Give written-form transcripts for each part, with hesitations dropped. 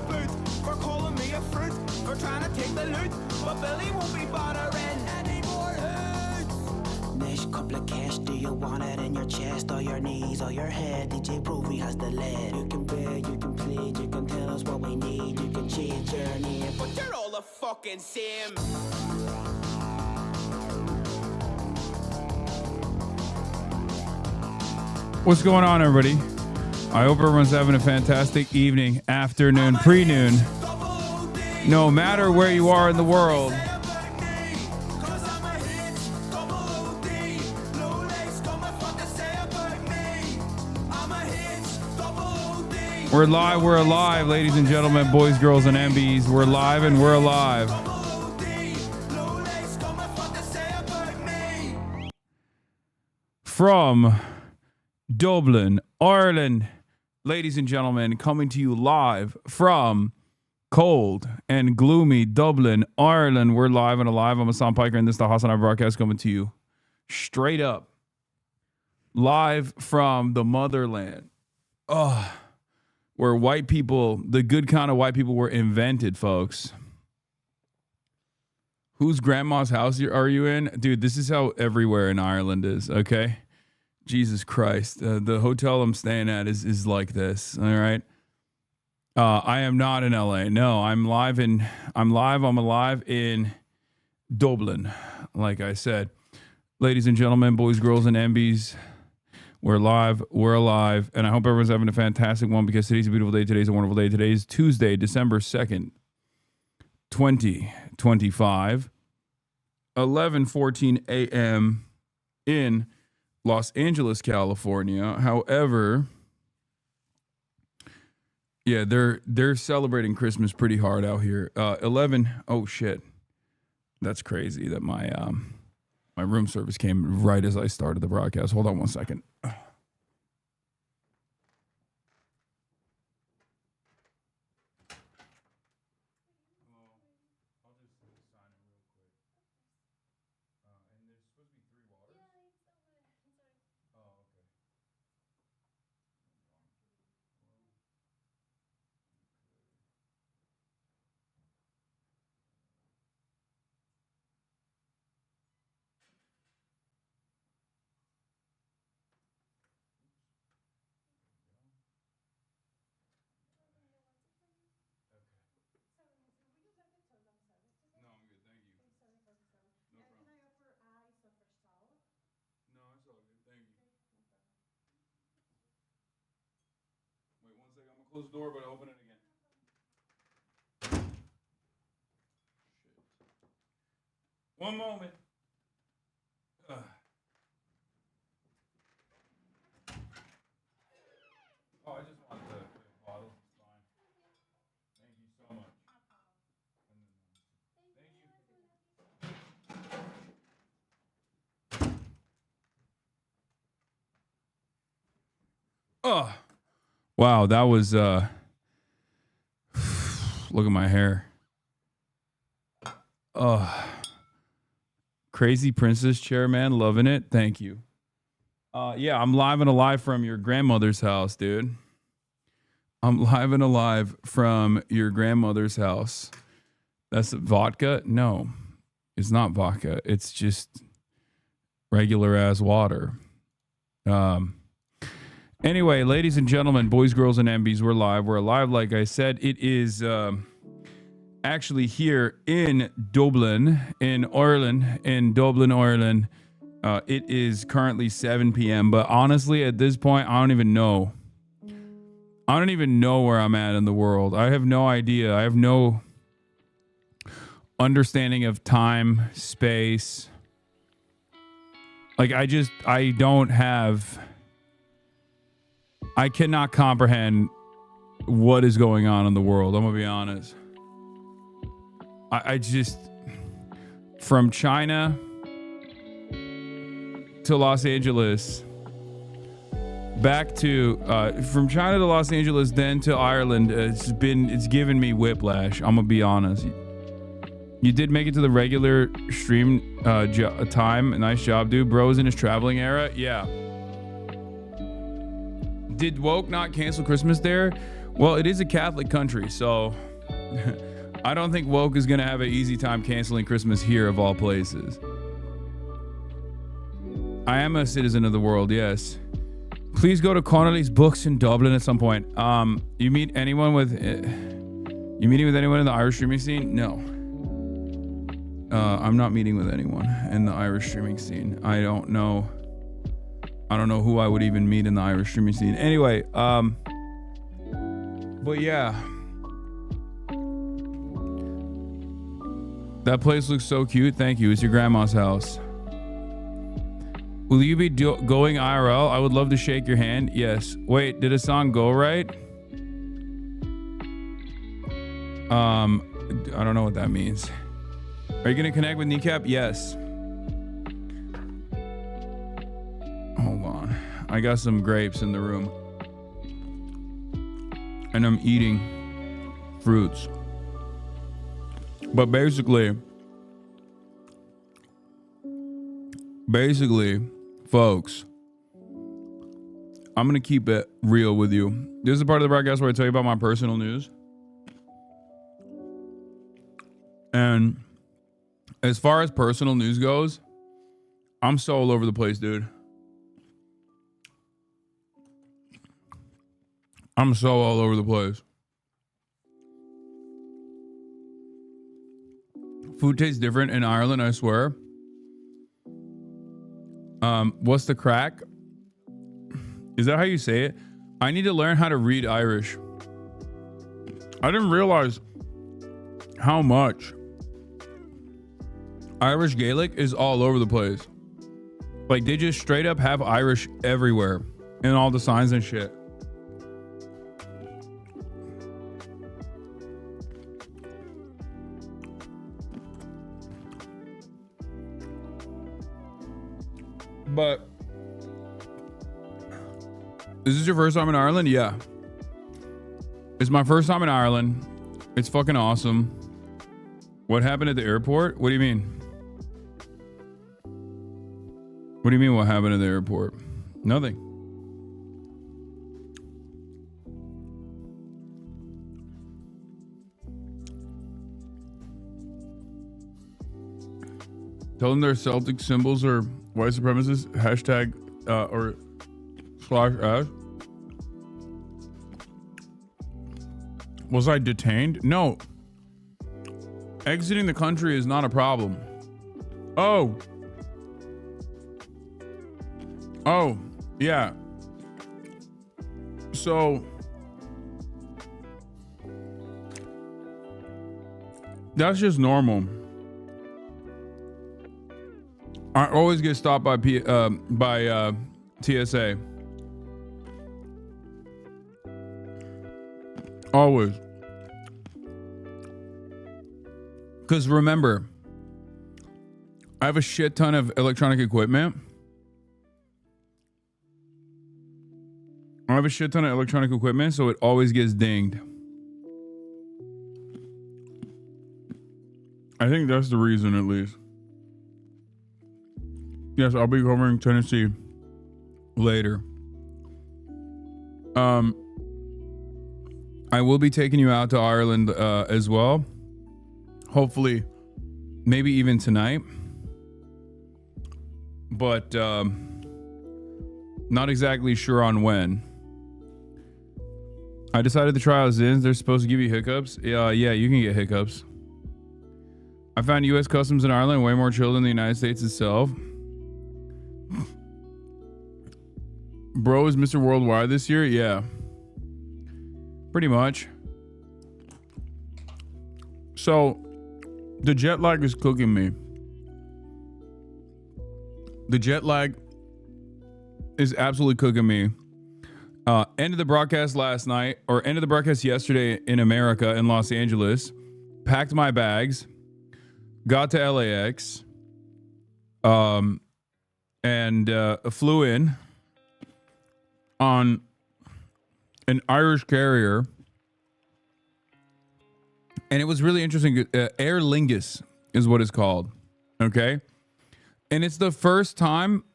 boot for calling me a fruit, for trying to take the loot, but Billy won't be bothering any more hoots. Next couple of cash, do you want it in your chest or your knees or your head? DJ Provey has the lead. You can beg, you can plead, you can tell us what we need, you can change your name, but you're all the fucking same. What's going on, everybody? I hope everyone's having a fantastic evening, afternoon, pre-noon. No matter where you are in the world. We're live, we're alive, ladies and gentlemen, boys, girls, and MBs. We're live and we're alive. From Dublin, Ireland, ladies and gentlemen, coming to you live from cold and gloomy Dublin, Ireland. We're live and alive. I'm Hassan Piker, and this is the HasanAbi broadcast coming to you straight up live from the motherland. Where white people, the good kind of white people, were invented, folks. Whose grandma's house are you in? Dude, this is how everywhere in Ireland is, okay? Jesus Christ. The hotel I'm staying at is like this, all right? I am not in LA. No, I'm alive in Dublin, like I said. Ladies and gentlemen, boys, girls, and MBs, we're live, we're alive, and I hope everyone's having a fantastic one because today's a beautiful day, today's a wonderful day. Today's Tuesday, December 2nd, 2025, 11:14 a.m. in Los Angeles, California. However, yeah, they're celebrating Christmas pretty hard out here. Oh shit. That's crazy that my room service came right as I started the broadcast. Hold on one second. Close the door, but open it again. Shit. One moment. Oh, I just want the bottle. It's fine. Thank you so much. Thank you. Wow, that was look at my hair. Crazy princess chair, man, loving it. Thank you. Yeah, I'm live and alive from your grandmother's house, dude. I'm live and alive from your grandmother's house. That's vodka? No, it's not vodka. It's just regular ass water. Anyway, ladies and gentlemen, boys, girls, and MBs, we're live. We're alive, like I said. It is actually here in Dublin, in Ireland, Ireland. It is currently 7 p.m., but honestly, at this point, I don't even know. I don't even know where I'm at in the world. I have no idea. I have no understanding of time, space. Like, I cannot comprehend what is going on in the world. I'm going to be honest. I just, from China to Los Angeles, back to, from China to Los Angeles, then to Ireland, it's given me whiplash. I'm going to be honest. You did make it to the regular stream time. Nice job, dude. Bro's in his traveling era. Yeah. Did Woke not cancel Christmas there? Well, it is a Catholic country, so I don't think woke is going to have an easy time canceling Christmas here of all places. I am a citizen of the world, yes. Please go to Connolly's Books in Dublin at some point. You meet anyone with... you meeting with anyone in the Irish streaming scene? No. I'm not meeting with anyone in the Irish streaming scene. I don't know who I would even meet in the Irish streaming scene. Anyway, but yeah. That place looks so cute. Thank you. It's your grandma's house. Will you be going IRL? I would love to shake your hand. Yes. Wait, did a song go right? I don't know what that means. Are you going to connect with Kneecap? Yes. Hold on. I got some grapes in the room. And I'm eating fruits. But basically, folks, I'm going to keep it real with you. This is a part of the broadcast where I tell you about my personal news. And as far as personal news goes, I'm so all over the place, dude. I'm so all over the place. Food tastes different in Ireland, I swear. What's the crack? Is that how you say it? I need to learn how to read Irish. I didn't realize how much Irish Gaelic is all over the place. Like, they just straight up have Irish everywhere in all the signs and shit. But is this your first time in Ireland? Yeah. It's my first time in Ireland. It's fucking awesome. What happened at the airport? What do you mean? What do you mean what happened at the airport? Nothing. Tell them their Celtic symbols are white supremacists. Hashtag or /ash. Was I detained? No. Exiting the country is not a problem. Oh, yeah. So that's just normal. I always get stopped by TSA. Always. Because remember, I have a shit ton of electronic equipment. So it always gets dinged. I think that's the reason, at least. Yes, I'll be covering Tennessee later. I will be taking you out to Ireland as well. Hopefully, maybe even tonight. But not exactly sure on when. I decided to try out Zins. They're supposed to give you hiccups. Yeah, you can get hiccups. I found U.S. customs in Ireland way more chill than the United States itself. Bro, is Mr. Worldwide this year? Yeah. Pretty much. So, the jet lag is cooking me. The jet lag is absolutely cooking me. Ended the broadcast last night, or ended the broadcast yesterday in America, in Los Angeles. Packed my bags. Got to LAX. And flew in on an Irish carrier. And it was really interesting. Aer Lingus is what it's called. Okay. And it's the first time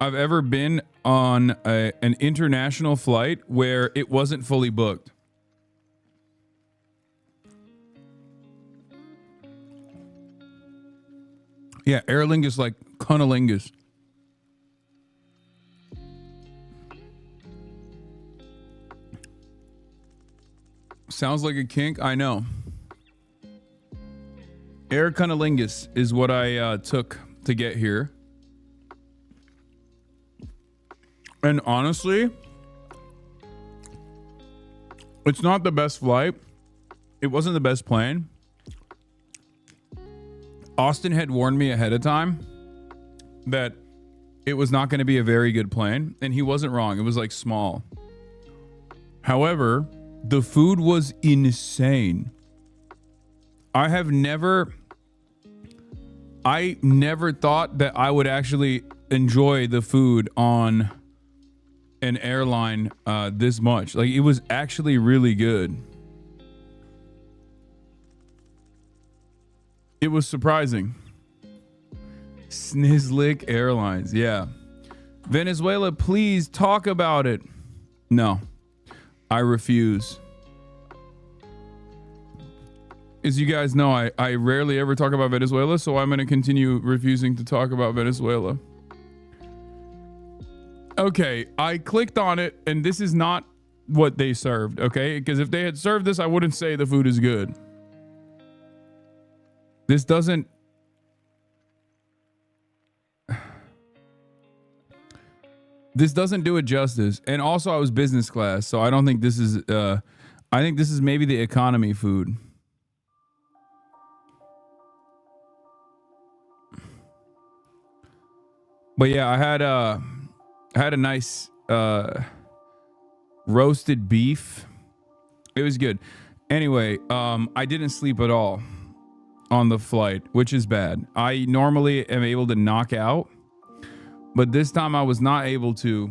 I've ever been on an international flight where it wasn't fully booked. Yeah, Aer Lingus like cunnilingus. Sounds like a kink. I know. Air cunnilingus is what I took to get here. And honestly, it's not the best flight. It wasn't the best plane. Austin had warned me ahead of time that it was not going to be a very good plane, and he wasn't wrong. It was like small. However, the food was insane. I never thought that I would actually enjoy the food on an airline this much. Like, it was actually really good. It was surprising. Snizlik Airlines, yeah. Venezuela, please talk about it. No, I refuse. As you guys know, I rarely ever talk about Venezuela, so I'm going to continue refusing to talk about Venezuela. Okay, I clicked on it, and this is not what they served, okay? Because if they had served this, I wouldn't say the food is good. This doesn't... This doesn't do it justice. And also, I was business class, so I don't think this is... I think this is maybe the economy food. But yeah, I had a nice roasted beef. It was good. Anyway, I didn't sleep at all on the flight, which is bad. I normally am able to knock out, but this time I was not able to.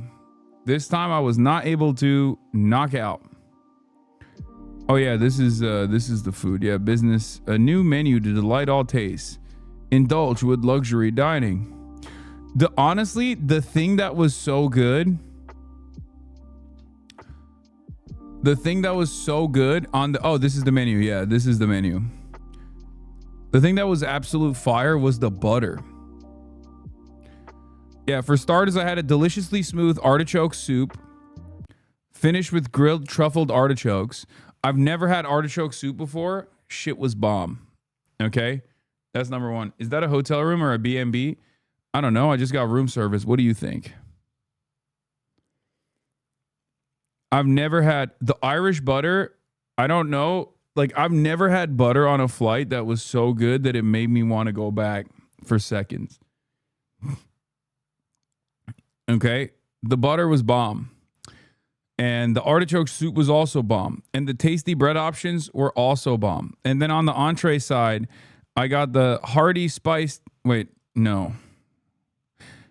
This time I was not able to knock out. Oh yeah, this is the food. Yeah, business, a new menu to delight all tastes. Indulge with luxury dining. Honestly, the thing that was so good, on the, oh, this is the menu. Yeah, this is the menu. The thing that was absolute fire was the butter. Yeah, for starters, I had a deliciously smooth artichoke soup, finished with grilled truffled artichokes. I've never had artichoke soup before. Shit was bomb. Okay, that's number one. Is that a hotel room or a B&B? I don't know. I just got room service. What do you think? I've never had the Irish butter. I don't know. Like, I've never had butter on a flight that was so good that it made me want to go back for seconds. Okay. The butter was bomb. And the artichoke soup was also bomb. And the tasty bread options were also bomb. And then on the entree side, I got the hearty spiced,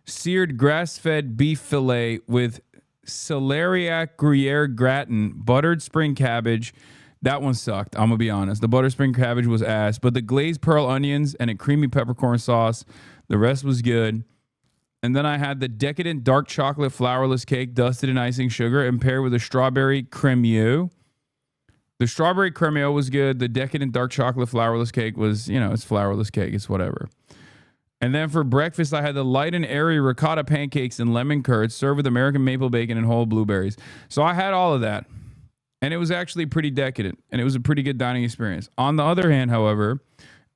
seared grass-fed beef fillet with celeriac Gruyere gratin, buttered spring cabbage. That one sucked. I'm going to be honest. The buttered spring cabbage was ass, but the glazed pearl onions and a creamy peppercorn sauce, the rest was good. And then I had the decadent dark chocolate flourless cake dusted in icing sugar and paired with a strawberry cremeux. The strawberry cremeux was good. The decadent dark chocolate flourless cake was, it's flourless cake. It's whatever. And then for breakfast, I had the light and airy ricotta pancakes and lemon curd served with American maple bacon and whole blueberries. So I had all of that. And it was actually pretty decadent. And it was a pretty good dining experience. On the other hand, however,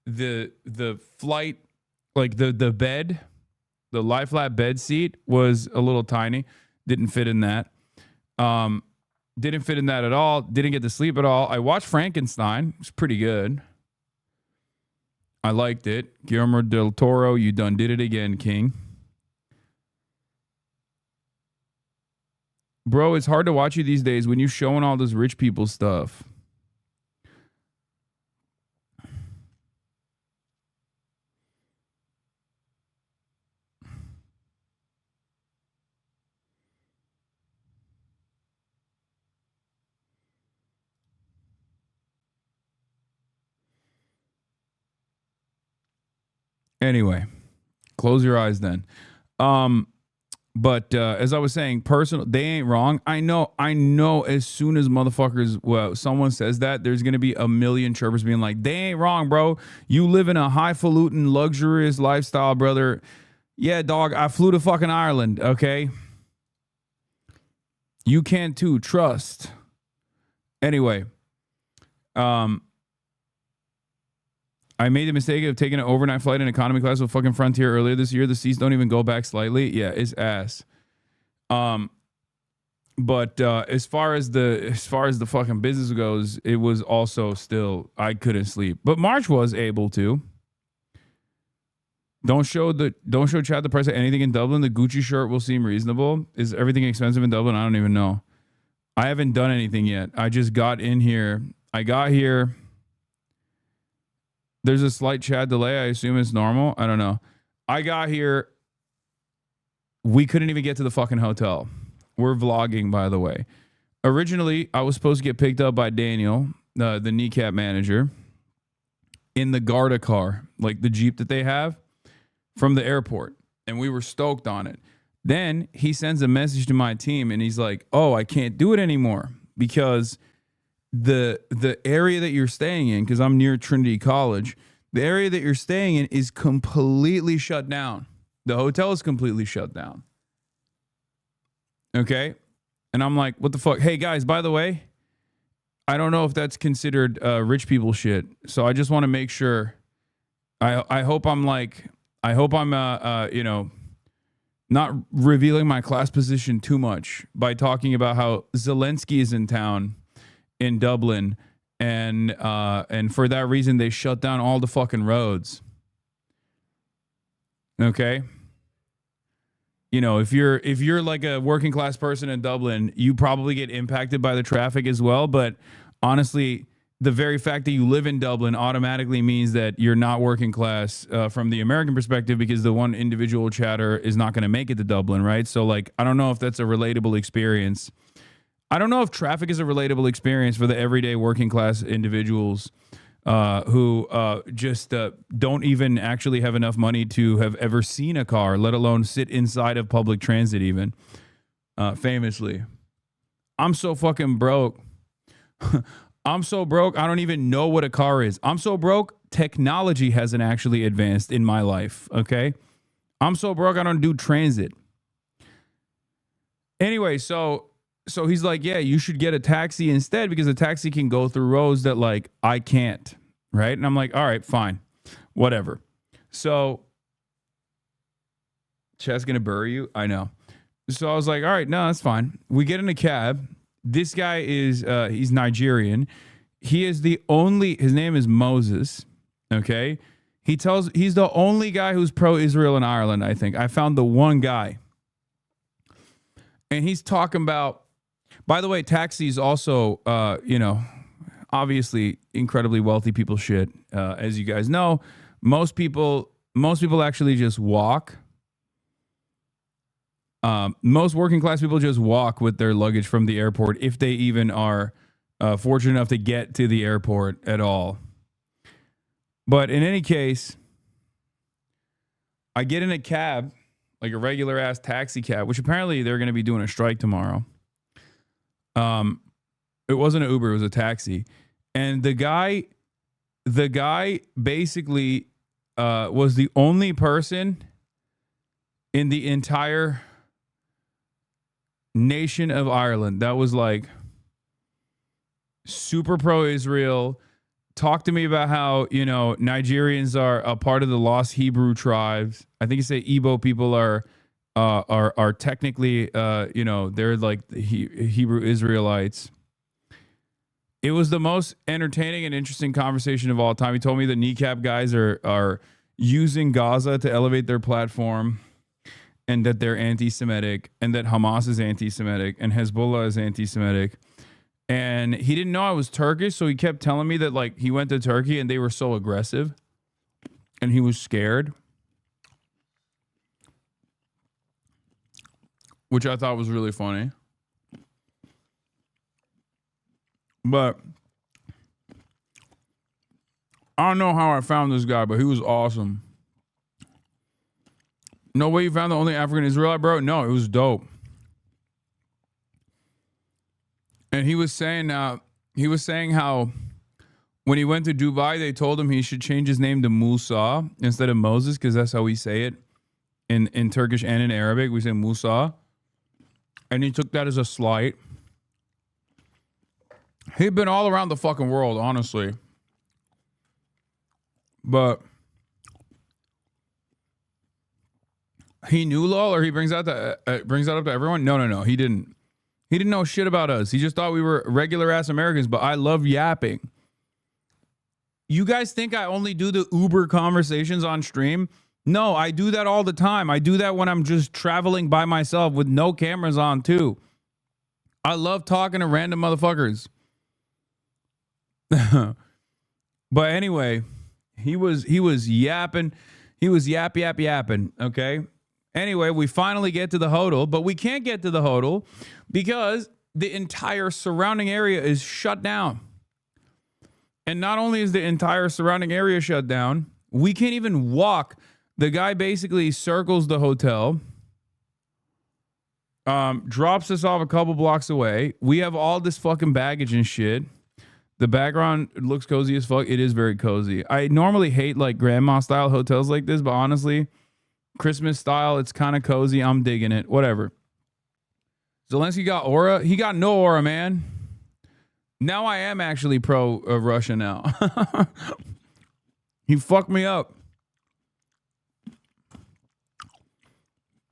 the flight, like the bed, the lie flat bed seat was a little tiny. Didn't fit in that. Didn't fit in that at all. Didn't get to sleep at all. I watched Frankenstein. It was pretty good. I liked it. Guillermo del Toro, you done did it again, King. Bro, it's hard to watch you these days when you're showing all this rich people stuff. Anyway, close your eyes then. But as I was saying, personal, they ain't wrong. I know. As soon as someone says that, there's gonna be a million chirpers being like, "They ain't wrong, bro. You live in a highfalutin, luxurious lifestyle, brother." Yeah, dog. I flew to fucking Ireland. Okay, you can too. Trust. Anyway, I made the mistake of taking an overnight flight in economy class with fucking Frontier earlier this year. The seats don't even go back slightly. Yeah, it's ass. But as far as the fucking business goes, it was also still, I couldn't sleep. But March was able to. Don't show Chad the price of anything in Dublin. The Gucci shirt will seem reasonable. Is everything expensive in Dublin? I don't even know. I haven't done anything yet. I just got in here. I got here. There's a slight Chad delay. I assume it's normal. I don't know. I got here. We couldn't even get to the fucking hotel. We're vlogging, by the way. Originally, I was supposed to get picked up by Daniel, the kneecap manager, in the Garda car, like the Jeep that they have, from the airport. And we were stoked on it. Then he sends a message to my team and he's like, "Oh, I can't do it anymore because the area that you're staying in," because I'm near Trinity College, the area that you're staying in is completely shut down. The hotel is completely shut down. Okay? And I'm like, what the fuck? Hey, guys, by the way, I don't know if that's considered rich people shit. So I just want to make sure. I hope I'm not revealing my class position too much by talking about how Zelensky is in town in Dublin, and for that reason they shut down all the fucking roads. Okay? You know, if you're like a working class person in Dublin, you probably get impacted by the traffic as well, but honestly, the very fact that you live in Dublin automatically means that you're not working class from the American perspective, because the one individual chatter is not going to make it to Dublin, right? So like, I don't know if that's a relatable experience. I don't know if traffic is a relatable experience for the everyday working class individuals who just don't even actually have enough money to have ever seen a car, let alone sit inside of public transit even, famously. I'm so fucking broke. I'm so broke, I don't even know what a car is. I'm so broke, technology hasn't actually advanced in my life, okay? I'm so broke, I don't do transit. Anyway, so he's like, yeah, you should get a taxi instead because a taxi can go through roads that like I can't, right? And I'm like, all right, fine, whatever. So Chad's gonna bury you, I know. So I was like, all right, no, that's fine. We get in a cab. This guy is he's Nigerian. He is his name is Moses. Okay. He's the only guy who's pro-Israel in Ireland, I think. I found the one guy. And he's talking about, by the way, taxis also, obviously incredibly wealthy people shit. As you guys know, most people actually just walk. Most working class people just walk with their luggage from the airport if they even are fortunate enough to get to the airport at all. But in any case, I get in a cab, like a regular ass taxi cab, which apparently they're going to be doing a strike tomorrow. It wasn't an Uber, it was a taxi. And the guy basically was the only person in the entire nation of Ireland that was like super pro-Israel. Talk to me about how, Nigerians are a part of the lost Hebrew tribes. I think you say Igbo people are technically, they're like the Hebrew Israelites. It was the most entertaining and interesting conversation of all time. He told me the kneecap guys are using Gaza to elevate their platform, and that they're anti-Semitic, and that Hamas is anti-Semitic, and Hezbollah is anti-Semitic. And he didn't know I was Turkish, so he kept telling me that like he went to Turkey and they were so aggressive, and he was scared, which I thought was really funny. But I don't know how I found this guy, but he was awesome. No way you found the only African Israelite, bro? No, it was dope. And he was saying how when he went to Dubai, they told him he should change his name to Musa instead of Moses, because that's how we say it in Turkish and in Arabic. We say Musa. And he took that as a slight. He'd been all around the fucking world, honestly. But he knew lol, or he brings that up to everyone? No. He didn't. He didn't know shit about us. He just thought we were regular ass Americans, but I love yapping. You guys think I only do the Uber conversations on stream? No, I do that all the time. I do that when I'm just traveling by myself with no cameras on too. I love talking to random motherfuckers. But anyway, he was yapping. He was yapping, okay? Anyway, we finally get to the hodl, but we can't get to the hodl because the entire surrounding area is shut down. And not only is the entire surrounding area shut down, we can't even walk. The guy basically circles the hotel, drops us off a couple blocks away. We have all this fucking baggage and shit. The background looks cozy as fuck. It is very cozy. I normally hate like grandma style hotels like this, but honestly, Christmas style, it's kind of cozy. I'm digging it. Whatever. Zelensky got aura. He got no aura, man. Now I am actually pro Russia now. He fucked me up.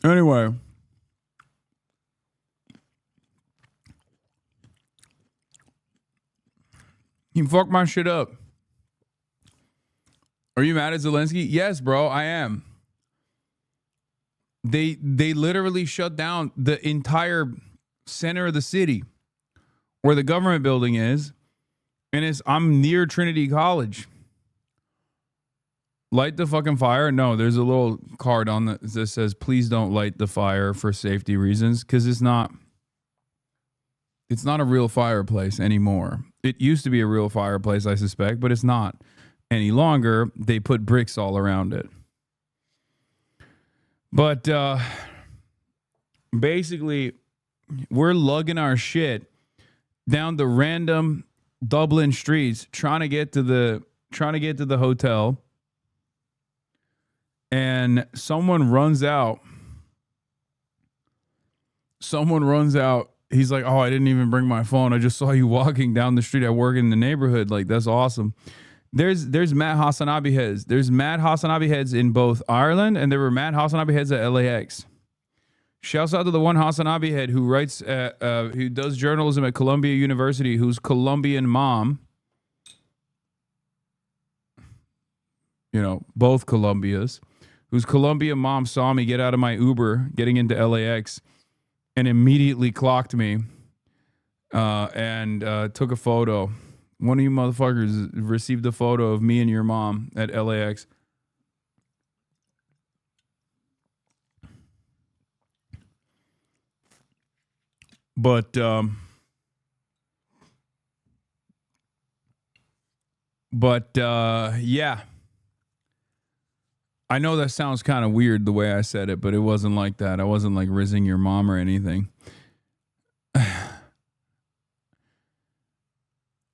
Anyway. He fucked my shit up. Are you mad at Zelensky? Yes, bro, I am. They literally shut down the entire center of the city where the government building is, and I'm near Trinity College. Light the fucking fire? No, there's a little card on that says, please don't light the fire for safety reasons, because it's not a real fireplace anymore. It used to be a real fireplace, I suspect, but it's not any longer. They put bricks all around it. But basically, we're lugging our shit down the random Dublin streets, trying to get to the hotel, and someone runs out. He's like, oh, I didn't even bring my phone. I just saw you walking down the street. I work in the neighborhood. Like, that's awesome. There's mad HasanAbi heads. There's mad HasanAbi heads in both Ireland, and there were mad HasanAbi heads at LAX. Shouts out to the one HasanAbi head who writes, who does journalism at Columbia University, whose Colombian mom, you know, both Columbias, whose Colombian mom saw me get out of my Uber getting into LAX and immediately clocked me and took a photo. One of you motherfuckers received a photo of me and your mom at LAX. But yeah. I know that sounds kind of weird the way I said it, but it wasn't like that. I wasn't like rizzing your mom or anything.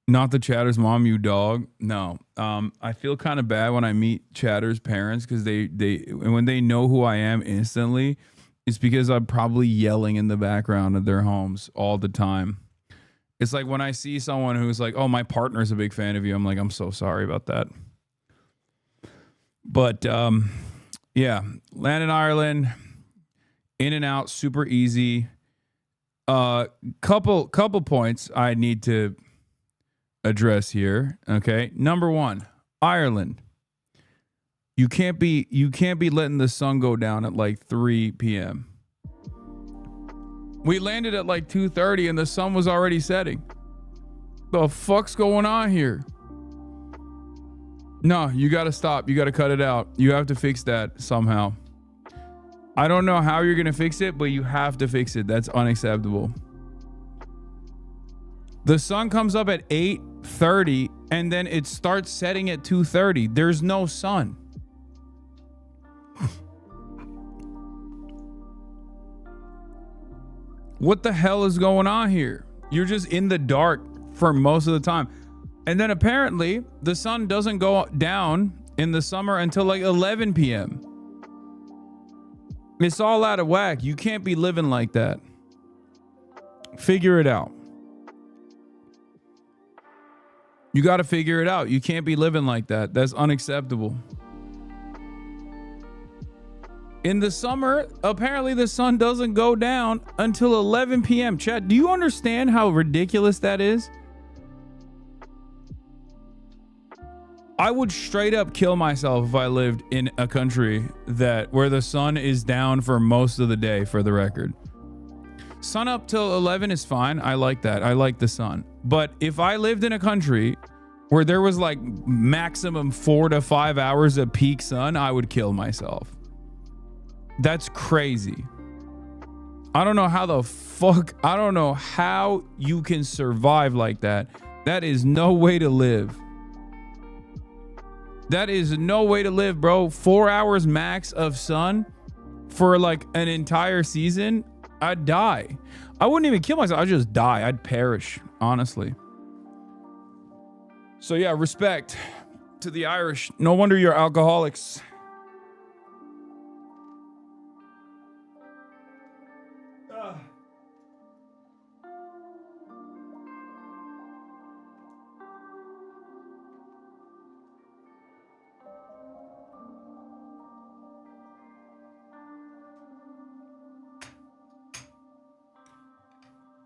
Not the Chatter's mom, you dog. No. I feel kind of bad when I meet Chatter's parents because when they know who I am instantly, it's because I'm probably yelling in the background of their homes all the time. It's like when I see someone who's like, oh, my partner's a big fan of you. I'm like, I'm so sorry about that. But yeah, land in Ireland, in and out, super easy. Couple points I need to address here. Okay, number one, Ireland. You can't be letting the sun go down at like 3 p.m. We landed at like 2:30 and the sun was already setting. The fuck's going on here? No, you got to stop. You got to cut it out. You have to fix that somehow. I don't know how you're going to fix it, but you have to fix it. That's unacceptable. The sun comes up at 8:30 and then it starts setting at 2:30. There's no sun. What the hell is going on here? You're just in the dark for most of the time. And then apparently the sun doesn't go down in the summer until like 11 p.m. It's all out of whack. You can't be living like that. Figure it out. You got to figure it out. You can't be living like that. That's unacceptable. In the summer, apparently the sun doesn't go down until 11 p.m. Chat, do you understand how ridiculous that is? I would straight up kill myself if I lived in a country where the sun is down for most of the day, for the record. Sun up till 11 is fine. I like that. I like the sun. But if I lived in a country where there was like maximum 4 to 5 hours of peak sun, I would kill myself. That's crazy. I don't know how the fuck, I don't know how you can survive like that. That is no way to live. That is no way to live, bro. 4 hours max of sun for like an entire season. I'd die. I wouldn't even kill myself. I'd just die. I'd perish, honestly. So yeah, respect to the Irish. No wonder you're alcoholics.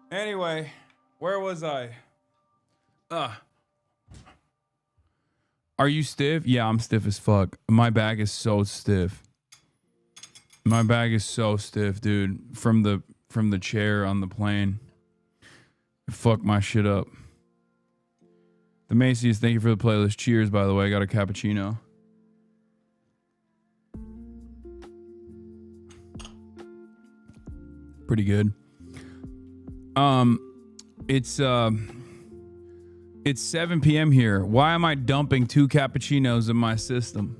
Anyway, where was I? Are you stiff? Yeah, I'm stiff as fuck. My back is so stiff. My back is so stiff, dude. From the chair on the plane. It fucked my shit up. The Macy's, thank you for the playlist. Cheers, by the way. I got a cappuccino. Pretty good. It's 7 p.m. here. Why am I dumping 2 cappuccinos in my system?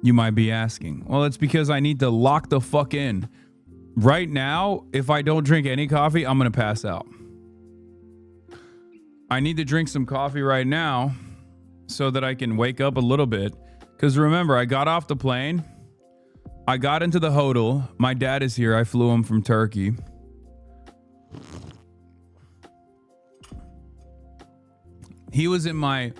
You might be asking. Well, it's because I need to lock the fuck in. Right now, if I don't drink any coffee, I'm going to pass out. I need to drink some coffee right now so that I can wake up a little bit. Because remember, I got off the plane. I got into the hotel. My dad is here. I flew him from Turkey. He was in my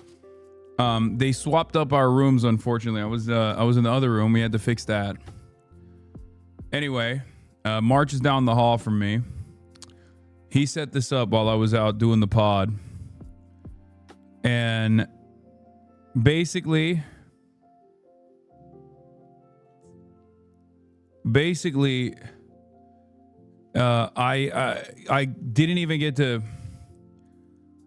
they swapped up our rooms, unfortunately. I was in the other room. We had to fix that. Anyway, March is down the hall from me. He set this up while I was out doing the pod. And basically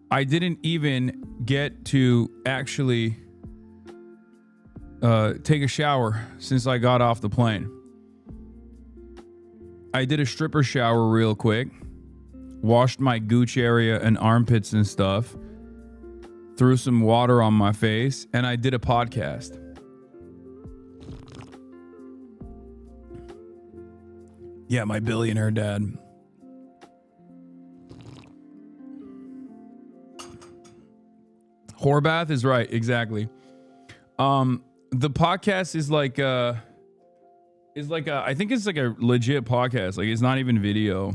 I didn't even get to actually take a shower since I got off the plane. I did a stripper shower real quick, washed my gooch area and armpits and stuff, threw some water on my face, and I did a podcast. Yeah, my billionaire dad. Horbath is right, exactly. The podcast is like I think it's like a legit podcast. Like, it's not even video.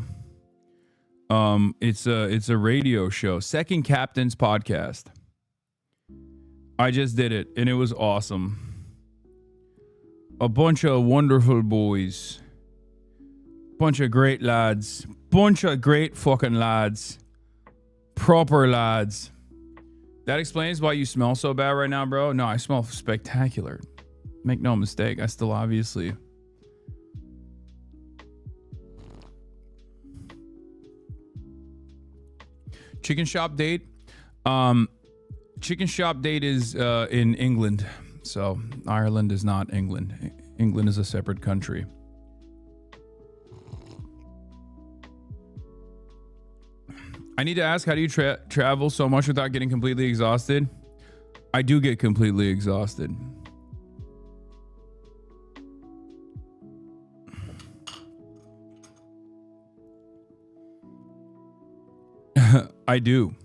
It's a radio show. Second Captain's Podcast. I just did it and it was awesome. A bunch of wonderful boys. Bunch of great lads. Bunch of great fucking lads. Proper lads. That explains why you smell so bad right now, bro. No, I smell spectacular. Make no mistake. I still obviously... Chicken shop date. Chicken shop date is in England. So Ireland is not England. England is a separate country. I need to ask, how do you travel so much without getting completely exhausted? I do get completely exhausted. I do.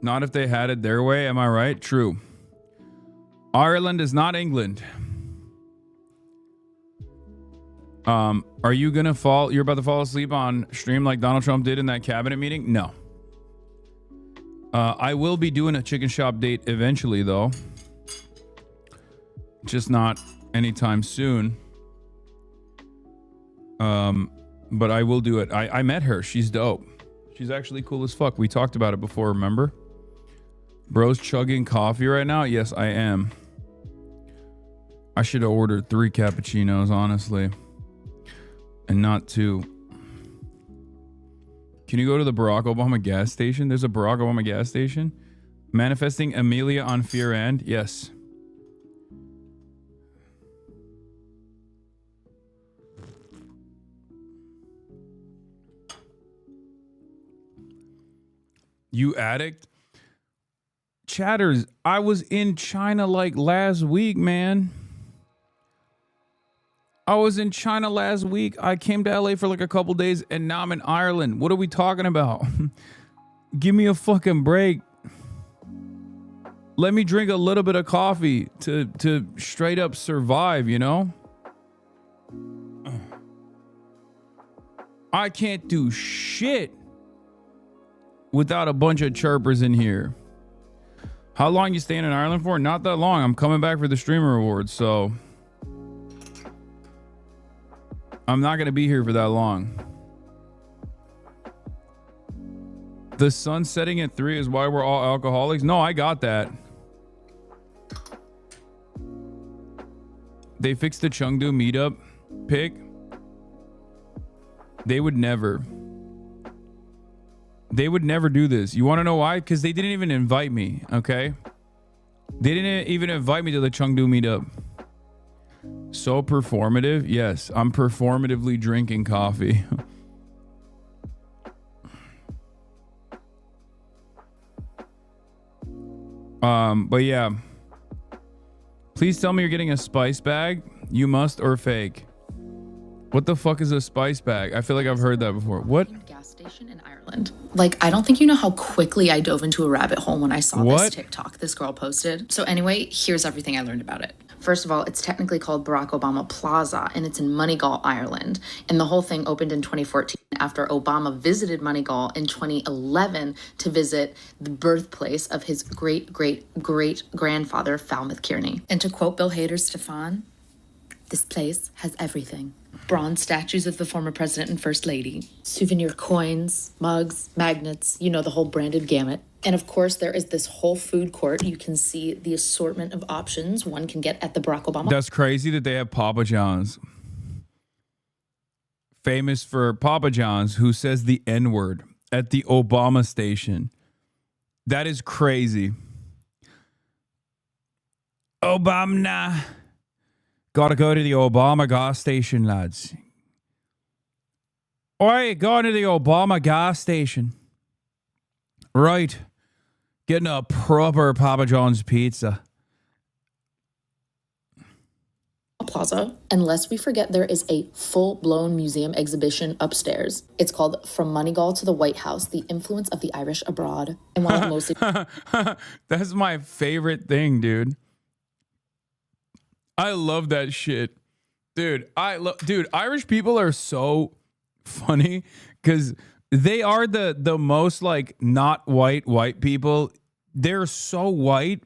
Not if they had it their way, am I right? True. Ireland is not England. Are you gonna fall? You're about to fall asleep on stream like Donald Trump did in that cabinet meeting? No. I will be doing a chicken shop date eventually, though. Just not anytime soon. But I will do it. I met her. She's dope. She's actually cool as fuck. We talked about it before, remember? Bro's chugging coffee right now? Yes, I am. I should have ordered 3 cappuccinos, honestly. And not 2. Can you go to the Barack Obama gas station? There's a Barack Obama gas station. Manifesting Amelia on Fear End? Yes. You addict? Chatters, I was in China like last week, man. I was in China last week. I came to LA for like a couple days and now I'm in Ireland. What are we talking about? Give me a fucking break. Let me drink a little bit of coffee to straight up survive, you know? I can't do shit without a bunch of chirpers in here. How long you staying in Ireland for? Not that long. I'm coming back for the streamer awards, so I'm not going to be here for that long. The sun setting at 3 is why we're all alcoholics? No, I got that. They fixed the Chengdu meetup pic. They would never. They would never do this. You want to know why? Because they didn't even invite me, okay? They didn't even invite me to the Chengdu meetup. So performative? Yes, I'm performatively drinking coffee. But yeah. Please tell me you're getting a spice bag. You must or fake. What the fuck is a spice bag? I feel like I've heard that before. What? Gas station in Ireland. Like, I don't think you know how quickly I dove into a rabbit hole when I saw this TikTok this girl posted. So anyway, here's everything I learned about it. First of all, it's technically called Barack Obama Plaza, and it's in Moneygall, Ireland. And the whole thing opened in 2014 after Obama visited Moneygall in 2011 to visit the birthplace of his great-great-great-grandfather, Falmouth Kearney. And to quote Bill Hader's Stefan, this place has everything. Bronze statues of the former president and first lady, souvenir coins, mugs, magnets, you know, the whole branded gamut. And of course, there is this whole food court. You can see the assortment of options one can get at the Barack Obama. That's crazy that they have Papa John's. Famous for Papa John's, who says the N-word at the Obama station. That is crazy. Obama. Gotta go to the Obama gas station, lads. Oi, going to the Obama gas station. Right. Getting a proper Papa John's pizza. Plaza, unless we forget there is a full-blown museum exhibition upstairs. It's called From Moneygall to the White House, The Influence of the Irish Abroad. And while it mostly... That's my favorite thing, dude. I love that shit. Dude, Irish people are so funny because they are the most like not white people. They're so white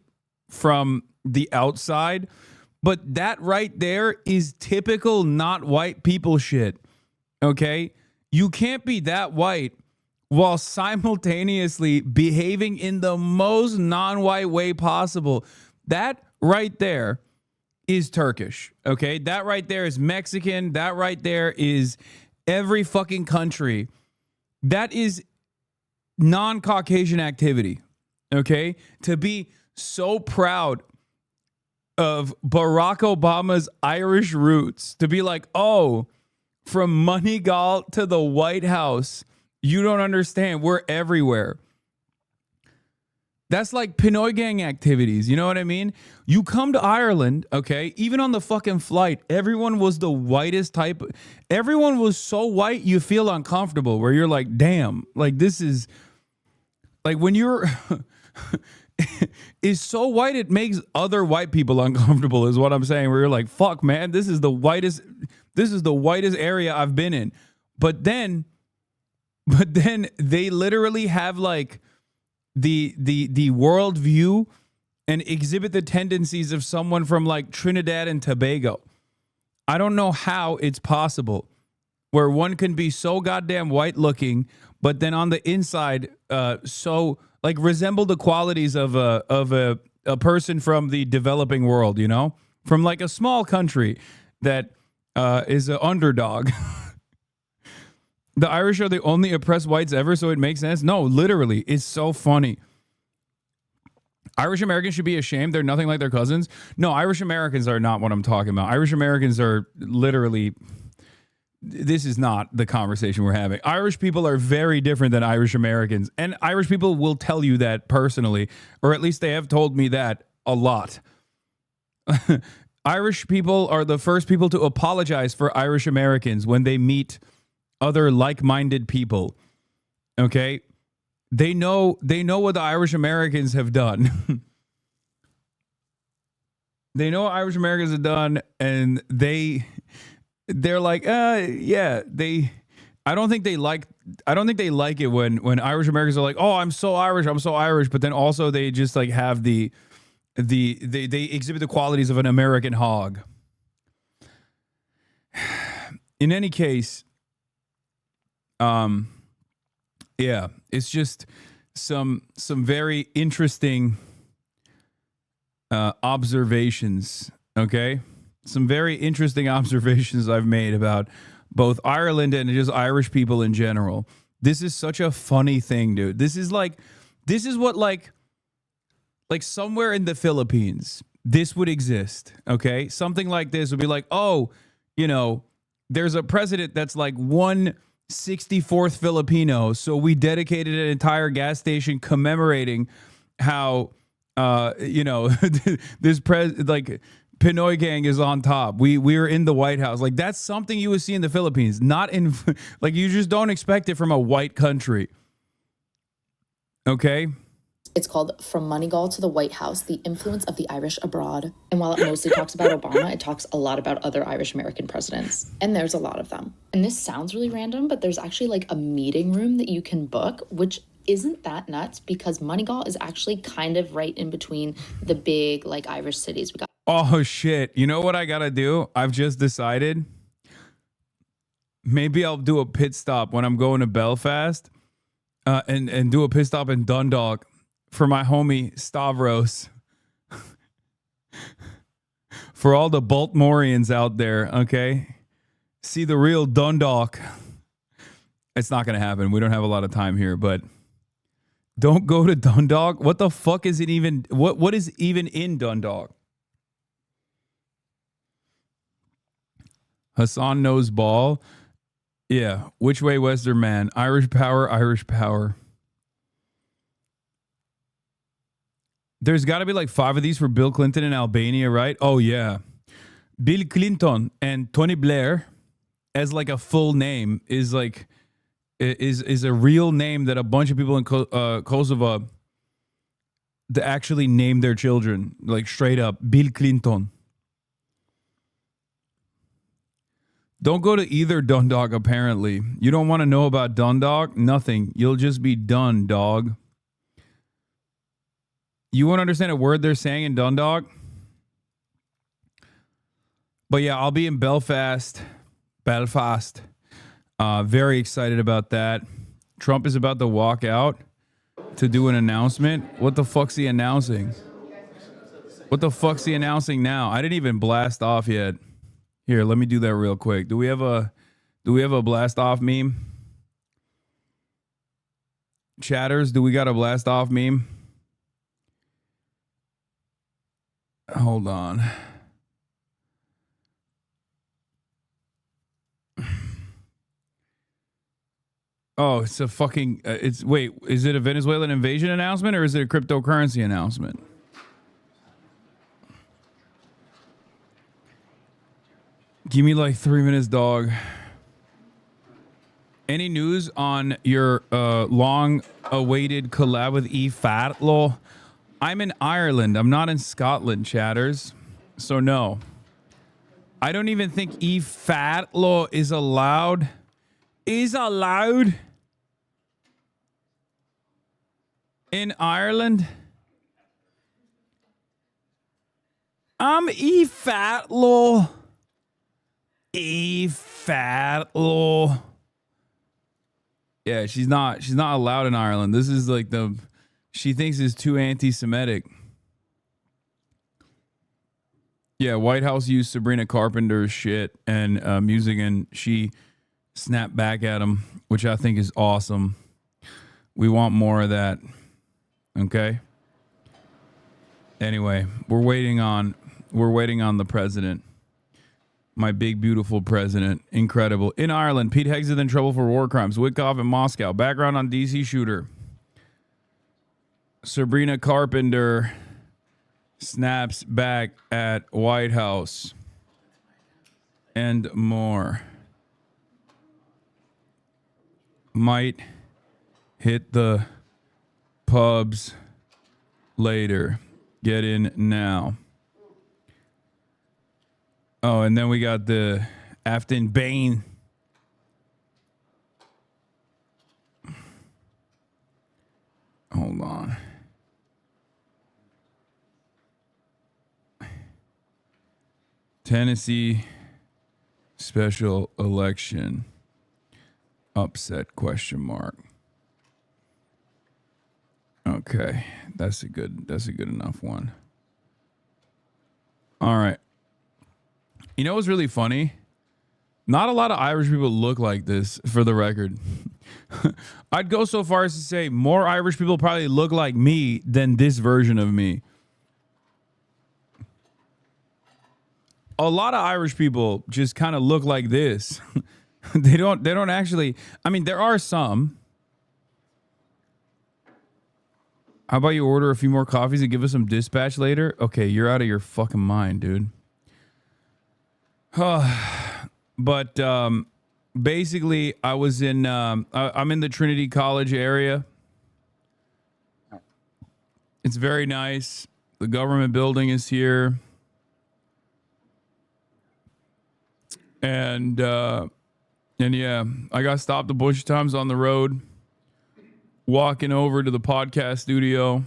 from the outside, but that right there is typical not white people shit. Okay? You can't be that white while simultaneously behaving in the most non-white way possible. That right there is Turkish, okay? That right there is Mexican. That right there is every fucking country. That is non-Caucasian activity, okay? To be so proud of Barack Obama's Irish roots, to be like, oh, from Moneygall to the White House, you don't understand. We're everywhere. That's like Pinoy gang activities. You know what I mean? You come to Ireland, okay? Even on the fucking flight, everyone was the whitest type. Everyone was so white, you feel uncomfortable, where you're like, damn, like this is like when you're is so white, it makes other white people uncomfortable, is what I'm saying. Where you're like, fuck, man, this is the whitest area I've been in. But then they literally have like the world view and exhibit the tendencies of someone from like Trinidad and Tobago. I don't know how it's possible where one can be so goddamn white looking, but then on the inside, so like resemble the qualities of a person from the developing world, you know, from like a small country that is an underdog. The Irish are the only oppressed whites ever, so it makes sense. No, literally, it's so funny. Irish Americans should be ashamed. They're nothing like their cousins. No, Irish Americans are not what I'm talking about. Irish Americans are literally, this is not the conversation we're having. Irish people are very different than Irish Americans. And Irish people will tell you that personally, or at least they have told me that a lot. Irish people are the first people to apologize for Irish Americans when they meet other like-minded people. Okay? They know what the Irish Americans have done. They know what Irish Americans have done, and they're like, yeah, I don't think they like it when Irish Americans are like, oh, I'm so Irish, but then also they just like have they exhibit the qualities of an American hog. In any case, yeah, it's just some very interesting observations, okay? Some very interesting observations I've made about both Ireland and just Irish people in general. This is such a funny thing, dude. This is what like somewhere in the Philippines, this would exist, okay? Something like this would be like, oh, you know, there's a president that's like 1/64th Filipino, so we dedicated an entire gas station commemorating how this like Pinoy gang is on top. We were in the White House. Like that's something you would see in the Philippines, not in like you just don't expect it from a white country. Okay? It's called From Moneygall to the White House, The Influence of the Irish Abroad. And while it mostly talks about Obama, it talks a lot about other Irish American presidents. And there's a lot of them. And this sounds really random, but there's actually like a meeting room that you can book, which isn't that nuts because Moneygall is actually kind of right in between the big like Irish cities. We got. Oh shit. You know what I gotta do? I've just decided. Maybe I'll do a pit stop when I'm going to Belfast and do a pit stop in Dundalk for my homie Stavros. For all the Baltimoreans out there, okay? See the real Dundalk. It's not going to happen. We don't have a lot of time here, but don't go to Dundalk. What the fuck is it even? What is even in Dundalk? Hassan knows ball. Yeah. Which way, Western man? Irish power, Irish power. There's got to be like 5 of these for Bill Clinton in Albania, right? Oh, yeah. Bill Clinton and Tony Blair as like a full name is like is a real name that a bunch of people in Kosovo to actually name their children, like straight up Bill Clinton. Don't go to either Dundalk, apparently. You don't want to know about Dundalk? Nothing. You'll just be done, dog. You won't understand a word they're saying in Dundalk? But yeah, I'll be in Belfast. Very excited about that. Trump is about to walk out to do an announcement. What the fuck's he announcing? What the fuck's he announcing now? I didn't even blast off yet. Here, let me do that real quick. Do we have a blast off meme? Chatters, do we got a blast off meme? Hold on. Oh, it's a fucking. Wait. Is it a Venezuelan invasion announcement or is it a cryptocurrency announcement? Give me like 3 minutes, dog. Any news on your long-awaited collab with Fatlaw? I'm in Ireland. I'm not in Scotland, chatters. So no. I don't even think Fatlaw is allowed. Is allowed in Ireland. I'm Fatlaw. Fatlaw. Yeah, she's not allowed in Ireland. This is like she thinks it's too anti-Semitic. Yeah, White House used Sabrina Carpenter's shit and music, and she snapped back at him, which I think is awesome. We want more of that. Okay. Anyway, we're waiting on the president. My big, beautiful president. Incredible. In Ireland, Pete Hegseth in trouble for war crimes. Witkoff in Moscow. Background on DC shooter. Sabrina Carpenter snaps back at White House. And more. Might hit the pubs later. Get in now. Oh, and then we got the Afton Bain. Hold on. Tennessee special election upset question mark. Okay, that's a good enough one. All right. You know what's really funny? Not a lot of Irish people look like this, for the record. I'd go so far as to say more Irish people probably look like me than this version of me. A lot of Irish people just kind of look like this. They don't actually. I mean, there are some. How about you order a few more coffees and give us some dispatch later? Okay, you're out of your fucking mind, dude. But basically, I was in. I'm in the Trinity College area. It's very nice. The government building is here, and yeah, I got stopped a bunch of times on the road, walking over to the podcast studio.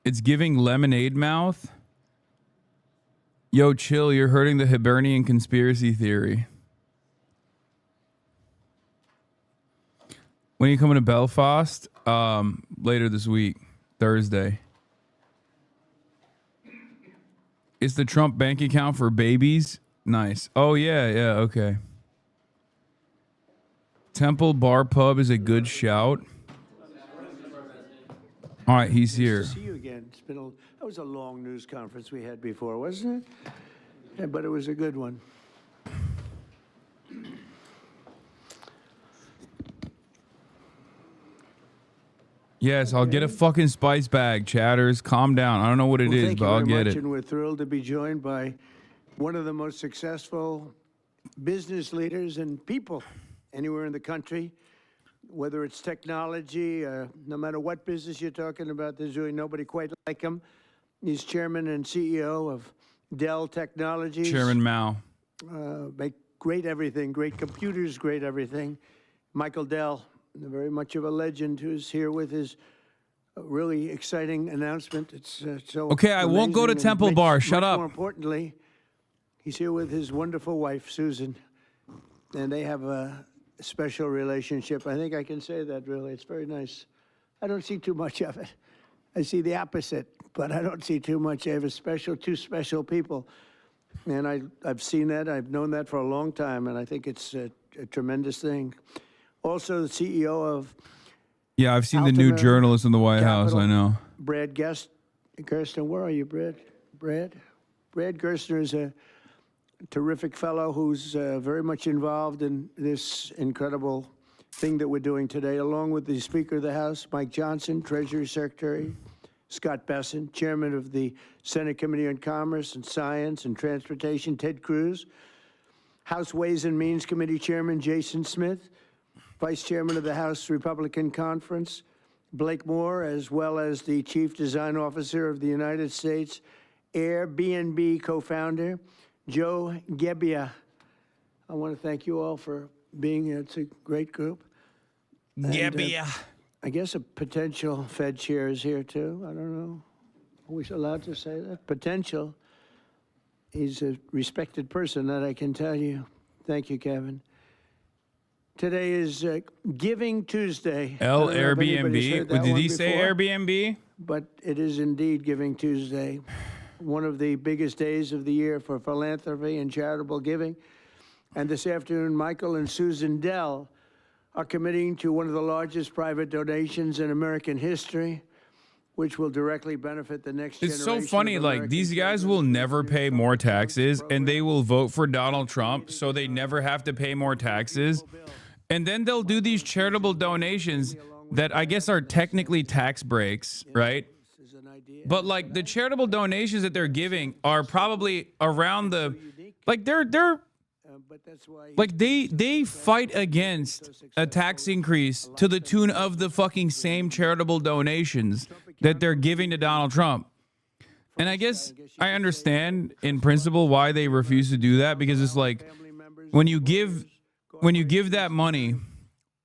It's giving lemonade mouth. Yo, chill, you're hurting the Hibernian conspiracy theory. When are you coming to Belfast? Later this week, Thursday. It's the Trump bank account for babies. Nice. Oh, yeah, okay. Temple Bar Pub is a good shout. All right, he's here. Nice to see you again. That was a long news conference we had before, wasn't it? Yeah, but it was a good one. Yes, I'll get a fucking spice bag, chatters. Calm down. I don't know what it is, but I'll get it. And we're thrilled to be joined by one of the most successful business leaders and people anywhere in the country. Whether it's technology, no matter what business you're talking about, there's really nobody quite like him. He's chairman and CEO of Dell Technologies. Chairman Mao. Make great everything, great computers, great everything. Michael Dell, very much of a legend, who's here with his really exciting announcement. It's so okay, I won't go to Temple Bar. Shut up. More importantly, he's here with his wonderful wife, Susan, and they have a special relationship. I think I can say that, really. It's very nice. I don't see too much of it. I see the opposite, but I don't see too much. I have two special people, and I've seen that. I've known that for a long time, and I think it's a tremendous thing. Also, the CEO of I've seen the new journalist in the White House. I know. Brad Gerstner. Where are you, Brad? Brad Gerstner is a terrific fellow who's very much involved in this incredible thing that we're doing today, along with the Speaker of the House, Mike Johnson, Treasury Secretary, Scott Besson, Chairman of the Senate Committee on Commerce and Science and Transportation, Ted Cruz, House Ways and Means Committee Chairman Jason Smith, Vice Chairman of the House Republican Conference, Blake Moore, as well as the Chief Design Officer of the United States Airbnb co-founder, Joe Gebbia. I want to thank you all for being here. It's a great group. Gebbia. I guess a potential Fed chair is here too. I don't know. Are we allowed to say that? Potential. He's a respected person, that I can tell you. Thank you, Kevin. Today is Giving Tuesday. Airbnb. Did he say Airbnb? But it is indeed Giving Tuesday, one of the biggest days of the year for philanthropy and charitable giving. And this afternoon, Michael and Susan Dell are committing to one of the largest private donations in American history, which will directly benefit the next generation. It's so funny, like, American these guys children. will never pay more taxes, and they will vote for Donald Trump, so they never have to pay more taxes. And then they'll do these charitable donations that I guess are technically tax breaks, right? But like the charitable donations that they're giving are probably around the, like they're like they fight against a tax increase to the tune of the fucking same charitable donations that they're giving to Donald Trump. And I guess I understand in principle why they refuse to do that, because it's like when you give that money,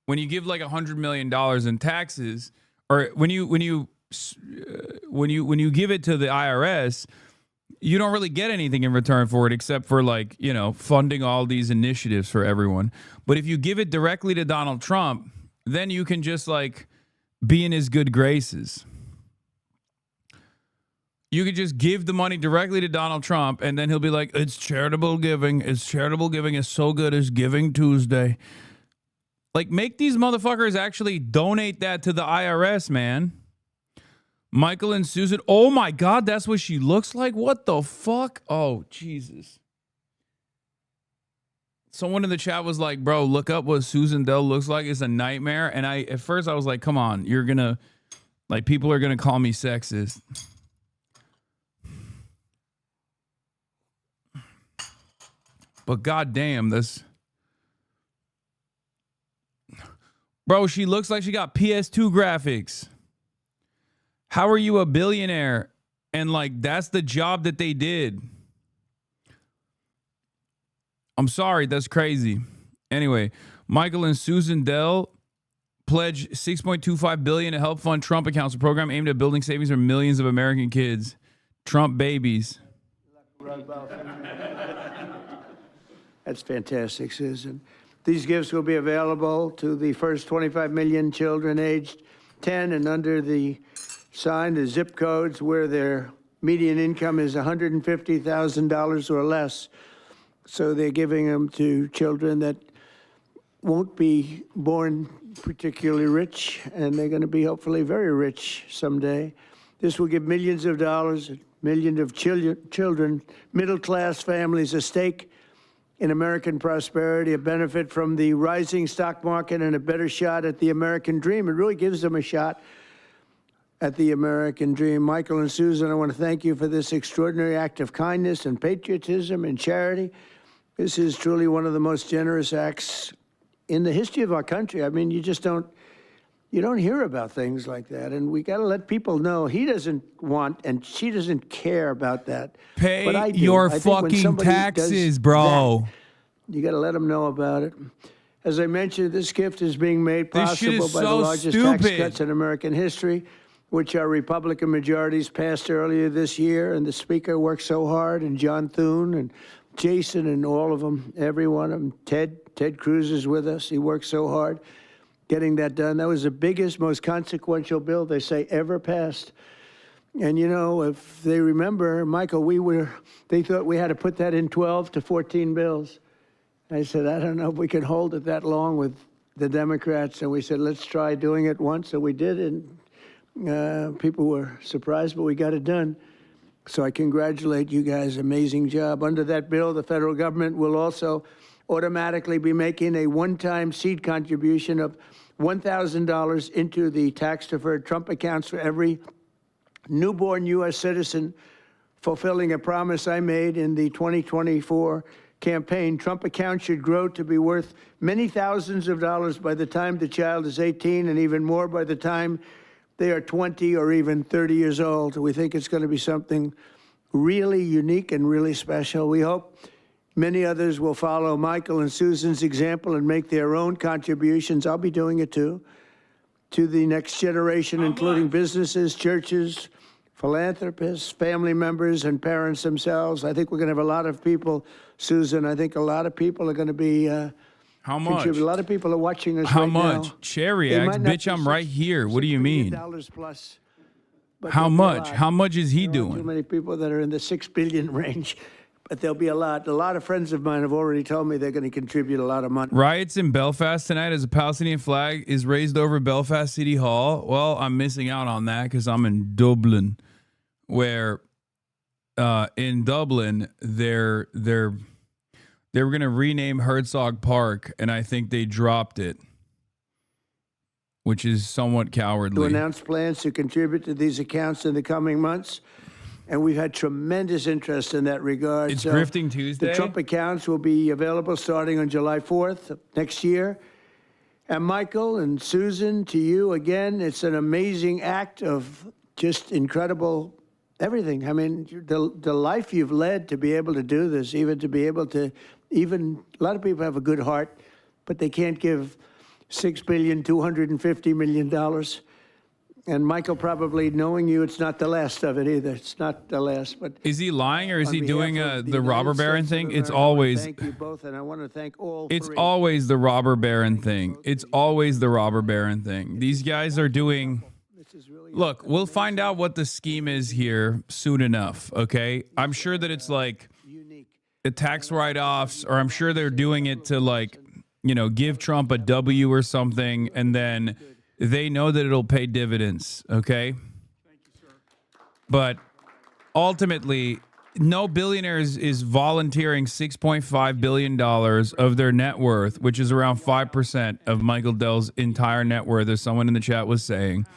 when you give like $100 million in taxes, or when you give it to the IRS, you don't really get anything in return for it except for, like, you know, funding all these initiatives for everyone. But if you give it directly to Donald Trump, then you can just like be in his good graces. You could just give the money directly to Donald Trump, and then he'll be like, it's charitable giving. It's charitable giving is so good as Giving Tuesday. Like, make these motherfuckers actually donate that to the IRS, man. Michael and Susan. Oh, my God, that's what she looks like? What the fuck? Oh, Jesus. Someone in the chat was like, bro, look up what Susan Dell looks like. It's a nightmare. And at first I was like, come on, you're going to, like, people are going to call me sexist. But goddamn, this, bro, she looks like she got PS2 graphics. How are you a billionaire? And like, that's the job that they did. I'm sorry, that's crazy. Anyway, Michael and Susan Dell pledged $6.25 billion to help fund Trump accounts, a program aimed at building savings for millions of American kids. Trump babies. That's fantastic, Susan. These gifts will be available to the first 25 million children aged 10 and under the zip codes where their median income is $150,000 or less. So they're giving them to children that won't be born particularly rich, and they're going to be hopefully very rich someday. This will give millions of dollars, millions of children, middle-class families a stake in American prosperity, a benefit from the rising stock market, and a better shot at the American dream. It really gives them a shot at the American dream. Michael and Susan, I want to thank you for this extraordinary act of kindness and patriotism and charity. This is truly one of the most generous acts in the history of our country. I mean, you don't hear about things like that, and we got to let people know he doesn't want and she doesn't care about that. Pay but I do. your I think when fucking somebody taxes, does bro. that, you got to let them know about it. As I mentioned, this gift is being made possible by the largest tax cuts in American history, which our Republican majorities passed earlier this year, and the Speaker worked so hard, and John Thune and Jason and all of them, every one of them. Ted Cruz is with us. He worked so hard getting that done. That was the biggest, most consequential bill they say ever passed. And you know, if they remember, Michael, they thought we had to put that in 12 to 14 bills. I said, I don't know if we can hold it that long with the Democrats. And we said, let's try doing it once. So we did, and people were surprised, but we got it done. So I congratulate you guys. Amazing job. Under that bill, the federal government will also automatically be making a one-time seed contribution of $1,000 into the tax-deferred Trump accounts for every newborn U.S. citizen, fulfilling a promise I made in the 2024 campaign. Trump accounts should grow to be worth many thousands of dollars by the time the child is 18 and even more by the time they are 20 or even 30 years old. We think it's going to be something really unique and really special. We hope many others will follow Michael and Susan's example and make their own contributions. I'll be doing it too, to the next generation, including businesses, churches, philanthropists, family members, and parents themselves. I think we're going to have a lot of people, Susan. I think a lot of people are going to be How much? A lot of people are watching us How right much? now. Cherry They Act, might not bitch, be I'm right here. What do you mean? $6 billion plus, but How there'll be a much? lot. How much is he There aren't too doing? many people that are in the 6 billion range, but there'll be a lot. A lot of friends of mine have already told me they're going to contribute a lot of money. Riots in Belfast tonight as a Palestinian flag is raised over Belfast City Hall. Well, I'm missing out on that because I'm in Dublin, where in Dublin they were going to rename Herzog Park, and I think they dropped it, which is somewhat To cowardly. announce plans to contribute to these accounts in the coming months, and we've had tremendous interest in that regard. It's So Grifting Tuesday? The Trump accounts will be available starting on July 4th of next year. And Michael and Susan, to you again, it's an amazing act of just incredible everything. I mean, the life you've led to be able to do this, even to be able to, even a lot of people have a good heart, but they can't give $6.25 billion. And Michael, probably knowing you, it's not the last of it either. It's not the last. But Is he lying, or is on he behalf doing of the robber United baron States thing? of It's America, I wanna always thank you both, and I want to thank all it's three. always the robber baron thing. It's always the robber baron thing. These guys are doing. This is really Look, we'll find out what the scheme is here soon enough. Okay, I'm sure that it's like unique. the tax write-offs, or I'm sure they're doing it to, like, you know, give Trump a W or something, and then they know that it'll pay dividends. Okay, but ultimately, no billionaire is volunteering $6.5 billion of their net worth, which is around 5% of Michael Dell's entire net worth, as someone in the chat was saying,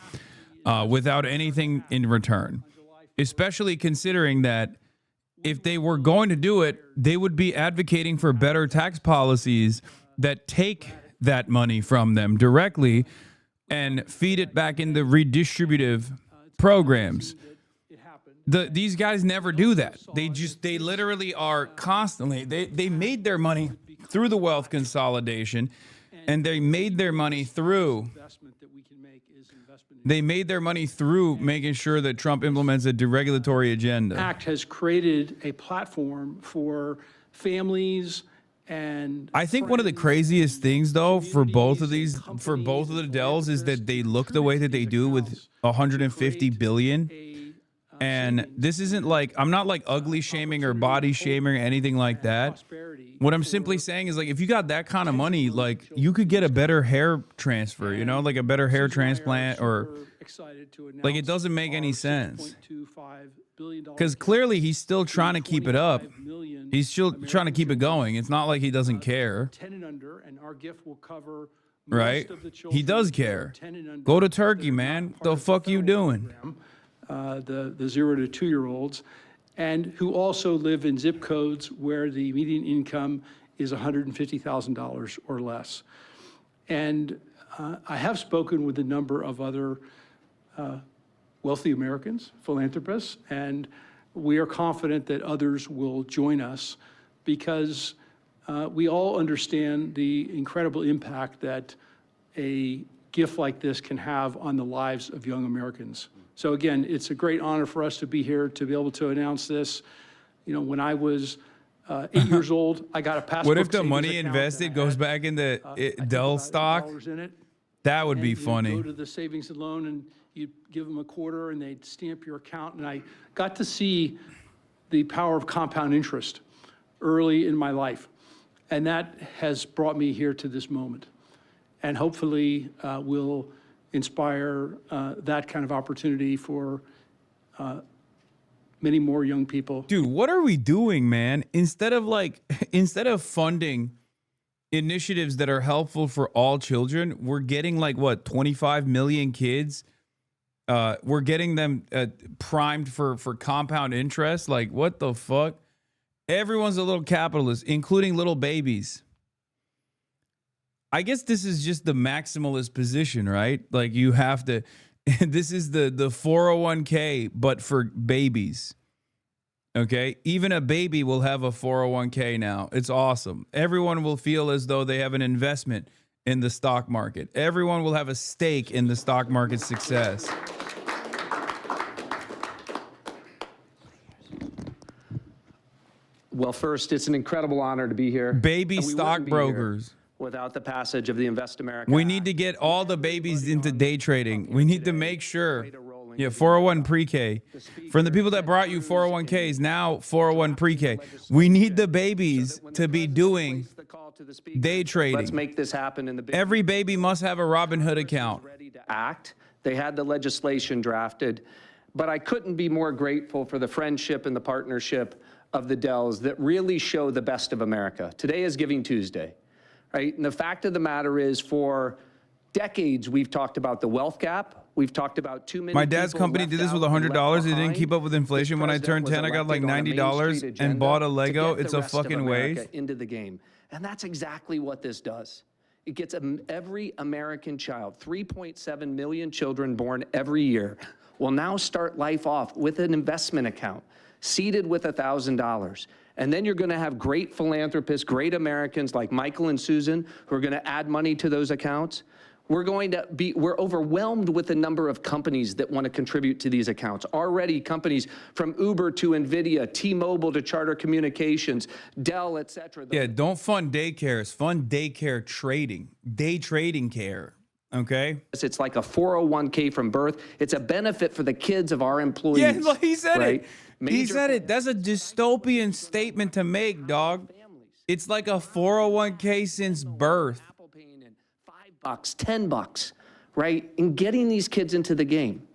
without anything in return. Especially considering that if they were going to do it, they would be advocating for better tax policies that take that money from them directly and feed it back into redistributive programs. These guys never do that. They literally are constantly, they made their money through the wealth consolidation, and they made their money through making sure that Trump implements a deregulatory agenda. Act has created a platform for families and I think one of the craziest things, though, for both of the Dells is that they look the way that they do with 150 billion. And this isn't like, I'm not like ugly shaming or body shaming or anything like that. What I'm simply saying is, like, if you got that kind of money, like, you could get a better hair transfer, you know, like a better hair transplant, or like, it doesn't make any sense. Because clearly he's still trying to keep it up. He's still trying to keep it going. It's not like he doesn't care. 10 and under, and our gift will cover Right? most of the children He does who are care. 10 and under Go to Turkey, that are man. not part The of fuck you federal doing? program, the 0 to 2-year-olds, and who also live in zip codes where the median income is $150,000 or less. And I have spoken with a number of other wealthy Americans, philanthropists, and we are confident that others will join us, because we all understand the incredible impact that a gift like this can have on the lives of young Americans. So again, it's a great honor for us to be here to be able to announce this. You know, when I was 8 years old, I got a passport. What if the money invested goes back into Dell stock? In it. That would be And you'd funny. go to the savings and loan, and you'd give them a quarter, and they'd stamp your account. And I got to see the power of compound interest early in my life. And that has brought me here to this moment. And hopefully will inspire that kind of opportunity for many more young people. Dude, what are we doing, man? Instead of funding initiatives that are helpful for all children, we're getting like what, 25 million kids? We're getting them primed for compound interest. Like, what the fuck? Everyone's a little capitalist, including little babies. I guess this is just the maximalist position, right? Like, you have to, this is the 401k, but for babies. Okay, even a baby will have a 401k now. It's awesome. Everyone will feel as though they have an investment in the stock market. Everyone will have a stake in the stock market success. Well, first, it's an incredible honor to be here. Baby And we wouldn't be here stockbrokers. without the passage of the Invest America We need to Act. get all the babies into day trading. We need to make sure. Yeah, 401 pre-K. From the people that brought you 401ks, now 401 pre-K. We need the babies to be doing day Let's trading. make this happen in the big Every baby must have a Robinhood account. ready to act. They had the legislation drafted, but I couldn't be more grateful for the friendship and the partnership of the Dells that really show the best of America. Today is Giving Tuesday, right? And the fact of the matter is, for decades, we've talked about the wealth gap. We've talked about too many. My dad's people company left did this with out and $100. left It didn't keep up with behind. inflation. When I This turned president 10, I got like was elected on a Main $90 Street and agenda bought a to Lego. get It's the a rest of fucking America waste. into the game. And that's exactly what this does. It gets every American child, 3.7 million children born every year, will now start life off with an investment account, seeded with $1,000. And then you're going to have great philanthropists, great Americans like Michael and Susan, who are going to add money to those accounts. We're overwhelmed with the number of companies that want to contribute to these accounts. Already companies from Uber to NVIDIA, T-Mobile to Charter Communications, Dell, et cetera. Yeah, don't fund daycares. Fund daycare trading. Day trading care. Okay? It's like a 401k from birth. It's a benefit for the kids of our employees. Yeah, look, he said right? it. He said it. That's a dystopian statement to make, dog. It's like a 401k since birth. Apple paying in $5, $10, right? And getting these kids into the game.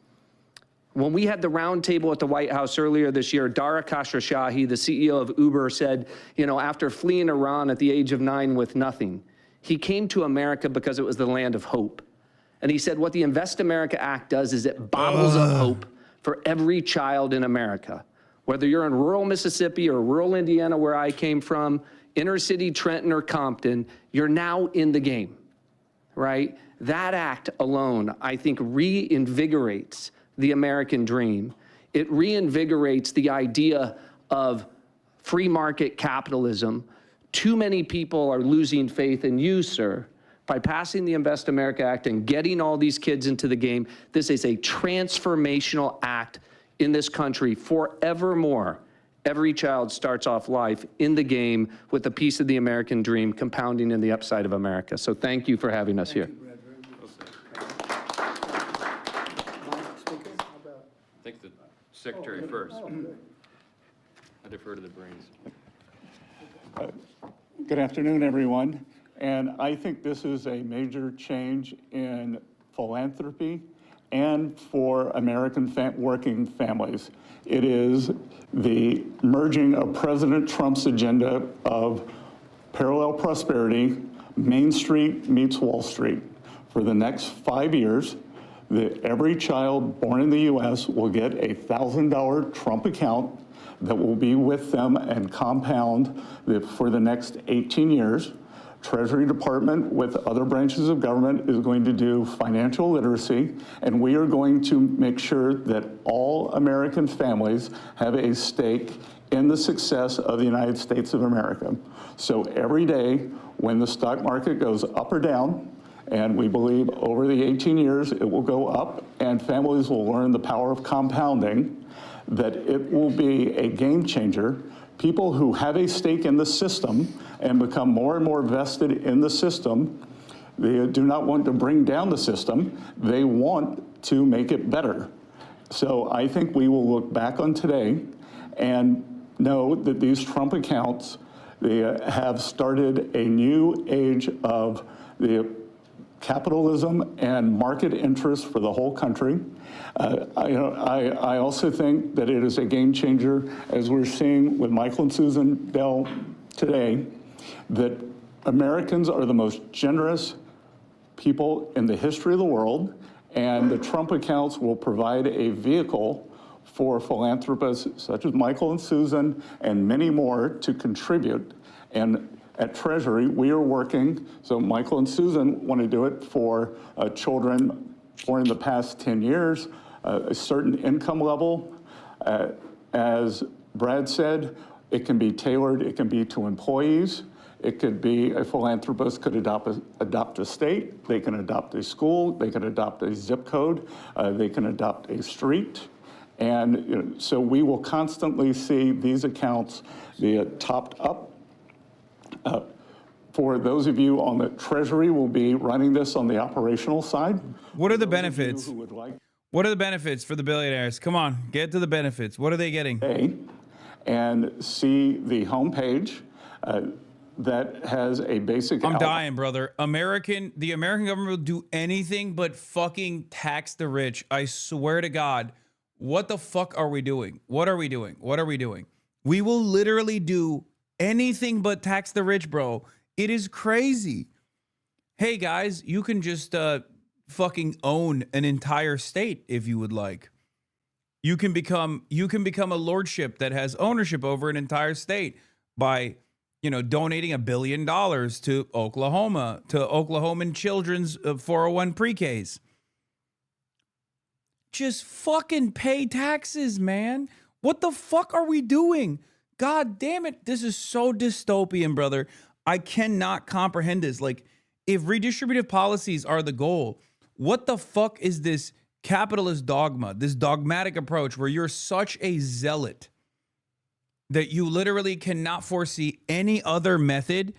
When we had the roundtable at the White House earlier this year, Dara Khosrowshahi, the CEO of Uber, said, you know, after fleeing Iran at the age of 9 with nothing, he came to America because it was the land of hope. And he said what the Invest America Act does is it bottles up hope for every child in America. Whether you're in rural Mississippi or rural Indiana, where I came from, inner city Trenton or Compton, you're now in the game, right? That act alone, I think, reinvigorates the American dream. It reinvigorates the idea of free market capitalism. Too many people are losing faith in you, sir. By passing the Invest America Act and getting all these kids into the game, this is a transformational act in this country forevermore. Every child starts off life in the game with a piece of the American dream compounding in the upside of America. So thank you for having us here. Thank the secretary first. I defer to the brains. Good afternoon, everyone. And I think this is a major change in philanthropy and for American working families. It is the merging of President Trump's agenda of parallel prosperity, Main Street meets Wall Street. For the next 5 years, every child born in the U.S. will get a $1,000 Trump account that will be with them and compound for the next 18 years. Treasury Department with other branches of government is going to do financial literacy, and we are going to make sure that all American families have a stake in the success of the United States of America. So every day when the stock market goes up or down, and we believe over the 18 years it will go up and families will learn the power of compounding, that it will be a game changer. People who have a stake in the system and become more and more vested in the system, they do not want to bring down the system. They want to make it better. So I think we will look back on today and know that these Trump accounts, they have started a new age of the capitalism and market interests for the whole country. I also think that it is a game changer, as we're seeing with Michael and Susan Bell today, that Americans are the most generous people in the history of the world, and the Trump accounts will provide a vehicle for philanthropists such as Michael and Susan and many more to contribute. And at Treasury, we are working, so Michael and Susan want to do it for children born in the past 10 years, a certain income level. As Brad said, it can be tailored, it can be to employees. It could be a philanthropist could adopt a state, they can adopt a school, they can adopt a zip code, they can adopt a street. And so we will constantly see these accounts be topped up. For those of you on the Treasury, will be running this on the operational side. What are the benefits? What are the benefits for the billionaires? Come on, get to the benefits. What are they getting? And see the homepage that has a basic. I'm dying, brother. The American government will do anything but fucking tax the rich. I swear to God. What the fuck are we doing? What are we doing? What are we doing? We will literally do anything but tax the rich, bro. It is crazy. Hey guys, you can just fucking own an entire state if you would like. You can become a lordship that has ownership over an entire state by, donating $1 billion to Oklahoma, to Oklahoman children's 401 pre-Ks. Just fucking pay taxes, man. What the fuck are we doing? God damn it. This is so dystopian, brother. I cannot comprehend this. Like, if redistributive policies are the goal, what the fuck is this capitalist dogma, this dogmatic approach where you're such a zealot that you literally cannot foresee any other method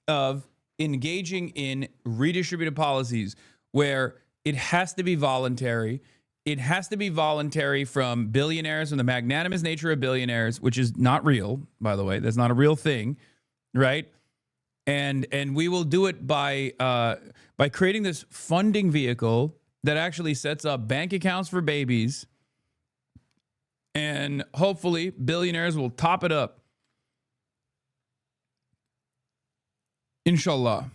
of engaging in redistributive policies where it has to be voluntary? It has to be voluntary from billionaires and the magnanimous nature of billionaires, which is not real, by the way. That's not a real thing, right? And we will do it by creating this funding vehicle that actually sets up bank accounts for babies, and hopefully billionaires will top it up. Inshallah.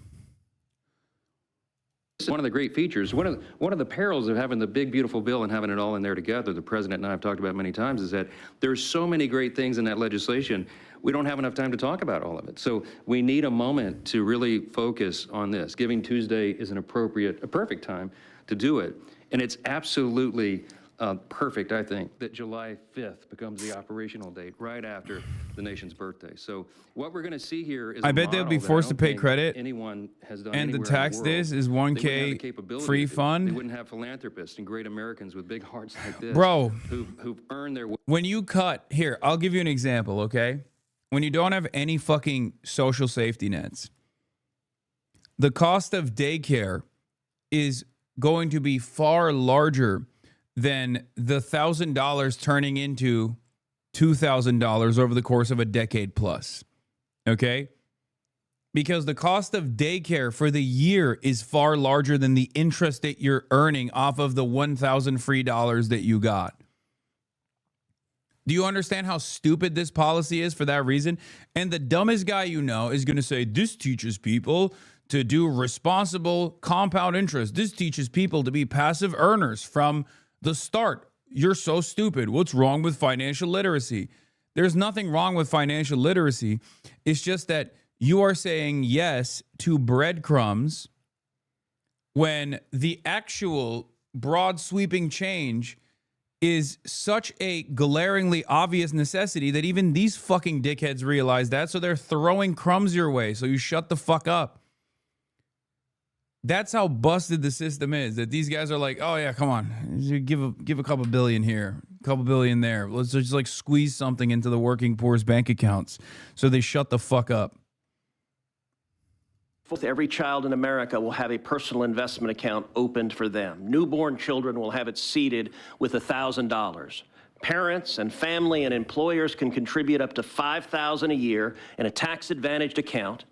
One of the great features, one of the perils of having the big, beautiful bill and having it all in there together, the president and I have talked about many times, is that there's so many great things in that legislation, we don't have enough time to talk about all of it. So we need a moment to really focus on this. Giving Tuesday is a perfect time to do it. And it's absolutely perfect, I think, that July 5th becomes the operational date right after the nation's birthday. So what we're going to see here is I bet they'll be forced to pay credit. Anyone has done and the tax this is 1K free fund. They wouldn't have philanthropists and great Americans with big hearts like this, bro, who've earned their. When you cut here, I'll give you an example, okay? When you don't have any fucking social safety nets, the cost of daycare is going to be far larger than the $1,000 turning into $2,000 over the course of a decade plus. Okay? Because the cost of daycare for the year is far larger than the interest that you're earning off of the 1,000 free dollars that you got. Do you understand how stupid this policy is for that reason? And the dumbest guy you know is going to say, this teaches people to do responsible compound interest. This teaches people to be passive earners from the start. You're so stupid. What's wrong with financial literacy? There's nothing wrong with financial literacy. It's just that you are saying yes to breadcrumbs when the actual broad sweeping change is such a glaringly obvious necessity that even these fucking dickheads realize that. So they're throwing crumbs your way. So you shut the fuck up. That's how busted the system is, that these guys are like, oh yeah, come on, give a couple billion here, a couple billion there. Let's just like squeeze something into the working poor's bank accounts. So they shut the fuck up. Every child in America will have a personal investment account opened for them. Newborn children will have it seeded with $1,000. Parents and family and employers can contribute up to $5,000 a year in a tax-advantaged account.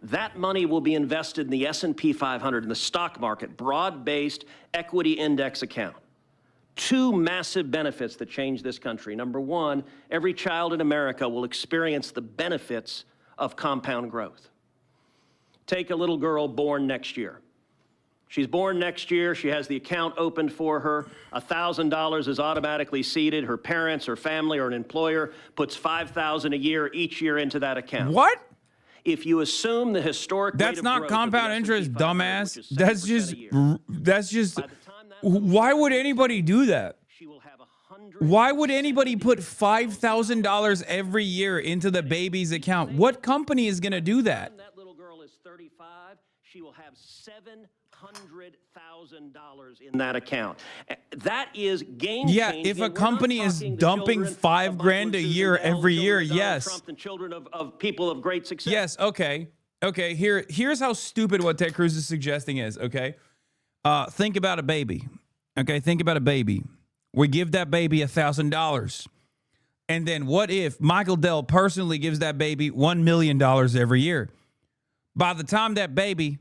That money will be invested in the S&P 500 in the stock market, broad-based equity index account. Two massive benefits that change this country. Number one, every child in America will experience the benefits of compound growth. Take a little girl born next year. She's born next year. She has the account opened for her. $1,000 is automatically seeded. Her parents, her family, or an employer puts $5,000 a year each year into that account. What? If you assume the historic That's rate of not growth compound of the interest, S&P 500, dumbass. which is 7% That's a year, just. by the time that Why would anybody do that? she will have 100. Why would anybody put $5,000 every year into the baby's account? What company is going to do that? That little girl is 35. She will have $700,000 in that account. That is game Yeah, changing. if a We're not company is talking the dumping children $5 of grand Michael a and year Susan Bell, every the year, children of Donald yes. Trump, the children of people of great success. Yes, okay. Okay, here's how stupid what Ted Cruz is suggesting is, okay? Think about a baby. Okay, think about a baby. We give that baby $1,000. And then what if Michael Dell personally gives that baby $1 million every year? By the time that baby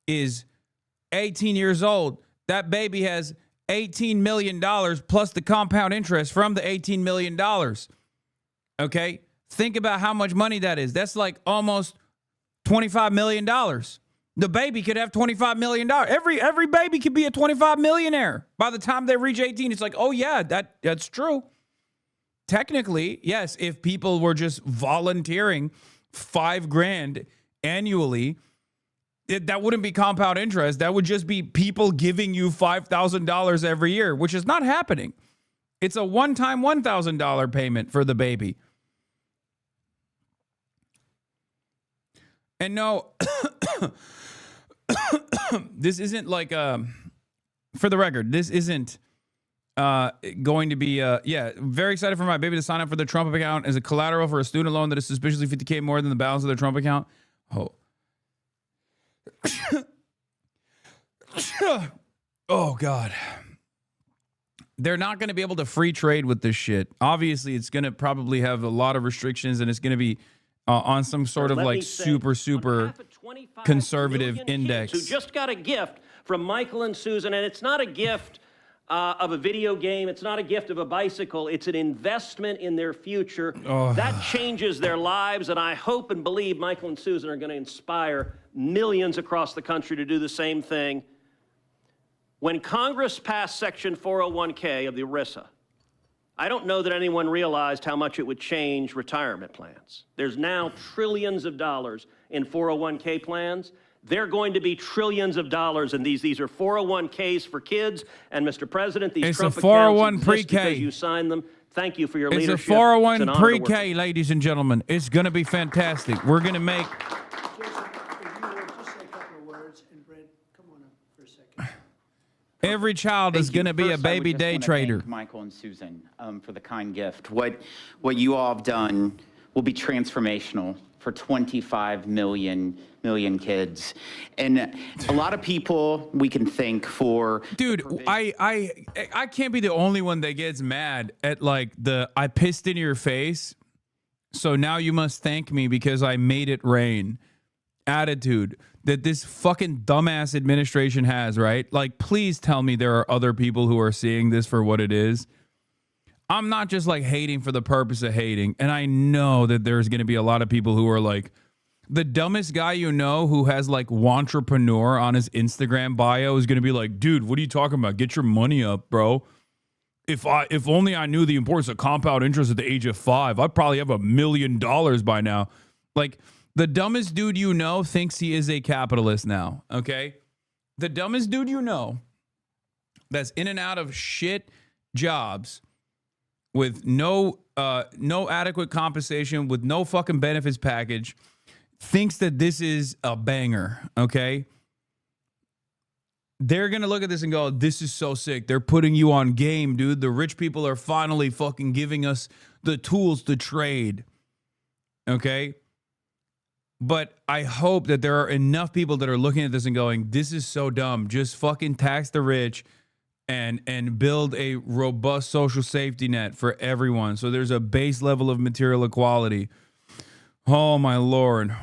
is 18 years old, that baby has $18 million plus the compound interest from the $18 million. Okay? Think about how much money that is. That's like almost $25 million. The baby could have $25 million. Every baby could be a 25 millionaire. By the time they reach 18, it's like, oh yeah, that's true. Technically, yes, if people were just volunteering $5 grand annually, that wouldn't be compound interest. That would just be people giving you $5,000 every year, which is not happening. It's a one-time $1,000 payment for the baby. And no, this isn't like, for the record, this isn't going to be, very excited for my baby to sign up for the Trump account as a collateral for a student loan that is suspiciously $50K more than the balance of their Trump account. Oh. Oh, God. They're not going to be able to free trade with this shit. Obviously, it's going to probably have a lot of restrictions, and it's going to be on some sort of like super conservative index. Who just got a gift from Michael and Susan, and it's not a gift of a video game. It's not a gift of a bicycle. It's an investment in their future. That changes their lives, and I hope and believe Michael and Susan are going to inspire millions across the country to do the same thing. When Congress passed Section 401K of the ERISA, I don't know that anyone realized how much it would change retirement plans. There's now trillions of dollars in 401K plans. They're going to be trillions of dollars in these. These are 401Ks for kids. And Mr. President, these Trump accounts exist because you signed them. Thank you for your leadership. It's a 401 pre-K, ladies and gentlemen. It's going to be fantastic. We're going to make... Every child is going to be a baby day trader. Thank Michael and Susan for the kind gift. What you all have done will be transformational for 25 million kids. And a lot of people we can thank for... Dude, I can't be the only one that gets mad at like the I pissed in your face, so now you must thank me because I made it rain attitude that this fucking dumbass administration has, right? Like, please tell me there are other people who are seeing this for what it is. I'm not just like hating for the purpose of hating. And I know that there's going to be a lot of people who are like, the dumbest guy you know who has like wantrepreneur on his Instagram bio is going to be like, dude, what are you talking about? Get your money up, bro. If only I knew the importance of compound interest at the age of 5, I'd probably have $1 million by now. Like, the dumbest dude you know thinks he is a capitalist now, okay? The dumbest dude you know that's in and out of shit jobs with no adequate compensation, with no fucking benefits package, thinks that this is a banger, okay? They're going to look at this and go, this is so sick. They're putting you on game, dude. The rich people are finally fucking giving us the tools to trade, okay? But I hope that there are enough people that are looking at this and going, this is so dumb. Just fucking tax the rich and build a robust social safety net for everyone. So there's a base level of material equality. Oh, my Lord.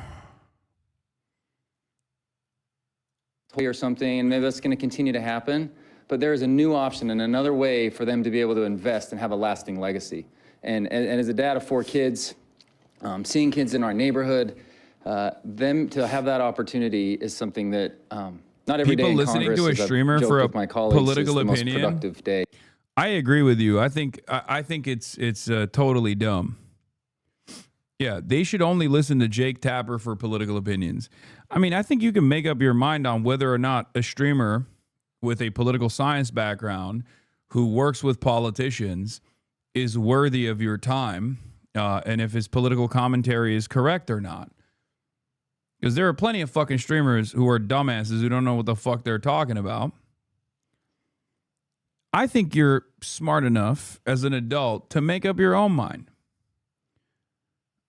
or something, and maybe that's going to continue to happen. But there is a new option and another way for them to be able to invest and have a lasting legacy. And as a dad of 4 kids, seeing kids in our neighborhood, them to have that opportunity is something that not every day in listening Congress, to a as I've streamer joked for a with my colleagues, political is the most opinion. productive day. I agree with you. I think it's totally dumb. Yeah, they should only listen to Jake Tapper for political opinions. I mean, I think you can make up your mind on whether or not a streamer with a political science background who works with politicians is worthy of your time, and if his political commentary is correct or not. Because there are plenty of fucking streamers who are dumbasses who don't know what the fuck they're talking about. I think you're smart enough as an adult to make up your own mind.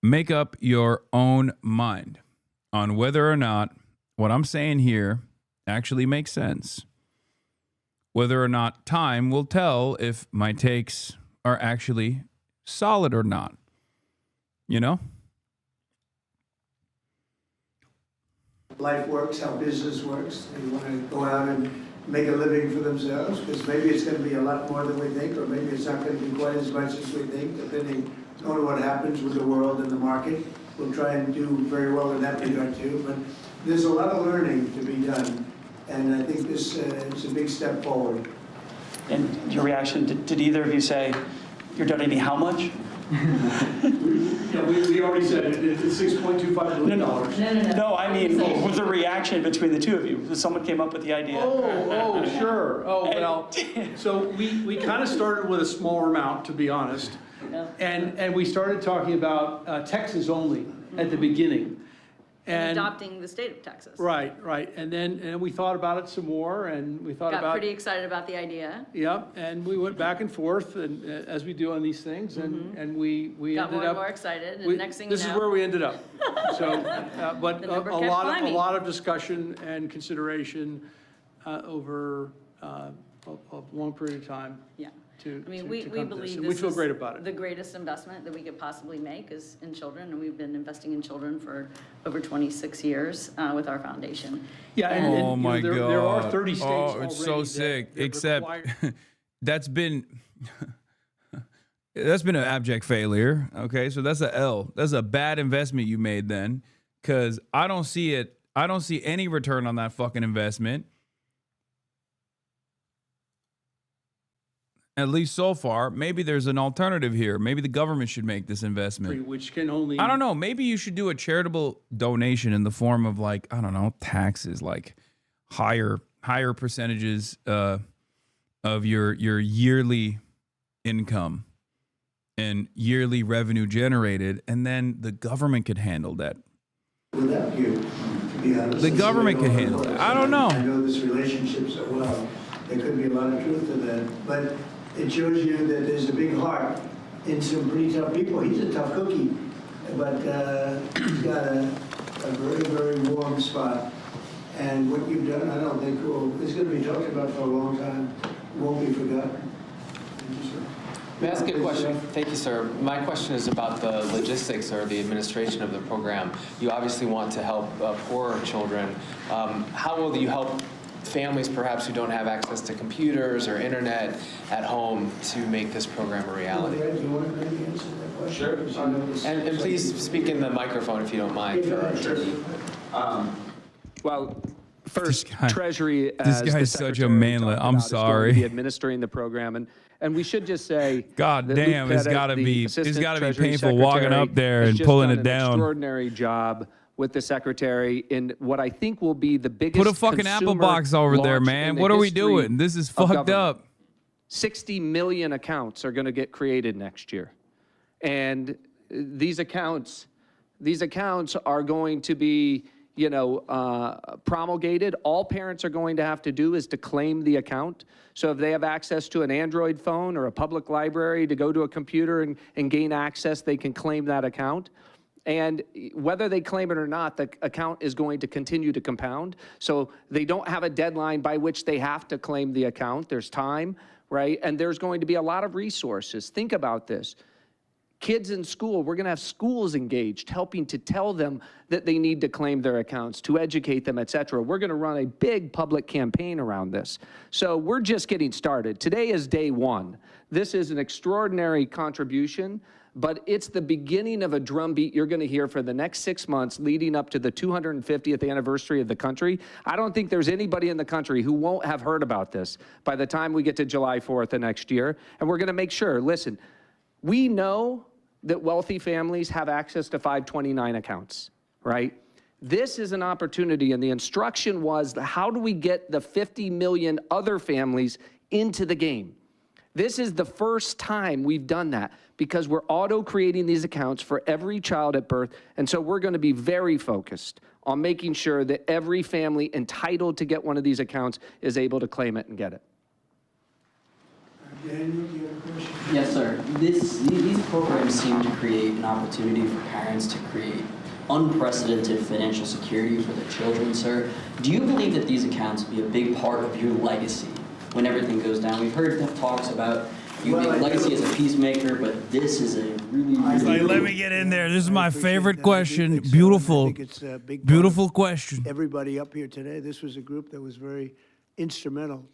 Make up your own mind on whether or not what I'm saying here actually makes sense. Whether or not time will tell if my takes are actually solid or not. You know? Life works, how business works. They want to go out and make a living for themselves, because maybe it's going to be a lot more than we think, or maybe it's not going to be quite as much as we think, depending on what happens with the world and the market. We'll try and do very well in that regard too, but there's a lot of learning to be done, and I think this is a big step forward. And your reaction, did either of you say, you're donating how much? Yeah, we already said it, it's $6.25 billion. No, I mean, was the reaction between the two of you? Someone came up with the idea. Oh, sure. Oh, well, so we kind of started with a smaller amount, to be honest. And we started talking about Texas only at the beginning. And adopting the state of Texas. Right. And then we thought about it some more, and we thought Got pretty excited about the idea. Yeah, and we went back and forth, and as we do on these things, and we got ended more up and more excited, and next thing you know, this is where we ended up. So, but The number a kept lot climbing. of discussion and consideration over a long period of time. Yeah. To, I mean, to we come to this. believe And this we feel is great about it. the greatest investment that we could possibly make is in children, and we've been investing in children for over 26 years with our foundation. Yeah, and Oh my you know, God. there are 30 states Oh, it's so already sick. that Except require- that's been an abject failure. Okay, so that's a L. That's a bad investment you made then, because I don't see it. I don't see any return on that fucking investment. At least so far. Maybe there's an alternative here. Maybe the government should make this investment. which can only. I don't know. Maybe you should do a charitable donation in the form of, like, I don't know, taxes, like higher percentages of your yearly income and yearly revenue generated, and then the government could handle that. Without you, to be honest. The government could handle it. I don't know. I know this relationship so well. There could be a lot of truth to that, but it shows you that there's a big heart in some pretty tough people. He's a tough cookie, but he's got a very, very warm spot. And what you've done, I don't think it's going to be talked about for a long time. Won't be forgotten. Thank you, sir. May I ask a question? Thank you, sir. My question is about the logistics or the administration of the program. You obviously want to help poorer children. How will you help families perhaps who don't have access to computers or internet at home to make this program a reality? Do you want to maybe answer that question? Sure. And please speak in the microphone if you don't mind. Well, first, This guy- Treasury this as guy's the such a Secretary manlet. talked I'm about, is going to sorry. be administering the program, and we should just say, God that damn, Luke it's Pettit, gotta the be- it's Assistant gotta be Treasury painful walking Secretary, up there has and just pulling done it an down. Extraordinary job with the Secretary in what I think will be the biggest Put a fucking Apple consumer box over there, launch man. in the What are we history doing? This is of fucked government. up. 60 million accounts are going to get created next year. And these accounts are going to be, promulgated. All parents are going to have to do is to claim the account. So if they have access to an Android phone or a public library to go to a computer and gain access, they can claim that account. And whether they claim it or not, the account is going to continue to compound. So they don't have a deadline by which they have to claim the account. There's time, right? And there's going to be a lot of resources. Think about this. Kids in school, we're going to have schools engaged, helping to tell them that they need to claim their accounts, to educate them, et cetera. We're going to run a big public campaign around this. So we're just getting started. Today is day one. This is an extraordinary contribution, but it's the beginning of a drumbeat you're going to hear for the next 6 months leading up to the 250th anniversary of the country. I don't think there's anybody in the country who won't have heard about this by the time we get to July 4th of next year. And we're going to make sure, listen, we know that wealthy families have access to 529 accounts, right? This is an opportunity, and the instruction was, how do we get the 50 million other families into the game? This is the first time we've done that because we're auto-creating these accounts for every child at birth, and so we're going to be very focused on making sure that every family entitled to get one of these accounts is able to claim it and get it. Daniel, do you have a question? Yes, sir. These programs seem to create an opportunity for parents to create unprecedented financial security for their children, sir. Do you believe that these accounts will be a big part of your legacy when everything goes down? We've heard talks about you make legacy as a peacemaker, but this is a really let me get in there. This is my favorite question. Beautiful, I think it's a big beautiful question. Everybody up here today, this was a group that was very instrumental.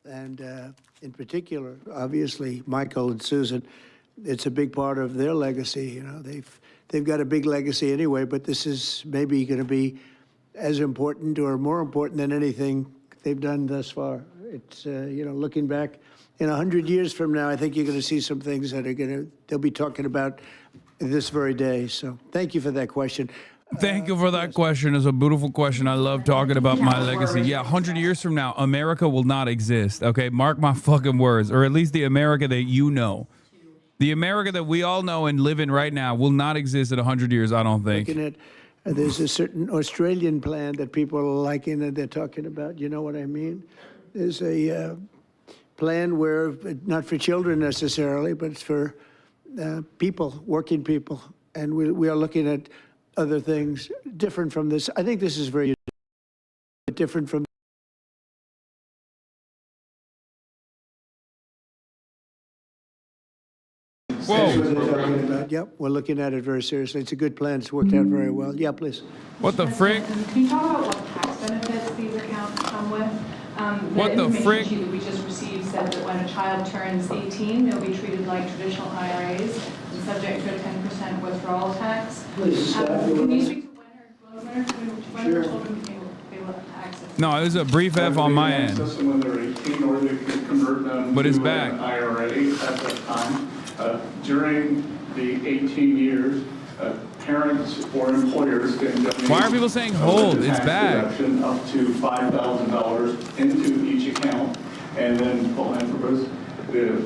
And in particular, obviously, Michael and Susan, it's a big part of their legacy. You know, they've got a big legacy anyway, but this is maybe going to be as important or more important than anything they've done thus far. It's, you know, looking back in 100 years from now, I think you're going to see some things that they'll be talking about this very day. So thank you for that question. Thank you for that question. It's a beautiful question. I love talking about my legacy. Yeah, 100 years from now, America will not exist, okay? Mark my fucking words, or at least the America that you know. The America that we all know and live in right now will not exist in 100 years, I don't think. Looking at, there's a certain Australian plan that people are liking and they're talking about. You know what I mean? There's a plan where, not for children necessarily, but it's for people, working people. And we are looking at other things different from this. I think this is very different from Whoa. Yep, we're looking at it very seriously. It's a good plan. It's worked out very well. Yeah, please. What the frick? Can you talk about what tax benefits these accounts come with? What the frick? The information sheet that we just received said that when a child turns 18, they'll be treated like traditional IRAs and subject to a 10% withdrawal tax. Please, can you speak to when her children became able to access? No, it was a brief F on my end. When they're 18, or they can convert them But it's to back. an IRA at that time. During the 18 years, parents or employers can donate. Why are people saying hold? It's tax back. deduction up to $5,000 into each account, and then philanthropists,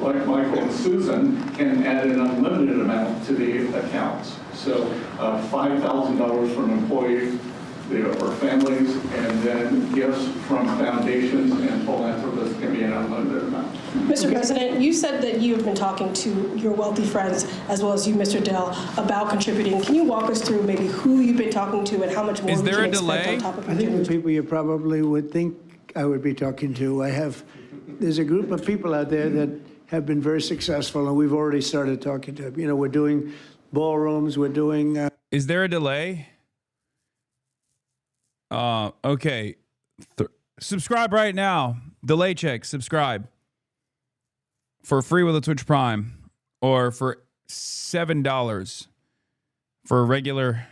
like Michael and Susan, can add an unlimited amount to the accounts. So $5,000 from employees or families, and then gifts from foundations and philanthropists can be an unlimited amount. Mr. President, you said that you have been talking to your wealthy friends, as well as you, Mr. Dell, about contributing. Can you walk us through maybe who you've been talking to and how much more Is we there can a expect delay? on top of I think the people you probably would think I would be talking to. There's a group of people out there that have been very successful, and we've already started talking to them. You know, we're doing ballrooms, we're doing... Is there a delay? Okay. Subscribe right now. Delay check. Subscribe. For free with a Twitch Prime. Or for $7 for a regular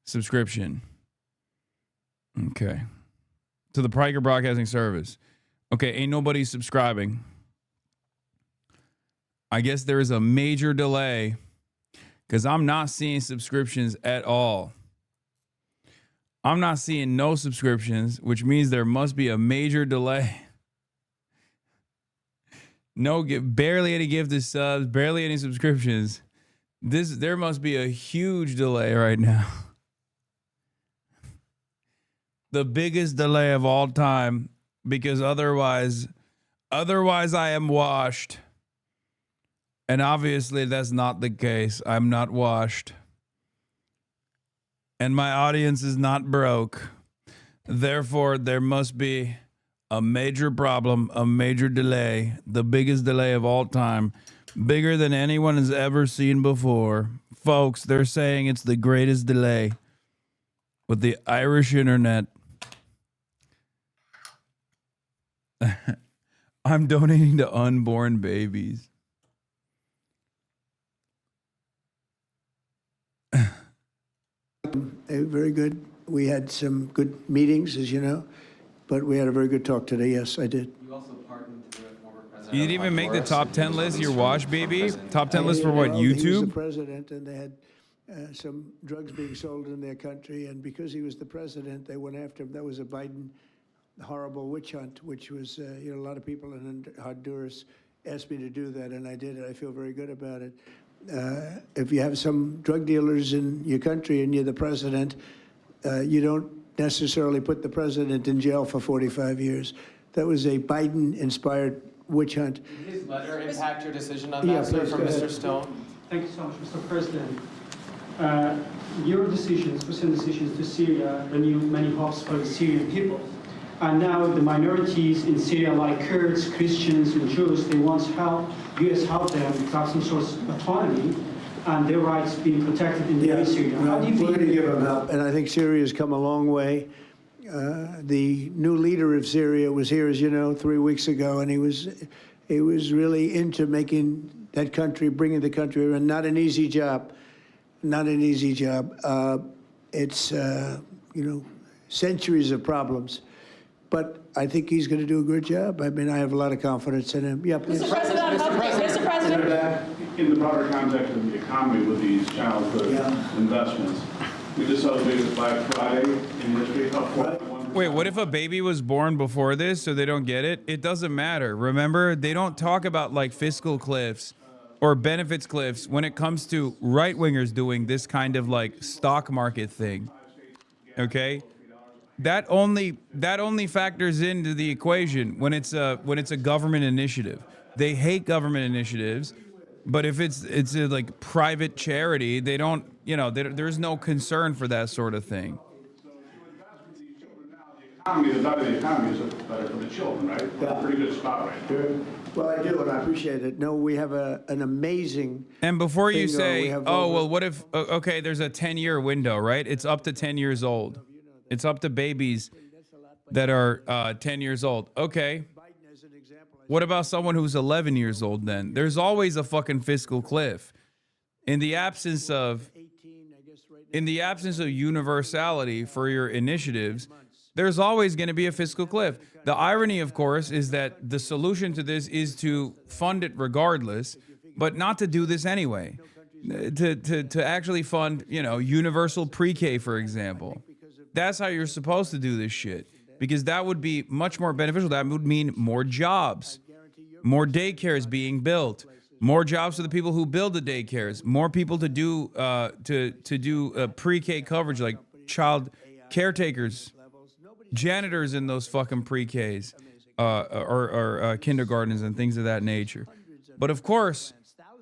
subscription. Okay. To the Priker Broadcasting Service. Okay, ain't nobody subscribing. I guess there is a major delay because I'm not seeing subscriptions at all. I'm not seeing no subscriptions, which means there must be a major delay. Barely any gifted subs, barely any subscriptions. There must be a huge delay right now. The biggest delay of all time, because otherwise I am washed. And obviously that's not the case. I'm not washed. And my audience is not broke. Therefore, there must be a major problem, a major delay, the biggest delay of all time, Bigger than anyone has ever seen before. Folks, they're saying it's the greatest delay with the Irish internet. I'm donating to unborn babies. Very good. We had some good meetings, as you know, but we had a very good talk today. Yes, I did. You also pardoned the former president. You didn't even make the top 10 list, your wash baby? Top 10 list for Well, what, he was the YouTube? president, and they had some drugs being sold in their country, and because he was the president, they went after him. That was a Biden horrible witch hunt, which was, a lot of people in Honduras asked me to do that, and I did it. I feel very good about it. If you have some drug dealers in your country and you're the president, you don't necessarily put the president in jail for 45 years. That was a Biden-inspired witch hunt. Did his letter impact your decision on Yeah, that, sir, please, from go Mr. ahead. Stone? Thank you so much, Mr. President. Your decisions, recent decisions to Syria, renewed many hopes for the Syrian people. And now the minorities in Syria, like Kurds, Christians, and Jews, they want help, U.S. help them to have some sort of autonomy and their rights being protected in the Syria. How do you We're going to feel? give them help, and I think Syria's come a long way. The new leader of Syria was here, as you know, 3 weeks ago, and he was really into making that country, bringing the country around. Not an easy job, not an easy job. It's centuries of problems, but I think he's going to do a good job. I mean, I have a lot of confidence in him. Yeah, please. Mr. President, Mr. President. In the broader context of the economy with these childhood investments, we just saw the biggest Black Friday in history, up 4.1%. Wait, what if a baby was born before this so they don't get it? It doesn't matter. Remember, they don't talk about like fiscal cliffs or benefits cliffs when it comes to right-wingers doing this kind of like stock market thing. Okay? That only factors into the equation when it's a government initiative. They hate government initiatives, but if it's a like private charity, they don't, there's no concern for that sort of thing. The better the economy is, better for the children, right? We're in a pretty good spot right now. Well, I do, and I appreciate it. No, we have an amazing. And before you thing, say, we have oh, over- well, what if, okay, there's a 10-year window, right? It's up to 10 years old. It's up to babies that are 10 years old. Okay. What about someone who's 11 years old then? There's always a fucking fiscal cliff. In the absence of universality for your initiatives, there's always going to be a fiscal cliff. The irony, of course, is that the solution to this is to fund it regardless, but not to do this anyway. To actually fund, universal pre-K, for example. That's how you're supposed to do this shit, because that would be much more beneficial. That would mean more jobs, more daycares being built, more jobs for the people who build the daycares, more people to do pre-K coverage, like child caretakers, janitors in those fucking pre-Ks or kindergartens and things of that nature. But of course,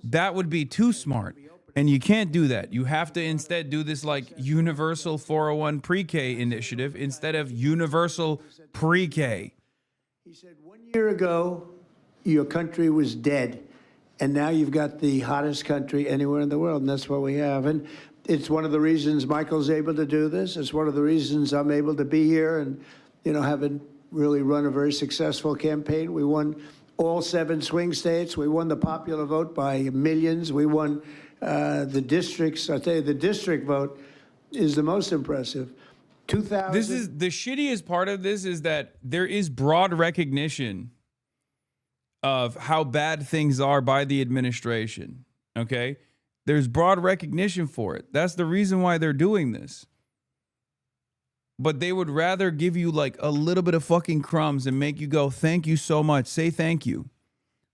that would be too smart. And you can't do that. You have to instead do this like universal 401 pre-K initiative instead of universal pre-K. He said 1 year ago, your country was dead. And now you've got the hottest country anywhere in the world. And that's what we have. And it's one of the reasons Michael's able to do this. It's one of the reasons I'm able to be here and, haven't really run a very successful campaign. We won all 7 swing states. We won the popular vote by millions. We won the districts. I'll tell you, the district vote is the most impressive. 2000. This is the shittiest part of this is that there is broad recognition of how bad things are by the administration. Okay? There's broad recognition for it. That's the reason why they're doing this. But they would rather give you like a little bit of fucking crumbs and make you go, thank you so much. Say thank you.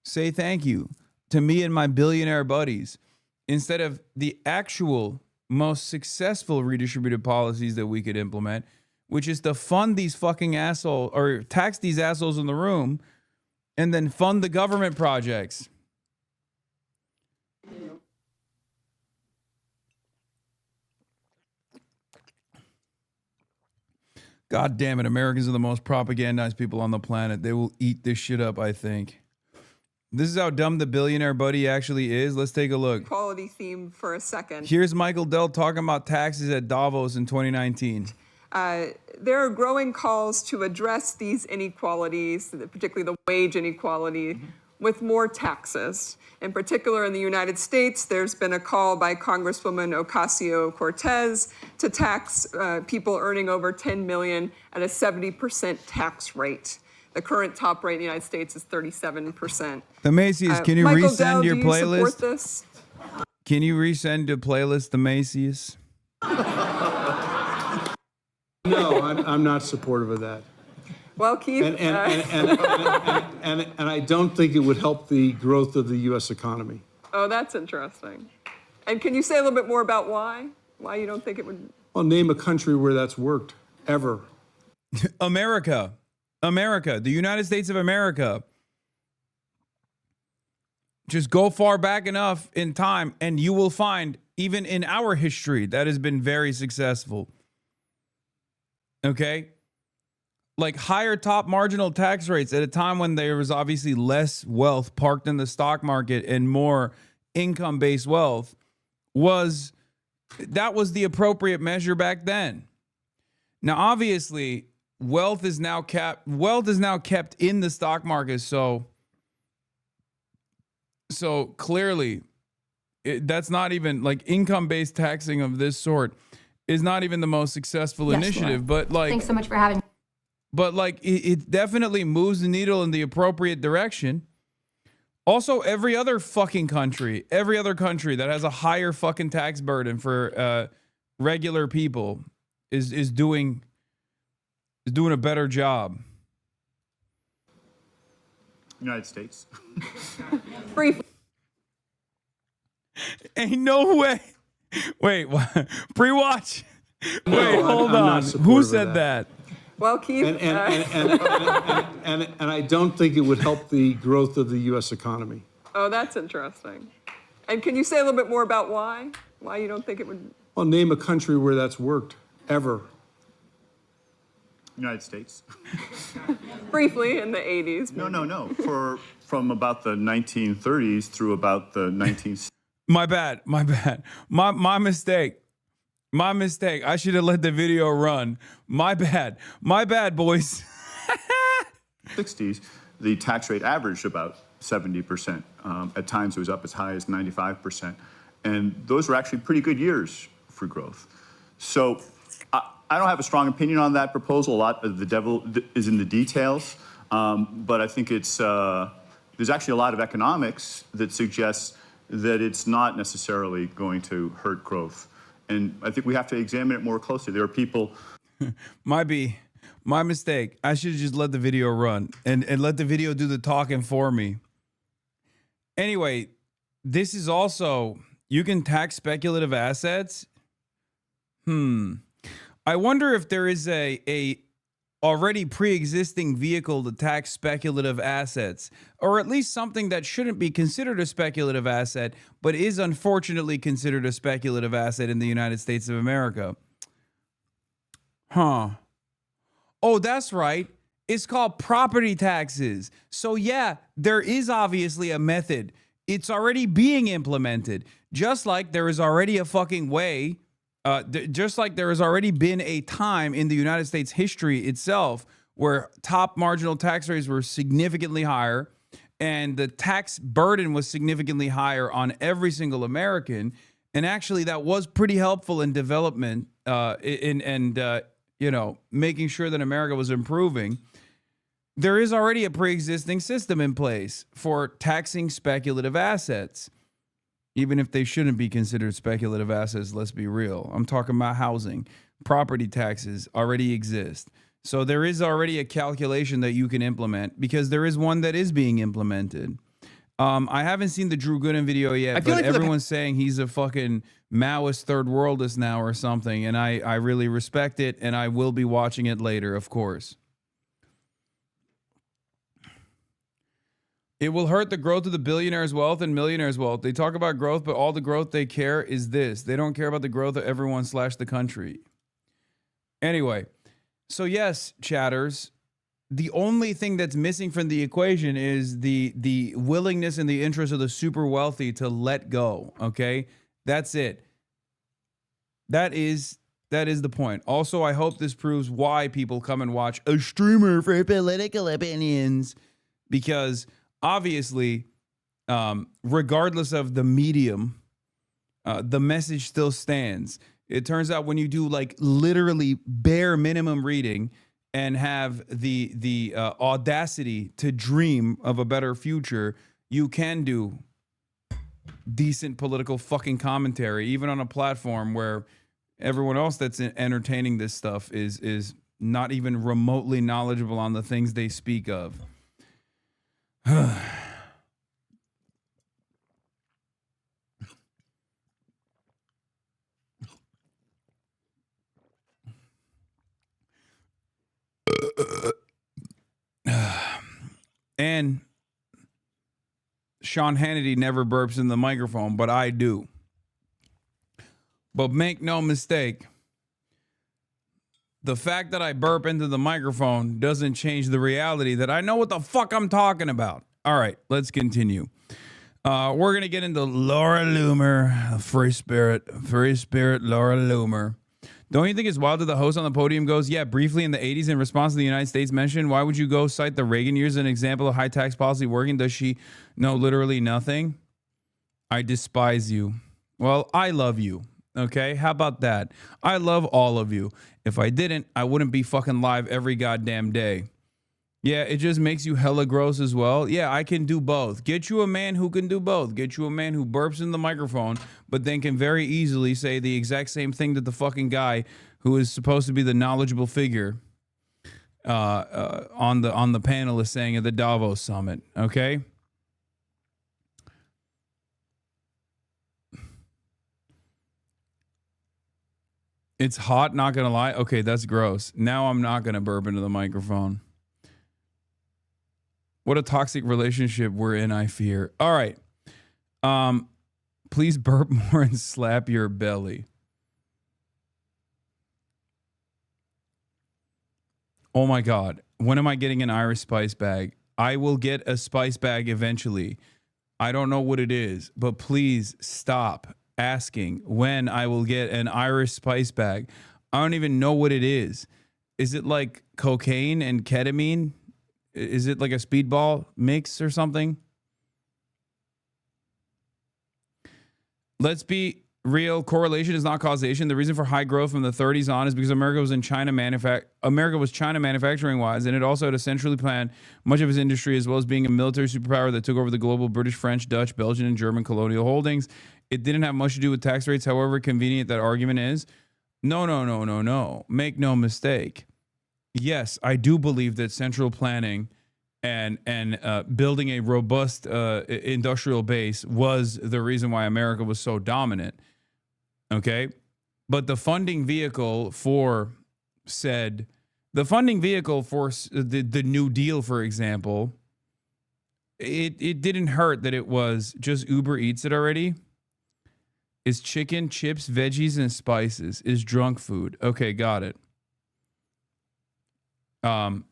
Say thank you to me and my billionaire buddies, instead of the actual most successful redistributive policies that we could implement, which is to fund these fucking assholes or tax these assholes in the room and then fund the government projects. God damn it, Americans are the most propagandized people on the planet. They will eat this shit up, I think. This is how dumb the billionaire buddy actually is. Let's take a look. Equality theme for a second. Here's Michael Dell talking about taxes at Davos in 2019. There are growing calls to address these inequalities, particularly the wage inequality, with more taxes. In particular, in the United States, there's been a call by Congresswoman Ocasio-Cortez to tax people earning over $10 million at a 70% tax rate. The current top rate in the United States is 37%. The Macy's, can you Michael resend Dell, your do you playlist? support this? Can you resend your playlist, the Macy's? No, I'm not supportive of that. Well, Keith, And I don't think it would help the growth of the U.S. economy. oh, that's interesting. And can you say a little bit more about why? Why you don't think it would? Well, name a country where that's worked, ever. America. America. The United States of America. Just go far back enough in time, and you will find, even in our history, that has been very successful. Okay? Like higher top marginal tax rates at a time when there was obviously less wealth parked in the stock market and more income-based wealth was the appropriate measure back then. Now, obviously, wealth is now kept in the stock market, so clearly that's not even like income-based taxing of this sort is not even the most successful initiative, but like Thanks so much for having me. But like it definitely moves the needle in the appropriate direction. Also, every other country that has a higher fucking tax burden for regular people is doing a better job. United States. Brief. Ain't no way. Wait, what? Pre-watch. No, Wait, hold I'm not on. supportive Who of said that? Well, Keith, And I don't think it would help the growth of the U.S. economy. oh, that's interesting. And can you say a little bit more about why? Why you don't think it would? Well, name a country where that's worked, ever. United States. Briefly, in the 80s. No. From about the 1930s through about the 1960s. My bad. My mistake. I should have let the video run. My bad, boys. 60s, the tax rate averaged about 70%. At times it was up as high as 95%. And those were actually pretty good years for growth. So I don't have a strong opinion on that proposal. A lot of the devil is in the details. But I think there's actually a lot of economics that suggests that it's not necessarily going to hurt growth. And I think we have to examine it more closely. There are people. My mistake. I should have just let the video run and let the video do the talking for me. Anyway, this is also, you can tax speculative assets. I wonder if there is a already pre-existing vehicle to tax speculative assets, or at least something that shouldn't be considered a speculative asset, but is unfortunately considered a speculative asset in the United States of America. Oh, that's right. It's called property taxes. So yeah, there is obviously a method. It's already being implemented. Just like there is already a fucking way, just like there has already been a time in the United States history itself where top marginal tax rates were significantly higher and the tax burden was significantly higher on every single American. And actually that was pretty helpful in development making sure that America was improving. There is already a pre-existing system in place for taxing speculative assets. Even if they shouldn't be considered speculative assets, let's be real. I'm talking about housing. Property taxes already exist. So there is already a calculation that you can implement because there is one that is being implemented. I haven't seen the Drew Gooden video yet, but everyone's saying he's a fucking Maoist third worldist now or something. And I really respect it, and I will be watching it later, of course. It will hurt the growth of the billionaires' wealth and millionaires' wealth. They talk about growth, but all the growth they care is this. They don't care about the growth of everyone / the country. Anyway, so yes, chatters, the only thing that's missing from the equation is the willingness and the interest of the super wealthy to let go. Okay, that's it. That is the point. Also, I hope this proves why people come and watch a streamer for political opinions, because obviously, regardless of the medium, the message still stands. It turns out when you do like literally bare minimum reading and have the audacity to dream of a better future, you can do decent political fucking commentary, even on a platform where everyone else that's entertaining this stuff is not even remotely knowledgeable on the things they speak of. And Sean Hannity never burps in the microphone, but I do. But make no mistake, the fact that I burp into the microphone doesn't change the reality that I know what the fuck I'm talking about. All right, let's continue. We're going to get into Laura Loomer, free spirit Laura Loomer. Don't you think it's wild that the host on the podium goes, yeah, briefly in the 80s in response to the United States mention? Why would you go cite the Reagan years as an example of high tax policy working? Does she know literally nothing? I despise you. Well, I love you. Okay, how about that? I love all of you. If I didn't, I wouldn't be fucking live every goddamn day. Yeah, it just makes you hella gross as well. Yeah, I can do both. Get you a man who can do both. Get you a man who burps in the microphone, but then can very easily say the exact same thing that the fucking guy who is supposed to be the knowledgeable figure on the panel is saying at the Davos summit. Okay. It's hot, not gonna lie. Okay, that's gross. Now I'm not gonna burp into the microphone. What a toxic relationship we're in, I fear. All right. Please burp more and slap your belly. Oh my God. When am I getting an Irish spice bag? I will get a spice bag eventually. I don't know what it is, but please stop asking when I will get an Irish spice bag. I don't even know what it is. Is it like cocaine and ketamine? Is it like a speedball mix or something? Let's be real. Correlation is not causation. The reason for high growth from the 30s on is because America was China manufacturing wise, and it also had a centrally planned much of its industry, as well as being a military superpower that took over the global British, French, Dutch, Belgian, and German colonial holdings. It didn't have much to do with tax rates, however convenient that argument is. No. Make no mistake. Yes, I do believe that central planning and building a robust industrial base was the reason why America was so dominant. Okay, but the funding vehicle for the New Deal, for example, it didn't hurt that it was just Uber Eats it already. Is chicken, chips, veggies, and spices. Is drunk food. Okay, got it. The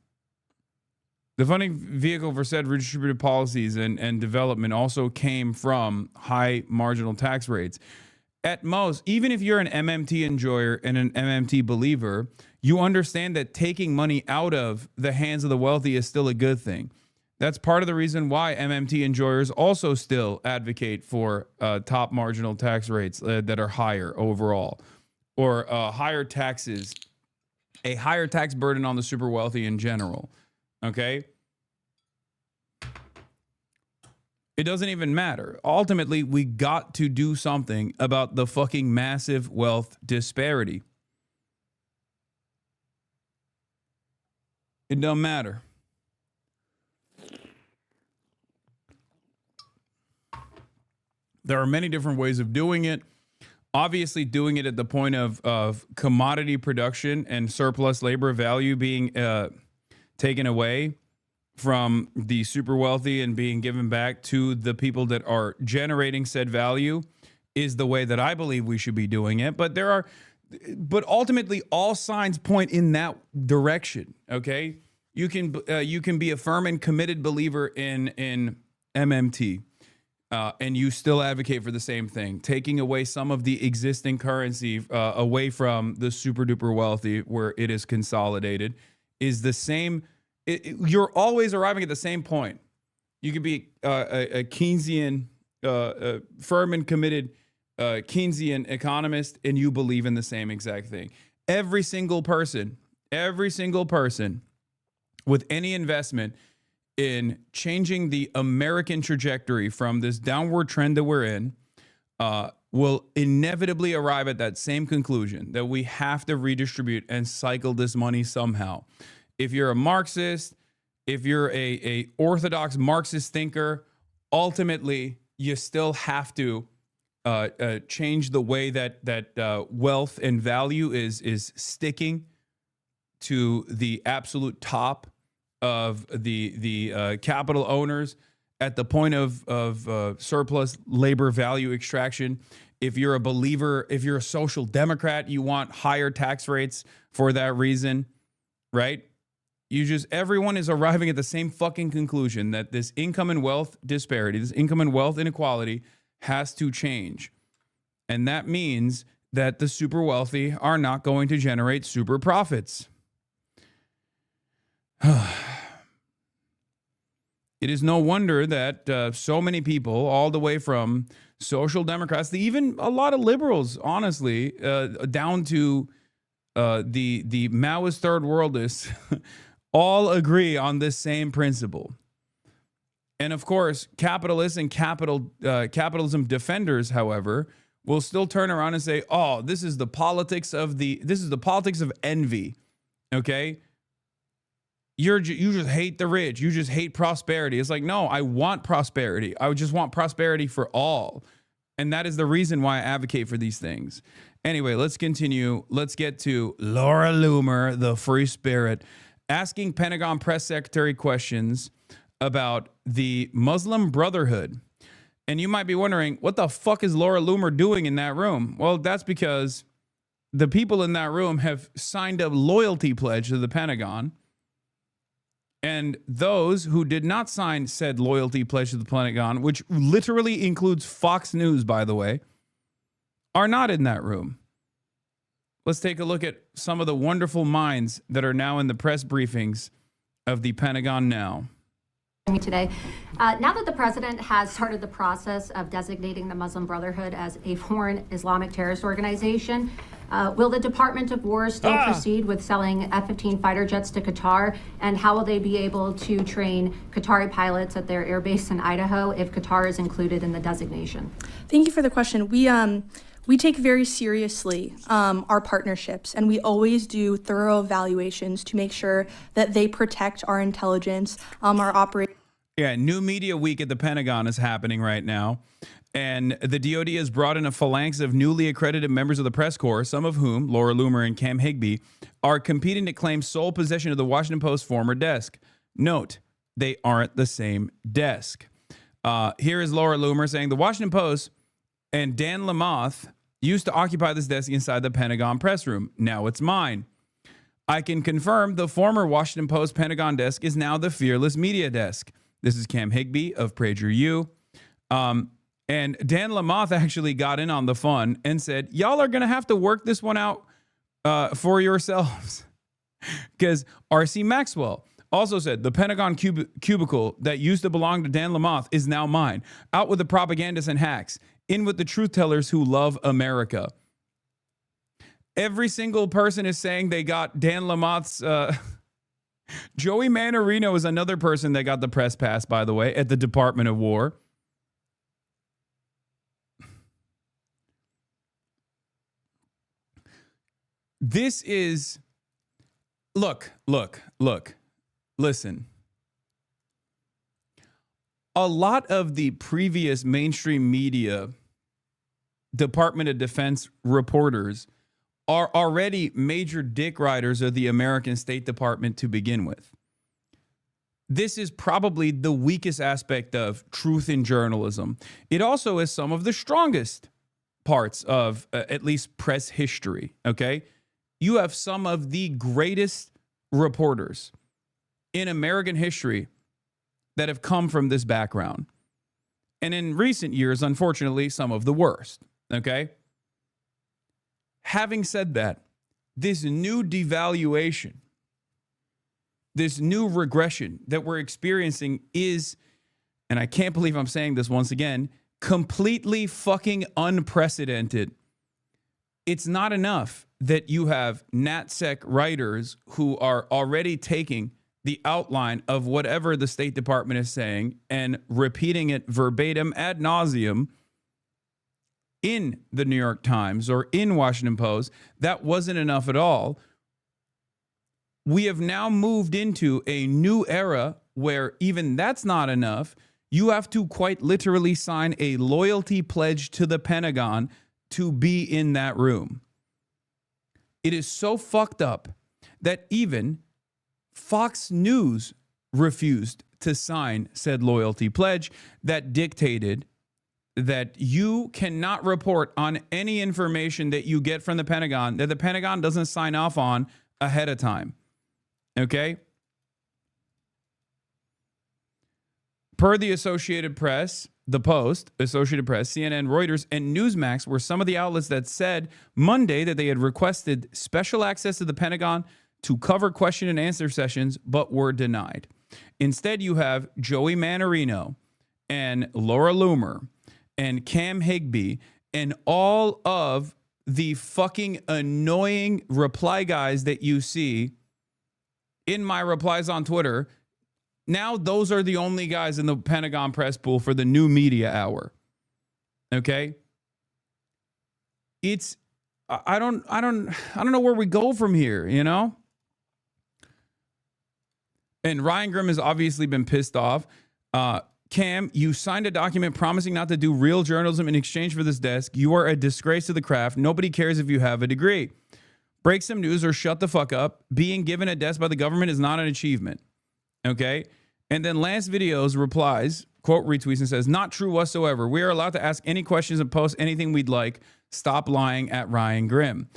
funding vehicle for said redistributive policies and development also came from high marginal tax rates. At most, even if you're an MMT enjoyer and an MMT believer, you understand that taking money out of the hands of the wealthy is still a good thing. That's part of the reason why MMT enjoyers also still advocate for top marginal tax rates that are higher overall, or higher taxes, a higher tax burden on the super wealthy in general. Okay? It doesn't even matter. Ultimately, we got to do something about the fucking massive wealth disparity. It doesn't matter. There are many different ways of doing it. Obviously, doing it at the point of commodity production and surplus labor value being taken away from the super wealthy and being given back to the people that are generating said value is the way that I believe we should be doing it. But ultimately all signs point in that direction. Okay. You can be a firm and committed believer in MMT, and you still advocate for the same thing, taking away some of the existing currency away from the super duper wealthy, where it is consolidated, is the same. You're always arriving at the same point. You could be a Keynesian, firm and committed Keynesian economist, and you believe in the same exact thing. Every single person with any investment in changing the American trajectory from this downward trend that we're in will inevitably arrive at that same conclusion, that we have to redistribute and cycle this money somehow. If you're a Marxist, if you're a orthodox Marxist thinker, ultimately you still have to change the way that wealth and value is sticking to the absolute top of the capital owners at the point of surplus labor value extraction. If you're a believer, if you're a social democrat, you want higher tax rates for that reason, right? Everyone is arriving at the same fucking conclusion, that this income and wealth disparity, this income and wealth inequality has to change. And that means that the super wealthy are not going to generate super profits. It is no wonder that so many people, all the way from social democrats to even a lot of liberals, honestly, down to the Maoist third worldists, all agree on this same principle. And of course, capitalists and capitalism defenders, however, will still turn around and say, "Oh, this is the politics of envy." Okay? You just hate the rich. You just hate prosperity. It's like, no, I want prosperity. I just want prosperity for all. And that is the reason why I advocate for these things. Anyway, let's continue. Let's get to Laura Loomer, the free spirit, asking Pentagon press secretary questions about the Muslim Brotherhood. And you might be wondering, what the fuck is Laura Loomer doing in that room? Well, that's because the people in that room have signed a loyalty pledge to the Pentagon. And those who did not sign said loyalty pledge to the Pentagon, which literally includes Fox News, by the way, are not in that room. Let's take a look at some of the wonderful minds that are now in the press briefings of the Pentagon now. Today, now that the president has started the process of designating the Muslim Brotherhood as a foreign Islamic terrorist organization, will the Department of War still proceed with selling F-15 fighter jets to Qatar? And how will they be able to train Qatari pilots at their air base in Idaho if Qatar is included in the designation? Thank you for the question. We take very seriously our partnerships, and we always do thorough evaluations to make sure that they protect our intelligence, our operations. Yeah, New Media Week at the Pentagon is happening right now. And the DoD has brought in a phalanx of newly accredited members of the press corps, some of whom, Laura Loomer and Cam Higbee, are competing to claim sole possession of the Washington Post's former desk. Note, they aren't the same desk. Here is Laura Loomer saying, the Washington Post and Dan Lamothe used to occupy this desk inside the Pentagon press room. Now it's mine. I can confirm the former Washington Post Pentagon desk is now the Fearless Media desk. This is Cam Higbee of PragerU. And Dan Lamothe actually got in on the fun and said, y'all are going to have to work this one out for yourselves. Because R.C. Maxwell also said, the Pentagon cubicle that used to belong to Dan Lamothe is now mine. Out with the propagandists and hacks. In with the truth tellers who love America. Every single person is saying they got Dan Lamothe's... Joey Manorino is another person that got the press pass, by the way, at the Department of War. This is... Look. Listen. A lot of the previous mainstream media Department of Defense reporters are already major dick riders of the American State Department to begin with. This is probably the weakest aspect of truth in journalism. It also is some of the strongest parts of at least press history, okay? You have some of the greatest reporters in American history that have come from this background. And in recent years, unfortunately, some of the worst. Okay? Having said that, this new devaluation, this new regression that we're experiencing is, and I can't believe I'm saying this once again, completely fucking unprecedented. It's not enough that you have NatSec writers who are already taking the outline of whatever the State Department is saying and repeating it verbatim ad nauseum in the New York Times or in Washington Post. That wasn't enough at all. We have now moved into a new era where even that's not enough. You have to quite literally sign a loyalty pledge to the Pentagon to be in that room. It is so fucked up that even Fox News refused to sign said loyalty pledge that dictated that you cannot report on any information that you get from the Pentagon that the Pentagon doesn't sign off on ahead of time. Okay? Per the Associated Press, The Post, Associated Press, CNN, Reuters, and Newsmax were some of the outlets that said Monday that they had requested special access to the Pentagon to cover question and answer sessions, but were denied. Instead, you have Joey Manorino and Laura Loomer and Cam Higbee and all of the fucking annoying reply guys that you see in my replies on Twitter. Now those are the only guys in the Pentagon press pool for the new media hour. Okay? It's I don't know where we go from here, you know? And Ryan Grimm has obviously been pissed off. Cam, you signed a document promising not to do real journalism in exchange for this desk. You are a disgrace to the craft. Nobody cares if you have a degree. Break some news or shut the fuck up. Being given a desk by the government is not an achievement. Okay? And then Lance Videos replies, quote, retweets and says, not true whatsoever. We are allowed to ask any questions and post anything we'd like. Stop lying at Ryan Grimm.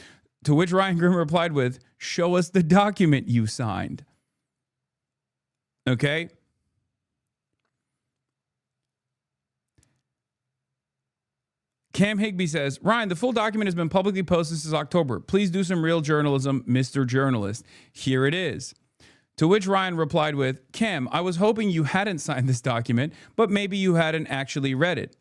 To which Ryan Grimm replied with, show us the document you signed. Okay? Cam Higbee says, Ryan, the full document has been publicly posted since October. Please do some real journalism, Mr. Journalist. Here it is. To which Ryan replied with, Cam, I was hoping you hadn't signed this document, but maybe you hadn't actually read it.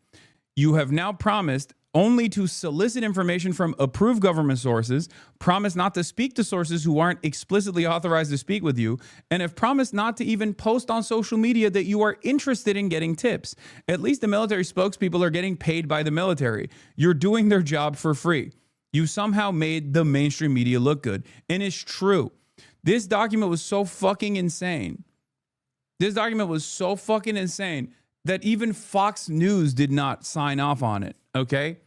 You have now promised only to solicit information from approved government sources, promise not to speak to sources who aren't explicitly authorized to speak with you, and have promised not to even post on social media that you are interested in getting tips. At least the military spokespeople are getting paid by the military. You're doing their job for free. You somehow made the mainstream media look good. And it's true. This document was so fucking insane. This document was so fucking insane that even Fox News did not sign off on it, okay?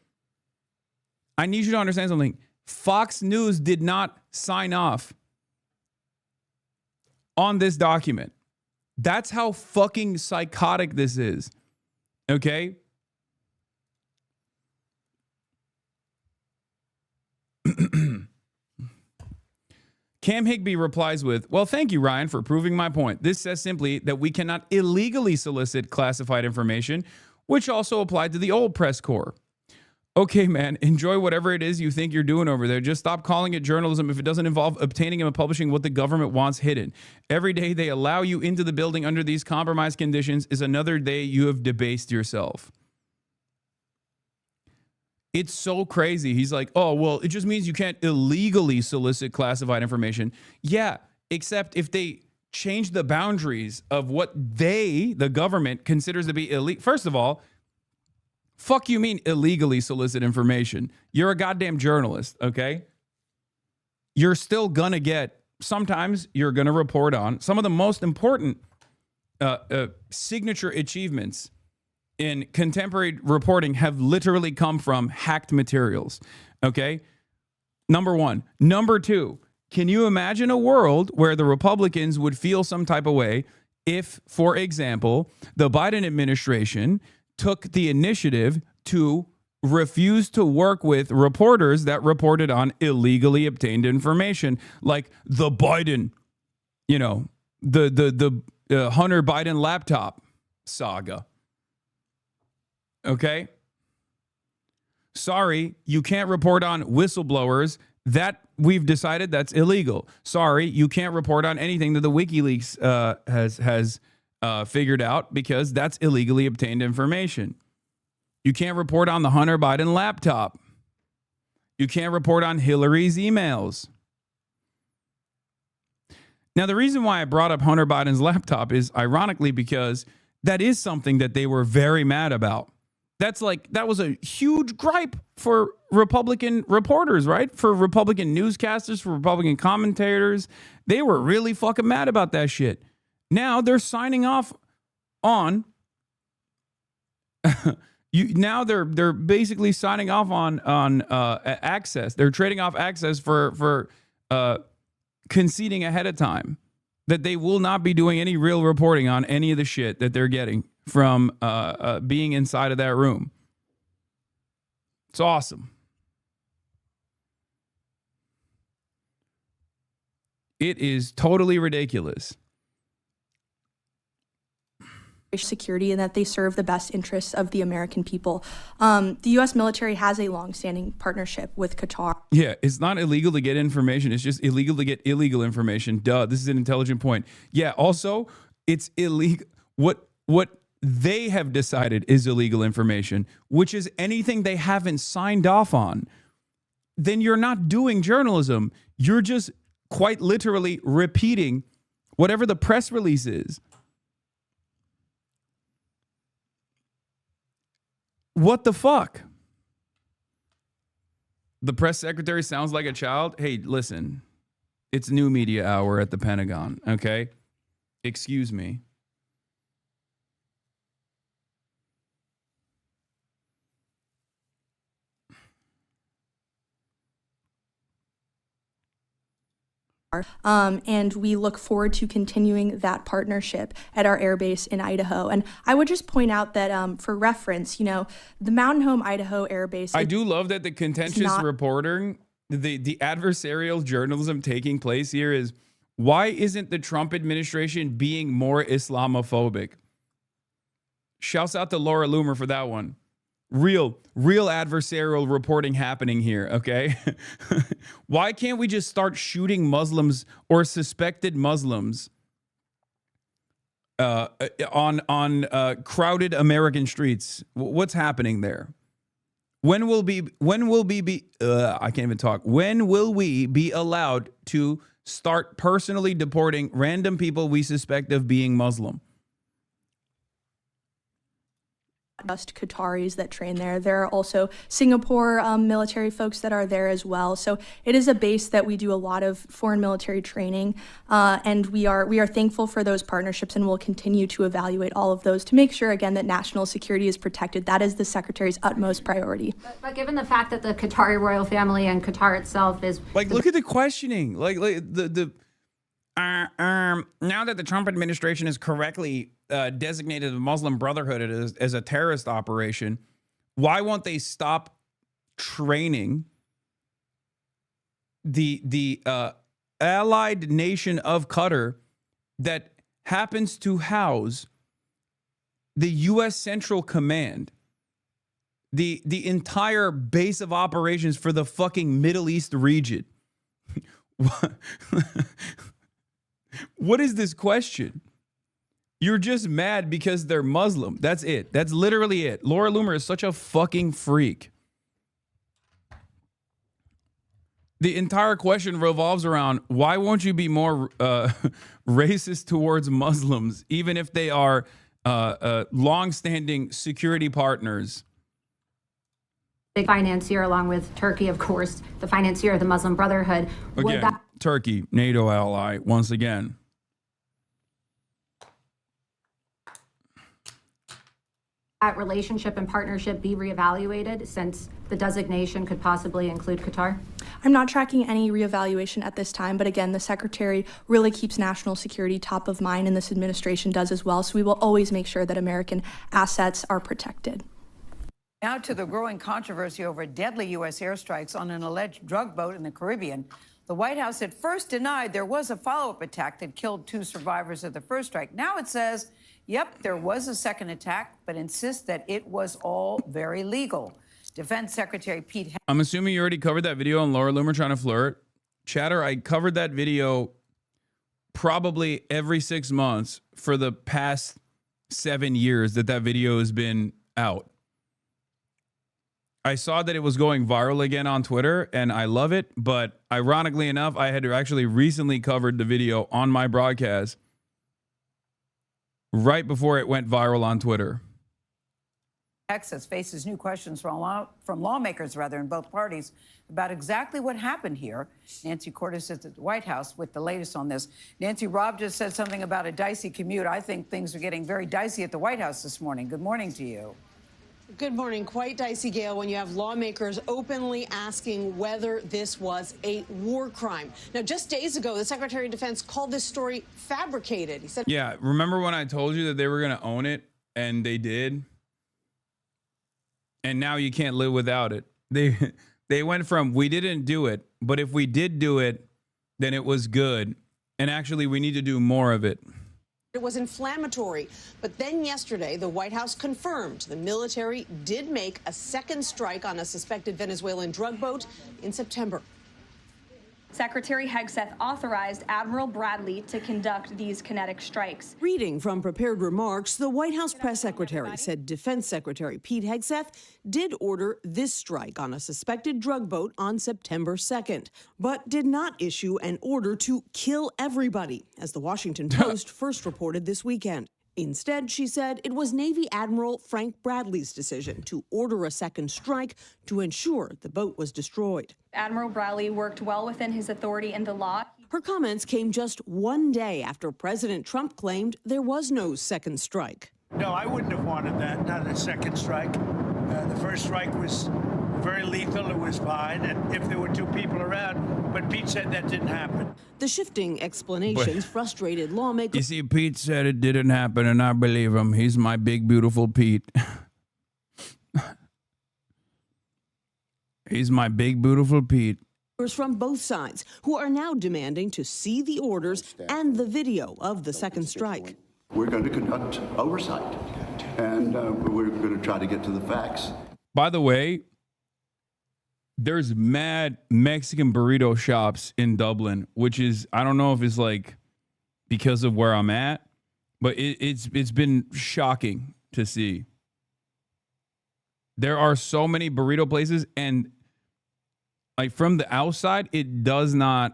I need you to understand something. Fox News did not sign off on this document. That's how fucking psychotic this is, okay? Cam Higbee replies with, well, thank you, Ryan, for proving my point. This says simply that we cannot illegally solicit classified information, which also applied to the old press corps. Okay, man, enjoy whatever it is you think you're doing over there. Just stop calling it journalism if it doesn't involve obtaining and publishing what the government wants hidden. Every day they allow you into the building under these compromised conditions is another day you have debased yourself. It's so crazy. He's like, oh, well, it just means you can't illegally solicit classified information. Yeah, except if they change the boundaries of what they, the government, considers to be illegal. First of all, fuck you mean illegally solicit information? You're a goddamn journalist, okay? You're still gonna get, sometimes you're gonna report on some of the most important signature achievements in contemporary reporting have literally come from hacked materials, okay? Number one. Number two, can you imagine a world where the Republicans would feel some type of way if, for example, the Biden administration took the initiative to refuse to work with reporters that reported on illegally obtained information, like the Biden, the Hunter Biden laptop saga. Okay? Sorry, you can't report on whistleblowers. That we've decided that's illegal. Sorry, you can't report on anything that the WikiLeaks has figured out because that's illegally obtained information. You can't report on the Hunter Biden laptop. You can't report on Hillary's emails. Now, the reason why I brought up Hunter Biden's laptop is ironically because that is something that they were very mad about. That was a huge gripe for Republican reporters, right? For Republican newscasters, for Republican commentators. They were really fucking mad about that shit. Now they're signing off on now they're basically signing off on access. They're trading off access for conceding ahead of time that they will not be doing any real reporting on any of the shit that they're getting from being inside of that room. It's awesome. It is totally ridiculous. Security and that they serve the best interests of the American people. The U.S. military has a long-standing partnership with Qatar. Yeah, it's not illegal to get information. It's just illegal to get illegal information. Duh, this is an intelligent point. Yeah, also, it's illegal. What they have decided is illegal information, which is anything they haven't signed off on. Then you're not doing journalism. You're just quite literally repeating whatever the press release is. What the fuck? The press secretary sounds like a child. Hey, listen, it's new media hour at the Pentagon, okay? Excuse me. And we look forward to continuing that partnership at our air base in Idaho. And I would just point out that for reference, the Mountain Home, Idaho Air Base. I do love that the contentious reporting, the adversarial journalism taking place here is, why isn't the Trump administration being more Islamophobic? Shouts out to Laura Loomer for that one. Real adversarial reporting happening here, okay? Why can't we just start shooting Muslims or suspected Muslims on crowded American streets? What's happening there? When will we be allowed to start personally deporting random people we suspect of being Muslim? Just Qataris that train there. There are also Singapore military folks that are there as well. So it is a base that we do a lot of foreign military training, and we are thankful for those partnerships, and we'll continue to evaluate all of those to make sure, again, that national security is protected. That is the Secretary's utmost priority. But given the fact that the Qatari royal family and Qatar itself is look at the questioning, now that the Trump administration has correctly designated the Muslim Brotherhood as a terrorist operation, why won't they stop training the allied nation of Qatar that happens to house the U.S. Central Command, the entire base of operations for the fucking Middle East region? What is this question? You're just mad because they're Muslim. That's it. That's literally it. Laura Loomer is such a fucking freak. The entire question revolves around, why won't you be more racist towards Muslims, even if they are long-standing security partners? Big financier, along with Turkey, of course, the financier of the Muslim Brotherhood. Again, Turkey, NATO ally, once again. That relationship and partnership be reevaluated since the designation could possibly include Qatar? I'm not tracking any reevaluation at this time, but again, the Secretary really keeps national security top of mind, and this administration does as well. So we will always make sure that American assets are protected. Now to the growing controversy over deadly U.S. airstrikes on an alleged drug boat in the Caribbean. The White House at first denied there was a follow-up attack that killed 2 survivors of the first strike. Now it says, yep, there was a second attack, but insists that it was all very legal. Defense Secretary Pete... I'm assuming you already covered that video on Laura Loomer trying to flirt. Chatter, I covered that video probably every 6 months for the past 7 years that video has been out. I saw that it was going viral again on Twitter, and I love it. But ironically enough, I had actually recently covered the video on my broadcast right before it went viral on Twitter. Hegseth faces new questions from lawmakers in both parties about exactly what happened here. Nancy Cordes is at the White House with the latest on this. Nancy, Rob just said something about a dicey commute. I think things are getting very dicey at the White House this morning. Good morning to you. Good morning. Quite dicey, Gail, when you have lawmakers openly asking whether this was a war crime. Now, just days ago, the Secretary of Defense called this story fabricated. He said, yeah, remember when I told you that they were going to own it, and they did? And now you can't live without it. They went from, we didn't do it, but if we did do it, then it was good. And actually, we need to do more of it. it was inflammatory. But then yesterday, the White House confirmed the military did make a second strike on a suspected Venezuelan drug boat in September. Secretary Hegseth authorized Admiral Bradley to conduct these kinetic strikes. Reading from prepared remarks, the White House press secretary said Defense Secretary Pete Hegseth did order this strike on a suspected drug boat on September 2nd, but did not issue an order to kill everybody, as the Washington Post first reported this weekend. Instead, she said it was Navy Admiral Frank Bradley's decision to order a second strike to ensure the boat was destroyed. Admiral Bradley worked well within his authority in the law. Her comments came just one day after President Trump claimed there was no second strike. No, I wouldn't have wanted that, not a second strike. The first strike was very lethal, it was fine, and if there were two people around, but Pete said that didn't happen. The shifting explanations frustrated lawmakers. You see, Pete said it didn't happen, and I believe him. He's my big, beautiful Pete. He's my big, beautiful Pete. From both sides who are now demanding to see the orders and the video of the second strike. We're going to conduct oversight, and we're going to try to get to the facts. By the way, there's mad Mexican burrito shops in Dublin, which is, I don't know if it's like because of where I'm at, but it's been shocking to see. There are so many burrito places, and like from the outside, it does not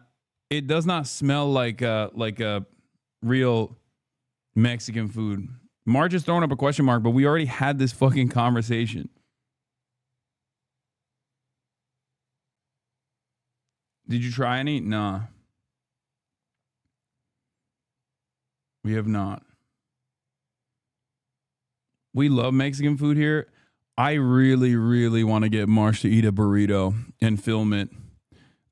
smell like a real Mexican food. Marge is throwing up a question mark, but we already had this fucking conversation. Did you try any? Nah. We have not. We love Mexican food here. I really, really want to get Marsh to eat a burrito and film it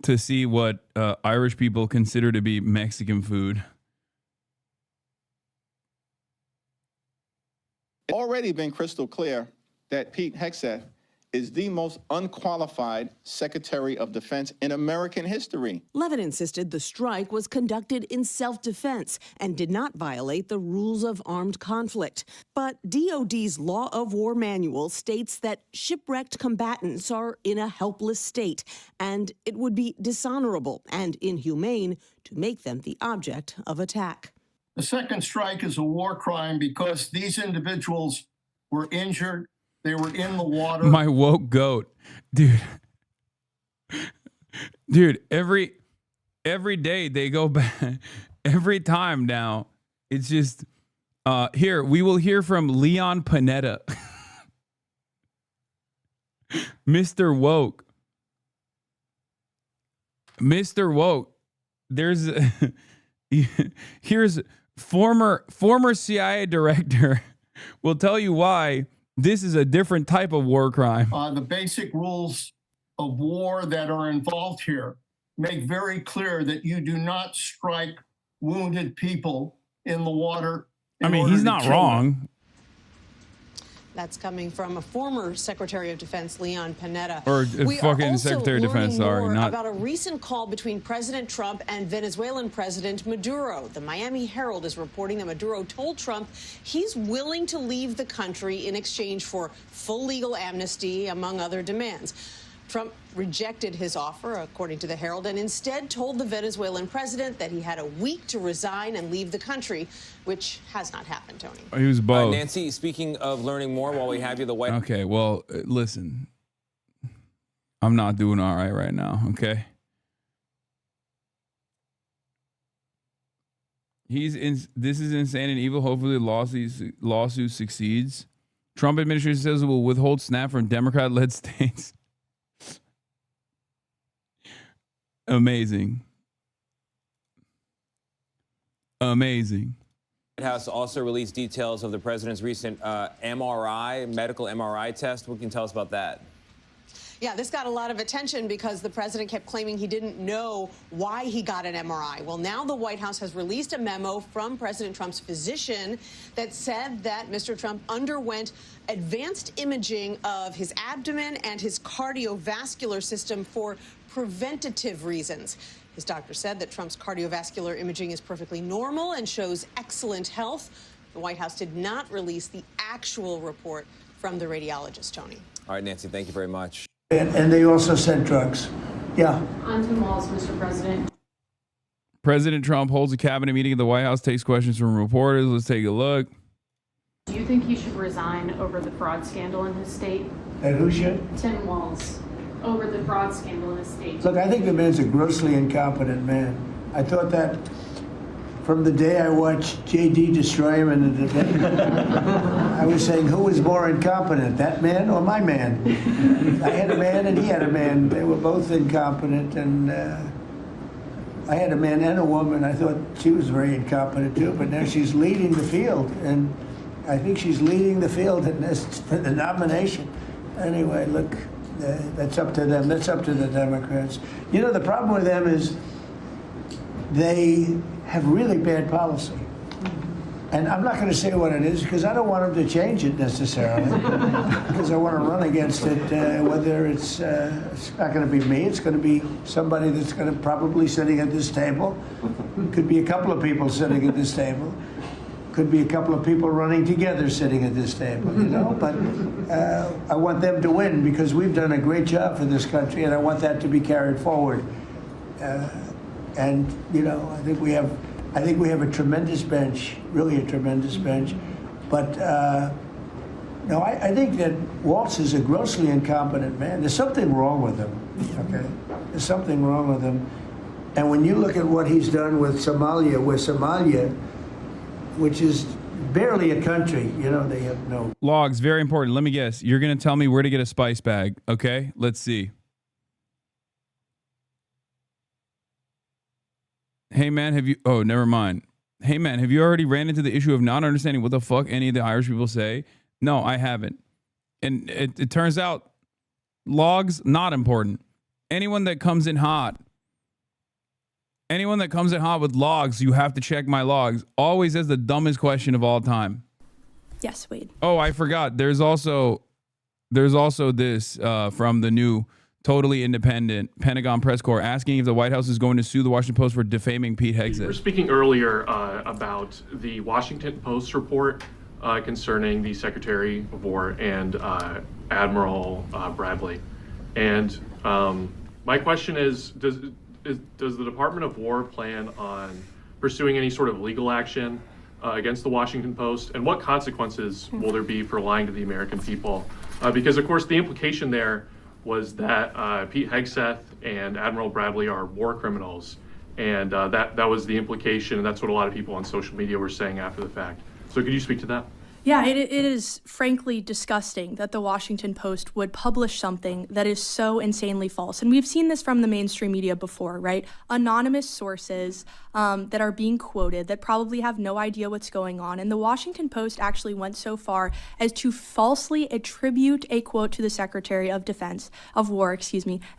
to see what Irish people consider to be Mexican food. Already been crystal clear that Pete Hegseth is the most unqualified Secretary of Defense in American history. Levin insisted the strike was conducted in self-defense and did not violate the rules of armed conflict. But DOD's Law of War manual states that shipwrecked combatants are in a helpless state, and it would be dishonorable and inhumane to make them the object of attack. The second strike is a war crime because these individuals were injured. They were in the water. My woke goat, dude. Dude, every day they go back. Every time now, it's just here. We will hear from Leon Panetta, Mr. Woke. Mr. Woke. There's here's former CIA director will tell you why this is a different type of war crime. The basic rules of war that are involved here make very clear that you do not strike wounded people in the water. I mean, he's not wrong. That's coming from a former Secretary of Defense, Leon Panetta. Or We fucking are also Secretary of Defense, learning sorry, more not- about a recent call between President Trump and Venezuelan President Maduro. The Miami Herald is reporting that Maduro told Trump he's willing to leave the country in exchange for full legal amnesty, among other demands. Trump rejected his offer, according to the Herald, and instead told the Venezuelan president that he had a week to resign and leave the country, which has not happened, Tony. He was both. Nancy, speaking of learning more, while we have you, the White Okay, well, listen. I'm not doing all right now, okay? This is insane and evil. Hopefully the lawsuit succeeds. Trump administration says it will withhold SNAP from Democrat-led states. Amazing. Amazing. White House also released details of the president's recent medical MRI test. What can you tell us about that? Yeah, this got a lot of attention because the president kept claiming he didn't know why he got an MRI. Well, now the White House has released a memo from President Trump's physician that said that Mr. Trump underwent advanced imaging of his abdomen and his cardiovascular system for preventative reasons. His doctor said that Trump's cardiovascular imaging is perfectly normal and shows excellent health. The White House did not release the actual report from the radiologist, Tony. All right, Nancy, thank you very much. And they also sent drugs. Yeah. On to Walls, Mr. President. President Trump holds a cabinet meeting at the White House, takes questions from reporters. Let's take a look. Do you think he should resign over the fraud scandal in his state? And who should? Tim Walz, over the fraud scandal in his state. Look, I think the man's a grossly incompetent man. I thought that from the day I watched J.D. destroy him in the debate. I was saying, who was more incompetent, that man or my man? I had a man and he had a man. They were both incompetent, and I had a man and a woman. I thought she was very incompetent too, but now she's leading the field, and I think she's leading the field in this, for the nomination. Anyway, look, that's up to them. That's up to the Democrats. You know, the problem with them is they have really bad policy. And I'm not going to say what it is because I don't want them to change it necessarily. Because I want to run against it, whether it's not going to be me, it's going to be somebody that's going to probably sitting at this table. Could be a couple of people sitting at this table. Could be a couple of people running together sitting at this table, you know? But I want them to win because we've done a great job for this country, and I want that to be carried forward. And you know, I think we have a tremendous bench, really a tremendous bench. But no, I think that Walz is a grossly incompetent man. There's something wrong with him. Okay, there's something wrong with him. And when you look at what he's done with Somalia, which is barely a country, you know, they have no logs. Very important. Let me guess. You're gonna tell me where to get a spice bag. Okay, let's see. Hey man, have you? Oh, never mind. Hey man, have you already ran into the issue of not understanding what the fuck any of the Irish people say? No, I haven't. And it turns out, logs not important. Anyone that comes in hot with logs, you have to check my logs. Always as the dumbest question of all time. Yes, Wade. Oh, I forgot. There's also this from the new totally independent Pentagon press corps asking if the White House is going to sue the Washington Post for defaming Pete Hegseth. We were speaking earlier about the Washington Post report concerning the Secretary of War and Admiral Bradley. And my question is, does the Department of War plan on pursuing any sort of legal action against the Washington Post? And what consequences will there be for lying to the American people? Because, of course, the implication there was that Pete Hegseth and Admiral Bradley are war criminals. And that was the implication, and that's what a lot of people on social media were saying after the fact. So could you speak to that? Yeah, it is frankly disgusting that the Washington Post would publish something that is so insanely false. And we've seen this from the mainstream media before, right? Anonymous sources that are being quoted that probably have no idea what's going on. And the Washington Post actually went so far as to falsely attribute a quote to the Secretary of War,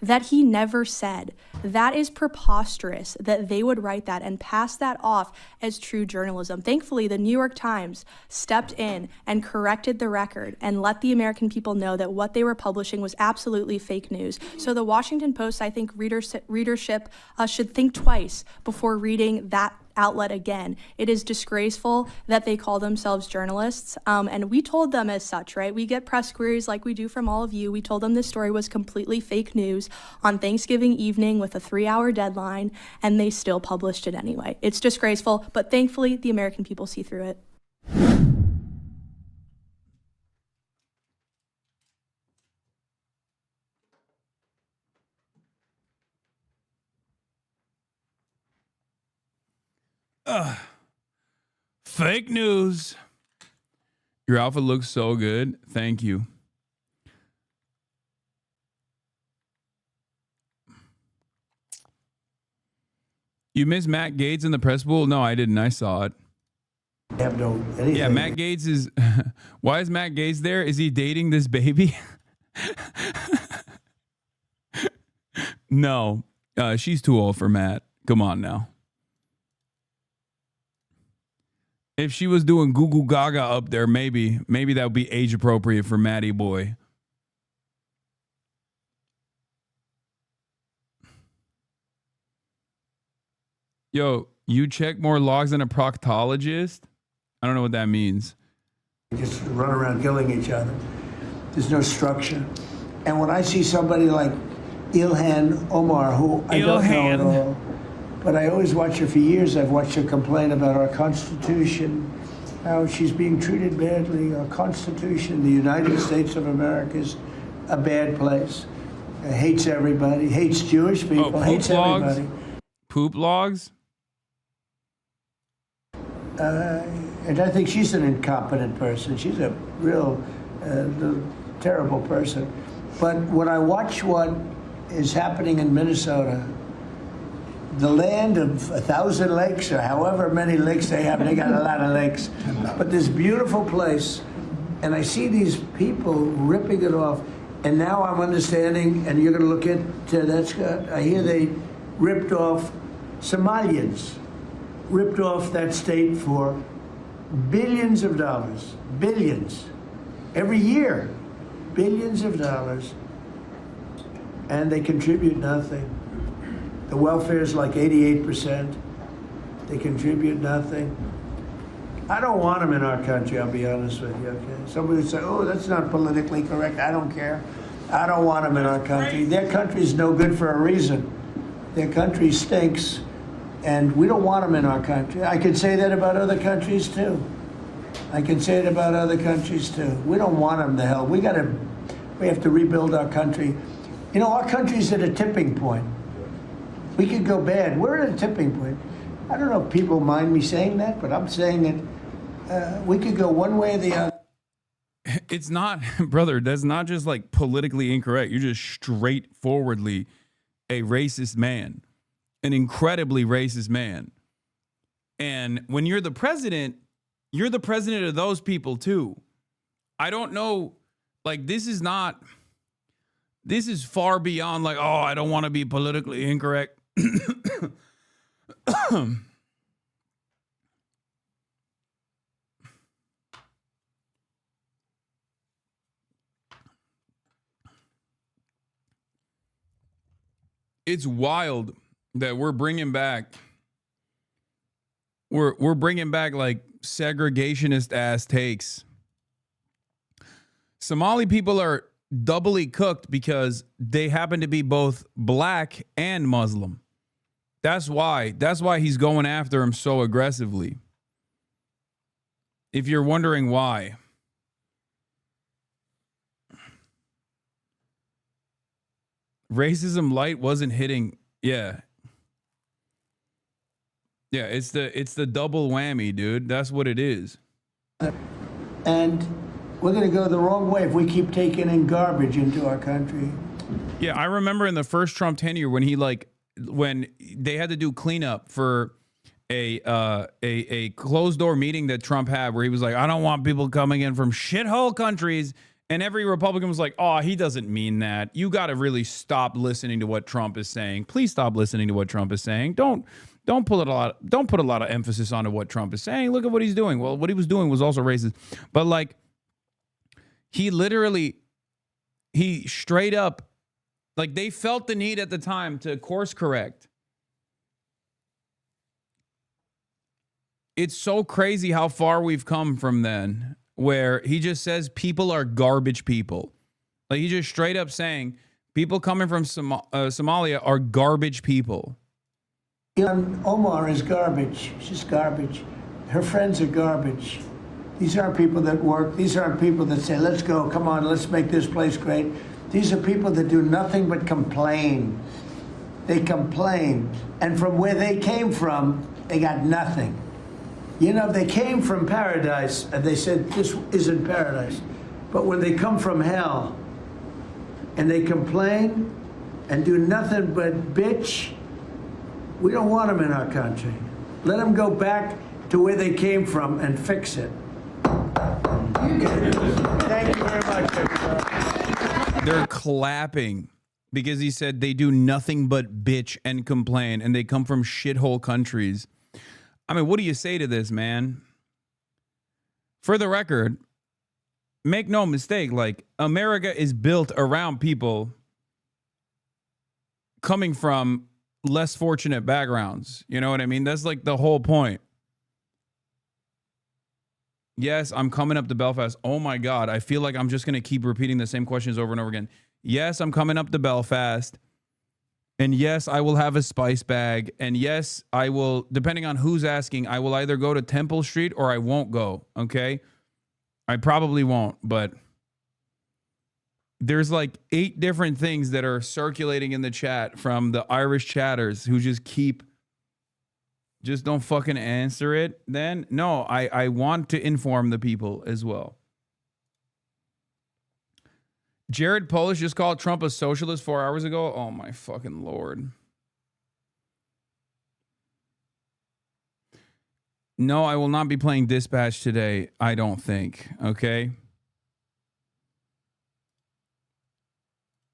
that he never said. That is preposterous that they would write that and pass that off as true journalism. Thankfully, the New York Times stepped in and corrected the record and let the American people know that what they were publishing was absolutely fake news. So the Washington Post, I think readership should think twice before reading that outlet again. It is disgraceful that they call themselves journalists, and we told them as such, right? We get press queries like we do from all of you. We told them this story was completely fake news on Thanksgiving evening with a 3-hour deadline, and they still published it anyway. It's disgraceful, but thankfully the American people see through it. Fake news. Your outfit looks so good. Thank you. You missed Matt Gaetz in the press bowl? No, I didn't. I saw it. I have no anything. Yeah, Matt Gaetz is... Why is Matt Gaetz there? Is he dating this baby? No. She's too old for Matt. Come on now. If she was doing Goo Goo Gaga up there, maybe that would be age appropriate for Matty boy. Yo, you check more logs than a proctologist? I don't know what that means. Just run around killing each other. There's no structure. And when I see somebody like Ilhan Omar, who I don't know at all, but I always watch her for years. I've watched her complain about our Constitution, how she's being treated badly. Our Constitution, the United States of America, is a bad place. Hates everybody, hates Jewish people, hates everybody. Poop logs? And I think she's an incompetent person. She's a real terrible person. But when I watch what is happening in Minnesota, the land of 1,000 lakes, or however many lakes they have, they got a lot of lakes, but this beautiful place, and I see these people ripping it off, and now I'm understanding, and you're going to look at that, Scott, I hear they ripped off Somalians, ripped off that state for billions of dollars, billions, every year, billions of dollars, and they contribute nothing. The welfare is like 88%. They contribute nothing. I don't want them in our country, I'll be honest with you, okay? Somebody would say, oh, that's not politically correct. I don't care. I don't want them in our country. Their country's no good for a reason. Their country stinks, and we don't want them in our country. I could say that about other countries, too. I can say it about other countries, too. We don't want them to hell. We have to rebuild our country. You know, our country's at a tipping point. We could go bad. We're at a tipping point. I don't know if people mind me saying that, but I'm saying it. We could go one way or the other. It's not, brother, that's not just like politically incorrect. You're just straightforwardly a racist man, an incredibly racist man. And when you're the president of those people too. I don't know, like this is far beyond like, oh, I don't want to be politically incorrect. It's wild that we're bringing back like segregationist ass takes. Somali people are doubly cooked because they happen to be both black and Muslim. That's why he's going after him so aggressively. If you're wondering why. Racism light wasn't hitting. Yeah. Yeah, it's the double whammy, dude. That's what it is. And we're going to go the wrong way if we keep taking in garbage into our country. Yeah, I remember in the first Trump tenure when they had to do cleanup for a closed door meeting that Trump had where he was like, I don't want people coming in from shithole countries. And every Republican was like, oh, he doesn't mean that. You got to really stop listening to what Trump is saying. Please stop listening to what Trump is saying. Don't put a lot of emphasis onto what Trump is saying. Look at what he's doing. Well, what he was doing was also racist. But like, he straight up, like, they felt the need at the time to course correct. It's so crazy how far we've come from then, where he just says people are garbage people. Like, he just straight up saying people coming from Somalia are garbage people. Omar is garbage. She's garbage. Her friends are garbage. These aren't people that work. These aren't people that say, let's go, come on, let's make this place great. These are people that do nothing but complain. They complain. And from where they came from, they got nothing. You know, they came from paradise, and they said, this isn't paradise. But when they come from hell, and they complain, and do nothing but bitch, we don't want them in our country. Let them go back to where they came from and fix it. Thank you very much, everybody. They're clapping because he said they do nothing but bitch and complain, and they come from shithole countries. I mean, what do you say to this, man? For the record, make no mistake, like, America is built around people coming from less fortunate backgrounds. You know what I mean? That's like the whole point. Yes, I'm coming up to Belfast. Oh my God, I feel like I'm just going to keep repeating the same questions over and over again. Yes, I'm coming up to Belfast. And yes, I will have a spice bag. And yes, I will, depending on who's asking, I will either go to Temple Street or I won't go, okay? I probably won't, but there's like 8 different things that are circulating in the chat from the Irish chatters who just don't fucking answer it then. No, I want to inform the people as well. Jared Polish just called Trump a socialist 4 hours ago. Oh my fucking Lord. No, I will not be playing Dispatch today, I don't think. Okay?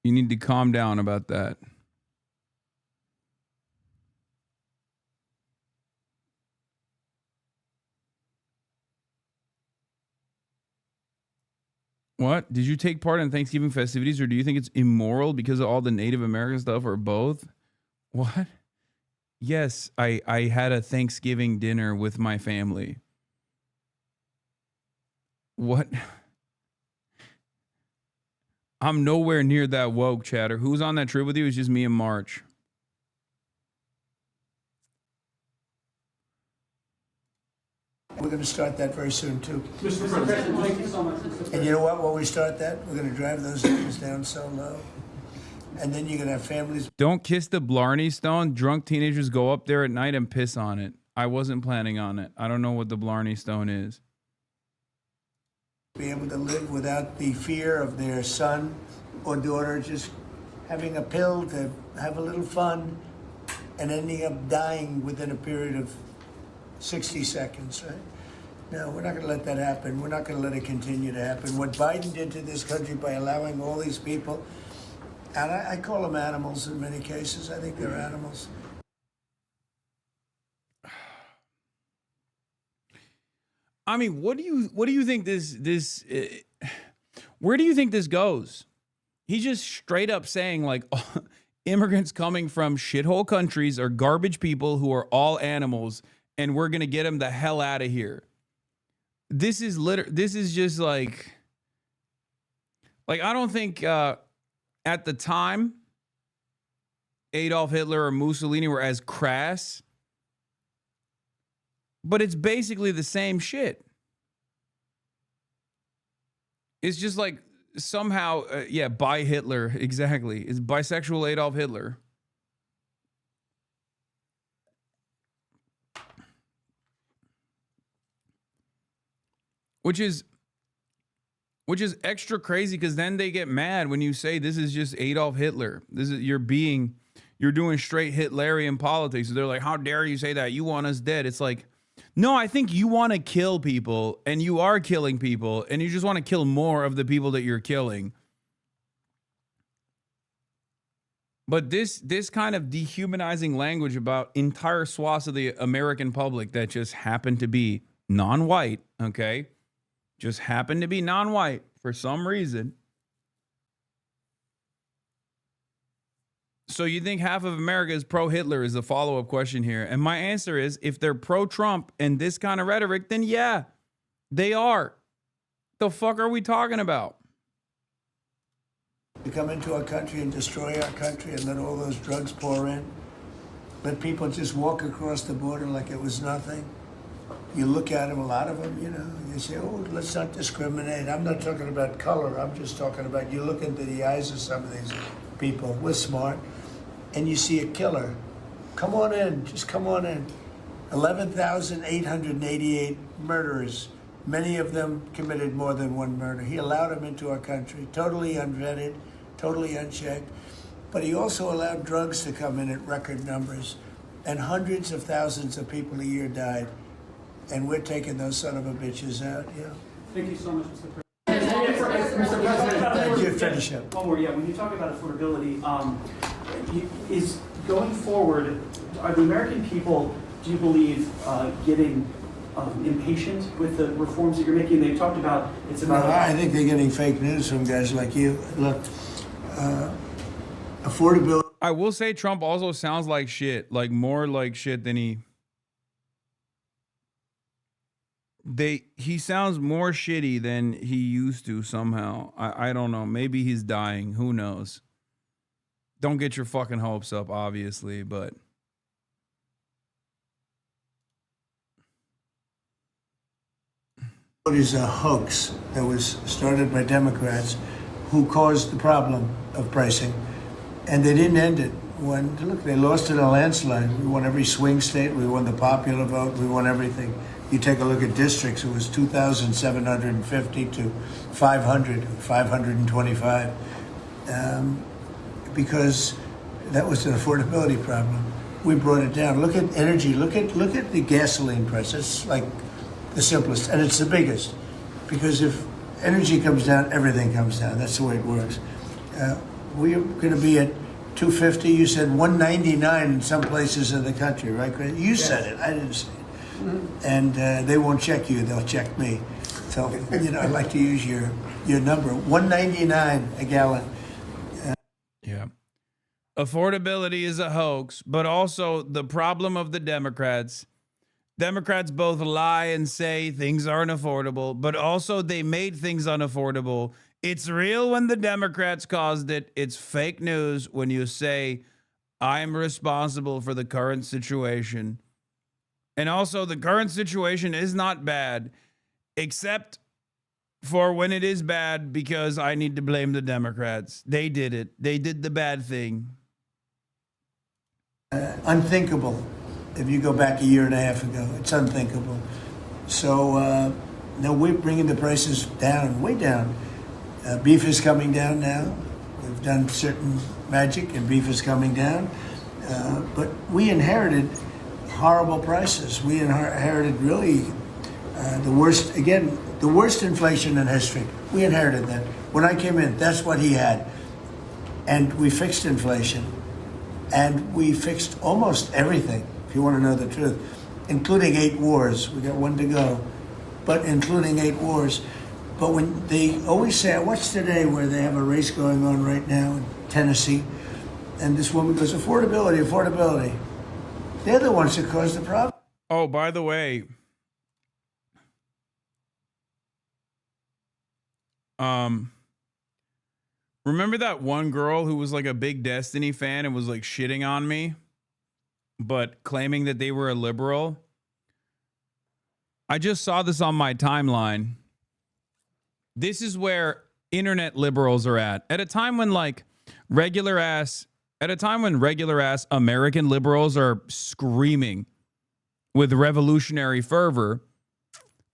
You need to calm down about that. What? Did you take part in Thanksgiving festivities, or do you think it's immoral because of all the Native American stuff, or both? What? Yes, I had a Thanksgiving dinner with my family. What? I'm nowhere near that woke, chatter. Who's on that trip with you? It's just me and March. We're going to start that very soon, too. Mr. President, thank you so much. And you know what? When we start that, we're going to drive those numbers down so low. And then you're going to have families. Don't kiss the Blarney Stone. Drunk teenagers go up there at night and piss on it. I wasn't planning on it. I don't know what the Blarney Stone is. Be able to live without the fear of their son or daughter just having a pill to have a little fun and ending up dying within a period of 60 seconds, right? No, we're not going to let that happen. We're not going to let it continue to happen. What Biden did to this country by allowing all these people, and I call them animals in many cases. I think they're animals. I mean, what do you think where do you think this goes? He's just straight up saying, like, immigrants coming from shithole countries are garbage people who are all animals, and we're gonna get them the hell out of here. This is just like I don't think at the time Adolf Hitler or Mussolini were as crass, but it's basically the same shit. It's just like somehow, bi Hitler, exactly. It's bisexual Adolf Hitler. Which is extra crazy because then they get mad when you say this is just Adolf Hitler. You're being you're doing straight Hitlerian politics. They're like, how dare you say that? You want us dead. It's like, no, I think you want to kill people, and you are killing people, and you just want to kill more of the people that you're killing. But this kind of dehumanizing language about entire swaths of the American public that just happen to be non-white, okay? Just happen to be non-white for some reason. So you think half of America is pro-Hitler is the follow-up question here. And my answer is, if they're pro-Trump and this kind of rhetoric, then yeah, they are. The fuck are we talking about? To come into our country and destroy our country and let all those drugs pour in. Let people just walk across the border like it was nothing. You look at them, a lot of them, you know, you say, oh, let's not discriminate. I'm not talking about color. I'm just talking about, you look into the eyes of some of these people. We're smart. And you see a killer. Come on in. Just come on in. 11,888 murderers. Many of them committed more than one murder. He allowed them into our country, totally unvetted, totally unchecked. But he also allowed drugs to come in at record numbers. And hundreds of thousands of people a year died. And we're taking those son of a bitches out, yeah. Thank you so much, Mr. President. Mr. President, you finish up. One more, yeah. When you talk about affordability, is going forward, are the American people, do you believe, getting impatient with the reforms that you're making? They've talked about it's about. No, I think they're getting fake news from guys like you. Look, affordability. I will say Trump also sounds like shit, like more like shit than he sounds more shitty than he used to somehow. I don't know. Maybe he's dying. Who knows? Don't get your fucking hopes up, obviously, but It is a hoax that was started by Democrats who caused the problem of pricing, and they didn't end it. When, look, they lost in a landslide. We won every swing state. We won the popular vote. We won everything. You take a look at districts, it was 2,750 to 500, 525, because that was an affordability problem. We brought it down. Look at energy. Look at the gasoline price. It's like the simplest, and it's the biggest, because if energy comes down, everything comes down. That's the way it works. We're going to be at 250. You said 199 in some places in the country, right, Chris? You said it. I didn't say it. And they won't check you, they'll check me. So, you know, I'd like to use your number. 199 a gallon. Yeah. Affordability is a hoax, but also the problem of the Democrats both lie and say things aren't affordable, but also they made things unaffordable. It's real when the Democrats caused it. It's fake news when you say, I'm responsible for the current situation. And also, the current situation is not bad, except for when it is bad, because I need to blame the Democrats. They did it. They did the bad thing. Unthinkable. If you go back a year and a half ago, it's unthinkable. So now we're bringing the prices down, way down. Beef is coming down now. We've done certain magic, and beef is coming down. But we inherited horrible prices. We inherited really the worst inflation in history. We inherited that. When I came in, that's what he had. And we fixed inflation. And we fixed almost everything, if you want to know the truth, including 8 wars. We got 1 to go, but including 8 wars. But when they always say, I watched today where they have a race going on right now in Tennessee, and this woman goes, affordability. They're the ones that caused the problem. Oh, by the way, remember that one girl who was like a big Destiny fan and was like shitting on me, but claiming that they were a liberal? I just saw this on my timeline. This is where internet liberals are at a time when regular ass American liberals are screaming with revolutionary fervor.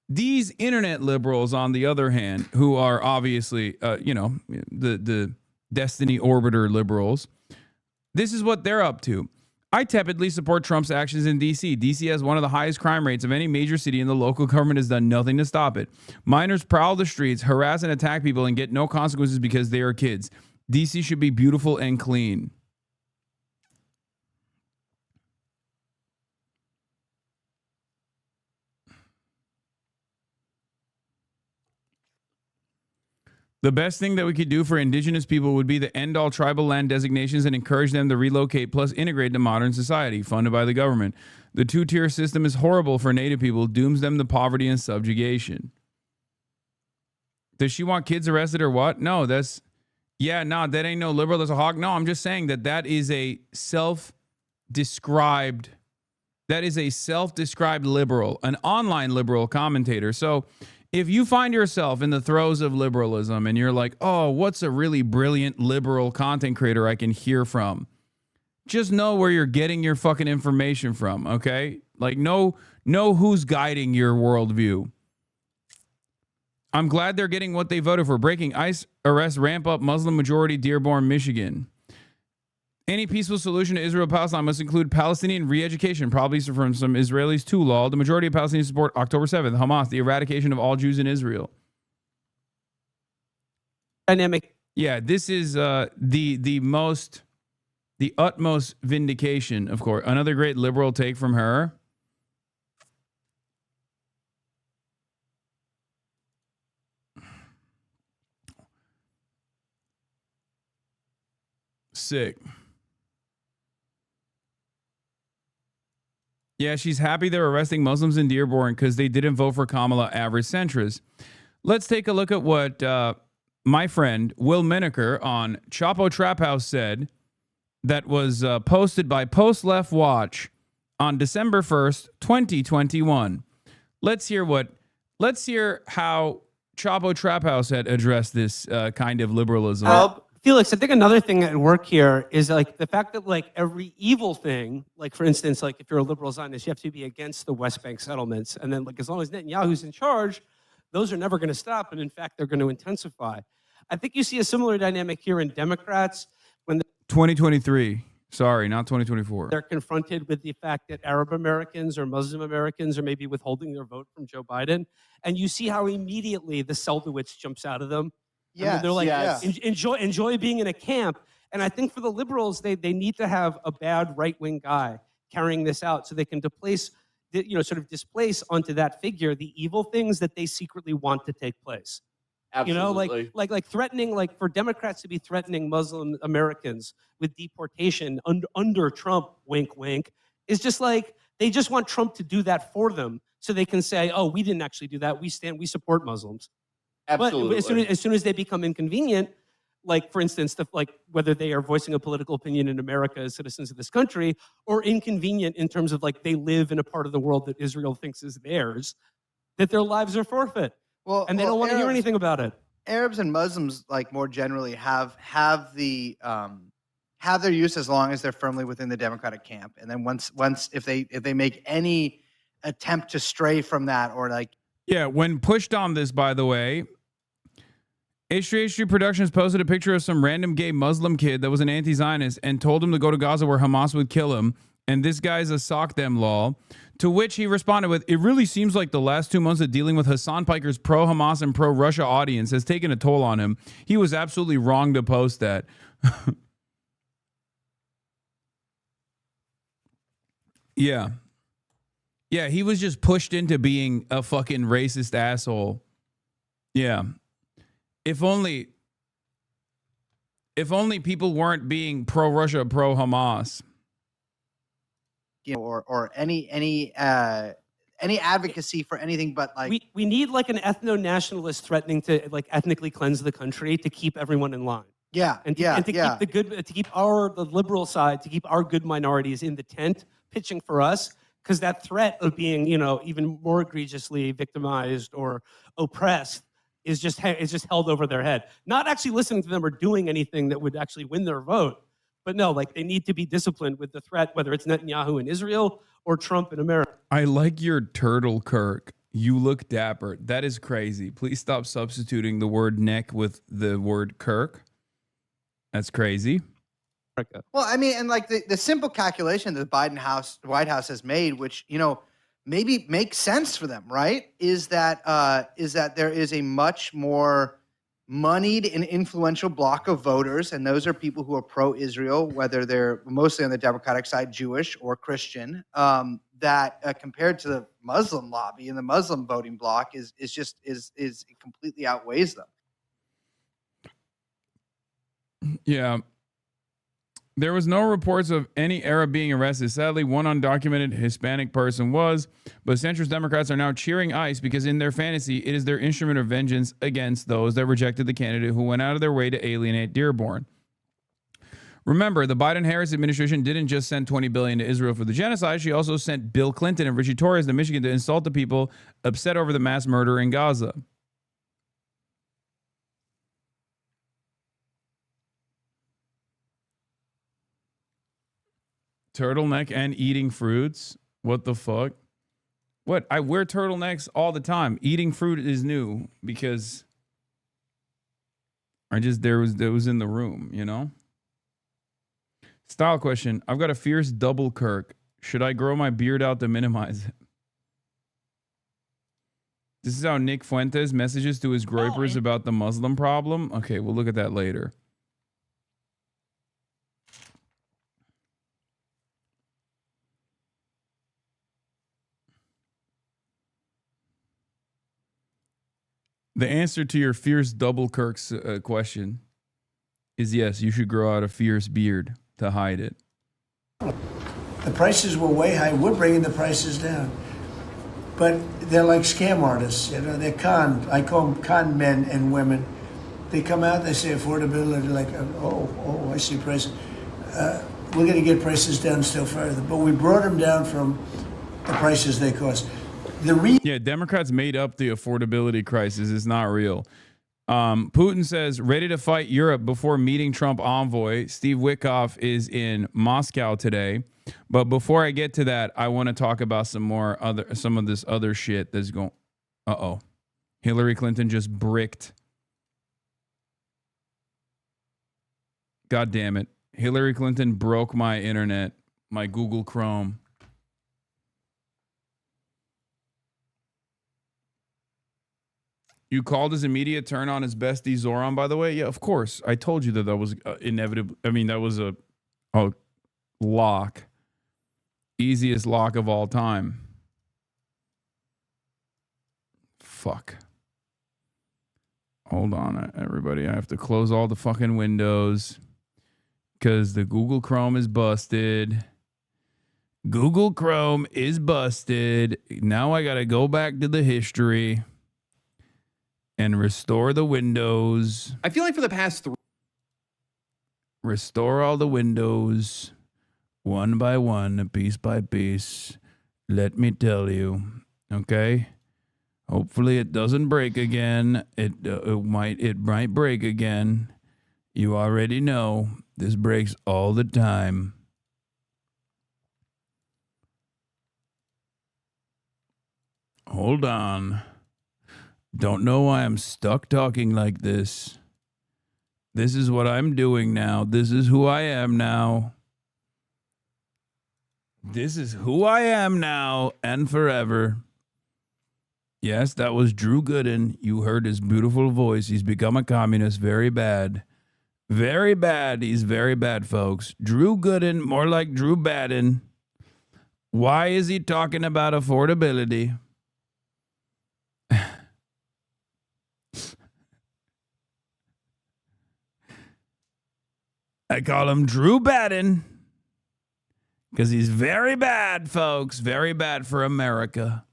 These internet liberals, on the other hand, who are obviously, the Destiny Orbiter liberals, This is what they're up to. I tepidly support Trump's actions in D.C. D.C. has one of the highest crime rates of any major city, and the local government has done nothing to stop it. Minors prowl the streets, harass and attack people, and get no consequences because they are kids. D.C. should be beautiful and clean. The best thing that we could do for indigenous people would be to end all tribal land designations and encourage them to relocate plus integrate to modern society, funded by the government. The two-tier system is horrible for Native people, dooms them to poverty and subjugation. Does she want kids arrested or what? No, that ain't no liberal, that's a hawk. No, I'm just saying that is a self-described liberal, an online liberal commentator. So if you find yourself in the throes of liberalism and you're like, oh, what's a really brilliant liberal content creator I can hear from? Just know where you're getting your fucking information from, okay? Like, know who's guiding your worldview. I'm glad they're getting what they voted for. Breaking ICE arrests ramp up Muslim majority Dearborn, Michigan. Any peaceful solution to Israel-Palestine must include Palestinian re-education, probably from some Israelis too, lol. The majority of Palestinians support October 7th, Hamas, the eradication of all Jews in Israel. Dynamic. Yeah, this is the utmost vindication, of course. Another great liberal take from her. Sick. Yeah, she's happy they're arresting Muslims in Dearborn because they didn't vote for Kamala, average centrist. Let's take a look at what my friend Will Miniker on Chapo Trap House said that was posted by Post Left Watch on December 1st, 2021. Let's hear how Chapo Trap House had addressed this kind of liberalism. Felix, I think another thing at work here is like the fact that like every evil thing, like for instance, like if you're a liberal Zionist, you have to be against the West Bank settlements. And then like as long as Netanyahu's in charge, those are never going to stop. And in fact, they're going to intensify. I think you see a similar dynamic here in Democrats when 2023. Sorry, not 2024. They're confronted with the fact that Arab Americans or Muslim Americans are maybe withholding their vote from Joe Biden. And you see how immediately the Seldowitz jumps out of them. Yes, they're like, yes. enjoy being in a camp. And I think for the liberals, they need to have a bad right-wing guy carrying this out so they can displace onto that figure the evil things that they secretly want to take place. Absolutely. Like threatening, like for Democrats to be threatening Muslim Americans with deportation under Trump, wink, wink, is just like, they just want Trump to do that for them so they can say, oh, we didn't actually do that. We support Muslims. Absolutely. But as soon as they become inconvenient, like for instance, like whether they are voicing a political opinion in America as citizens of this country, or inconvenient in terms of like they live in a part of the world that Israel thinks is theirs, that their lives are forfeit. And they don't want to hear anything about it. Arabs and Muslims, like more generally, have their use as long as they're firmly within the Democratic camp. And then once if they make any attempt to stray from that or like. Yeah, when pushed on this, by the way, H3H3 Productions posted a picture of some random gay Muslim kid that was an anti-Zionist and told him to go to Gaza where Hamas would kill him. And this guy's a sock them lol. To which he responded with, it really seems like the last 2 months of dealing with Hassan Piker's pro-Hamas and pro-Russia audience has taken a toll on him. He was absolutely wrong to post that. Yeah. Yeah, he was just pushed into being a fucking racist asshole. Yeah. If only people weren't being pro-Russia, pro-Hamas. Or any advocacy for anything but like we need like an ethno-nationalist threatening to like ethnically cleanse the country to keep everyone in line. And keep the liberal side, to keep our good minorities in the tent pitching for us, because that threat of being even more egregiously victimized or oppressed is just held over their head. Not actually listening to them or doing anything that would actually win their vote. But no, like they need to be disciplined with the threat, whether it's Netanyahu in Israel or Trump in America. I like your turtle, Kirk. You look dapper. That is crazy. Please stop substituting the word neck with the word Kirk. That's crazy. America. Well, I mean, and like the simple calculation that the White House has made, which, you know, maybe makes sense for them, right? Is that there is a much more moneyed and influential block of voters, and those are people who are pro-Israel, whether they're mostly on the Democratic side, Jewish or Christian, that compared to the Muslim lobby and the Muslim voting bloc is completely outweighs them. Yeah. There was no reports of any Arab being arrested. Sadly, one undocumented Hispanic person was, but centrist Democrats are now cheering ICE because in their fantasy, it is their instrument of vengeance against those that rejected the candidate who went out of their way to alienate Dearborn. Remember, the Biden-Harris administration didn't just send $20 billion to Israel for the genocide. She also sent Bill Clinton and Richie Torres to Michigan to insult the people upset over the mass murder in Gaza. Turtleneck and eating fruits. What the fuck? What? I wear turtlenecks all the time. Eating fruit is new because there was in the room, you know? Style question. I've got a fierce double Kirk. Should I grow my beard out to minimize it? This is how Nick Fuentes messages to his groypers about the Muslim problem. Okay, we'll look at that later. The answer to your fierce double Kirk's question is yes, you should grow out a fierce beard to hide it. The prices were way high. We're bringing the prices down. But they're like scam artists. You know, they're I call them con men and women. They come out, they say affordability, like, I see prices. We're going to get prices down still further. But we brought them down from the prices they cost. Yeah, Democrats made up the affordability crisis. It's not real. Putin says, ready to fight Europe before meeting Trump envoy. Steve Witkoff is in Moscow today. But before I get to that, I want to talk about some of this other shit that's going. Hillary Clinton just bricked. God damn it. Hillary Clinton broke my internet, my Google Chrome. You called his immediate turn on his bestie Zoran, by the way? Yeah, of course. I told you that was inevitable. I mean, that was a lock. Easiest lock of all time. Fuck. Hold on, everybody. I have to close all the fucking windows because the Google Chrome is busted. Google Chrome is busted. Now I got to go back to the history and restore the windows. I feel like for the past restore all the windows one by one, piece by piece. Let me tell you, okay? Hopefully it doesn't break again. It might break again. You already know this breaks all the time. Hold on. Don't know why I'm stuck talking like this. This is what I'm doing now. This is who I am now. This is who I am now and forever. Yes, that was Drew Gooden. You heard his beautiful voice. He's become a communist. Very bad. Very bad. He's very bad, folks. Drew Gooden, more like Drew Badden. Why is he talking about affordability? I call him Drew Badden because he's very bad, folks. Very bad for America.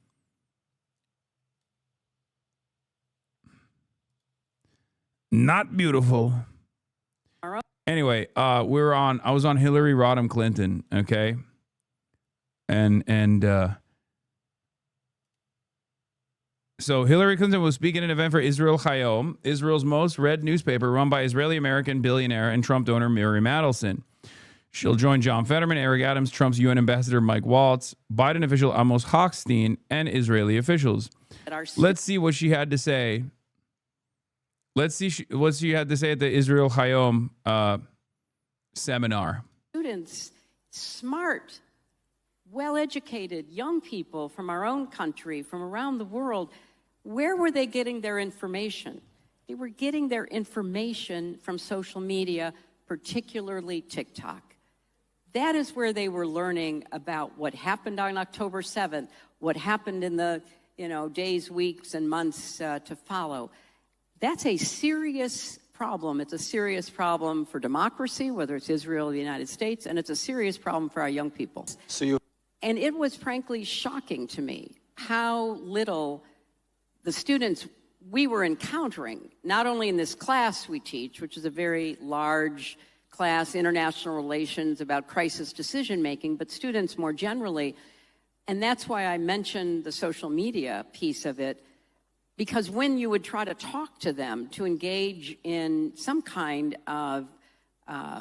Not beautiful. Anyway, I was on Hillary Rodham Clinton, okay? So Hillary Clinton was speaking at an event for Israel Hayom, Israel's most read newspaper run by Israeli-American billionaire and Trump donor Mary Madelson. She'll join John Fetterman, Eric Adams, Trump's UN ambassador Mike Waltz, Biden official Amos Hochstein, and Israeli officials. Let's see what she had to say. Let's see what she had to say at the Israel Hayom seminar. Students, smart, well-educated young people from our own country, from around the world, where were they getting their information? They were getting their information from social media, particularly TikTok. That is where they were learning about what happened on October 7th, what happened in the days, weeks, and months to follow. That's a serious problem. It's a serious problem for democracy, whether it's Israel or the United States, and it's a serious problem for our young people. And it was frankly shocking to me how little the students we were encountering, not only in this class we teach, which is a very large class, international relations about crisis decision-making, but students more generally. And that's why I mentioned the social media piece of it, because when you would try to talk to them to engage in some kind of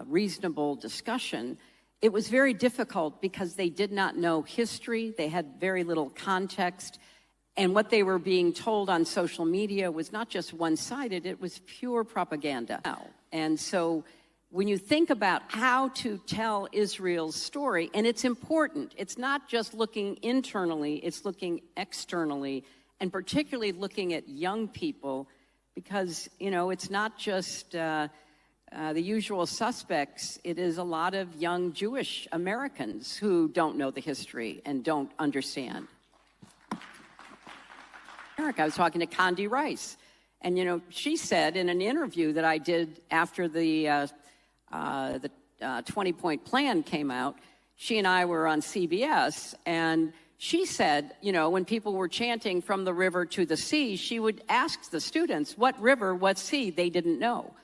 reasonable discussion, it was very difficult because they did not know history, they had very little context, and what they were being told on social media was not just one-sided, it was pure propaganda. And so when you think about how to tell Israel's story, and it's important, it's not just looking internally, it's looking externally, and particularly looking at young people, because, it's not just the usual suspects. It is a lot of young Jewish Americans who don't know the history and don't understand. I was talking to Condi Rice, and, she said in an interview that I did after the 20-point plan came out, she and I were on CBS, and she said, when people were chanting from the river to the sea, she would ask the students what river, what sea they didn't know.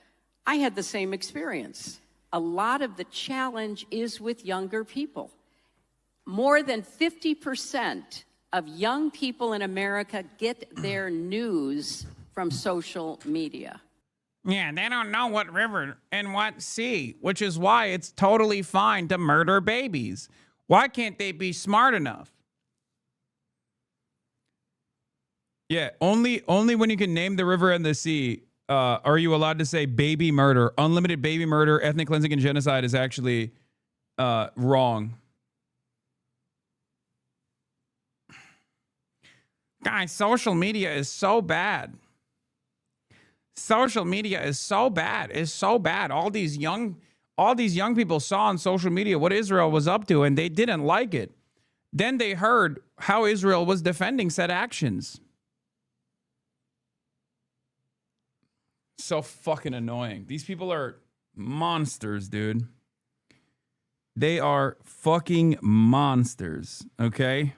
I had the same experience. A lot of the challenge is with younger people. More than 50% of young people in America get their news from social media. Yeah, they don't know what river and what sea, which is why it's totally fine to murder babies. Why can't they be smart enough? Yeah, only when you can name the river and the sea are you allowed to say baby murder. Unlimited baby murder, ethnic cleansing, and genocide is actually wrong. Guys, social media is so bad. Social media is so bad. It's so bad. All these young people saw on social media what Israel was up to, and they didn't like it. Then they heard how Israel was defending said actions. So fucking annoying. These people are monsters, dude. They are fucking monsters, okay?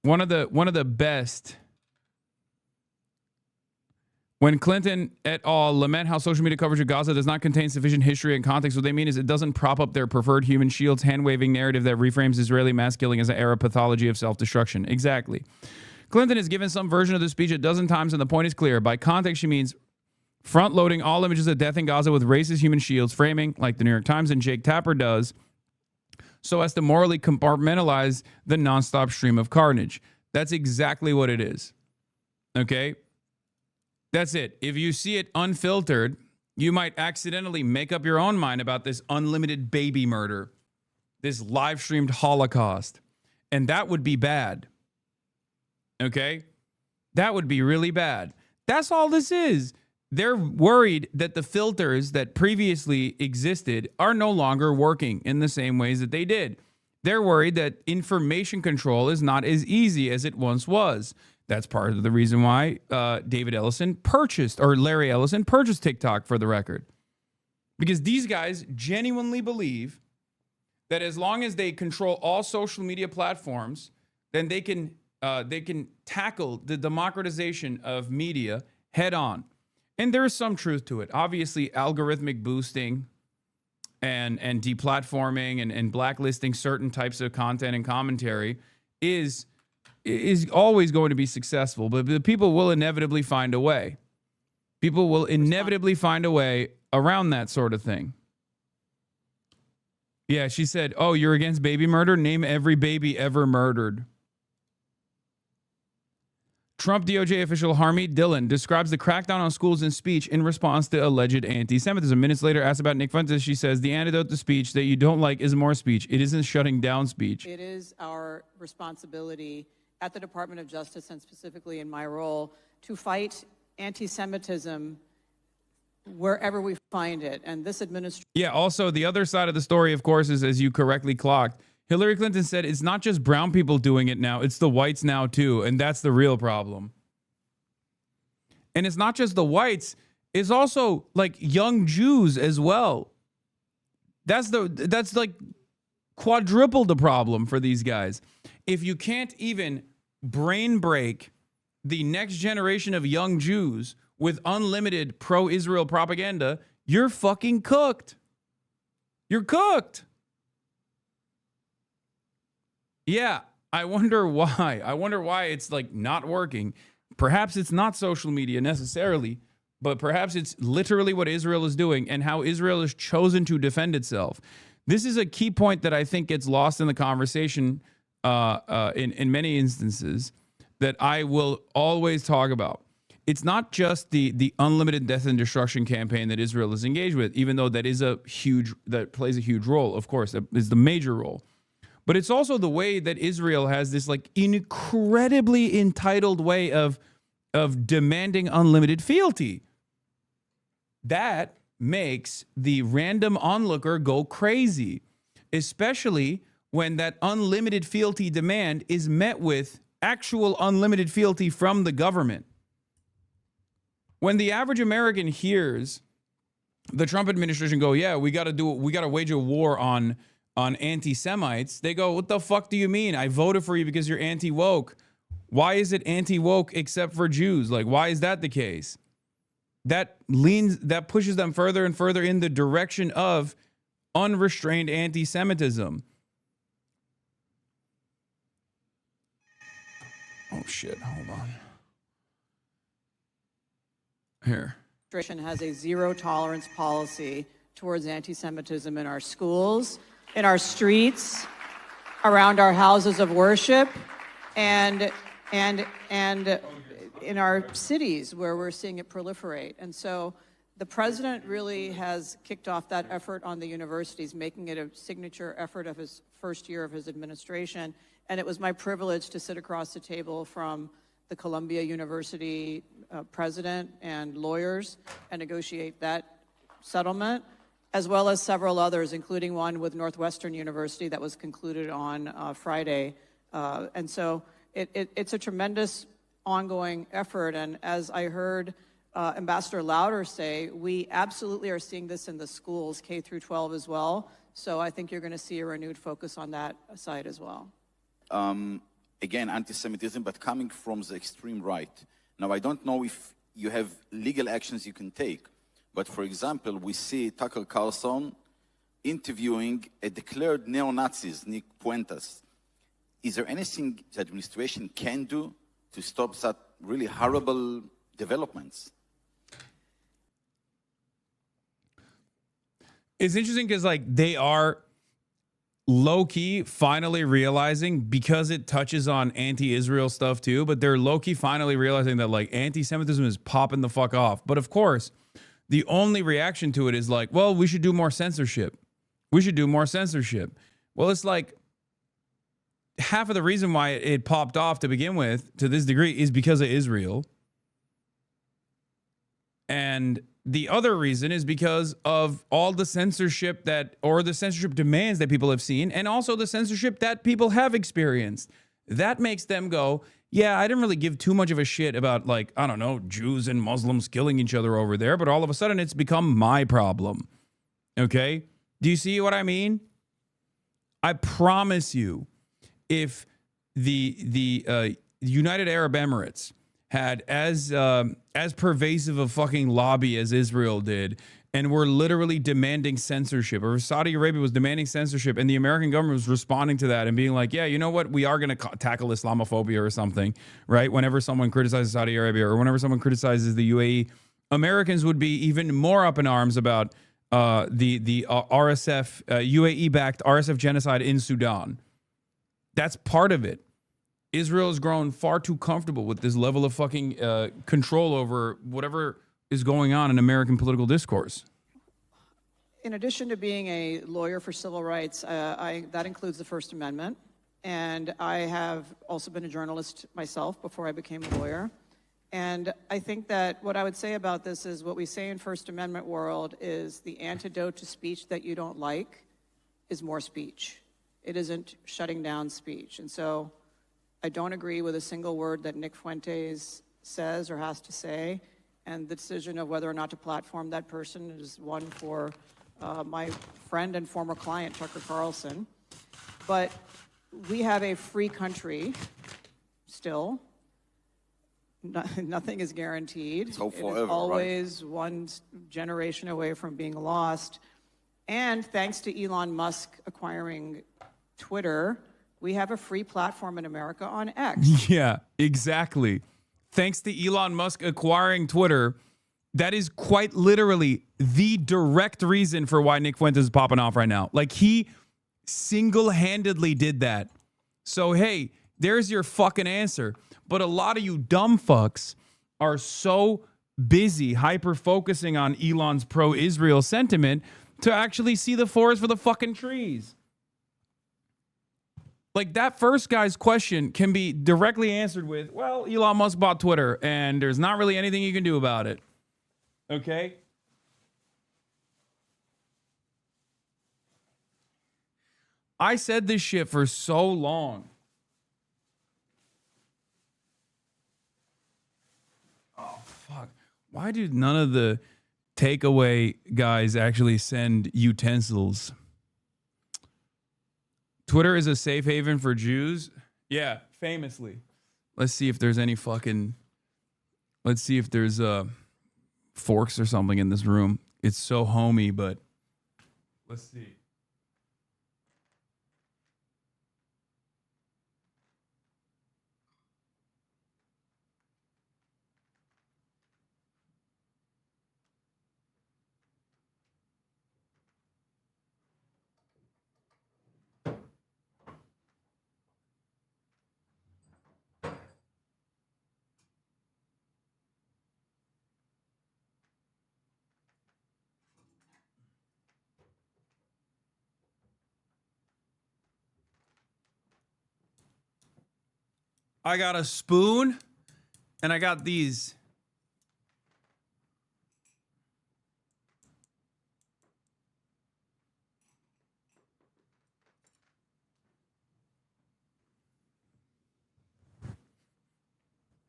One of the best. When Clinton et al. Lament how social media coverage of Gaza does not contain sufficient history and context, what they mean is it doesn't prop up their preferred human shields, hand-waving narrative that reframes Israeli mass killing as an era pathology of self-destruction. Exactly. Clinton has given some version of the speech a dozen times, and the point is clear. By context, she means front-loading all images of death in Gaza with racist human shields, framing, like the New York Times and Jake Tapper does, so as to morally compartmentalize the nonstop stream of carnage. That's exactly what it is. Okay? That's it. If you see it unfiltered, you might accidentally make up your own mind about this unlimited baby murder, this live-streamed Holocaust, and that would be bad. Okay? That would be really bad. That's all this is. They're worried that the filters that previously existed are no longer working in the same ways that they did. They're worried that information control is not as easy as it once was. That's part of the reason why Larry Ellison purchased TikTok, for the record. Because these guys genuinely believe that as long as they control all social media platforms, then they can tackle the democratization of media head on. And there is some truth to it. Obviously, algorithmic boosting and deplatforming and blacklisting certain types of content and commentary is always going to be successful, but the people will inevitably find a way. People will inevitably find a way around that sort of thing. Yeah, she said, oh, you're against baby murder? Name every baby ever murdered. Trump DOJ official Harmeet Dillon describes the crackdown on schools and speech in response to alleged anti-Semitism. Minutes later, asked about Nick Fuentes, she says, the antidote to speech that you don't like is more speech. It isn't shutting down speech. It is our responsibility at the Department of Justice, and specifically in my role, to fight anti-Semitism wherever we find it. And this administration... Yeah, also, the other side of the story, of course, is, as you correctly clocked, Hillary Clinton said it's not just brown people doing it now, it's the whites now too, and that's the real problem. And it's not just the whites, it's also like young Jews as well. That's like quadruple the problem for these guys. If you can't even brain break the next generation of young Jews with unlimited pro-Israel propaganda, you're fucking cooked. You're cooked. Yeah, I wonder why. I wonder why it's like not working. Perhaps it's not social media necessarily, but perhaps it's literally what Israel is doing and how Israel has chosen to defend itself. This is a key point that I think gets lost in the conversation in many instances that I will always talk about. It's not just the unlimited death and destruction campaign that Israel is engaged with, even though that plays a huge role, of course, that is the major role. But it's also the way that Israel has this like incredibly entitled way of demanding unlimited fealty. That makes the random onlooker go crazy, especially when that unlimited fealty demand is met with actual unlimited fealty from the government. When the average American hears the Trump administration go, yeah, we got to wage a war on anti-Semites, they go, what the fuck do you mean? I voted for you because you're anti-woke. Why is it anti-woke except for Jews? Like, why is that the case? That pushes them further and further in the direction of unrestrained anti-Semitism. Oh shit, hold on. Here. Administration has a zero tolerance policy towards anti-Semitism in our schools, in our streets, around our houses of worship, and in our cities where we're seeing it proliferate. And so the president really has kicked off that effort on the universities, making it a signature effort of his first year of his administration. And it was my privilege to sit across the table from the Columbia University president and lawyers and negotiate that settlement, as well as several others, including one with Northwestern University that was concluded on Friday. And so it's a tremendous ongoing effort. And as I heard Ambassador Lauder say, we absolutely are seeing this in the schools, K through 12 as well. So I think you're going to see a renewed focus on that side as well. Again, anti-Semitism, but coming from the extreme right. Now, I don't know if you have legal actions you can take, but for example, we see Tucker Carlson interviewing a declared neo-Nazi, Nick Fuentes. Is there anything the administration can do to stop such really horrible developments? It's interesting because like they are low-key finally realizing, because it touches on anti-Israel stuff too, but they're low-key finally realizing that like anti-Semitism is popping the fuck off. But of course, the only reaction to it is like, well, we should do more censorship. We should do more censorship. Well, it's like half of the reason why it popped off to begin with, to this degree, is because of Israel. And the other reason is because of all the censorship the censorship demands that people have seen, and also the censorship that people have experienced. That makes them go, yeah, I didn't really give too much of a shit about, like, I don't know, Jews and Muslims killing each other over there, but all of a sudden it's become my problem. Okay? Do you see what I mean? I promise you, if the United Arab Emirates had as pervasive a fucking lobby as Israel did, and were literally demanding censorship, or Saudi Arabia was demanding censorship, and the American government was responding to that and being like, yeah, you know what, we are going to tackle Islamophobia or something, right? Whenever someone criticizes Saudi Arabia or whenever someone criticizes the UAE, Americans would be even more up in arms about the RSF, UAE-backed RSF genocide in Sudan. That's part of it. Israel has grown far too comfortable with this level of fucking control over whatever is going on in American political discourse. In addition to being a lawyer for civil rights, that includes the First Amendment. And I have also been a journalist myself before I became a lawyer. And I think that what I would say about this is what we say in First Amendment world is the antidote to speech that you don't like is more speech. It isn't shutting down speech. And so I don't agree with a single word that Nick Fuentes says or has to say. And the decision of whether or not to platform that person is one for my friend and former client, Tucker Carlson. But we have a free country still. Nothing is guaranteed. So it forever, is always one generation away from being lost. And thanks to Elon Musk acquiring Twitter, we have a free platform in America on X. Yeah, exactly. Thanks to Elon Musk acquiring Twitter, that is quite literally the direct reason for why Nick Fuentes is popping off right now. Like, he single-handedly did that. So, hey, there's your fucking answer. But a lot of you dumb fucks are so busy hyper-focusing on Elon's pro-Israel sentiment to actually see the forest for the fucking trees. Like, that first guy's question can be directly answered with, well, Elon Musk bought Twitter, and there's not really anything you can do about it. Okay? I said this shit for so long. Oh, fuck. Why do none of the takeaway guys actually send utensils? Twitter is a safe haven for Jews? Yeah, famously. Let's see if there's any fucking... Let's see if there's forks or something in this room. It's so homey, but... Let's see. I got a spoon, and I got these.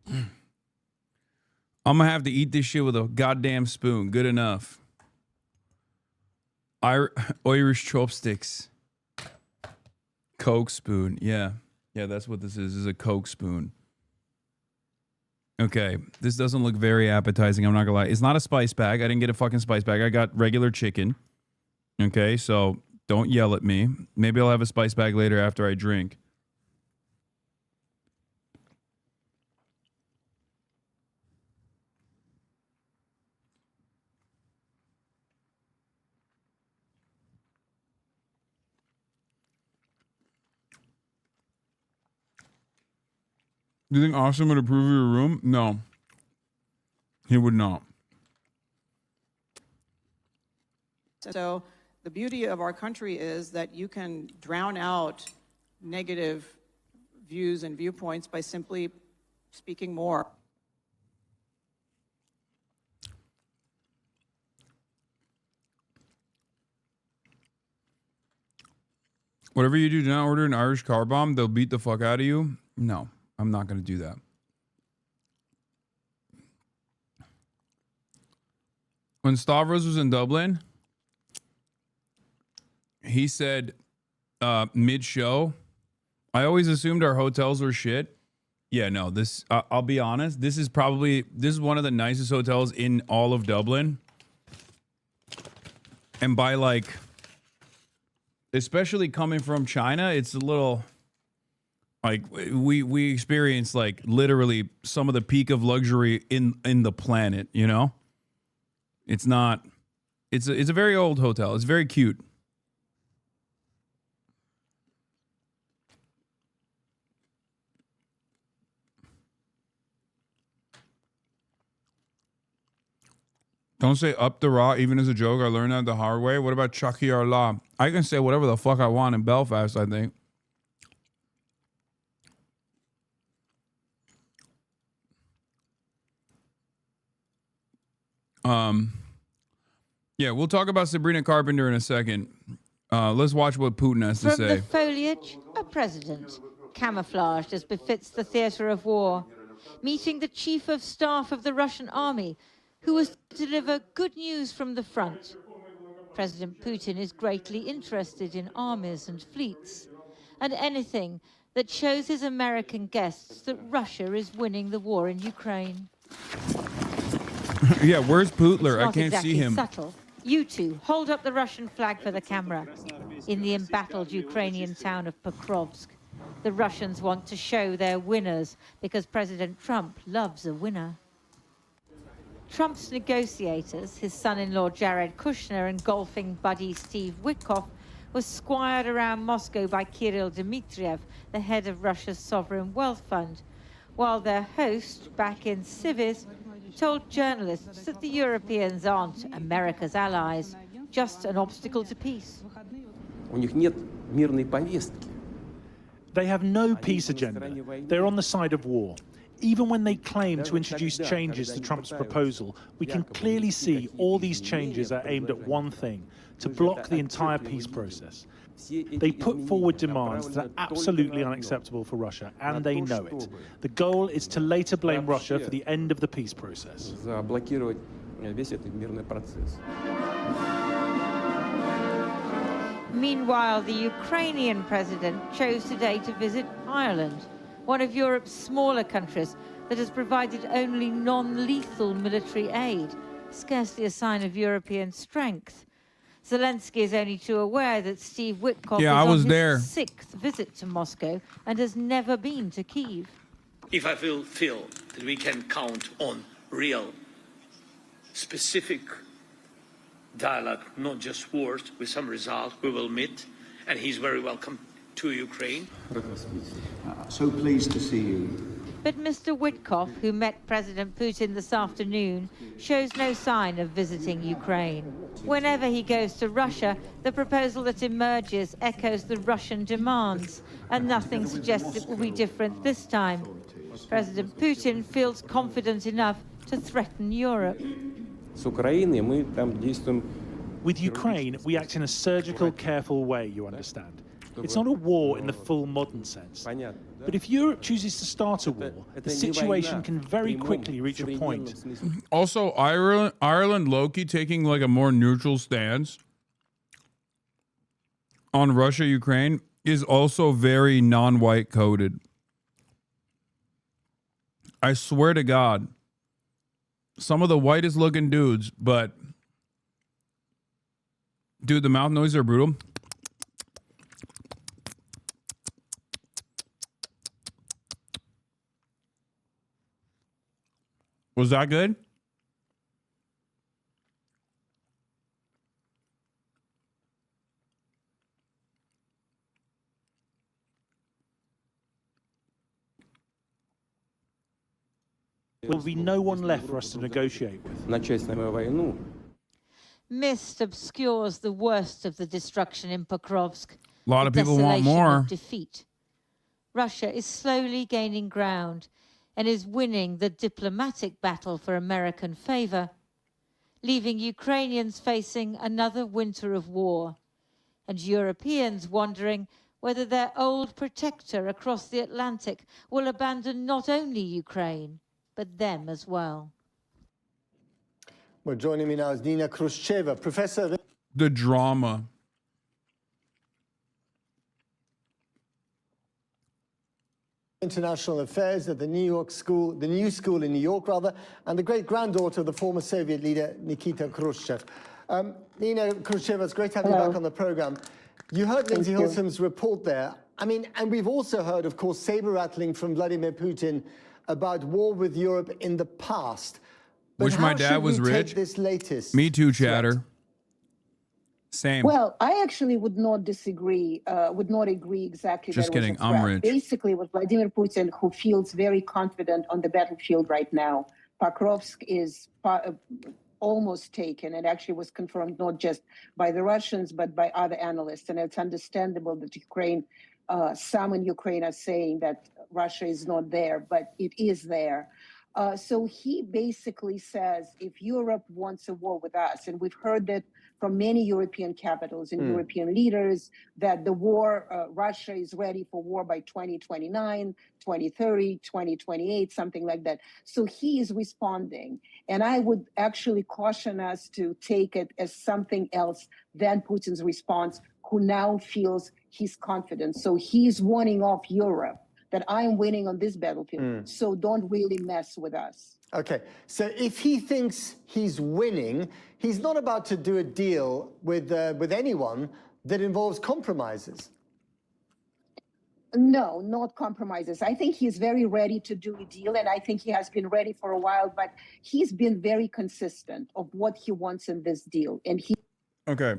I'm gonna have to eat this shit with a goddamn spoon. Good enough. Irish chopsticks. Coke spoon. Yeah. Yeah, that's what this is. This is a Coke spoon. Okay. This doesn't look very appetizing. I'm not gonna lie. It's not a spice bag. I didn't get a fucking spice bag. I got regular chicken. Okay, so don't yell at me. Maybe I'll have a spice bag later after I drink. Do you think Austin would approve of your room? No. He would not. So the beauty of our country is that you can drown out negative views and viewpoints by simply speaking more. Whatever you do not order an Irish car bomb. They'll beat the fuck out of you. No, I'm not going to do that. When Stavros was in Dublin, he said mid-show, I always assumed our hotels were shit. Yeah, no, this, I'll be honest, this is one of the nicest hotels in all of Dublin. And by like, especially coming from China, it's a little, like, we experience like literally some of the peak of luxury in the planet, you know? It's not, it's a very old hotel. It's very cute. Don't say up the raw, even as a joke. I learned that the hard way. What about Chucky or La? I can say whatever the fuck I want in Belfast, I think. Yeah, we'll talk about Sabrina Carpenter in a second. Let's watch what Putin has to From say. the foliage, a president, camouflaged as befits the theatre of war, meeting the chief of staff of the Russian army, who was to deliver good news from the front. President Putin is greatly interested in armies and fleets, and anything that shows his American guests that Russia is winning the war in Ukraine. Yeah, where's Putler? It's I not can't exactly see him. Subtle. You two, hold up the Russian flag for the camera. In the embattled Ukrainian town of Pokrovsk, the Russians want to show they're winners because President Trump loves a winner. Trump's negotiators, his son-in-law Jared Kushner and golfing buddy Steve Witkoff, was squired around Moscow by Kirill Dmitriev, the head of Russia's sovereign wealth fund, while their host, back in Civis, told journalists that the Europeans aren't America's allies, just an obstacle to peace. They have no peace agenda. They're on the side of war. Even when they claim to introduce changes to Trump's proposal, we can clearly see all these changes are aimed at one thing, to block the entire peace process. They put forward demands that are absolutely unacceptable for Russia, and they know it. The goal is to later blame Russia for the end of the peace process. Meanwhile, the Ukrainian president chose today to visit Ireland, one of Europe's smaller countries that has provided only non-lethal military aid, scarcely a sign of European strength. Zelensky is only too aware that Steve Witkoff is on his sixth visit to Moscow and has never been to Kyiv. If I feel that we can count on real, specific dialogue, not just words, with some result, we will meet, and he's very welcome to Ukraine. So pleased to see you. But Mr. Witkoff, who met President Putin this afternoon, shows no sign of visiting Ukraine. Whenever he goes to Russia, the proposal that emerges echoes the Russian demands, and nothing suggests it will be different this time. President Putin feels confident enough to threaten Europe. With Ukraine, we act in a surgical, careful way, you understand. It's not a war in the full modern sense. But if Europe chooses to start a war, the situation can very quickly reach a point. Also, Ireland low-key taking like a more neutral stance on Russia, Ukraine is also very non-white coded. I swear to God, some of the whitest looking dudes, but dude, the mouth noises are brutal. Was that good? There will be no one left for us to negotiate with. Mist obscures the worst of the destruction in Pokrovsk. A lot of people want desolation more. of defeat. Russia is slowly gaining ground and is winning the diplomatic battle for American favor, leaving Ukrainians facing another winter of war, and Europeans wondering whether their old protector across the Atlantic will abandon not only Ukraine, but them as well. Well, joining me now is Nina Khrushcheva, professor of The drama. International Affairs at the New School in New York, and the great-granddaughter of the former Soviet leader Nikita Khrushchev. Nina Khrushcheva, it's great to have you back on the program. You heard Lindsay Hilsum's report there. I mean, and we've also heard, of course, saber-rattling from Vladimir Putin about war with Europe in the past. But Wish my dad was rich. This latest Me too, chatter. Same. Well, I actually would not disagree, would not agree exactly. Just that it was kidding, a I'm threat. rich. Basically, with Vladimir Putin, who feels very confident on the battlefield right now. Pokrovsk is almost taken. It actually was confirmed not just by the Russians, but by other analysts. And it's understandable that Ukraine, some in Ukraine are saying that Russia is not there, but it is there. So he basically says, if Europe wants a war with us, and we've heard that from many European capitals and European leaders, that the war, Russia is ready for war by 2029, 2030, 2028, something like that. So he is responding. And I would actually caution us to take it as something else than Putin's response, who now feels he's confident. So he's warning off Europe that I'm winning on this battlefield, so don't really mess with us. Okay, so if he thinks he's winning, he's not about to do a deal with anyone that involves compromises. No, not compromises. I think he's very ready to do a deal, and I think he has been ready for a while, but he's been very consistent of what he wants in this deal. And he. Okay,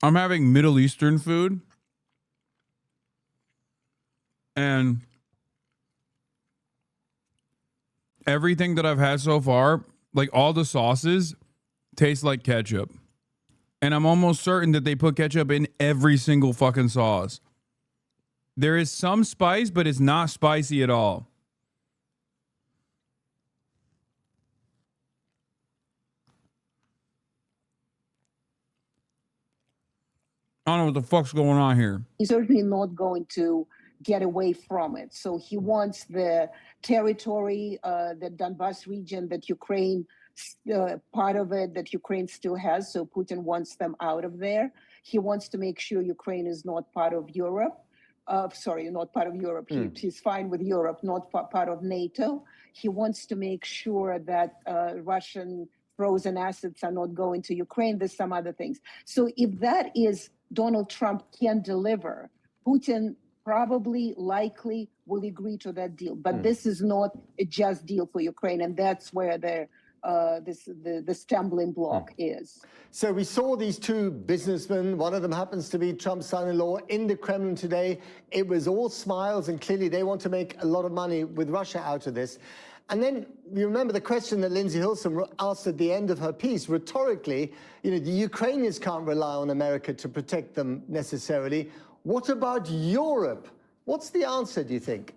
I'm having Middle Eastern food, and everything that I've had so far, like all the sauces, taste like ketchup. And I'm almost certain that they put ketchup in every single fucking sauce. There is some spice, but it's not spicy at all. I don't know what the fuck's going on here. He's certainly not going to get away from it. So he wants the territory, the Donbas region that Ukraine, part of it that Ukraine still has. So Putin wants them out of there. He wants to make sure Ukraine is not part of Europe. Not part of Europe. He's fine with Europe, not part of NATO. He wants to make sure that Russian frozen assets are not going to Ukraine. There's some other things. So if that is Donald Trump can deliver, Putin probably, likely will agree to that deal. But this is not a just deal for Ukraine, and that's where the stumbling block is. So we saw these two businessmen, one of them happens to be Trump's son-in-law, in the Kremlin today. It was all smiles, and clearly they want to make a lot of money with Russia out of this. And then you remember the question that Lindsay Hilson asked at the end of her piece, rhetorically, the Ukrainians can't rely on America to protect them necessarily. What about Europe? What's the answer, do you think?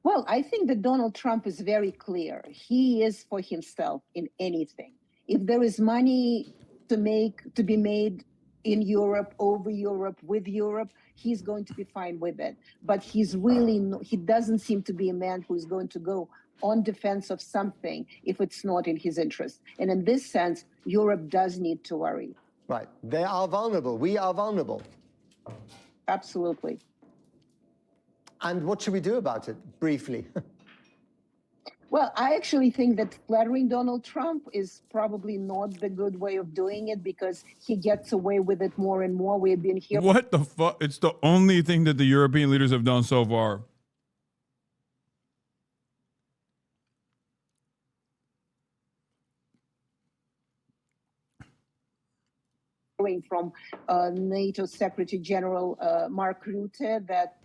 Well, I think that Donald Trump is very clear. He is for himself in anything. If there is money to be made in Europe, over Europe, with Europe, he's going to be fine with it. But he doesn't seem to be a man who is going to go on defense of something if it's not in his interest. And in this sense, Europe does need to worry. Right. They are vulnerable. We are vulnerable. Absolutely. And what should we do about it, briefly? Well, I actually think that flattering Donald Trump is probably not the good way of doing it, because he gets away with it more and more. We've been here. What the fuck? It's the only thing that the European leaders have done so far. From NATO Secretary General Mark Rutte that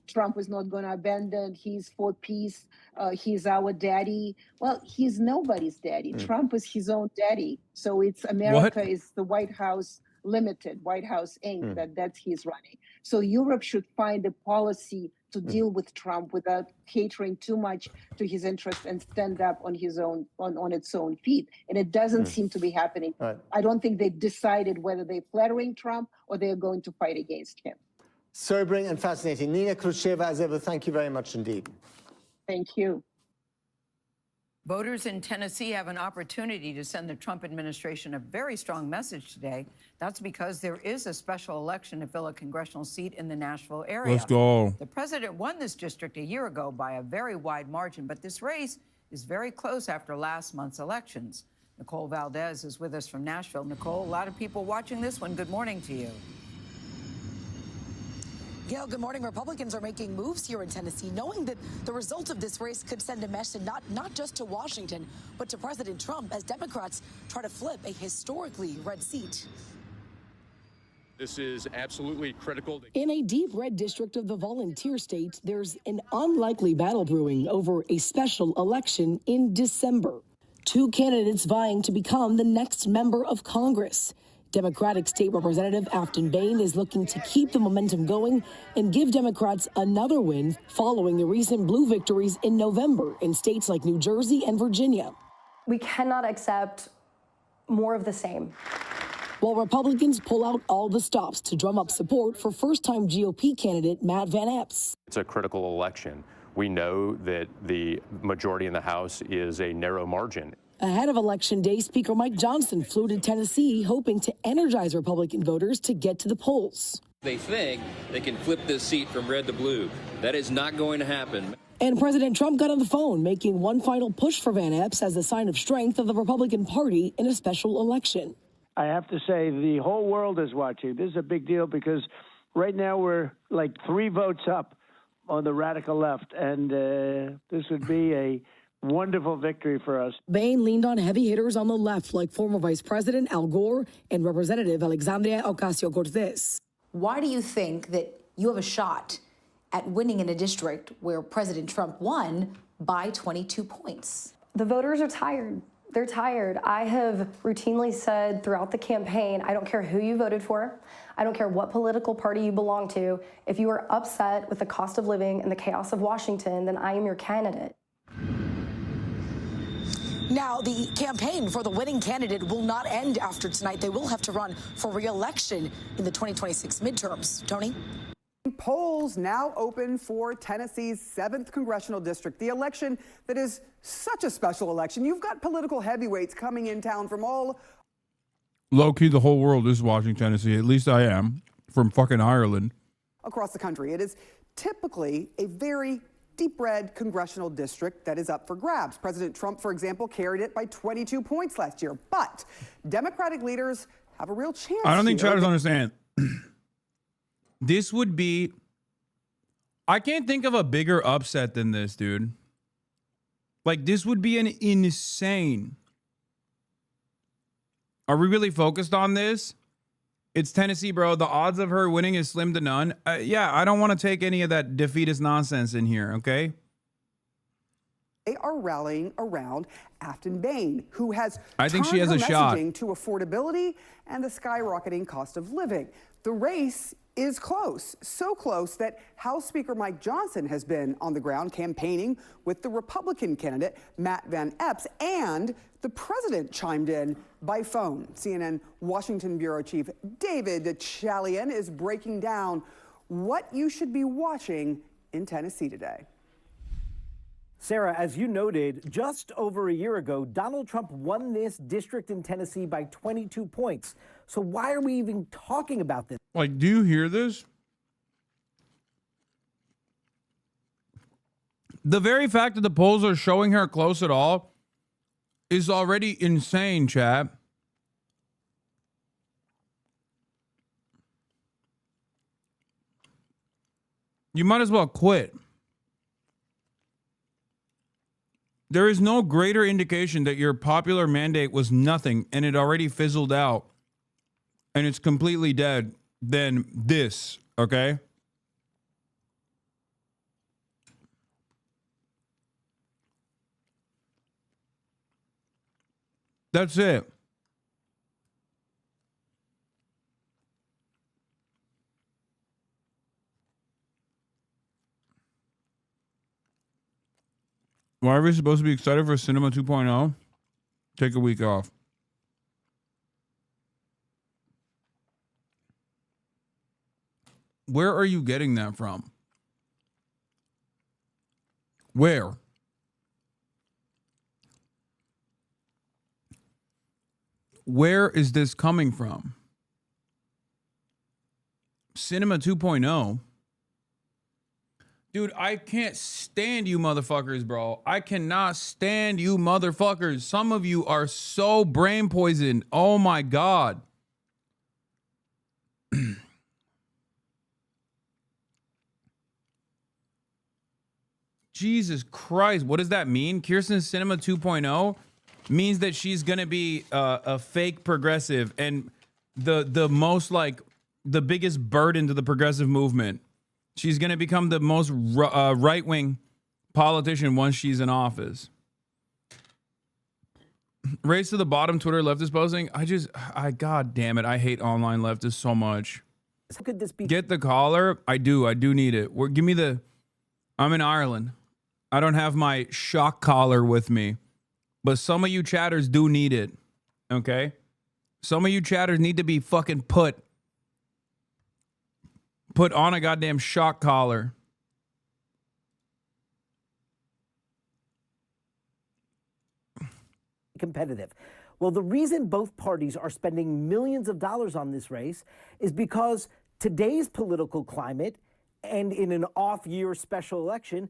Trump is not going to abandon. He's for peace. He's our daddy. Well, he's nobody's daddy. Trump is his own daddy. So it's America is the White House Limited, White House Inc. That's he's running. So Europe should find a policy to deal with Trump without catering too much to his interests and stand up on his own, on its own feet. And it doesn't seem to be happening. Right. I don't think they've decided whether they're flattering Trump or they're going to fight against him. Sobering and fascinating. Nina Khrushcheva, as ever, thank you very much indeed. Thank you. Voters in Tennessee have an opportunity to send the Trump administration a very strong message today. That's because there is a special election to fill a congressional seat in the Nashville area. Let's go. The president won this district a year ago by a very wide margin, but this race is very close after last month's elections. Nicole Valdez is with us from Nashville. Nicole, a lot of people watching this one. Good morning to you. Gail, good morning. Republicans are making moves here in Tennessee, knowing that the result of this race could send a message not just to Washington, but to President Trump as Democrats try to flip a historically red seat. This is absolutely critical. In a deep red district of the volunteer state, there's an unlikely battle brewing over a special election in December. two candidates vying to become the next member of Congress. Democratic State Representative Afton Bain is looking to keep the momentum going and give Democrats another win following the recent blue victories in November in states like New Jersey and Virginia. We cannot accept more of the same. While Republicans pull out all the stops to drum up support for first-time GOP candidate Matt Van Epps. It's a critical election. We know that the majority in the House is a narrow margin. Ahead of Election Day, Speaker Mike Johnson flew to Tennessee, hoping to energize Republican voters to get to the polls. They think they can flip this seat from red to blue. That is not going to happen. And President Trump got on the phone, making one final push for Van Epps as a sign of strength of the Republican Party in a special election. I have to say, the whole world is watching. This is a big deal because right now we're like 3 votes up on the radical left, and this would be a wonderful victory for us. Bain leaned on heavy hitters on the left, like former Vice President Al Gore and Representative Alexandria Ocasio-Cortez. Why do you think that you have a shot at winning in a district where President Trump won by 22 points? The voters are tired. They're tired. I have routinely said throughout the campaign, I don't care who you voted for. I don't care what political party you belong to. If you are upset with the cost of living and the chaos of Washington, then I am your candidate. Now, the campaign for the winning candidate will not end after tonight. They will have to run for re-election in the 2026 midterms. Tony? Polls now open for Tennessee's 7th congressional district, the election that is such a special election. You've got political heavyweights coming in town from all Low-key, the whole world is watching Tennessee. At least I am, from fucking Ireland. across the country. It is typically a very deep red congressional district that is up for grabs. President Trump, for example, carried it by 22 points last year. But Democratic leaders have a real chance. I don't think here. chatters understand. This would be... I can't think of a bigger upset than this, dude. Like, this would be an insane... Are we really focused on this? It's Tennessee, bro. The odds of her winning is slim to none. Yeah, I don't want to take any of that defeatist nonsense in here, okay? They are rallying around Afton Bain, who has I think she has turned a her shot. messaging to affordability and the skyrocketing cost of living. The race is close, so close that House Speaker Mike Johnson has been on the ground campaigning with the Republican candidate Matt Van Epps, and the president chimed in by phone. CNN Washington Bureau Chief David Chalian is breaking down what you should be watching in Tennessee today. Sarah, as you noted, just over a year ago, Donald Trump won this district in Tennessee by 22 points. So why are we even talking about this? Like, do you hear this? The very fact that the polls are showing her close at all is already insane, chat. You might as well quit. There is no greater indication that your popular mandate was nothing and it already fizzled out and it's completely dead than this, okay? That's it. Why are we supposed to be excited for Cinema 2.0? Take a week off. Where are you getting that from? Where? Where is this coming from? Cinema 2.0? Dude, I can't stand you motherfuckers, bro. I cannot stand you motherfuckers. Some of you are so brain poisoned. Oh my God. Jesus Christ. What does that mean? Kirsten's Cinema 2.0 means that she's going to be a fake progressive and the most like the biggest burden to the progressive movement. She's going to become the most right-wing politician once she's in office. Race to the bottom, Twitter leftist posting. God damn it. I hate online leftists so much. How could this be? Get the collar. I do need it. I'm in Ireland. I don't have my shock collar with me, but some of you chatters do need it. Okay? Some of you chatters need to be fucking put on a goddamn shock collar. Competitive. Well, the reason both parties are spending millions of dollars on this race is because today's political climate and in an off-year special election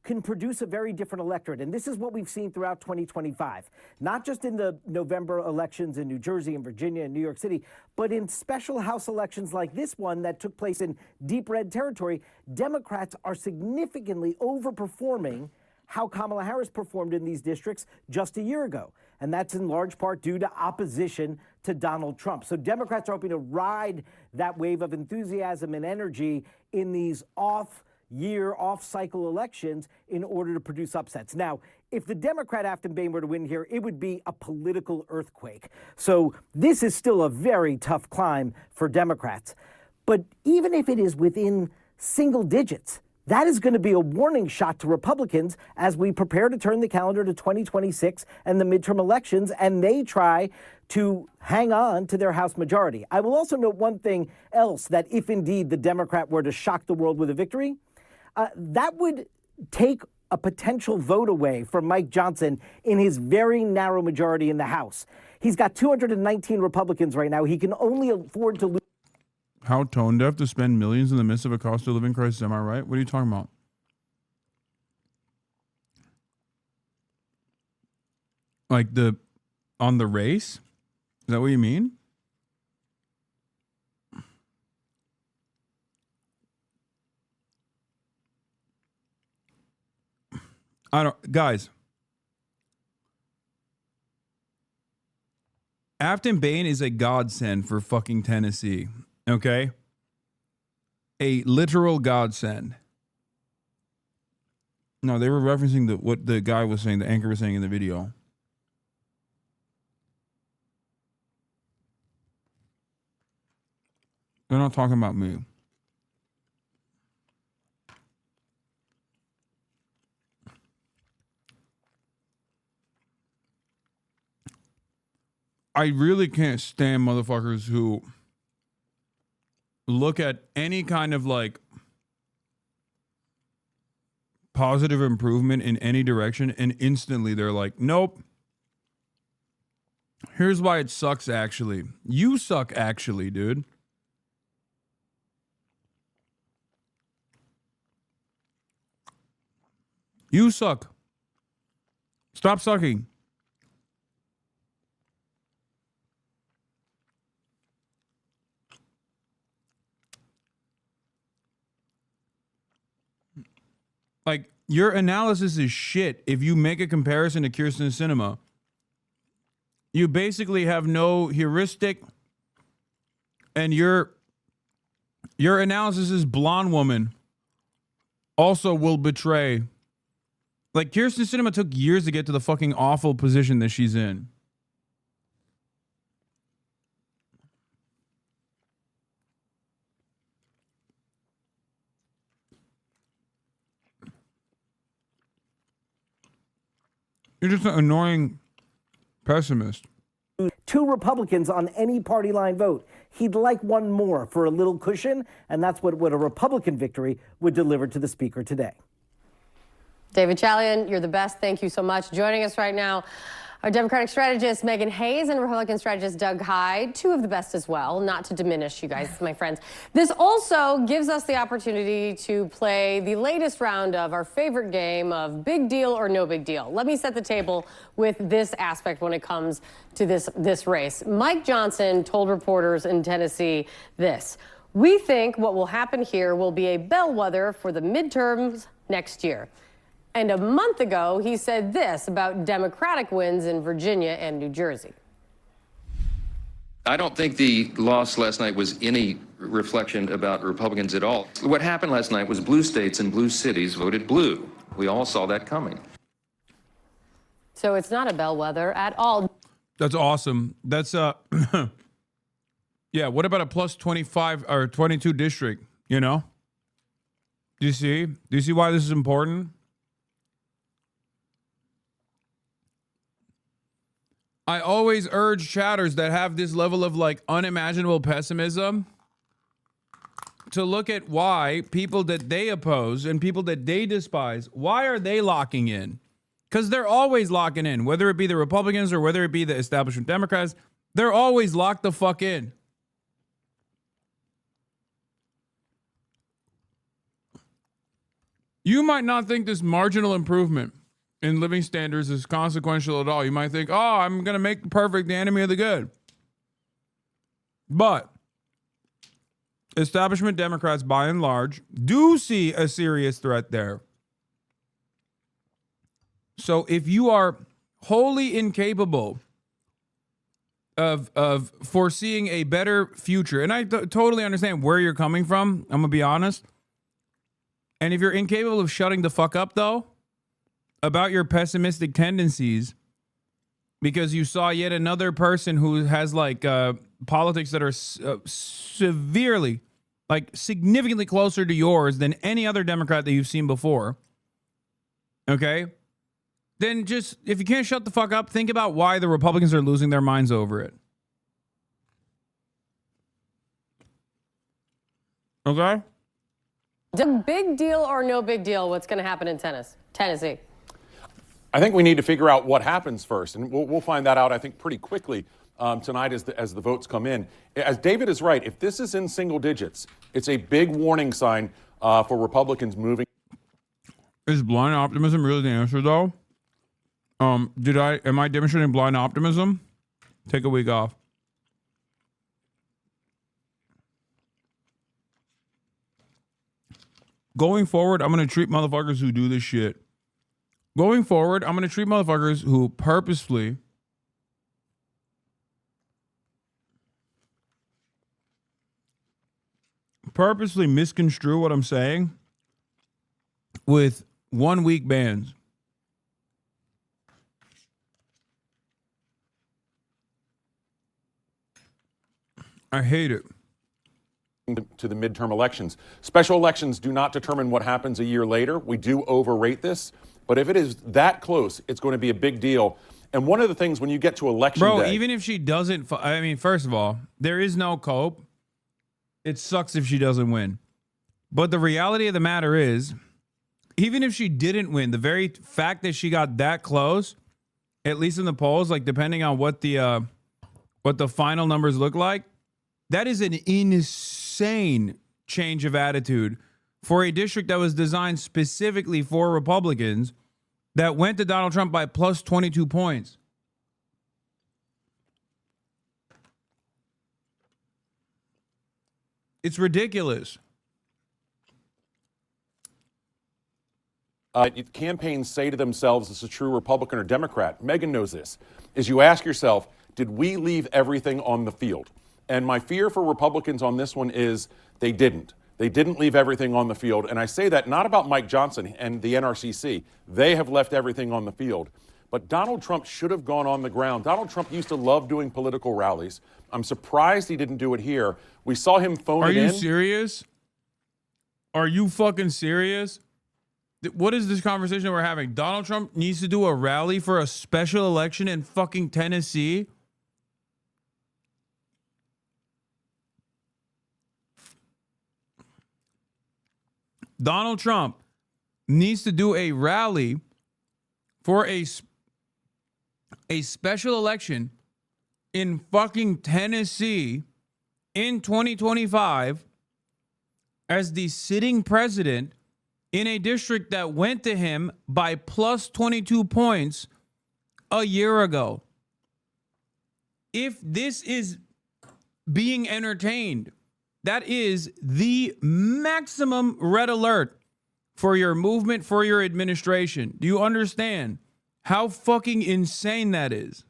can produce a very different electorate. And this is what we've seen throughout 2025, not just in the November elections in New Jersey and Virginia and New York City, but in special House elections like this one that took place in deep red territory. Democrats are significantly overperforming how Kamala Harris performed in these districts just a year ago. And that's in large part due to opposition to Donald Trump. So Democrats are hoping to ride that wave of enthusiasm and energy in these off-year, off-cycle elections in order to produce upsets. Now, if the Democrat Afton Bain were to win here, it would be a political earthquake. So this is still a very tough climb for Democrats. But even if it is within single digits, that is going to be a warning shot to Republicans as we prepare to turn the calendar to 2026 and the midterm elections, and they try to hang on to their House majority. I will also note one thing else, that if indeed the Democrat were to shock the world with a victory, that would take a potential vote away from Mike Johnson in his very narrow majority in the House. He's got 219 Republicans right now. He can only afford to lose. How tone deaf to spend millions in the midst of a cost of living crisis. Am I right? What are you talking about? Like on the race? Is that what you mean? Guys. Afton Bain is a godsend for fucking Tennessee. Okay? A literal godsend. No, they were referencing what the guy was saying, the anchor was saying in the video. They're not talking about me. I really can't stand motherfuckers who look at any kind of like positive improvement in any direction and instantly they're like, nope. Here's why it sucks actually. You suck actually, dude. You suck. Stop sucking. Like, your analysis is shit if you make a comparison to Kyrsten Sinema. You basically have no heuristic, and your analysis is blonde woman also will betray. Like, Kyrsten Sinema took years to get to the fucking awful position that she's in. You're just an annoying pessimist. 2 Republicans on any party line vote. He'd like one more for a little cushion, and that's what a Republican victory would deliver to the Speaker today. David Chalian, you're the best. Thank you so much. Joining us right now, our Democratic strategist Megan Hayes and Republican strategist Doug Hyde, 2 of the best as well, not to diminish you guys, my friends. This also gives us the opportunity to play the latest round of our favorite game of big deal or no big deal. Let me set the table with this aspect when it comes to this race. Mike Johnson told reporters in Tennessee this: "We think what will happen here will be a bellwether for the midterms next year." And a month ago, he said this about Democratic wins in Virginia and New Jersey. I don't think the loss last night was any reflection about Republicans at all. What happened last night was blue states and blue cities voted blue. We all saw that coming. So it's not a bellwether at all. That's awesome. That's yeah, what about a plus 25 or 22 district, you know? Do you see? Do you see why this is important? I always urge chatters that have this level of like unimaginable pessimism to look at why people that they oppose and people that they despise, why are they locking in? Because they're always locking in, whether it be the Republicans or whether it be the establishment Democrats, they're always locked the fuck in. You might not think this marginal improvement in living standards is consequential at all. You might think, oh, I'm going to make the perfect the enemy of the good. But establishment Democrats, by and large, do see a serious threat there. So if you are wholly incapable of foreseeing a better future, and I totally understand where you're coming from, I'm going to be honest. And if you're incapable of shutting the fuck up, though, about your pessimistic tendencies, because you saw yet another person who has like politics that are severely, like significantly closer to yours than any other Democrat that you've seen before, okay? Then just, if you can't shut the fuck up, think about why the Republicans are losing their minds over it. Okay? The big deal or no big deal, what's going to happen in Tennessee? I think we need to figure out what happens first, and we'll find that out, I think, pretty quickly tonight as the votes come in. As David is right, if this is in single digits, it's a big warning sign for Republicans moving. Is blind optimism really the answer, though? Am I demonstrating blind optimism? Take a week off. Going forward, I'm going to treat motherfuckers who do this shit. Going forward, I'm going to treat motherfuckers who purposefully misconstrue what I'm saying with 1 week bans. I hate it. To the midterm elections. Special elections do not determine what happens a year later. We do overrate this, but if it is that close, it's going to be a big deal. And one of the things when you get to election day, even if she doesn't, I mean, first of all, there is no cope. It sucks if she doesn't win. But the reality of the matter is, even if she didn't win, the very fact that she got that close, at least in the polls, like depending on what the final numbers look like, that is an insane change of attitude for a district that was designed specifically for Republicans that went to Donald Trump by plus 22 points. It's ridiculous. Campaigns say to themselves, "This is a true Republican or Democrat." Megan knows this. Is you ask yourself, did we leave everything on the field? And my fear for Republicans on this one is they didn't. They didn't leave everything on the field. And I say that not about Mike Johnson and the NRCC. They have left everything on the field. But Donald Trump should have gone on the ground. Donald Trump used to love doing political rallies. I'm surprised he didn't do it here. We saw him phone it in. Are you serious? Are you fucking serious? What is this conversation we're having? Donald Trump needs to do a rally for a special election in fucking Tennessee? Donald Trump needs to do a rally for a special election in fucking Tennessee in 2025 as the sitting president in a district that went to him by plus 22 points a year ago. If this is being entertained, that is the maximum red alert for your movement, for your administration. Do you understand how fucking insane that is?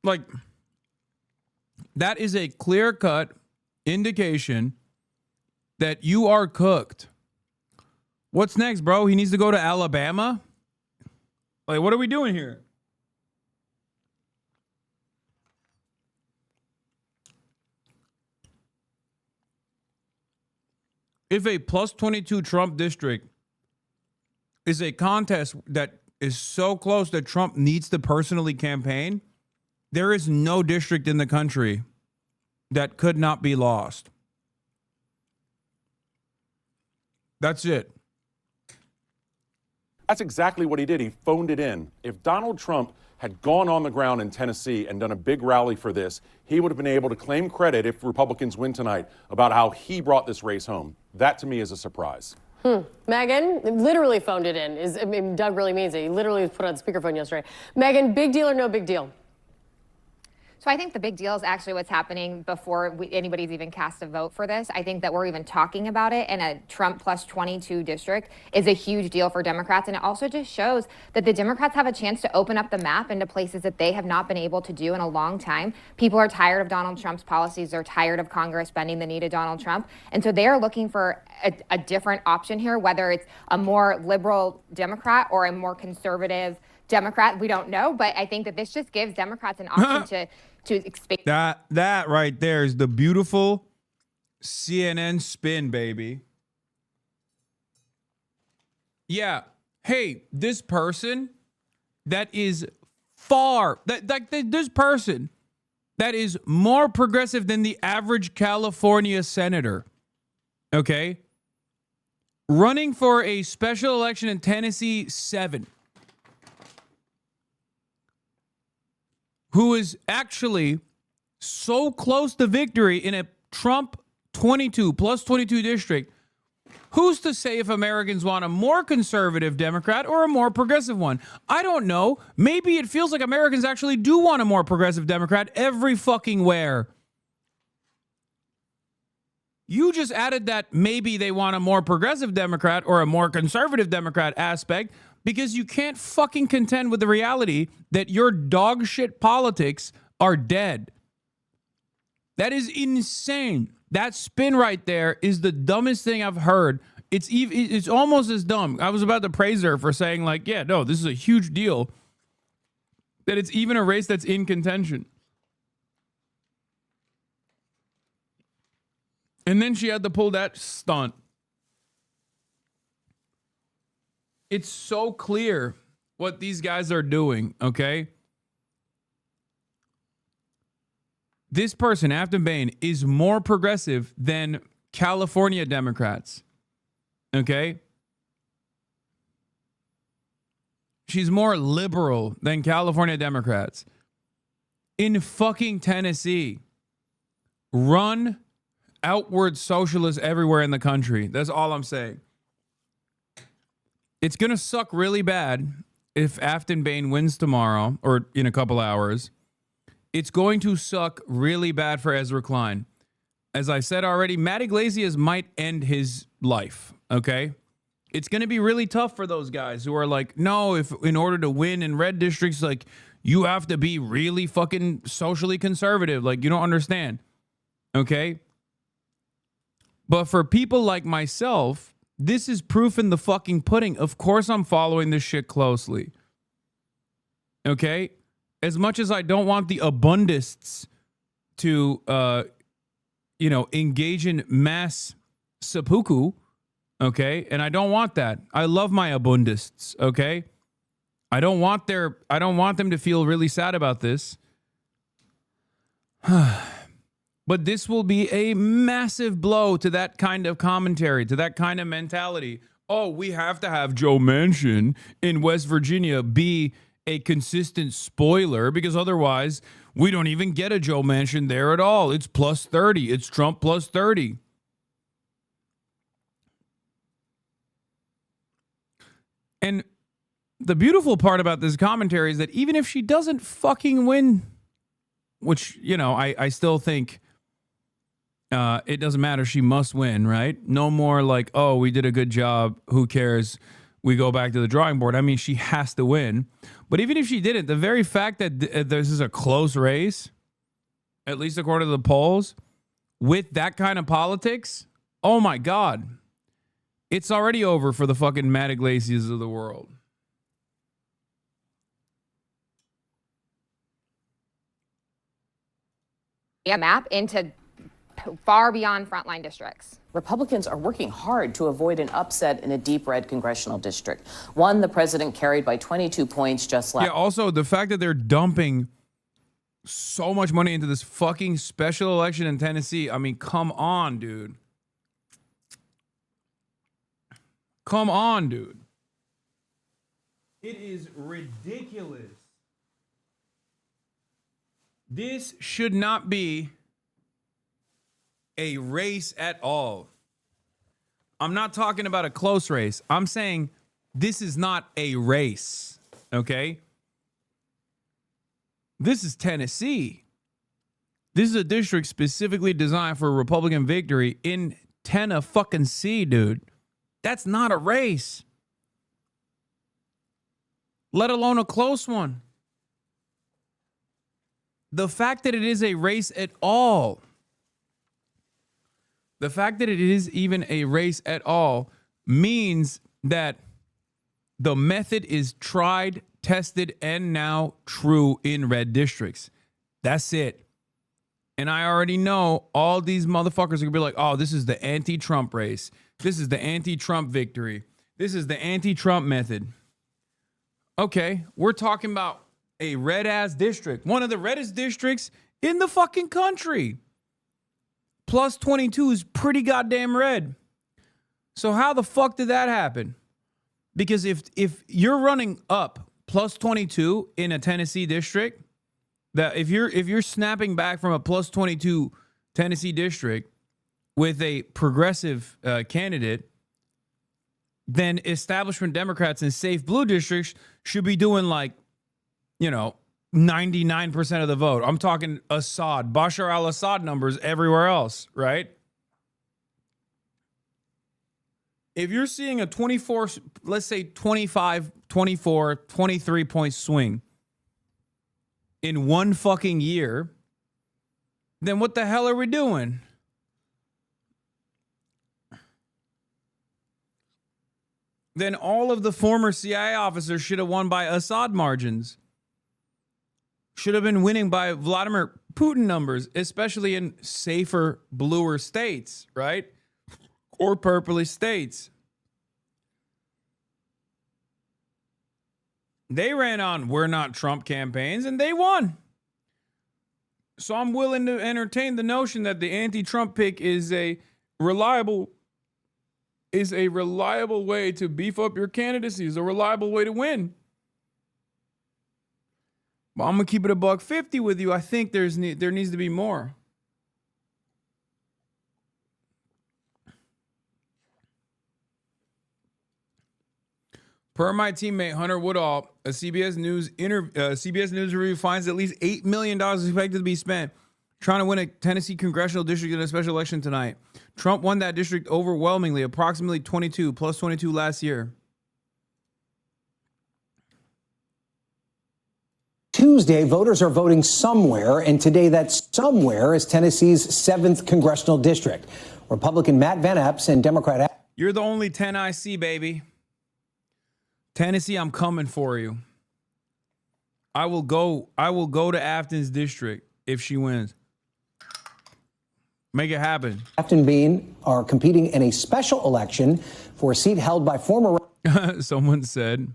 Like, That is a clear-cut indication that you are cooked. What's next, bro? He needs to go to Alabama? Like, what are we doing here? If a plus 22 Trump district is a contest that is so close that Trump needs to personally campaign, there is no district in the country that could not be lost. That's it. That's exactly what he did. He phoned it in. If Donald Trump had gone on the ground in Tennessee and done a big rally for this, he would have been able to claim credit if Republicans win tonight about how he brought this race home. That, to me, is a surprise. Megan literally phoned it in. I mean, Doug really means it. He literally was put on speakerphone yesterday. Megan, big deal or no big deal? So I think the big deal is actually what's happening before anybody's even cast a vote for this. I think that we're even talking about it in a Trump plus 22 district is a huge deal for Democrats. And it also just shows that the Democrats have a chance to open up the map into places that they have not been able to do in a long time. People are tired of Donald Trump's policies. They're tired of Congress bending the knee to Donald Trump. And so they are looking for a different option here, whether it's a more liberal Democrat or a more conservative Democrat. We don't know. But I think that this just gives Democrats an option to expand. That right there is the beautiful CNN spin, baby. Yeah. Hey, this person that is this person that is more progressive than the average California senator, okay, running for a special election in Tennessee 7, who is actually so close to victory in a Trump 22 plus 22 district. Who's to say if Americans want a more conservative Democrat or a more progressive one? I don't know. Maybe it feels like Americans actually do want a more progressive Democrat every fucking where. You just added that maybe they want a more progressive Democrat or a more conservative Democrat aspect because you can't fucking contend with the reality that your dog shit politics are dead. That is insane. That spin right there is the dumbest thing I've heard. It's almost as dumb. I was about to praise her for saying, like, yeah, no, this is a huge deal that it's even a race that's in contention. And then she had to pull that stunt. It's so clear what these guys are doing, okay? This person, Afton Bain, is more progressive than California Democrats, okay? She's more liberal than California Democrats. In fucking Tennessee, run outward socialists everywhere in the country. That's all I'm saying. It's going to suck really bad if Afton Bain wins tomorrow or in a couple hours. It's going to suck really bad for Ezra Klein. As I said already, Matt Iglesias might end his life, okay? It's going to be really tough for those guys who are like, no, if in order to win in red districts, like, you have to be really fucking socially conservative. Like, you don't understand, okay? But for people like myself, this is proof in the fucking pudding. Of course I'm following this shit closely. Okay? As much as I don't want the abundists to, engage in mass seppuku, okay? And I don't want that. I love my abundists, okay? I don't want them to feel really sad about this. But this will be a massive blow to that kind of commentary, to that kind of mentality. Oh, we have to have Joe Manchin in West Virginia be a consistent spoiler because otherwise we don't even get a Joe Manchin there at all. It's plus 30. It's Trump plus 30. And the beautiful part about this commentary is that even if she doesn't fucking win, which, I still think it doesn't matter. She must win, right? No more like, oh, we did a good job. Who cares? We go back to the drawing board. I mean, she has to win. But even if she didn't, the very fact that this is a close race, at least according to the polls, with that kind of politics, oh my God, it's already over for the fucking Matt Iglesias of the world. A map into far beyond frontline districts. Republicans are working hard to avoid an upset in a deep red congressional district, one the president carried by 22 points just last. Yeah, also the fact that they're dumping so much money into this fucking special election in Tennessee. I mean, come on, dude. Come on, dude. It is ridiculous. This should not be a race at all. I'm not talking about a close race. I'm saying this is not a race, okay? This is Tennessee. This is a district specifically designed for a Republican victory in Tennessee, dude. That's not a race, let alone a close one. The fact that it is a race at all, the fact that it is even a race at all means that the method is tried, tested, and now true in red districts. That's it. And I already know all these motherfuckers are gonna be like, oh, this is the anti-Trump race. This is the anti-Trump victory. This is the anti-Trump method. Okay, we're talking about a red-ass district. One of the reddest districts in the fucking country. Plus 22 is pretty goddamn red. So how the fuck did that happen? Because if you're running up plus 22 in a Tennessee district, that if you're snapping back from a plus 22 Tennessee district with a progressive candidate, then establishment Democrats in safe blue districts should be doing like, 99% of the vote. I'm talking Assad, Bashar al-Assad numbers everywhere else, right? If you're seeing a 24, let's say 25, 24, 23 point swing in one fucking year, then what the hell are we doing? Then all of the former CIA officers should have won by Assad margins. Should have been winning by Vladimir Putin numbers, especially in safer, bluer states, right? Or purpley states. They ran on "we're not Trump" campaigns and they won. So I'm willing to entertain the notion that the anti-Trump pick is a reliable way to beef up your candidacy, is a reliable way to win. But I'm gonna keep it $1.50 with you. I think there needs to be more. Per my teammate Hunter Woodall, a CBS News review finds at least $8 million is expected to be spent trying to win a Tennessee congressional district in a special election tonight. Trump won that district overwhelmingly, approximately 22 plus 22 last year. Tuesday, voters are voting somewhere, and today that somewhere is Tennessee's 7th congressional district. Republican Matt Van Epps and Democrat... You're the only 10 I see, baby. Tennessee, I'm coming for you. I will go to Afton's district if she wins. Make it happen. Afton Bean are competing in a special election for a seat held by former... Someone said...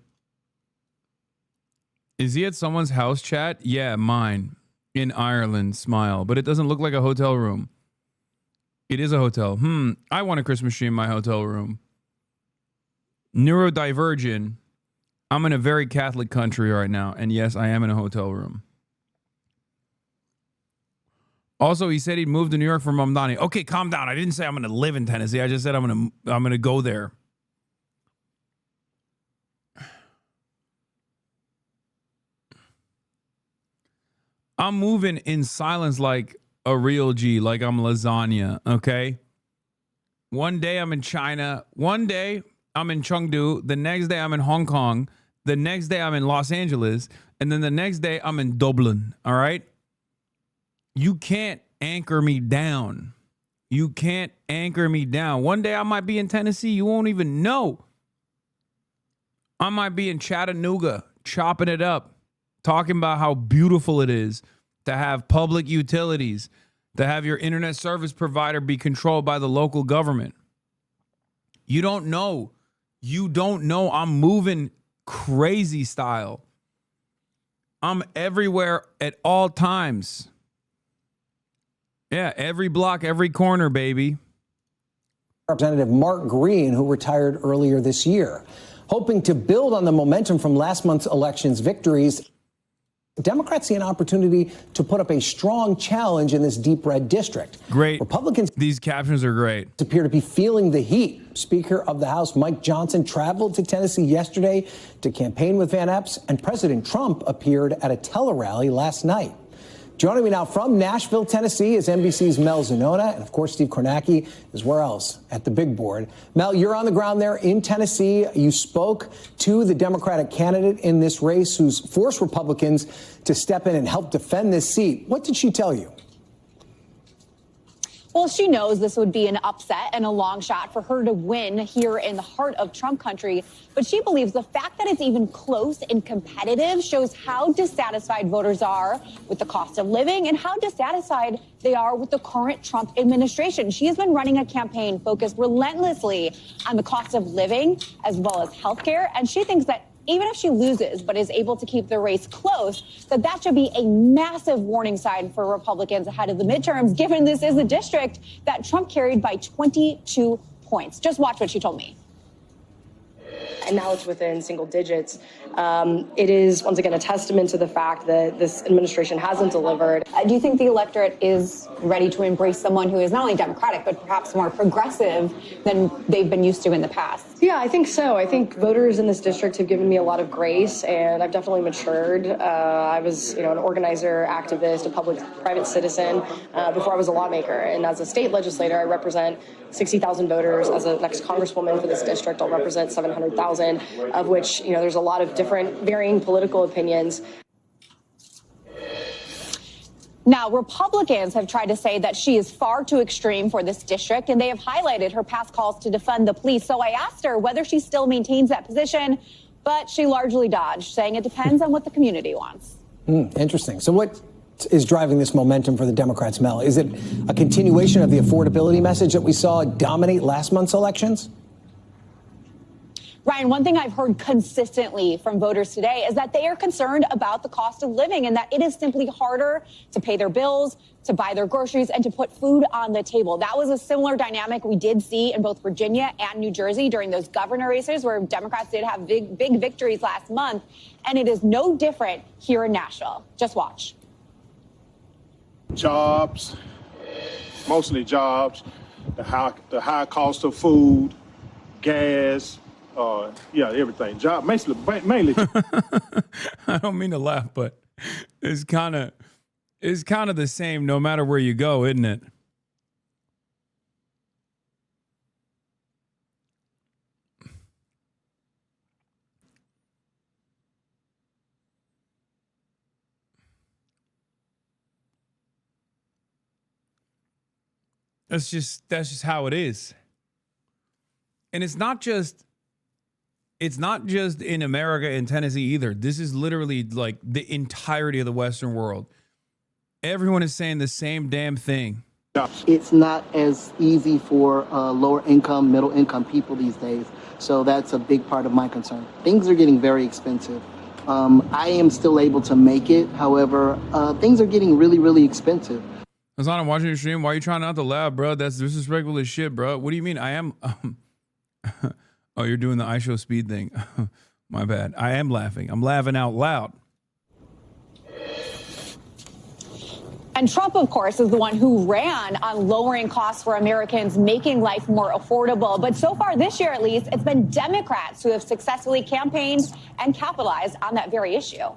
Is he at someone's house, chat? Yeah, mine. In Ireland, smile. But it doesn't look like a hotel room. It is a hotel. I want a Christmas tree in my hotel room. Neurodivergent. I'm in a very Catholic country right now. And yes, I am in a hotel room. Also, he said he'd moved to New York for Mamdani. Okay, calm down. I didn't say I'm going to live in Tennessee. I just said I'm going to go there. I'm moving in silence like a real G, like I'm lasagna, okay? One day I'm in China. One day I'm in Chengdu. The next day I'm in Hong Kong. The next day I'm in Los Angeles. And then the next day I'm in Dublin, all right? You can't anchor me down. You can't anchor me down. One day I might be in Tennessee. You won't even know. I might be in Chattanooga chopping it up, talking about how beautiful it is to have public utilities, to have your internet service provider be controlled by the local government. You don't know. You don't know. I'm moving crazy style. I'm everywhere at all times. Yeah, every block, every corner, baby. Representative Mark Green, who retired earlier this year, hoping to build on the momentum from last month's election's victories. Democrats see an opportunity to put up a strong challenge in this deep red district. Great. Republicans. These captions are great. Appear to be feeling the heat. Speaker of the House Mike Johnson traveled to Tennessee yesterday to campaign with Van Epps, and President Trump appeared at a tele-rally last night. Joining me now from Nashville, Tennessee is NBC's Mel Zanona, and of course Steve Kornacki is where else? At the big board. Mel, you're on the ground there in Tennessee. You spoke to the Democratic candidate in this race who's forced Republicans to step in and help defend this seat. What did she tell you? Well, she knows this would be an upset and a long shot for her to win here in the heart of Trump country. But she believes the fact that it's even close and competitive shows how dissatisfied voters are with the cost of living and how dissatisfied they are with the current Trump administration. She has been running a campaign focused relentlessly on the cost of living as well as health care. And she thinks that even if she loses but is able to keep the race close, that should be a massive warning sign for Republicans ahead of the midterms, given this is the district that Trump carried by 22 points. Just watch what she told me. And now it's within single digits. It is, once again, a testament to the fact that this administration hasn't delivered. Do you think the electorate is ready to embrace someone who is not only Democratic, but perhaps more progressive than they've been used to in the past? Yeah, I think so. I think voters in this district have given me a lot of grace, and I've definitely matured. I was, an organizer, activist, a public-private citizen before I was a lawmaker. And as a state legislator, I represent 60,000 voters. As a next congresswoman for this district, I'll represent 700,000, of which, there's a lot of different varying political opinions. Now, Republicans have tried to say that she is far too extreme for this district, and they have highlighted her past calls to defund the police. So I asked her whether she still maintains that position, but she largely dodged, saying it depends on what the community wants. Interesting. So what is driving this momentum for the Democrats, Mel? Is it a continuation of the affordability message that we saw dominate last month's elections? Ryan, one thing I've heard consistently from voters today is that they are concerned about the cost of living and that it is simply harder to pay their bills, to buy their groceries, and to put food on the table. That was a similar dynamic we did see in both Virginia and New Jersey during those governor races where Democrats did have big victories last month. And it is no different here in Nashville. Just watch. Jobs, mostly jobs, the high cost of food, gas, everything. Job, mainly. I don't mean to laugh, but it's kind of the same no matter where you go, isn't it? That's just how it is. And it's not just in America and Tennessee either. This is literally like the entirety of the Western world. Everyone is saying the same damn thing. It's not as easy for lower income, middle income people these days. So that's a big part of my concern. Things are getting very expensive. I am still able to make it. However, things are getting really, really expensive. Hasan, I'm watching your stream. Why are you trying not to laugh, bro? That's disrespectful as shit, bro. What do you mean? I am. Oh, you're doing the I show speed thing. My bad. I am laughing. I'm laughing out loud. And Trump, of course, is the one who ran on lowering costs for Americans, making life more affordable. But so far this year, at least, it's been Democrats who have successfully campaigned and capitalized on that very issue.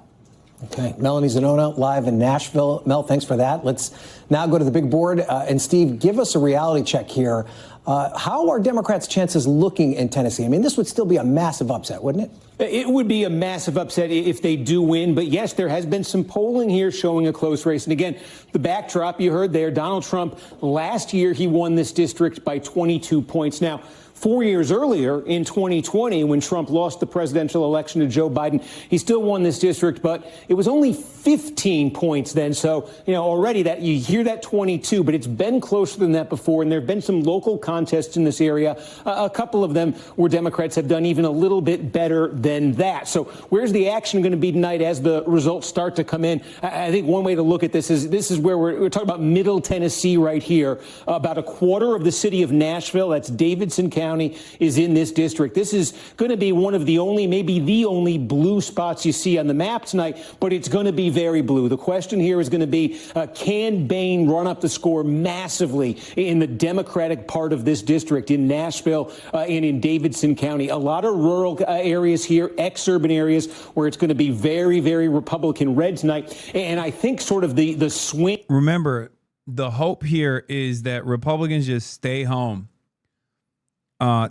Okay, Melanie Zanona live in Nashville. Mel, thanks for that. Let's now go to the big board. And Steve, give us a reality check here. How are Democrats' chances looking in Tennessee? I mean, this would still be a massive upset, wouldn't it? It would be a massive upset if they do win. But yes, there has been some polling here showing a close race. And again, the backdrop you heard there, Donald Trump, last year he won this district by 22 points. Now, 4 years earlier, in 2020, when Trump lost the presidential election to Joe Biden, he still won this district, but it was only 15 points then. So, already that you hear that 22, but it's been closer than that before. And there have been some local contests in this area, a couple of them where Democrats have done even a little bit better than that. So where's the action going to be tonight as the results start to come in? I think one way to look at this is where we're talking about Middle Tennessee right here. About a quarter of the city of Nashville, that's Davidson County, is in this district. This is going to be one of the only, maybe the only blue spots you see on the map tonight, but it's going to be very blue. The question here is going to be, can Bain run up the score massively in the Democratic part of this district in Nashville and in Davidson County? A lot of rural areas here, ex-urban areas where it's going to be very, very Republican red tonight. And I think sort of the swing. Remember, the hope here is that Republicans just stay home.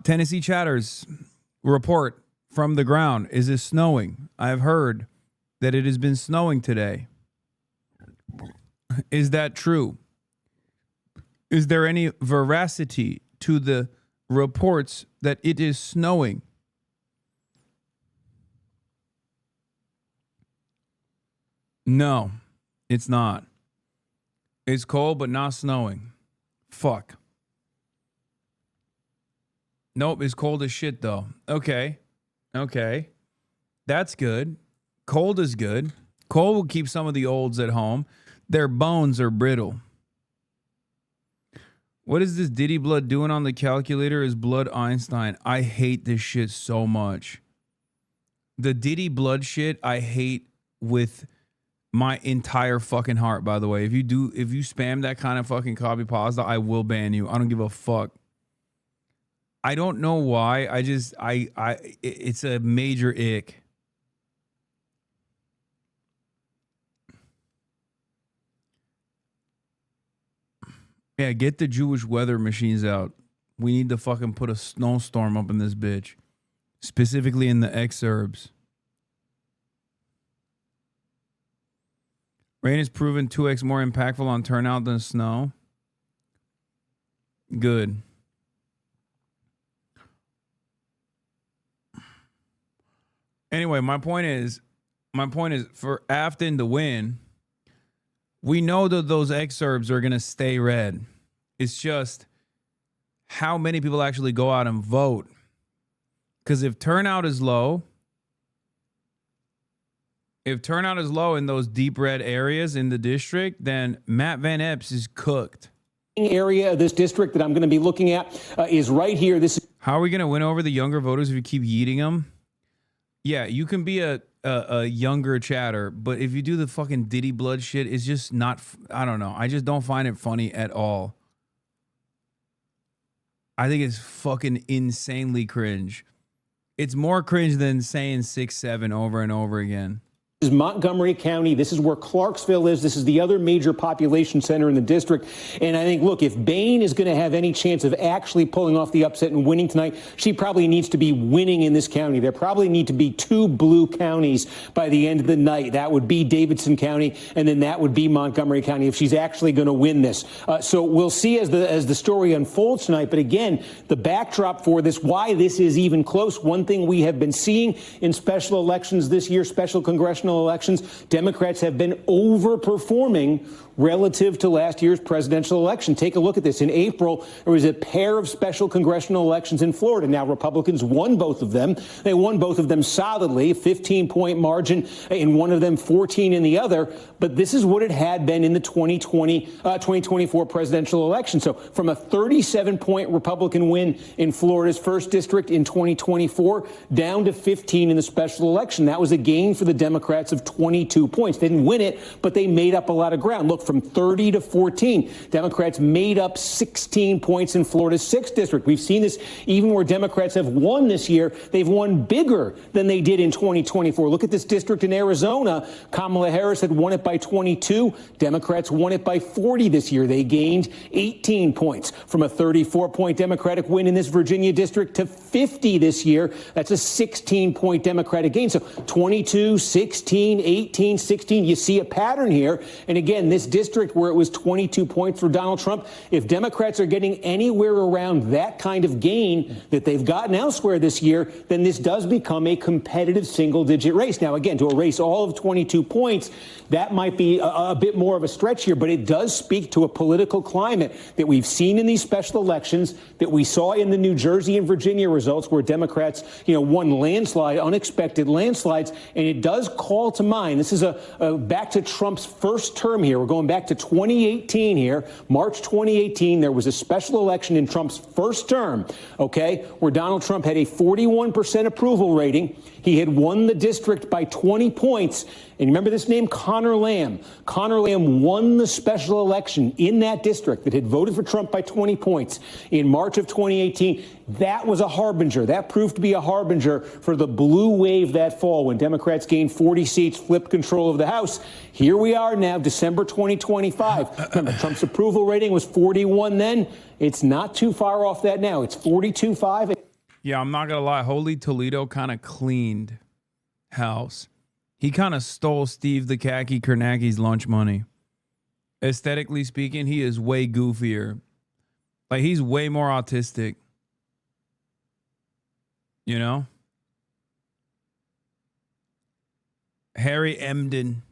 Tennessee Chatters report from the ground. Is it snowing? I've heard that it has been snowing today. Is that true? Is there any veracity to the reports that it is snowing? No, it's not. It's cold, but not snowing. Fuck. Nope, it's cold as shit, though. Okay. That's good. Cold is good. Cold will keep some of the olds at home. Their bones are brittle. What is this Diddy blood doing on the calculator? Is blood Einstein? I hate this shit so much. The Diddy blood shit, I hate with my entire fucking heart, by the way. If you spam that kind of fucking copy pasta, I will ban you. I don't give a fuck. I don't know why. It's a major ick. Yeah, get the Jewish weather machines out. We need to fucking put a snowstorm up in this bitch. Specifically in the exurbs. Rain is proven 2x more impactful on turnout than snow. Good. Anyway, my point is for Afton to win, we know that those exurbs are going to stay red. It's just how many people actually go out and vote. Because if turnout is low in those deep red areas in the district, then Matt Van Epps is cooked. Area of this district that I'm going to be looking at is right here. How are we going to win over the younger voters if you keep yeeting them? Yeah, you can be a younger chatter, but if you do the fucking Diddy blood shit, it's just not, I don't know. I just don't find it funny at all. I think it's fucking insanely cringe. It's more cringe than saying 6-7 over and over again. This is Montgomery County. This is where Clarksville is. This is the other major population center in the district. And I think, look, if Bain is going to have any chance of actually pulling off the upset and winning tonight, she probably needs to be winning in this county. There probably need to be 2 blue counties by the end of the night. That would be Davidson County, and then that would be Montgomery County if she's actually going to win this. So we'll see as the story unfolds tonight. But again, the backdrop for this, why this is even close, one thing we have been seeing in special elections this year, special congressional elections, Democrats have been overperforming relative to last year's presidential election. Take a look at this. In April, there was a pair of special congressional elections in Florida. Now, Republicans won both of them. They won both of them solidly, 15-point margin in one of them, 14 in the other. But this is what it had been in the 2024 presidential election. So from a 37-point Republican win in Florida's first district in 2024 down to 15 in the special election. That was a gain for the Democrats of 22 points. They didn't win it, but they made up a lot of ground. Look, look from 30 to 14. Democrats made up 16 points in Florida's 6th district. We've seen this even where Democrats have won this year. They've won bigger than they did in 2024. Look at this district in Arizona. Kamala Harris had won it by 22. Democrats won it by 40 this year. They gained 18 points from a 34-point Democratic win in this Virginia district to 50 this year. That's a 16-point Democratic gain. So 22, 16, 18, 16. You see a pattern here. And again, this district where it was 22 points for Donald Trump, if Democrats are getting anywhere around that kind of gain that they've gotten elsewhere this year, then this does become a competitive single-digit race. Now, again, to erase all of 22 points, that might be a bit more of a stretch here, but it does speak to a political climate that we've seen in these special elections, that we saw in the New Jersey and Virginia results where Democrats, won landslide, unexpected landslides. And it does call to mind, this is a back to Trump's first term here. We're going back to 2018 here. March 2018, there was a special election in Trump's first term, okay, where Donald Trump had a 41% approval rating. He had won the district by 20 points. And remember this name, Connor Lamb. Connor Lamb won the special election in that district that had voted for Trump by 20 points in March of 2018. That was a harbinger. That proved to be a harbinger for the blue wave that fall when Democrats gained 40 seats, flipped control of the House. Here we are now, December 2025. Remember, Trump's approval rating was 41 then. It's not too far off that now. It's 42.5. Yeah, I'm not going to lie. Holy Toledo kind of cleaned house. He kind of stole Steve the Khaki Kornacki's lunch money. Aesthetically speaking, he is way goofier. Like, he's way more autistic. You know? Harry Emden.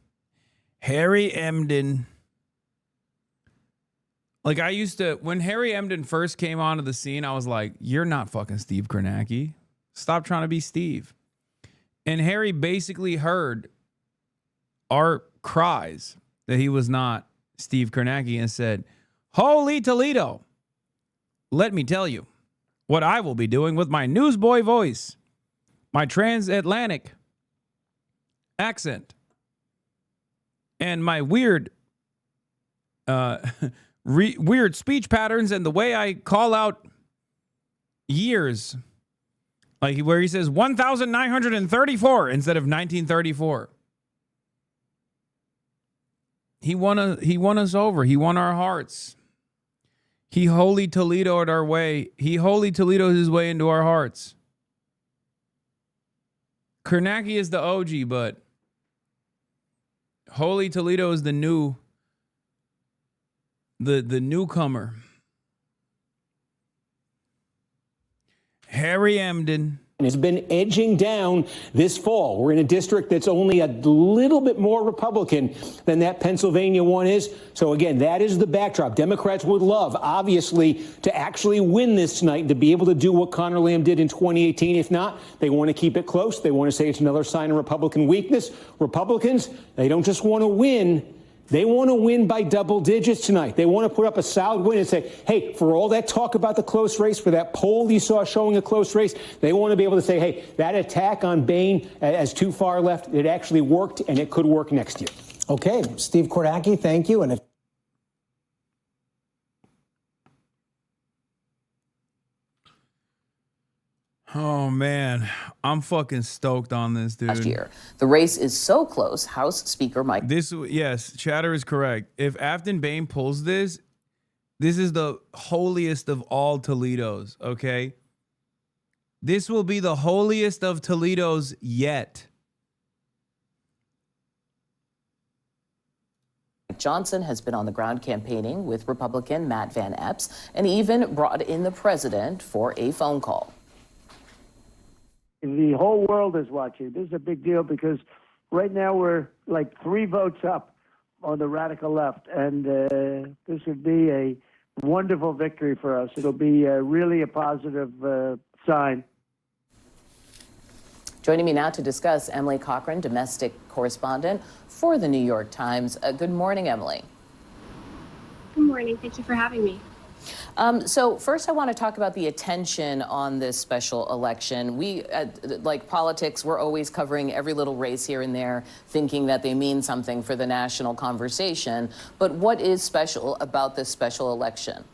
Like, I used to, when Harry Emden first came onto the scene, I was like, you're not fucking Steve Kornacki. Stop trying to be Steve. And Harry basically heard our cries that he was not Steve Kornacki and said, holy Toledo, let me tell you what I will be doing with my newsboy voice, my transatlantic accent, and my weird weird speech patterns and the way I call out years. Like where he says 1,934 instead of 1934. He won us over. He won our hearts. He holy Toledo'd our way. He holy Toledo'd his way into our hearts. Kornacki is the OG, but holy Toledo is the newcomer. Harry Emden has been edging down this fall. We're in a district that's only a little bit more Republican than that Pennsylvania one is. So again, that is the backdrop. Democrats would love, obviously, to actually win this tonight and to be able to do what Connor Lamb did in 2018. If not, they want to keep it close. They want to say it's another sign of Republican weakness. Republicans, they don't just want to win. They want to win by double digits tonight. They want to put up a solid win and say, hey, for all that talk about the close race, for that poll you saw showing a close race, they want to be able to say, hey, that attack on Bain as too far left, it actually worked and it could work next year. Okay, Steve Kornacki, thank you. And if Oh, man. I'm fucking stoked on this, dude. Last year. The race is so close, House Speaker Mike. Yes, Chatter is correct. If Afton Bain pulls this, this is the holiest of all Toledos, okay? This will be the holiest of Toledos yet. Johnson has been on the ground campaigning with Republican Matt Van Epps and even brought in the president for a phone call. The whole world is watching. This is a big deal because right now we're like 3 votes up on the radical left, and this would be a wonderful victory for us. It'll be really a positive sign. Joining me now to discuss, Emily Cochran, domestic correspondent for the New York Times. Good morning, Emily. Good morning. Thank you for having me. So first, I want to talk about the attention on this special election. We, like politics, we're always covering every little race here and there, thinking that they mean something for the national conversation. But what is special about this special election?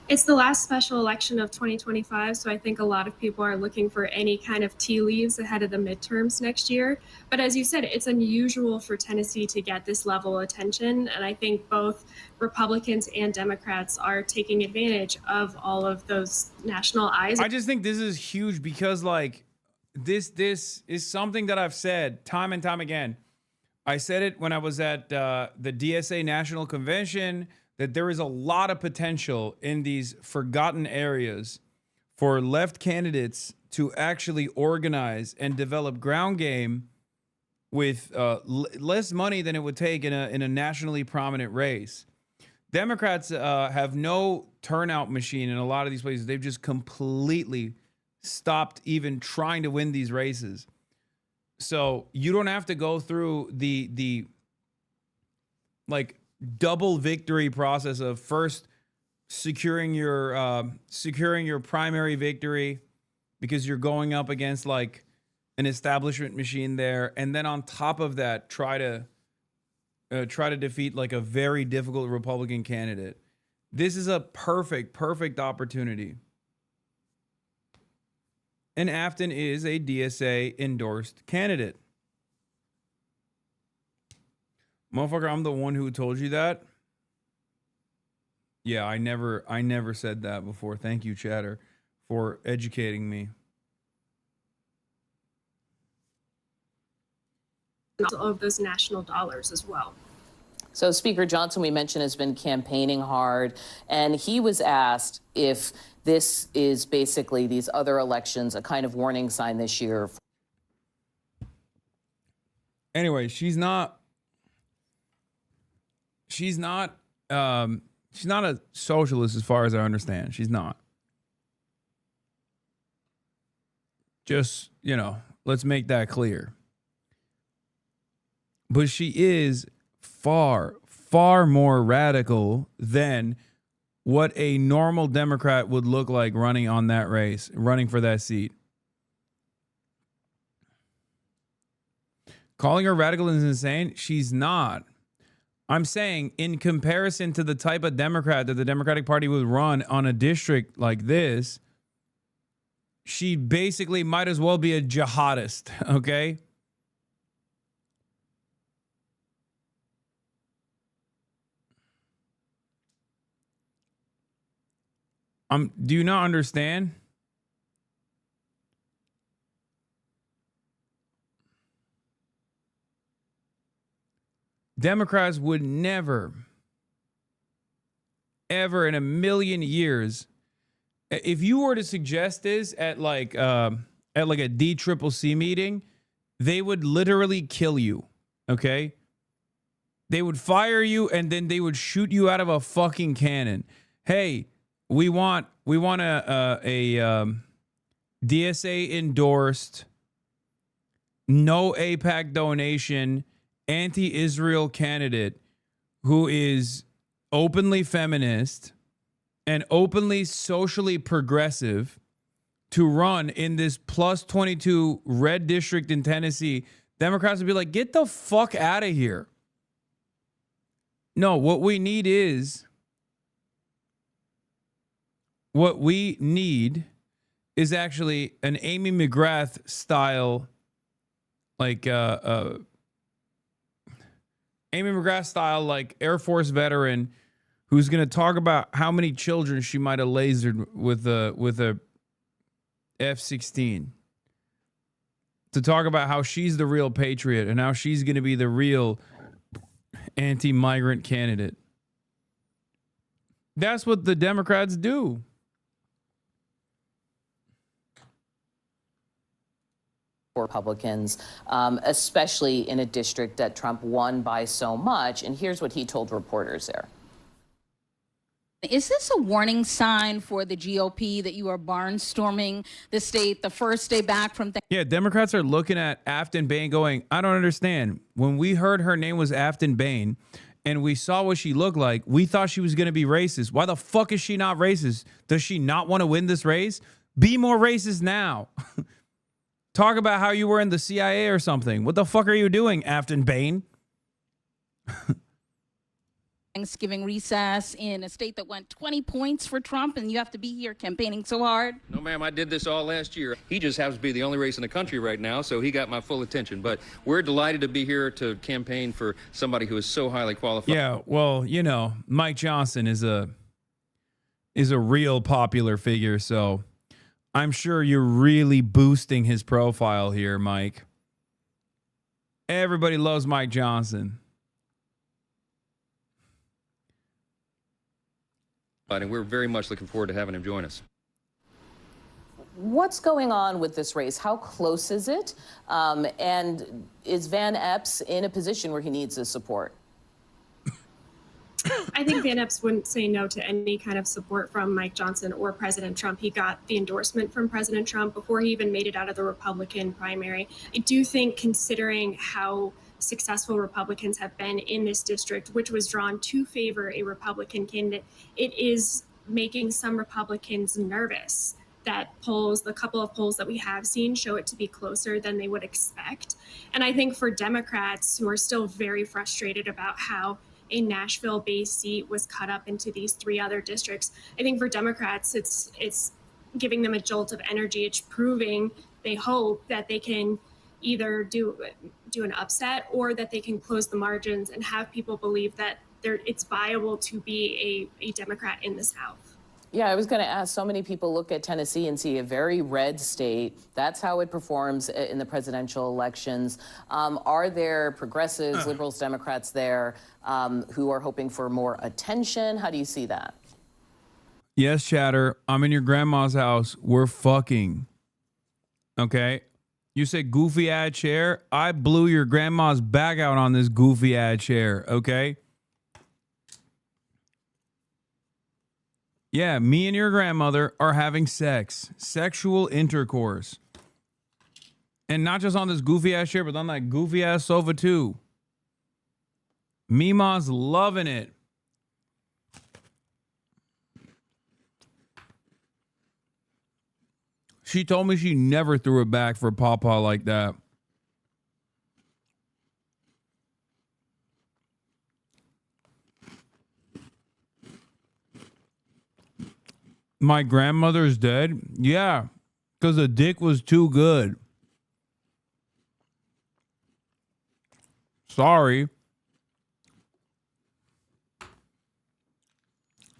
It's the last special election of 2025, so I think a lot of people are looking for any kind of tea leaves ahead of the midterms next year. But as you said, it's unusual for Tennessee to get this level of attention, and I think both Republicans and Democrats are taking advantage of all of those national eyes. I just think this is huge because, like, this is something that I've said time and time again. I said it when I was at the DSA National Convention, that there is a lot of potential in these forgotten areas for left candidates to actually organize and develop ground game with less money than it would take in a nationally prominent race. Democrats have no turnout machine in a lot of these places. They've just completely stopped even trying to win these races. So you don't have to go through the like double victory process of first securing your primary victory because you're going up against like an establishment machine there, and then on top of that try to defeat like a very difficult Republican candidate. This is a perfect opportunity. And Afton is a DSA endorsed candidate. Motherfucker, I'm the one who told you that. Yeah, I never said that before. Thank you, Chatter, for educating me. All of those national dollars as well. So Speaker Johnson, we mentioned, has been campaigning hard, and he was asked if this is basically these other elections a kind of warning sign this year. Anyway, she's not a socialist as far as I understand. She's not. Just, let's make that clear. But she is far more radical than what a normal Democrat would look like running on that race, running for that seat. Calling her radical is insane. She's not. I'm saying in comparison to the type of Democrat that the Democratic Party would run on a district like this, she basically might as well be a jihadist, okay? Do you not understand? Democrats would never, ever in a million years, if you were to suggest this at like a DCCC meeting, they would literally kill you, okay? They would fire you and then they would shoot you out of a fucking cannon. Hey, we want a DSA endorsed, no AIPAC donation, anti-Israel candidate who is openly feminist and openly socially progressive to run in this plus 22 red district in Tennessee. Democrats would be like, get the fuck out of here. No, what we need is actually an Amy McGrath style, like Amy McGrath style, like Air Force veteran who's going to talk about how many children she might have lasered with a F-16. To talk about how she's the real patriot and how she's going to be the real anti-migrant candidate. That's what the Democrats do. Republicans, especially in a district that Trump won by so much. And here's what he told reporters there. Is this a warning sign for the GOP that you are barnstorming the state the first day back from... Yeah, Democrats are looking at Afton Bain going, I don't understand. When we heard her name was Afton Bain, and we saw what she looked like, we thought she was going to be racist. Why the fuck is she not racist? Does she not want to win this race? Be more racist now. Talk about how you were in the CIA or something. What the fuck are you doing, Afton Bain? Thanksgiving recess in a state that went 20 points for Trump, and you have to be here campaigning so hard. No, ma'am, I did this all last year. He just happens to be the only race in the country right now, so he got my full attention. But we're delighted to be here to campaign for somebody who is so highly qualified. Yeah, well, you know, Mike Johnson is a real popular figure, so I'm sure you're really boosting his profile here, Mike. Everybody loves Mike Johnson. And we're very much looking forward to having him join us. What's going on with this race? How close is it? And is Van Epps in a position where he needs his support? I think Van Epps wouldn't say no to any kind of support from Mike Johnson or President Trump. He got the endorsement from President Trump before he even made it out of the Republican primary. I do think, considering how successful Republicans have been in this district, which was drawn to favor a Republican candidate, it is making some Republicans nervous. That polls, the couple of polls that we have seen, show it to be closer than they would expect. And I think for Democrats who are still very frustrated about how a Nashville-based seat was cut up into these three other districts, I think for Democrats, it's giving them a jolt of energy. It's proving, they hope, that they can either do an upset or that they can close the margins and have people believe that it's viable to be a Democrat in the South. Yeah, I was going to ask, so many people look at Tennessee and see a very red state. That's how it performs in the presidential elections. Are there progressives, liberals, Democrats there who are hoping for more attention? How do you see that? Yes, Chatter. I'm in your grandma's house. We're fucking. Okay? You say goofy ad chair. I blew your grandma's back out on this goofy ad chair. Okay? Yeah, me and your grandmother are having sex. Sexual intercourse. And not just on this goofy ass chair, but on that goofy ass sofa too. Mima's loving it. She told me she never threw it back for Papa like that. My grandmother's dead? Yeah, because the dick was too good. Sorry.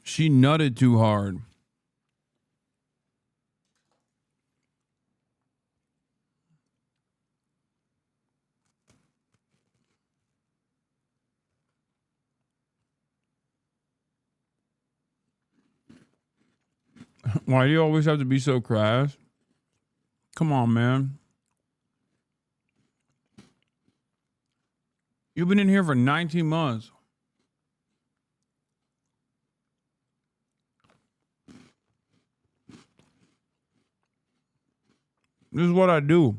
She nutted too hard. Why do you always have to be so crass? Come on, man. You've been in here for 19 months. This is what I do.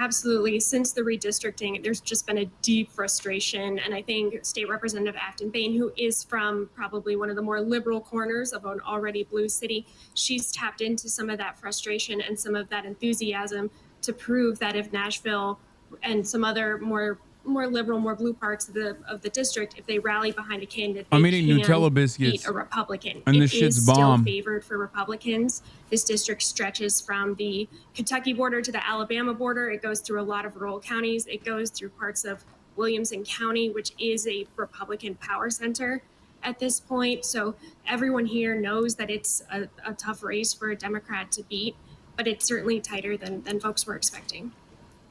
Absolutely. Since the redistricting, there's just been a deep frustration. And I think State Representative Afton Bain, who is from probably one of the more liberal corners of an already blue city, she's tapped into some of that frustration and some of that enthusiasm to prove that if Nashville and some other more liberal, more blue parts of the district, if they rally behind a candidate, I'm they eating can Nutella biscuits. beat a Republican. And this It shit's is bomb. still favored for Republicans. This district stretches from the Kentucky border to the Alabama border. It goes through a lot of rural counties. It goes through parts of Williamson County, which is a Republican power center at this point. So everyone here knows that it's a tough race for a Democrat to beat, but it's certainly tighter than folks were expecting.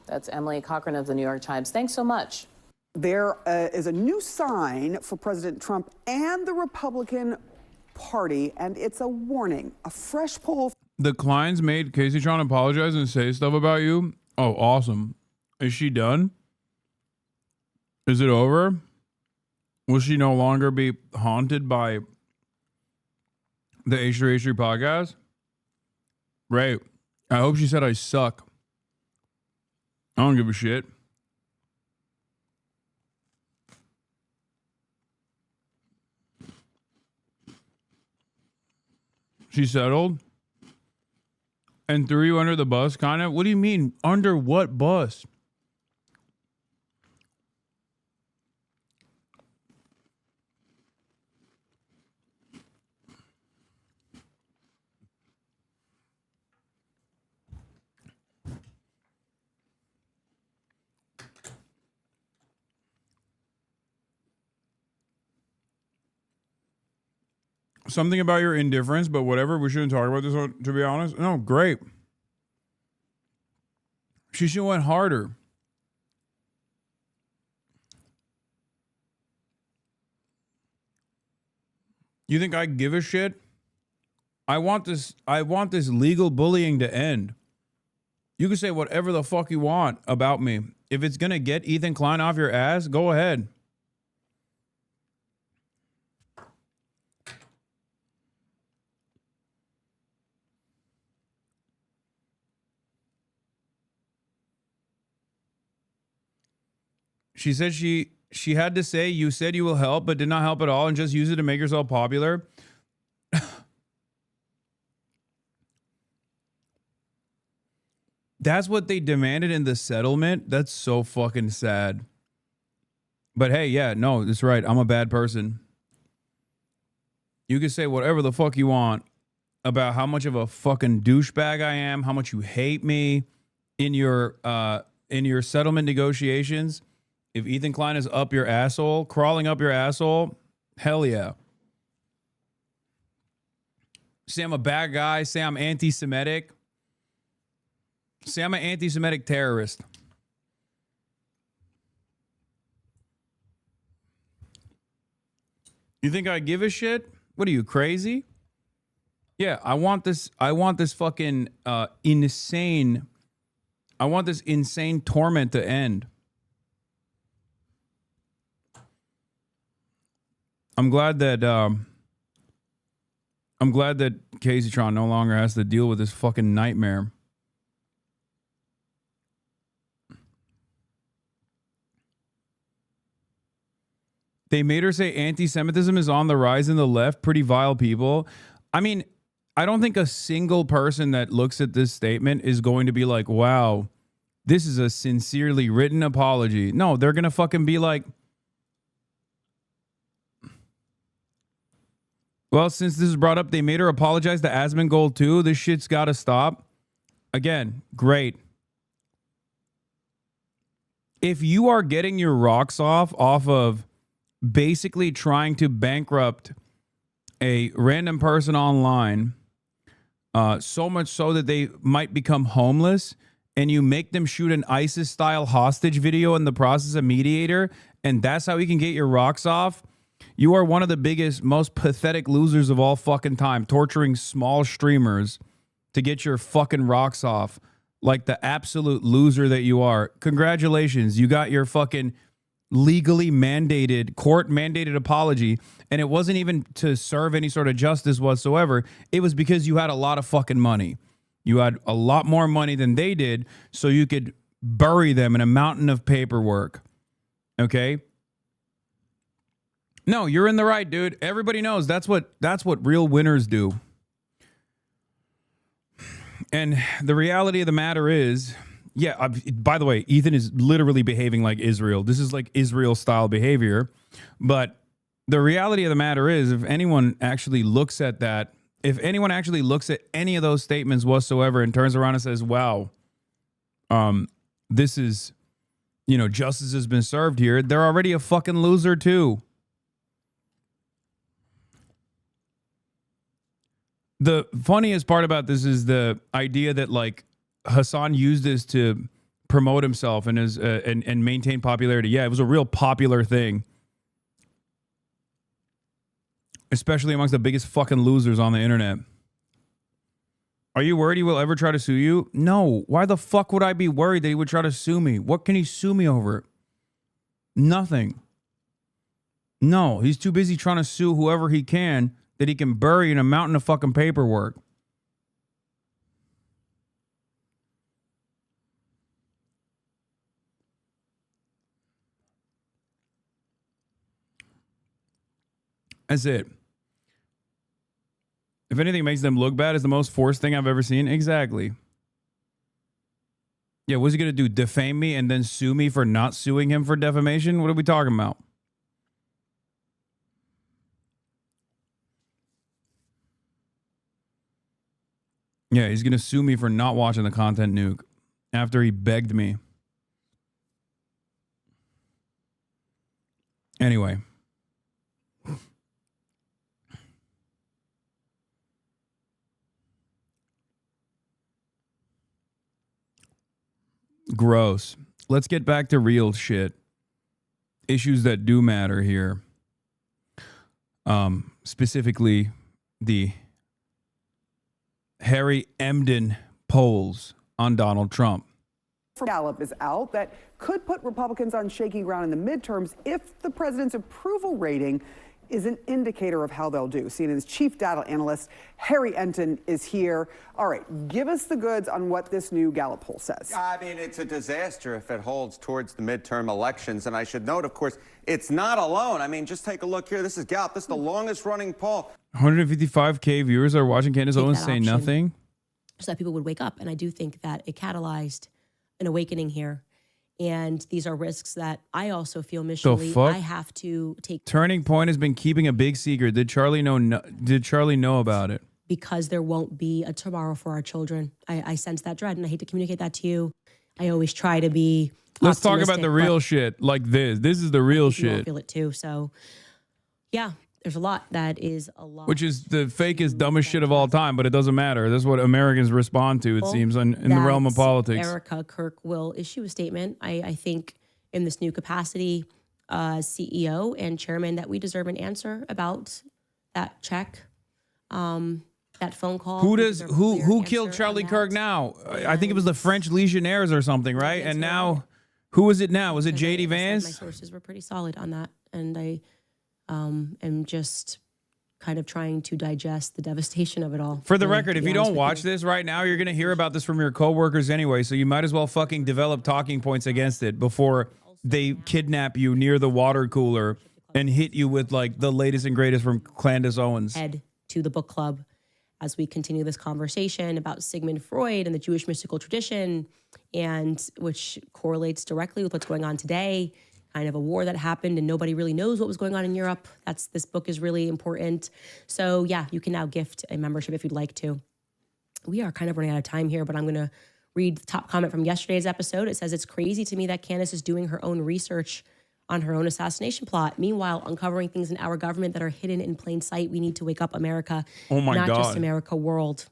That's Emily Cochran of the New York Times. Thanks so much. There is a new sign for President Trump and the Republican Party, and it's a warning. A fresh poll. The Kleins made Casey Tron apologize and say stuff about you. Oh, awesome. Is she done? Is it over? Will she no longer be haunted by the H3H3 podcast? Right. I hope she said I suck. I don't give a shit. She settled and threw you under the bus, kind of? What do you mean? Under what bus? Something about your indifference, but whatever. We shouldn't talk about this, to be honest. No, great. She should have went harder. You think I give a shit? I want this legal bullying to end. You can say whatever the fuck you want about me. If it's gonna get Ethan Klein off your ass, go ahead. She said she had to say, you said you will help, but did not help at all and just use it to make yourself popular. That's what they demanded in the settlement. That's so fucking sad. But hey, yeah, no, that's right. I'm a bad person. You can say whatever the fuck you want about how much of a fucking douchebag I am, how much you hate me in your settlement negotiations. If Ethan Klein is up your asshole, crawling up your asshole, hell yeah. Say I'm a bad guy. Say I'm anti-Semitic. Say I'm an anti-Semitic terrorist. You think I give a shit? What are you, crazy? Yeah, I want this fucking insane. I want this insane torment to end. I'm glad that Caseytron no longer has to deal with this fucking nightmare. They made her say anti-Semitism is on the rise in the left. Pretty vile people. I mean, I don't think a single person that looks at this statement is going to be like, wow, this is a sincerely written apology. No, they're going to fucking be like, well, since this is brought up, they made her apologize to Asmongold too. This shit's got to stop. Again, great. If you are getting your rocks off of basically trying to bankrupt a random person online, so much so that they might become homeless, and you make them shoot an ISIS-style hostage video in the process of mediator, and that's how you can get your rocks off, you are one of the biggest, most pathetic losers of all fucking time, torturing small streamers to get your fucking rocks off like the absolute loser that you are. Congratulations. You got your fucking legally mandated, court-mandated apology, and it wasn't even to serve any sort of justice whatsoever. It was because you had a lot of fucking money. You had a lot more money than they did, so you could bury them in a mountain of paperwork. Okay? No, you're in the right, dude. Everybody knows that's what real winners do. And the reality of the matter is, yeah, by the way, Ethan is literally behaving like Israel. This is like Israel-style behavior. But the reality of the matter is, if anyone actually looks at that, if anyone actually looks at any of those statements whatsoever and turns around and says, wow, this is, justice has been served here, they're already a fucking loser too. The funniest part about this is the idea that like Hasan used this to promote himself and and maintain popularity. Yeah, it was a real popular thing, especially amongst the biggest fucking losers on the internet. Are you worried he will ever try to sue you? No. Why the fuck would I be worried that he would try to sue me? What can he sue me over? Nothing. No, he's too busy trying to sue whoever he can that he can bury in a mountain of fucking paperwork. That's it. If anything makes them look bad, is the most forced thing I've ever seen. Exactly. Yeah, what's he going to do? Defame me and then sue me for not suing him for defamation? What are we talking about? Yeah, he's going to sue me for not watching the content nuke after he begged me. Anyway. Gross. Let's get back to real shit. Issues that do matter here. Specifically, the Harry Emden polls on Donald Trump. Gallup is out that could put Republicans on shaky ground in the midterms if the president's approval rating is an indicator of how they'll do. CNN's chief data analyst, Harry Enton, is here. All right, give us the goods on what this new Gallup poll says. I mean, it's a disaster if it holds towards the midterm elections. And I should note, of course, it's not alone. I mean, just take a look here. This is Gallup. This is the longest running poll. 155K viewers are watching Candace Owens say nothing. So that people would wake up. And I do think that it catalyzed an awakening here. And these are risks that I also feel missionally I have to take. Turning Point has been keeping a big secret. Did Charlie know about it? Because there won't be a tomorrow for our children. I sense that dread, and I hate to communicate that to you. I always try to be Let's talk about the real shit like this. This is the real you shit. all feel it too. So, yeah, there's a lot that is a lot. Which is the fakest, dumbest shit of all time, but it doesn't matter. That's what Americans respond to, it seems, in the realm of politics. Erica Kirk will issue a statement. I think in this new capacity, CEO and chairman, that we deserve an answer about that check, that phone call. Who killed Charlie Kirk now? I think it was the French Legionnaires or something, right? And now, who is it now? Was it J.D. Vance? My sources were pretty solid on that, and I am just kind of trying to digest the devastation of it all. For the record, if you don't watch this right now, you're going to hear about this from your coworkers anyway, so you might as well fucking develop talking points against it before they kidnap you near the water cooler and hit you with like the latest and greatest from Candace Owens. Head to the book club as we continue this conversation about Sigmund Freud and the Jewish mystical tradition, and which correlates directly with what's going on today. Kind of a war that happened and nobody really knows what was going on in Europe. This book is really important. So yeah, you can now gift a membership if you'd like to. We are kind of running out of time here, but I'm going to read the top comment from yesterday's episode. It says, "It's crazy to me that Candace is doing her own research on her own assassination plot. Meanwhile, uncovering things in our government that are hidden in plain sight. We need to wake up, America." Oh my God. Not just America, world.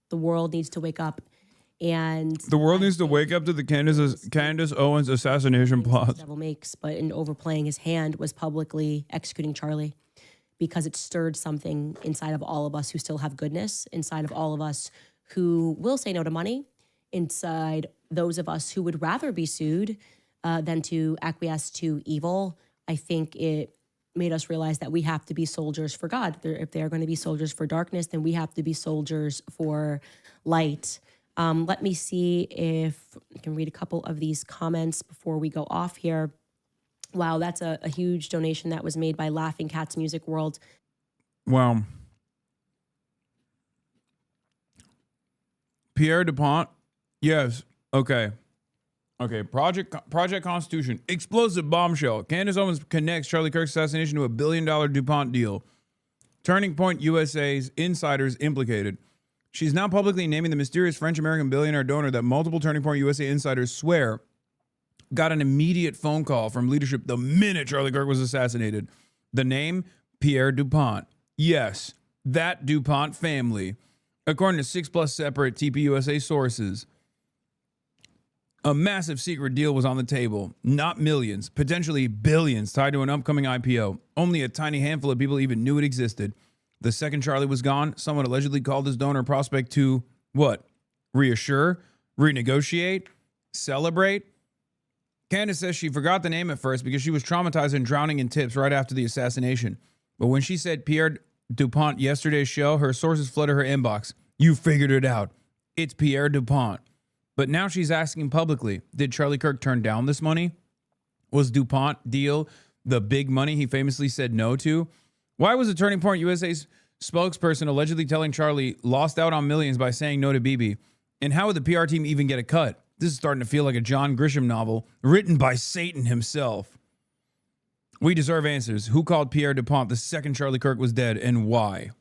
The world needs to wake up. And the world needs to wake up to the Candace Owens assassination plot. The devil makes, but in overplaying his hand was publicly executing Charlie, because it stirred something inside of all of us who still have goodness, inside of all of us who will say no to money, inside those of us who would rather be sued than to acquiesce to evil. I think it made us realize that we have to be soldiers for God. If they are going to be soldiers for darkness, then we have to be soldiers for light. Let me see if I can read a couple of these comments before we go off here. Wow, that's a huge donation that was made by Laughing Cats Music World. Wow. Pierre DuPont. Yes. Okay. Project Constitution. Explosive bombshell. Candace Owens connects Charlie Kirk's assassination to $1 billion DuPont deal. Turning Point USA's insiders implicated. She's now publicly naming the mysterious French-American billionaire donor that multiple Turning Point USA insiders swear got an immediate phone call from leadership the minute Charlie Kirk was assassinated. The name, Pierre DuPont. Yes, that DuPont family. According to 6+ separate TPUSA sources, a massive secret deal was on the table. Not millions, potentially billions tied to an upcoming IPO. Only a tiny handful of people even knew it existed. The second Charlie was gone, someone allegedly called his donor prospect to, what? Reassure? Renegotiate? Celebrate? Candace says she forgot the name at first because she was traumatized and drowning in tips right after the assassination. But when she said Pierre DuPont yesterday's show, her sources flooded her inbox. You figured it out. It's Pierre DuPont. But now she's asking publicly, did Charlie Kirk turn down this money? Was DuPont deal the big money he famously said no to? Why was the Turning Point USA's spokesperson allegedly telling Charlie lost out on millions by saying no to Bibi. And how would the PR team even get a cut? This is starting to feel like a John Grisham novel written by Satan himself. We deserve answers. Who called Pierre DuPont the second Charlie Kirk was dead, and why?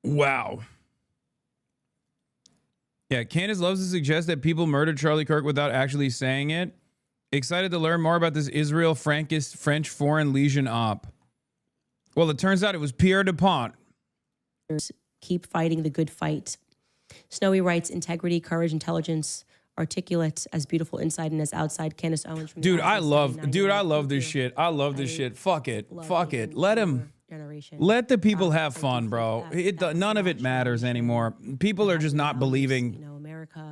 Wow. Yeah, Candace loves to suggest that people murdered Charlie Kirk without actually saying it. Excited to learn more about this Israel Frankist French Foreign Legion op. Well, it turns out it was Pierre DuPont. Keep fighting the good fight. Snowy writes, integrity, courage, intelligence, articulate, as beautiful inside and as outside. Candace Owens from I love this shit. I love this shit. Fuck it. Fuck it. Let the people have fun, bro. None of it matters anymore. People are just not believing.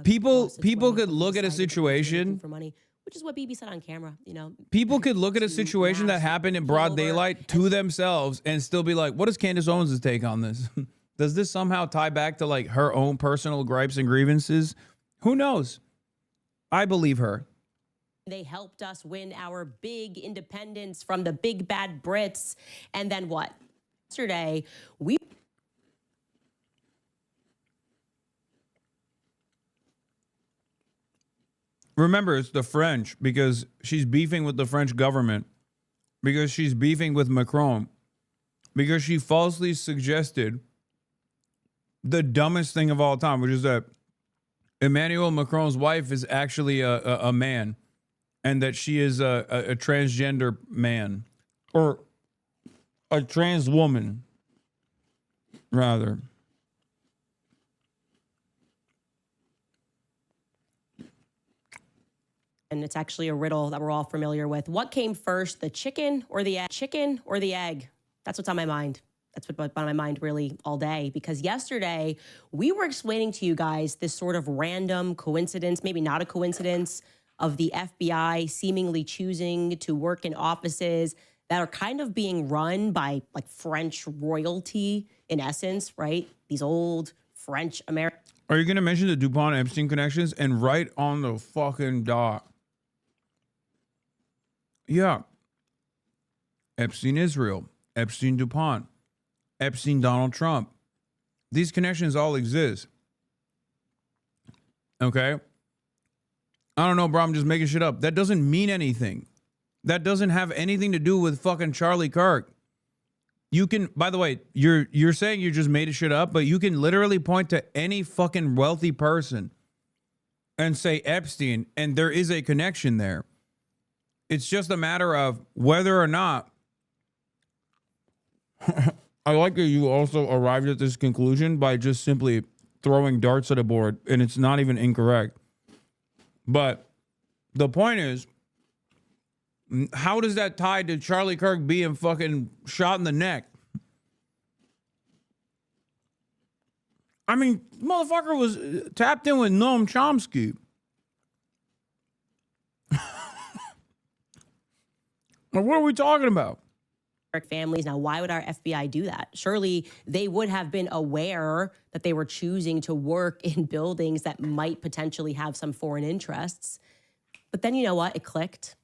People could look at a situation for money, which is what Bibi said on camera. People could look at a situation that happened in broad daylight to themselves and still be like, what is Candace Owens' take on this? Does this somehow tie back to like her own personal gripes and grievances? Who knows? I believe her. They helped us win our big independence from the big bad Brits. And then what? Yesterday, Remember, it's the French, because she's beefing with the French government, because she's beefing with Macron, because she falsely suggested the dumbest thing of all time, which is that Emmanuel Macron's wife is actually a man, and that she is a transgender man, or a trans woman, rather. and it's actually a riddle that we're all familiar with. What came first, the chicken or the egg? Chicken or the egg? That's what's on my mind. That's what's on my mind really all day, because yesterday we were explaining to you guys this sort of random coincidence, maybe not a coincidence, of the FBI seemingly choosing to work in offices that are kind of being run by like French royalty in essence, right? These old French American. Are you going to mention the DuPont Epstein connections? And right on the fucking dot. Yeah. Epstein Israel, Epstein DuPont, Epstein Donald Trump. These connections all exist. Okay? I don't know, bro. I'm just making shit up. That doesn't mean anything. That doesn't have anything to do with fucking Charlie Kirk. You can, by the way, you're saying you just made shit up, but you can literally point to any fucking wealthy person and say Epstein, and there is a connection there. It's just a matter of whether or not. I like that you also arrived at this conclusion by just simply throwing darts at a board, and it's not even incorrect. But the point is, how does that tie to Charlie Kirk being fucking shot in the neck? I mean, motherfucker was tapped in with Noam Chomsky. What are we talking about? Families. Now, why would our FBI do that? Surely they would have been aware that they were choosing to work in buildings that might potentially have some foreign interests. But then you know what? It clicked.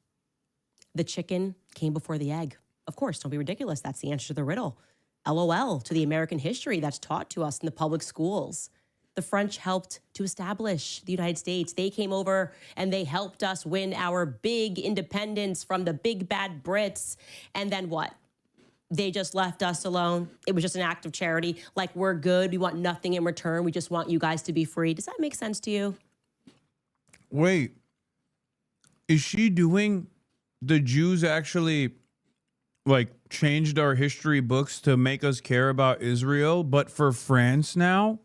The chicken came before the egg. Of course, don't be ridiculous. That's the answer to the riddle. LOL to the American history that's taught to us in the public schools. The French helped to establish the United States. They came over and they helped us win our big independence from the big bad Brits. And then what? They just left us alone. It was just an act of charity. Like, we're good. We want nothing in return. We just want you guys to be free. Does that make sense to you? Wait, is she doing the Jews actually like changed our history books to make us care about Israel, but for France now?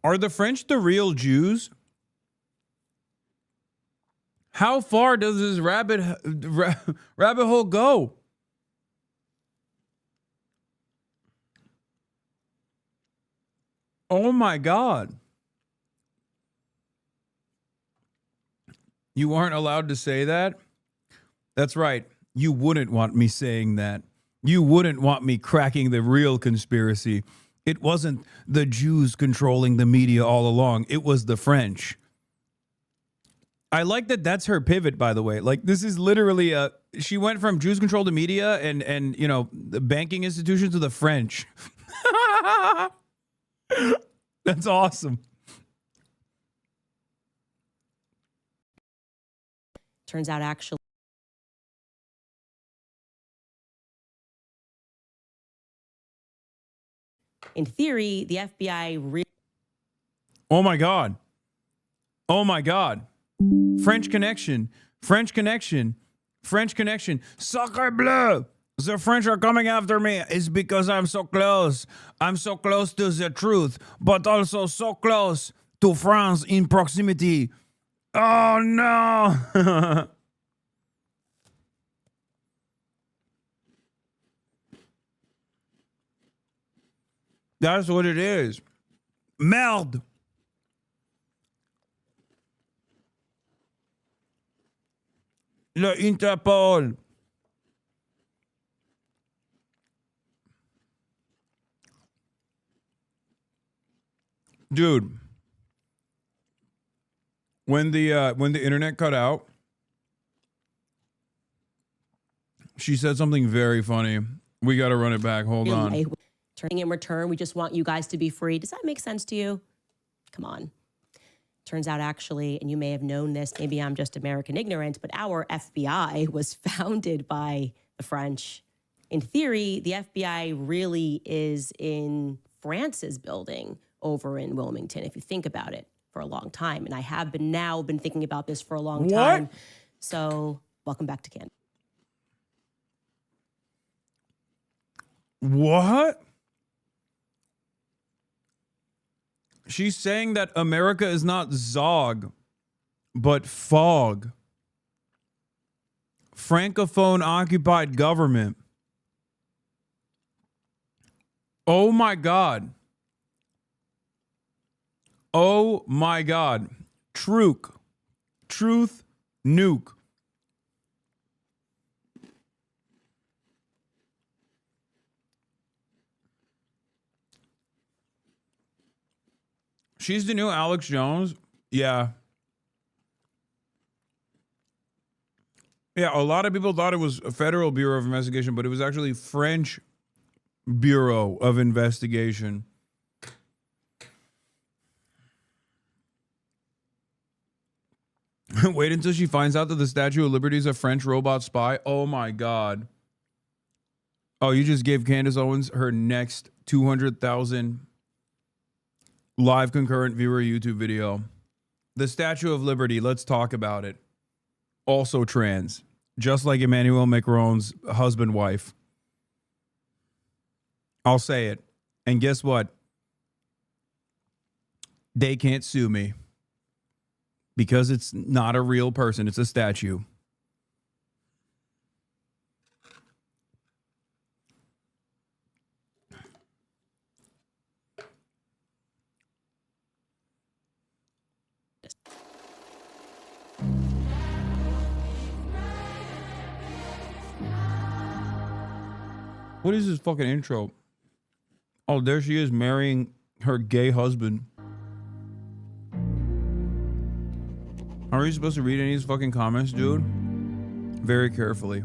Are the French the real Jews? How far does this rabbit hole go? Oh my God. You aren't allowed to say that? That's right. You wouldn't want me saying that. You wouldn't want me cracking the real conspiracy. It wasn't the Jews controlling the media all along. It was the French. I like that that's her pivot, by the way. Like, this is literally she went from Jews control the media and you know, the banking institutions to the French. That's awesome. Turns out, actually, in theory, the FBI Oh my God. Oh my God. French connection. French connection. French connection. Sacre bleu. The French are coming after me. It's because I'm so close. I'm so close to the truth, but also so close to France in proximity. Oh no. That's what it is. Merde. Le Interpol. Dude, when the internet cut out, she said something very funny. We got to run it back. Hold on. turning in return, we just want you guys to be free. Does that make sense to you? Come on. Turns out, actually, and you may have known this, maybe I'm just American ignorant, but our FBI was founded by the French. In theory, the FBI really is in France's building over in Wilmington, if you think about it, for a long time. And I have been thinking about this for a long time. So welcome back to Canada. What? She's saying that America is not Zog, but fog. Francophone occupied government. Oh my God. Oh my God. Truth nuke. She's the new Alex Jones. Yeah. Yeah, a lot of people thought it was a Federal Bureau of Investigation, but it was actually French Bureau of Investigation. Wait until she finds out that the Statue of Liberty is a French robot spy. Oh my God. Oh, you just gave Candace Owens her next 200,000 live concurrent viewer YouTube video. The Statue of Liberty, let's talk about it. Also trans, just like Emmanuel Macron's husband wife. I'll say it. And guess what? They can't sue me because it's not a real person. It's a statue. What is this fucking intro? Oh, there she is marrying her gay husband. Are you supposed to read any of these fucking comments, dude? Very carefully.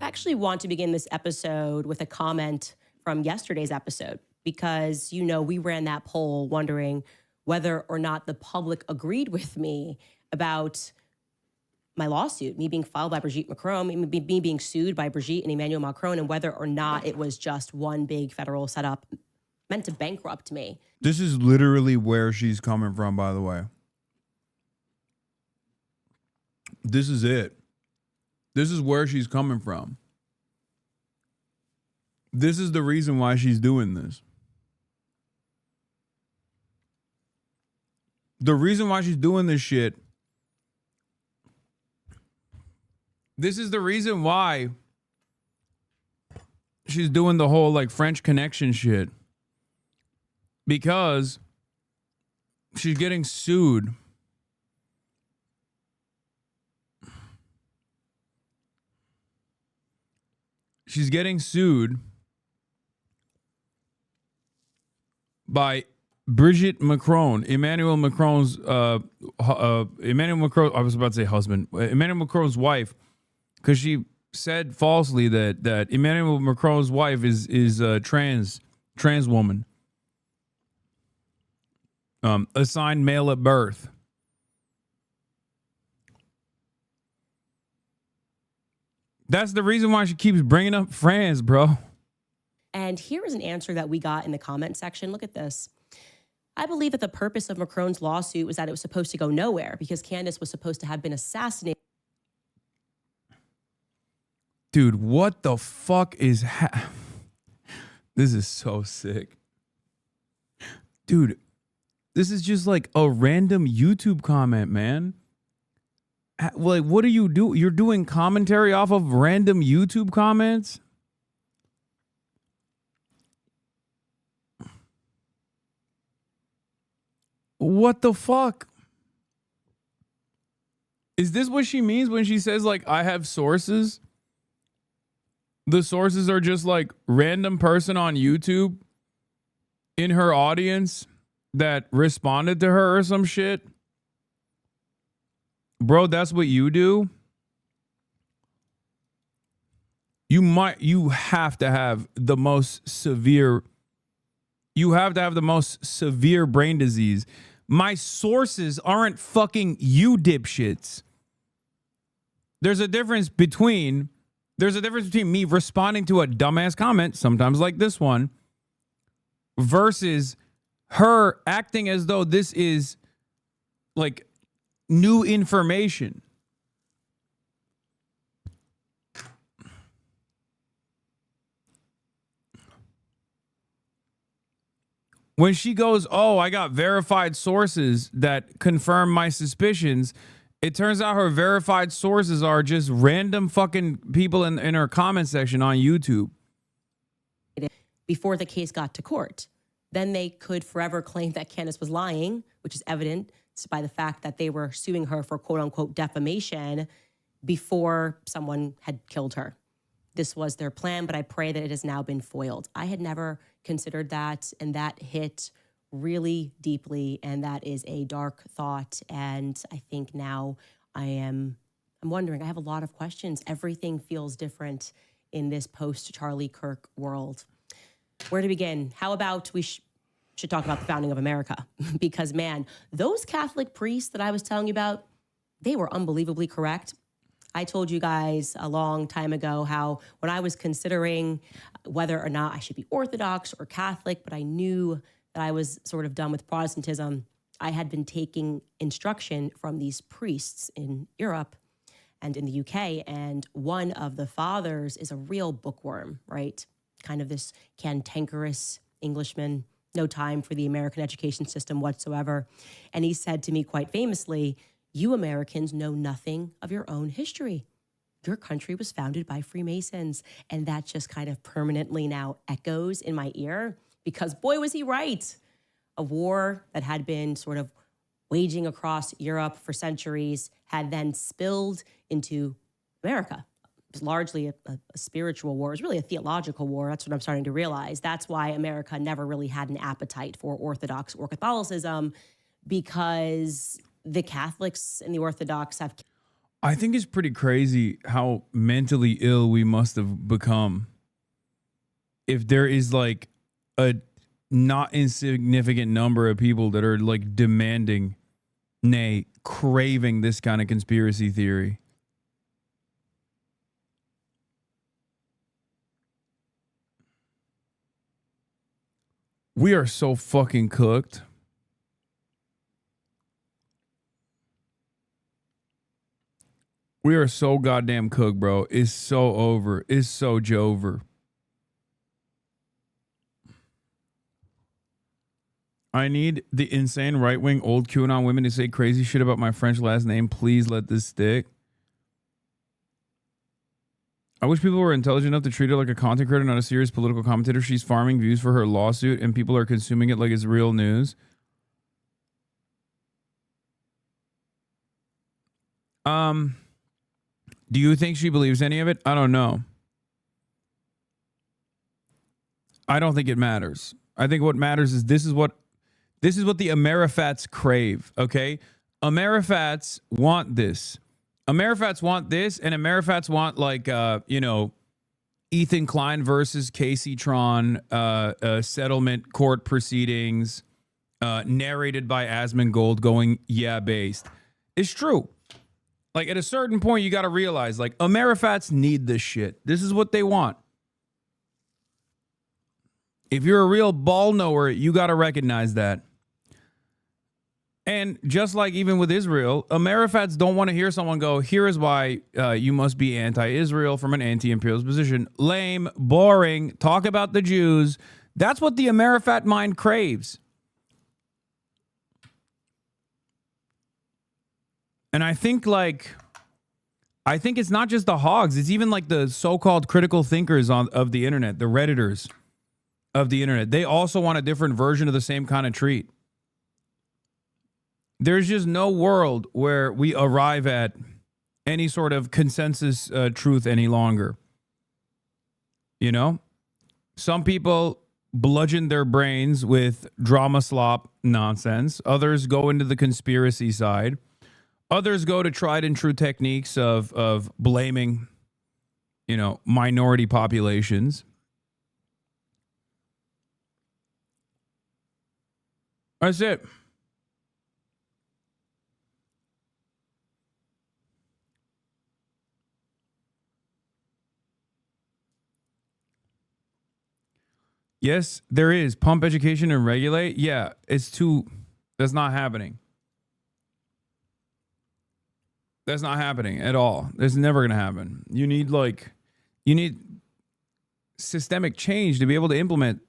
I actually want to begin this episode with a comment from yesterday's episode because, you know, we ran that poll wondering whether or not the public agreed with me about my lawsuit, me being filed by Brigitte Macron, me being sued by Brigitte and Emmanuel Macron, and whether or not it was just one big federal setup meant to bankrupt me. This is literally where she's coming from, by the way. This is it. This is where she's coming from. This is the reason why she's doing this. The reason why she's doing this shit. This is the reason why she's doing the whole like French connection shit. Because she's getting sued. She's getting sued by Brigitte Macron, Emmanuel Macron's Emmanuel Macron. I was about to say husband, Emmanuel Macron's wife, because she said falsely that Emmanuel Macron's wife is a trans woman, assigned male at birth. That's the reason why she keeps bringing up France, bro. And here is an answer that we got in the comment section. Look at this. I believe that the purpose of Macron's lawsuit was that it was supposed to go nowhere because Candace was supposed to have been assassinated. Dude, what the fuck is this is so sick. Dude, this is just like a random YouTube comment, man. Like, what do you do? You're doing commentary off of random YouTube comments? What the fuck? Is this what she means when she says, like, I have sources? The sources are just like random person on YouTube in her audience that responded to her or some shit? Bro, that's what you do? You have to have the most severe brain disease. My sources aren't fucking you dipshits. There's a difference between me responding to a dumbass comment, sometimes like this one, versus her acting as though this is like new information. When she goes, oh, I got verified sources that confirm my suspicions, it turns out her verified sources are just random fucking people in her comment section on YouTube. Before the case got to court. Then they could forever claim that Candace was lying, which is evident by the fact that they were suing her for quote unquote defamation before someone had killed her. This was their plan, but I pray that it has now been foiled. I had never considered that, and that hit really deeply, and that is a dark thought. And I think now I'm wondering, I have a lot of questions. Everything feels different in this post-Charlie Kirk world. Where to begin? How about we should talk about the founding of America? Because, man, those Catholic priests that I was telling you about, they were unbelievably correct. I told you guys a long time ago how when I was considering whether or not I should be Orthodox or Catholic, but I knew that I was sort of done with Protestantism, I had been taking instruction from these priests in Europe and in the UK. And one of the fathers is a real bookworm, right? Kind of this cantankerous Englishman, no time for the American education system whatsoever. And he said to me quite famously, you Americans know nothing of your own history. Your country was founded by Freemasons. And that just kind of permanently now echoes in my ear because boy, was he right. A war that had been sort of waging across Europe for centuries had then spilled into America. It was largely a spiritual war. It was really a theological war. That's what I'm starting to realize. That's why America never really had an appetite for Orthodox or Catholicism, because the Catholics and the Orthodox have... I think it's pretty crazy how mentally ill we must have become if there is like a not insignificant number of people that are like demanding, nay, craving this kind of conspiracy theory. We are so fucking cooked. We are so goddamn cooked, bro. It's so over. It's so jover. I need the insane right-wing old QAnon women to say crazy shit about my French last name. Please let this stick. I wish people were intelligent enough to treat her like a content creator, not a serious political commentator. She's farming views for her lawsuit, and people are consuming it like it's real news. Do you think she believes any of it? I don't know. I don't think it matters. I think what matters is this is what the Amerifats crave, okay? Amerifats want this. Amerifats want this, and Amerifats want, like, Ethan Klein versus Casey Tron settlement court proceedings narrated by Asmongold going, yeah, based. It's true. Like, at a certain point, you got to realize, like, Amerifats need this shit. This is what they want. If you're a real ball knower, you got to recognize that. And just like even with Israel, Amerifats don't want to hear someone go, here is why you must be anti-Israel from an anti-imperialist position. Lame, boring, talk about the Jews. That's what the Amerifat mind craves. And I think it's not just the hogs. It's even like the so-called critical thinkers of the internet, the Redditors of the internet. They also want a different version of the same kind of treat. There's just no world where we arrive at any sort of consensus truth any longer. You know? Some people bludgeon their brains with drama slop nonsense. Others go into the conspiracy side. Others go to tried and true techniques of blaming, minority populations. That's it. Yes, there is. Pump education and regulate. Yeah, that's not happening. That's not happening at all. It's never going to happen. You need systemic change to be able to implement.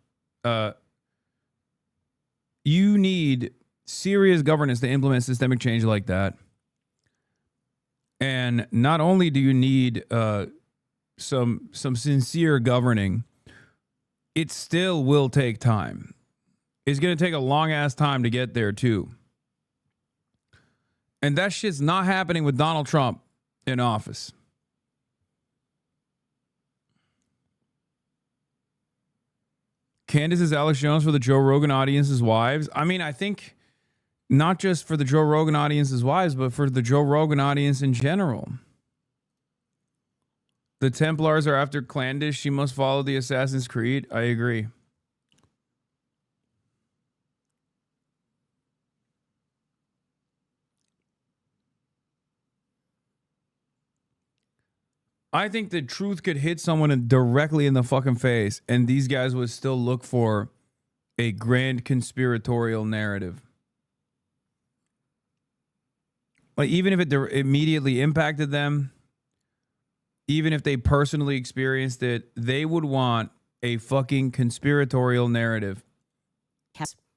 You need serious governance to implement systemic change like that. And not only do you need some sincere governing, it still will take time. It's going to take a long ass time to get there too. And that shit's not happening with Donald Trump in office. Candace is Alex Jones for the Joe Rogan audience's wives. I mean, I think not just for the Joe Rogan audience's wives, but for the Joe Rogan audience in general. The Templars are after Clandish. She must follow the Assassin's Creed. I agree. I think the truth could hit someone directly in the fucking face, and these guys would still look for a grand conspiratorial narrative. Like, even if it immediately impacted them, even if they personally experienced it, they would want a fucking conspiratorial narrative.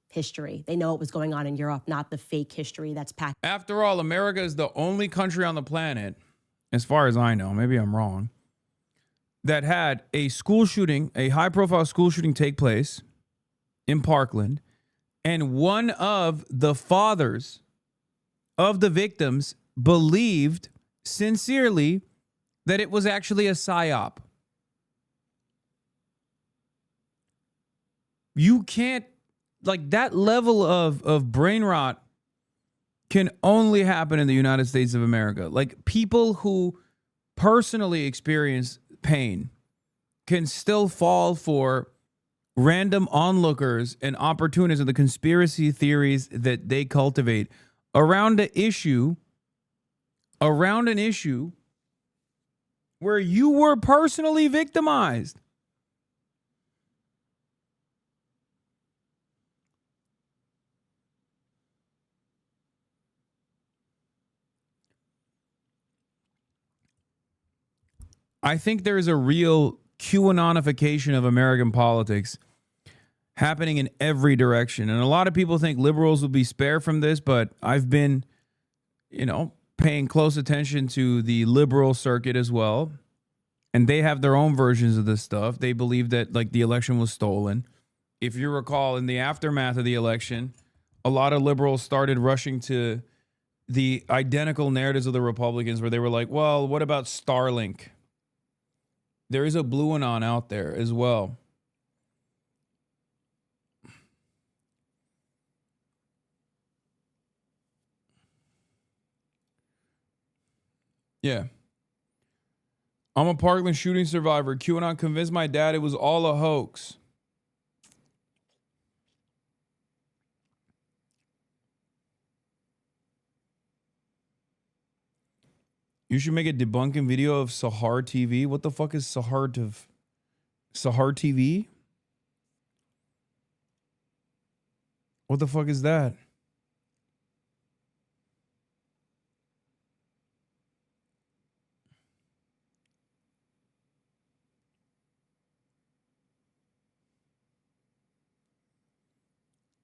History. They know what was going on in Europe, not the fake history that's packed. After all, America is the only country on the planet, as far as I know, maybe I'm wrong, that had a school shooting, a high-profile school shooting take place in Parkland, and one of the fathers of the victims believed sincerely that it was actually a psyop. You can't, like, that level of brain rot can only happen in the United States of America. Like, people who personally experience pain can still fall for random onlookers and opportunists and the conspiracy theories that they cultivate around an issue where you were personally victimized. I think there is a real QAnonification of American politics happening in every direction. And a lot of people think liberals will be spared from this, but I've been, paying close attention to the liberal circuit as well. And they have their own versions of this stuff. They believe that, like, the election was stolen. If you recall, in the aftermath of the election, a lot of liberals started rushing to the identical narratives of the Republicans where they were like, well, what about Starlink? There is a blue anon out there as well. Yeah. I'm a Parkland shooting survivor. QAnon convinced my dad it was all a hoax. You should make a debunking video of Sahar TV. What the fuck is Sahar TV? What the fuck is that?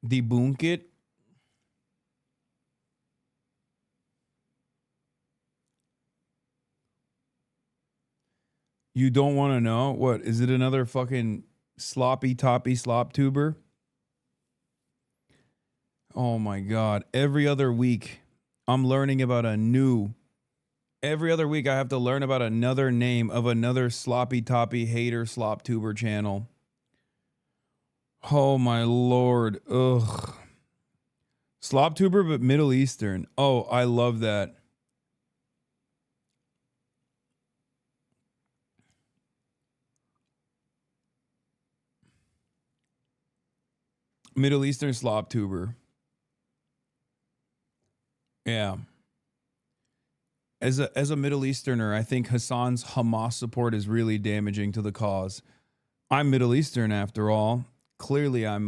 Debunk it? You don't want to know? What? Is it another fucking sloppy toppy slop tuber? Oh my God. Every other week, I'm learning about every other week, I have to learn about another name of another sloppy toppy hater slop tuber channel. Oh my Lord. Ugh. Slop tuber, but Middle Eastern. Oh, I love that. Middle Eastern slop tuber. Yeah. As a Middle Easterner, I think Hassan's Hamas support is really damaging to the cause. I'm Middle Eastern after all. Clearly I'm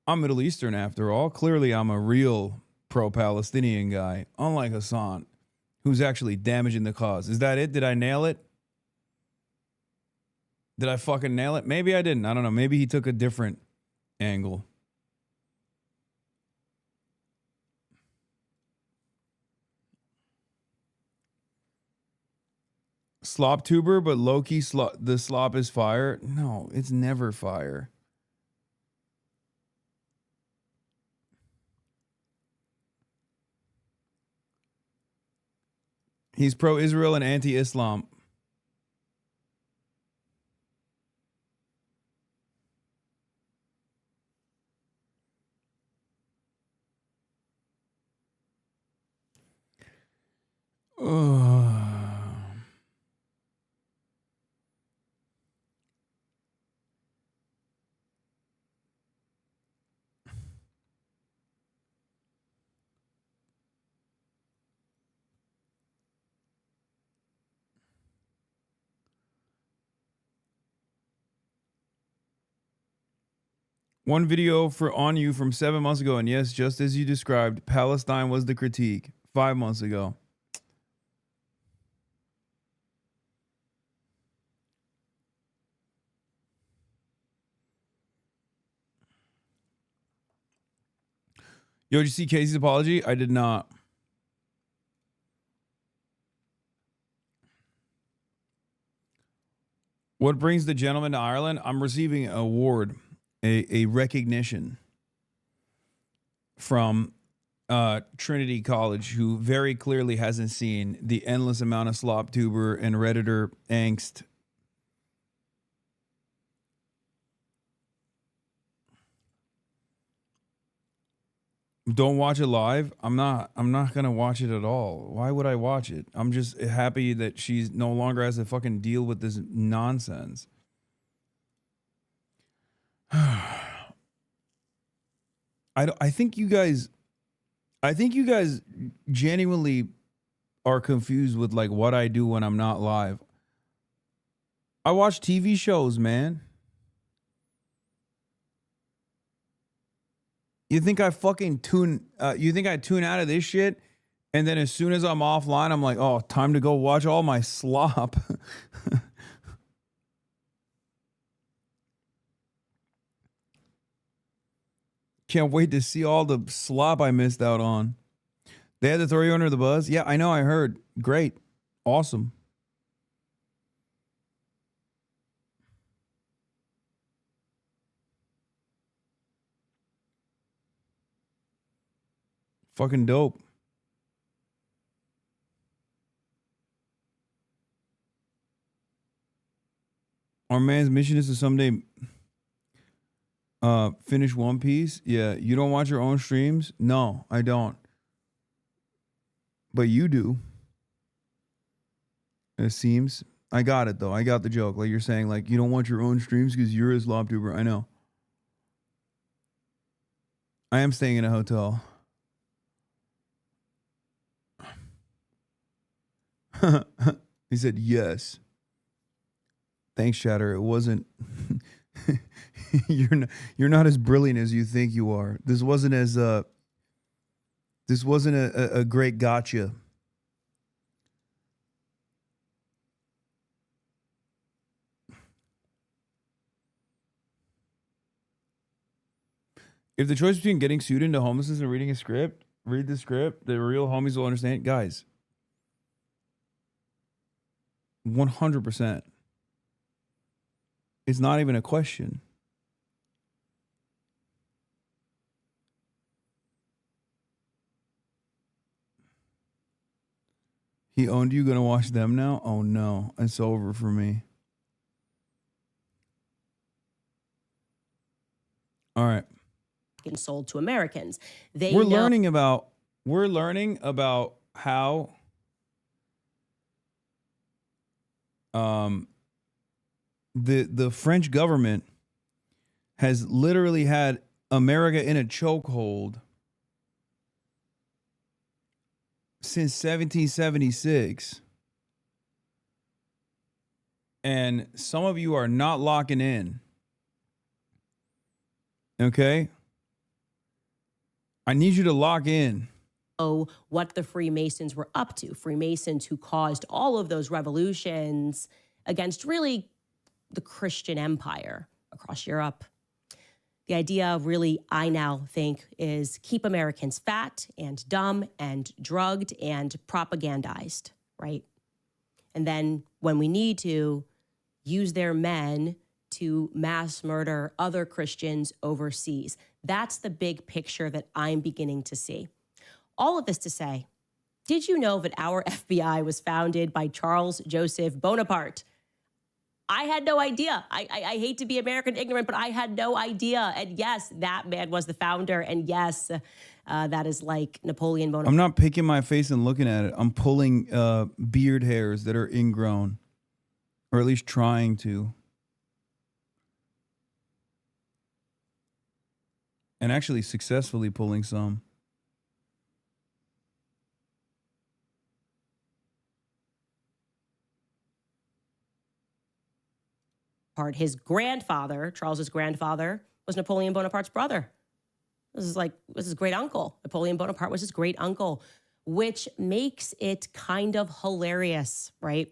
Middle Eastern after all. Clearly I'm a real pro-Palestinian guy, unlike Hassan, who's actually damaging the cause. Is that it? Did I nail it? Did I fucking nail it? Maybe I didn't. I don't know. Maybe he took a different angle. Slop tuber, but low-key the slop is fire. No, it's never fire. He's pro-Israel and anti-Islam. One video on you from 7 months ago, and yes, just as you described, Palestine was the critique 5 months ago. Yo, did you see Casey's apology? I did not. What brings the gentleman to Ireland? I'm receiving an award, a recognition from Trinity College, who very clearly hasn't seen the endless amount of slop tuber and Redditor angst. Don't watch it live. I'm not gonna watch it at all. Why would I watch it? I'm just happy that she's no longer has to fucking deal with this nonsense. I think you guys genuinely are confused with like what I do when I'm not live. I watch TV shows, man. You think I fucking tune out of this shit, and then as soon as I'm offline, I'm like, oh, time to go watch all my slop. Can't wait to see all the slop I missed out on. They had to throw you under the bus? Yeah, I know, I heard. Great. Awesome. Fucking dope. Our man's mission is to someday finish One Piece. Yeah, you don't watch your own streams? No, I don't. But you do. It seems. I got it, though. I got the joke. Like, you're saying, like, you don't want your own streams because you're a slob tuber. I know. I am staying in a hotel. He said, yes. Thanks, Shatter. It wasn't... you're not as brilliant as you think you are. This wasn't as... This wasn't a great gotcha. If the choice between getting sued into homelessness and reading a script, read the script. The real homies will understand. Guys, 100%. It's not even a question. He owned you. Gonna watch them now? Oh no, it's over for me. All right. And sold to Americans. We're learning about how the French government has literally had America in a chokehold since 1776. And some of you are not locking in. Okay? I need you to lock in. What the Freemasons were up to. Freemasons who caused all of those revolutions against really the Christian empire across Europe. The idea really, I now think, is keep Americans fat and dumb and drugged and propagandized, right? And then when we need to, use their men to mass murder other Christians overseas. That's the big picture that I'm beginning to see. All of this to say, did you know that our FBI was founded by Charles Joseph Bonaparte? I had no idea. I hate to be American ignorant, but I had no idea. And yes, that man was the founder. And yes, that is like Napoleon Bonaparte. I'm not picking my face and looking at it. I'm pulling beard hairs that are ingrown, or at least trying to. And actually successfully pulling some. His grandfather, Charles's grandfather, was Napoleon Bonaparte's brother. Was his great uncle. Napoleon Bonaparte was his great uncle, which makes it kind of hilarious, right?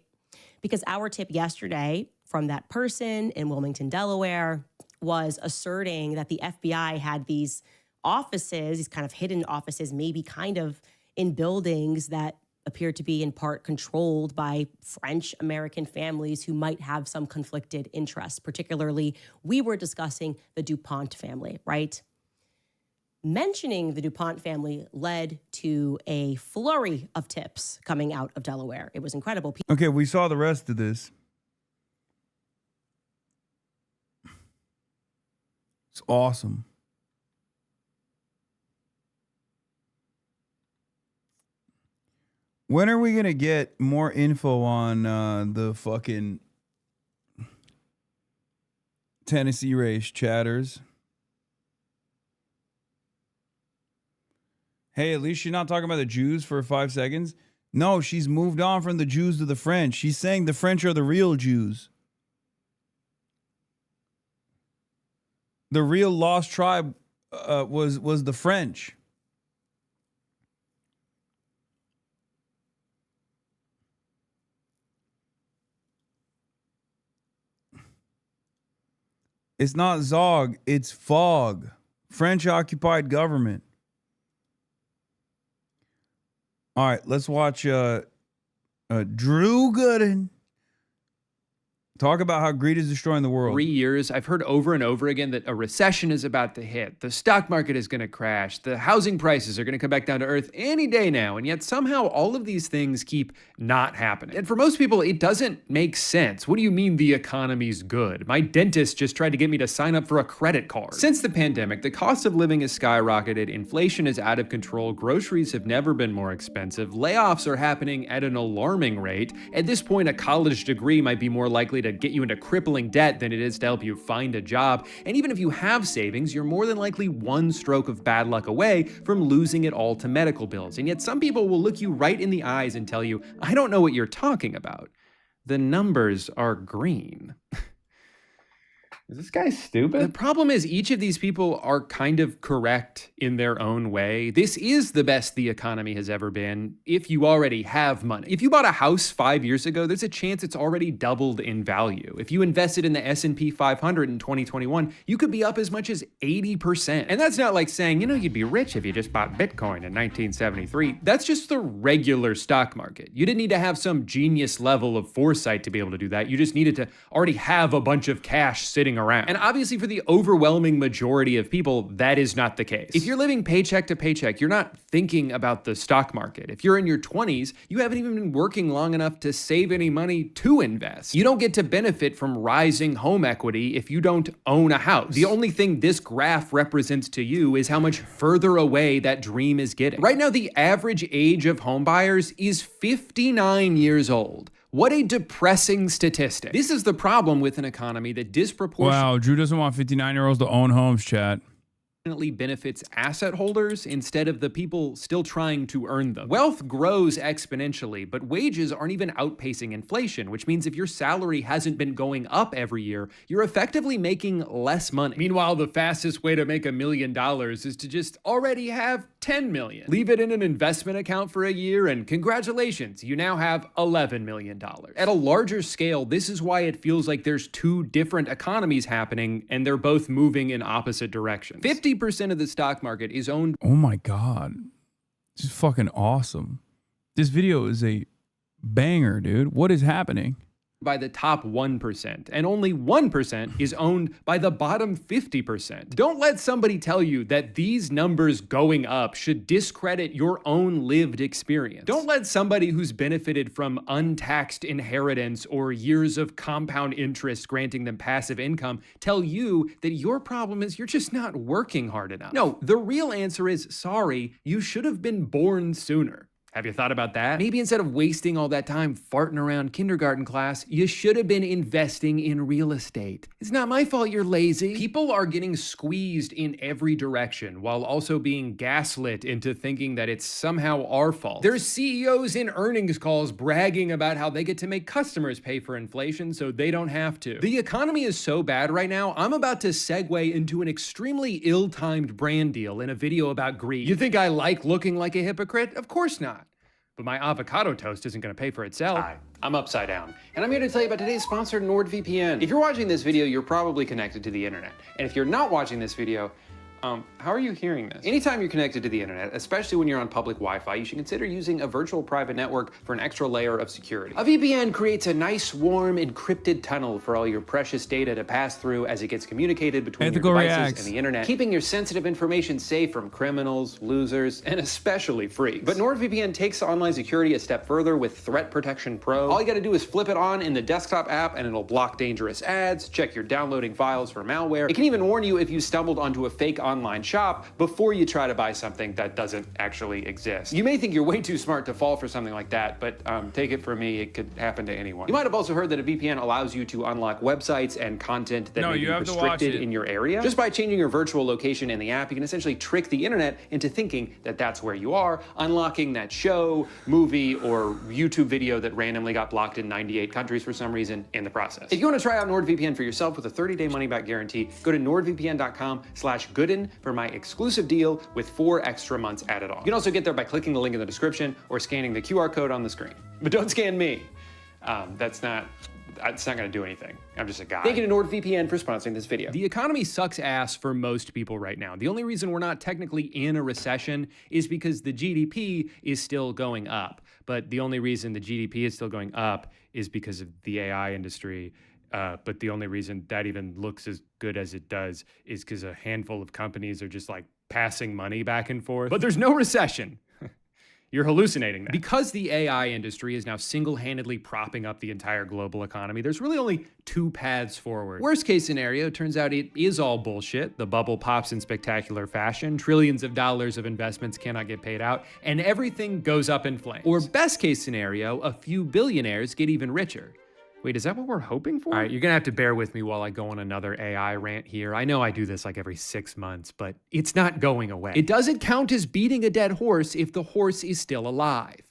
Because our tip yesterday from that person in Wilmington, Delaware, was asserting that the FBI had these offices, these kind of hidden offices, maybe kind of in buildings that appeared to be in part controlled by French-American families who might have some conflicted interests. Particularly, we were discussing the DuPont family, right? Mentioning the DuPont family led to a flurry of tips coming out of Delaware. It was incredible. Okay, we saw the rest of this. It's awesome. When are we going to get more info on the fucking Tennessee race, chatters? Hey, at least she's not talking about the Jews for 5 seconds. No, she's moved on from the Jews to the French. She's saying the French are the real Jews. The real lost tribe was the French. It's not Zog, it's Fog. French occupied government. All right, let's watch Drew Gooden Talk about how greed is destroying the world. 3 years, I've heard over and over again that a recession is about to hit. The stock market is going to crash. The housing prices are going to come back down to earth any day now. And yet somehow all of these things keep not happening. And for most people, it doesn't make sense. What do you mean the economy's good? My dentist just tried to get me to sign up for a credit card. Since the pandemic, the cost of living has skyrocketed. Inflation is out of control. Groceries have never been more expensive. Layoffs are happening at an alarming rate. At this point, a college degree might be more likely to get you into crippling debt than it is to help you find a job. And even if you have savings, you're more than likely one stroke of bad luck away from losing it all to medical bills. And yet some people will look you right in the eyes and tell you, I don't know what you're talking about. The numbers are green. Is this guy stupid? The problem is each of these people are kind of correct in their own way. This is the best the economy has ever been if you already have money. If you bought a house 5 years ago, there's a chance it's already doubled in value. If you invested in the S&P 500 in 2021, you could be up as much as 80%. And that's not like saying, you'd be rich if you just bought Bitcoin in 1973. That's just the regular stock market. You didn't need to have some genius level of foresight to be able to do that. You just needed to already have a bunch of cash sitting around. And obviously for the overwhelming majority of people, that is not the case. If you're living paycheck to paycheck, you're not thinking about the stock market. If you're in your 20s, you haven't even been working long enough to save any money to invest. You don't get to benefit from rising home equity if you don't own a house. The only thing this graph represents to you is how much further away that dream is getting. Right now, the average age of home buyers is 59 years old. What a depressing statistic. This is the problem with an economy that disproportionately Wow, Drew doesn't want 59-year-olds to own homes, chat. benefits asset holders instead of the people still trying to earn them. Wealth grows exponentially, but wages aren't even outpacing inflation, which means if your salary hasn't been going up every year, you're effectively making less money. Meanwhile, the fastest way to make $1 million is to just already have 10 million. Leave it in an investment account for a year and congratulations, you now have $11 million. At a larger scale, this is why it feels like there's two different economies happening and they're both moving in opposite directions. 50% of the stock market is owned. Oh my God. This is fucking awesome. This video is a banger, dude. What is happening? By the top 1%, and only 1% is owned by the bottom 50%. Don't let somebody tell you that these numbers going up should discredit your own lived experience. Don't let somebody who's benefited from untaxed inheritance or years of compound interest granting them passive income tell you that your problem is you're just not working hard enough. No, the real answer is sorry, you should have been born sooner. Have you thought about that? Maybe instead of wasting all that time farting around kindergarten class, you should have been investing in real estate. It's not my fault you're lazy. People are getting squeezed in every direction while also being gaslit into thinking that it's somehow our fault. There's CEOs in earnings calls bragging about how they get to make customers pay for inflation so they don't have to. The economy is so bad right now, I'm about to segue into an extremely ill-timed brand deal in a video about greed. You think I like looking like a hypocrite? Of course not. But my avocado toast isn't going to pay for itself. Hi, I'm Upside Down, and I'm here to tell you about today's sponsor, NordVPN. If you're watching this video, you're probably connected to the internet. And if you're not watching this video, how are you hearing this? Anytime you're connected to the internet, especially when you're on public Wi-Fi, you should consider using a virtual private network for an extra layer of security. A VPN creates a nice, warm, encrypted tunnel for all your precious data to pass through as it gets communicated between your devices and the internet, keeping your sensitive information safe from criminals, losers, and especially freaks. But NordVPN takes online security a step further with Threat Protection Pro. All you gotta do is flip it on in the desktop app and it'll block dangerous ads, check your downloading files for malware. It can even warn you if you stumbled onto a fake online shop before you try to buy something that doesn't actually exist. You may think you're way too smart to fall for something like that, but take it from me, it could happen to anyone. You might have also heard that a VPN allows you to unlock websites and content that may be restricted in your area. Just by changing your virtual location in the app, you can essentially trick the internet into thinking that that's where you are, unlocking that show, movie, or YouTube video that randomly got blocked in 98 countries for some reason in the process. If you want to try out NordVPN for yourself with a 30-day money-back guarantee, go to nordvpn.com/gooden for my exclusive deal with 4 extra months added on. You can also get there by clicking the link in the description or scanning the QR code on the screen. But don't scan me. It's not gonna do anything. I'm just a guy. Thank you to NordVPN for sponsoring this video. The economy sucks ass for most people right now. The only reason we're not technically in a recession is because the GDP is still going up. But the only reason the GDP is still going up is because of the AI industry. But the only reason that even looks as good as it does is because a handful of companies are just like passing money back and forth. But there's no recession. You're hallucinating that. Because the AI industry is now single-handedly propping up the entire global economy, there's really only two paths forward. Worst case scenario, turns out it is all bullshit. The bubble pops in spectacular fashion, trillions of dollars of investments cannot get paid out, and everything goes up in flames. Or best case scenario, a few billionaires get even richer. Wait, is that what we're hoping for? All right, you're gonna have to bear with me while I go on another AI rant here. I know I do this like every 6 months, but it's not going away. It doesn't count as beating a dead horse if the horse is still alive.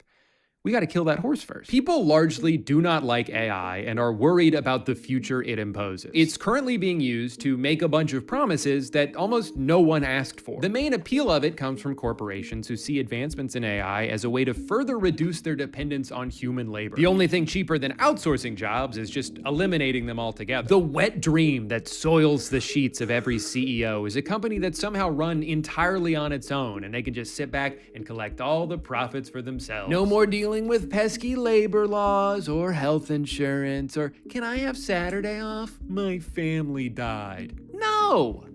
We gotta kill that horse first. People largely do not like AI and are worried about the future it imposes. It's currently being used to make a bunch of promises that almost no one asked for. The main appeal of it comes from corporations who see advancements in AI as a way to further reduce their dependence on human labor. The only thing cheaper than outsourcing jobs is just eliminating them altogether. The wet dream that soils the sheets of every CEO is a company that's somehow run entirely on its own, and they can just sit back and collect all the profits for themselves. No more dealing with pesky labor laws or health insurance or can I have Saturday off? My family died. No!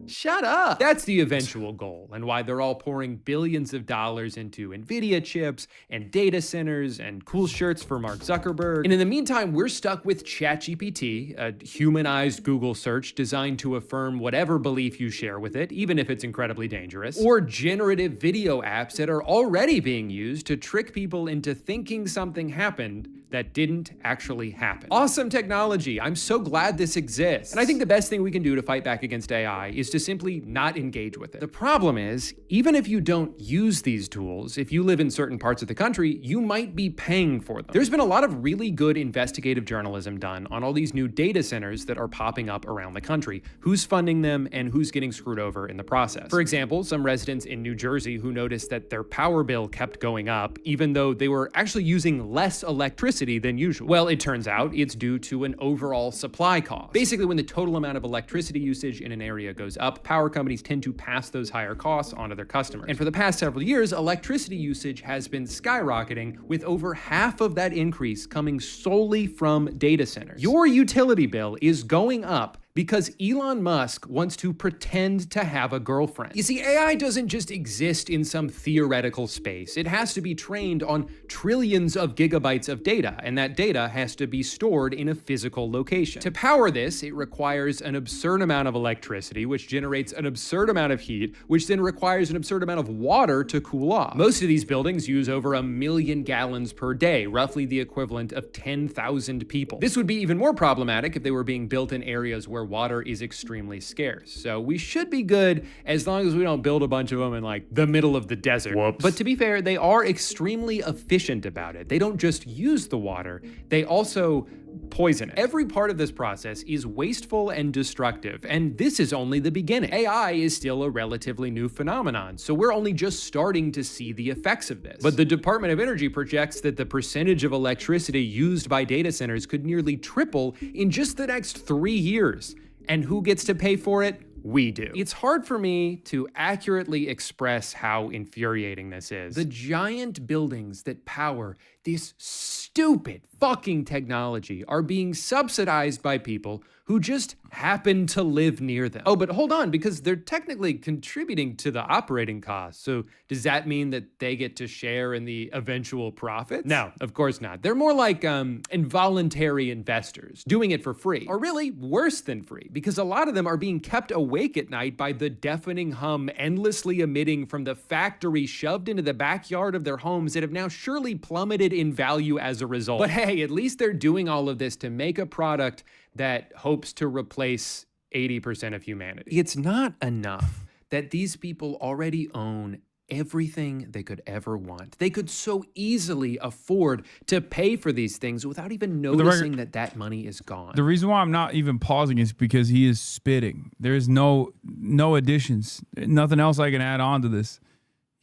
Shut up. That's the eventual goal and why they're all pouring billions of dollars into NVIDIA chips and data centers and cool shirts for Mark Zuckerberg. And in the meantime, we're stuck with ChatGPT, a humanized Google search designed to affirm whatever belief you share with it, even if it's incredibly dangerous, or generative video apps that are already being used to trick people into thinking something happened that didn't actually happen. Awesome technology. I'm so glad this exists. And I think the best thing we can do to fight back against AI is to simply not engage with it. The problem is, even if you don't use these tools, if you live in certain parts of the country, you might be paying for them. There's been a lot of really good investigative journalism done on all these new data centers that are popping up around the country, who's funding them and who's getting screwed over in the process. For example, some residents in New Jersey who noticed that their power bill kept going up, even though they were actually using less electricity than usual. Well, it turns out it's due to an overall supply cost. Basically, when the total amount of electricity usage in an area goes up, power companies tend to pass those higher costs onto their customers. And for the past several years, electricity usage has been skyrocketing, with over half of that increase coming solely from data centers. Your utility bill is going up because Elon Musk wants to pretend to have a girlfriend. You see, AI doesn't just exist in some theoretical space. It has to be trained on trillions of gigabytes of data, and that data has to be stored in a physical location. To power this, it requires an absurd amount of electricity, which generates an absurd amount of heat, which then requires an absurd amount of water to cool off. Most of these buildings use over 1 million gallons per day, roughly the equivalent of 10,000 people. This would be even more problematic if they were being built in areas where water is extremely scarce. So we should be good as long as we don't build a bunch of them in like the middle of the desert. Whoops. But to be fair, they are extremely efficient about it. They don't just use the water, they also poison it. Every part of this process is wasteful and destructive, and this is only the beginning. AI is still a relatively new phenomenon, so we're only just starting to see the effects of this. But the Department of Energy projects that the percentage of electricity used by data centers could nearly triple in just the next 3 years. And who gets to pay for it? We do. It's hard for me to accurately express how infuriating this is. The giant buildings that power this stupid fucking technology are being subsidized by people who just happen to live near them. Oh, but hold on, because they're technically contributing to the operating costs. So does that mean that they get to share in the eventual profits? No, of course not. They're more like involuntary investors, doing it for free. Or really, worse than free, because a lot of them are being kept awake at night by the deafening hum endlessly emitting from the factory shoved into the backyard of their homes that have now surely plummeted in value as a result. But hey, at least they're doing all of this to make a product that hopes to replace 80% of humanity. It's not enough that these people already own everything they could ever want. They could so easily afford to pay for these things without even noticing that money is gone. The reason why I'm not even pausing is because he is spitting. There's no additions. Nothing else I can add on to this.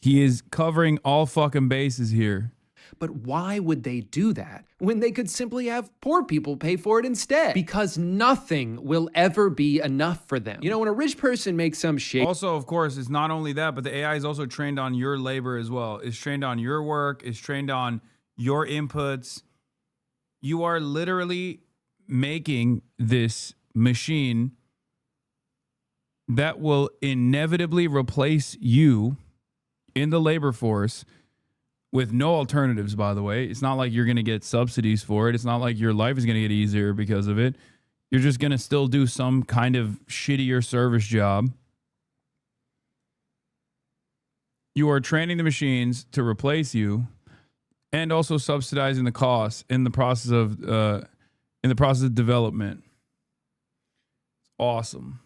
He is covering all fucking bases here. But why would they do that when they could simply have poor people pay for it instead? Because nothing will ever be enough for them. You know, when a rich person makes some shit. Also, of course, it's not only that, but the AI is also trained on your labor as well. It's trained on your work. It's trained on your inputs. You are literally making this machine that will inevitably replace you in the labor force with no alternatives, by the way. It's not like you're going to get subsidies for it. It's not like your life is going to get easier because of it. You're just going to still do some kind of shittier service job. You are training the machines to replace you and also subsidizing the costs in the process of development. It's awesome.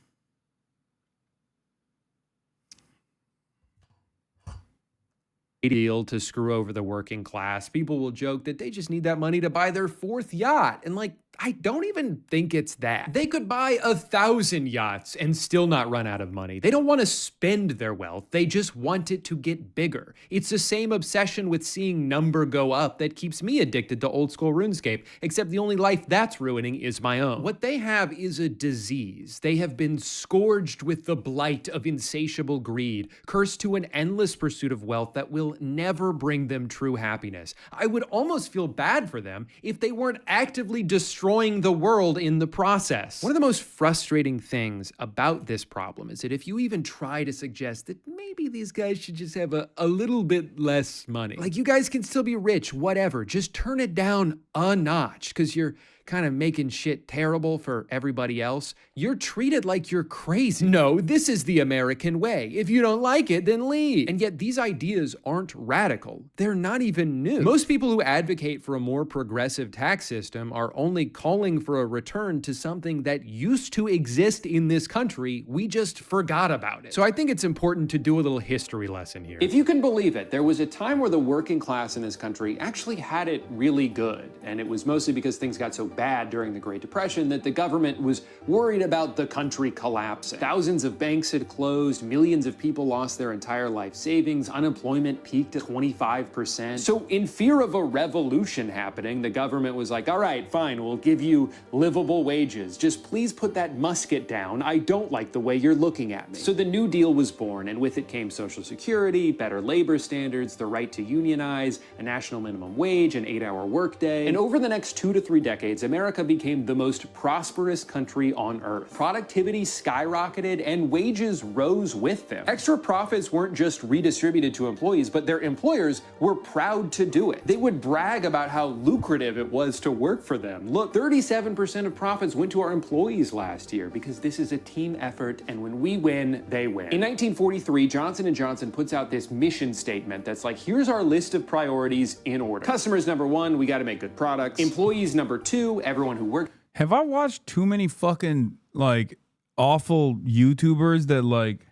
Deal to screw over the working class. People will joke that they just need that money to buy their 4th yacht. And like, I don't even think it's that. They could buy 1,000 yachts and still not run out of money. They don't want to spend their wealth. They just want it to get bigger. It's the same obsession with seeing number go up that keeps me addicted to old school RuneScape, except the only life that's ruining is my own. What they have is a disease. They have been scourged with the blight of insatiable greed, cursed to an endless pursuit of wealth that will never bring them true happiness. I would almost feel bad for them if they weren't actively destroying the world in the process. One of the most frustrating things about this problem is that if you even try to suggest that maybe these guys should just have a little bit less money, like you guys can still be rich, whatever, just turn it down a notch because you're kind of making shit terrible for everybody else, you're treated like you're crazy. No, this is the American way. If you don't like it, then leave. And yet these ideas aren't radical. They're not even new. Most people who advocate for a more progressive tax system are only calling for a return to something that used to exist in this country. We just forgot about it. So I think it's important to do a little history lesson here. If you can believe it, there was a time where the working class in this country actually had it really good. And it was mostly because things got so bad during the Great Depression that the government was worried about the country collapsing. Thousands of banks had closed, millions of people lost their entire life savings, unemployment peaked at 25%. So in fear of a revolution happening, the government was like, all right, fine, we'll give you livable wages. Just please put that musket down. I don't like the way you're looking at me. So the New Deal was born, and with it came Social Security, better labor standards, the right to unionize, a national minimum wage, an 8-hour workday. And over the next 2 to 3 decades, America became the most prosperous country on earth. Productivity skyrocketed and wages rose with them. Extra profits weren't just redistributed to employees, but their employers were proud to do it. They would brag about how lucrative it was to work for them. Look, 37% of profits went to our employees last year because this is a team effort, and when we win, they win. In 1943, Johnson & Johnson puts out this mission statement that's like, here's our list of priorities in order. Customers number 1, we got to make good products. Employees number 2, everyone who works. Have I watched too many fucking like awful YouTubers that like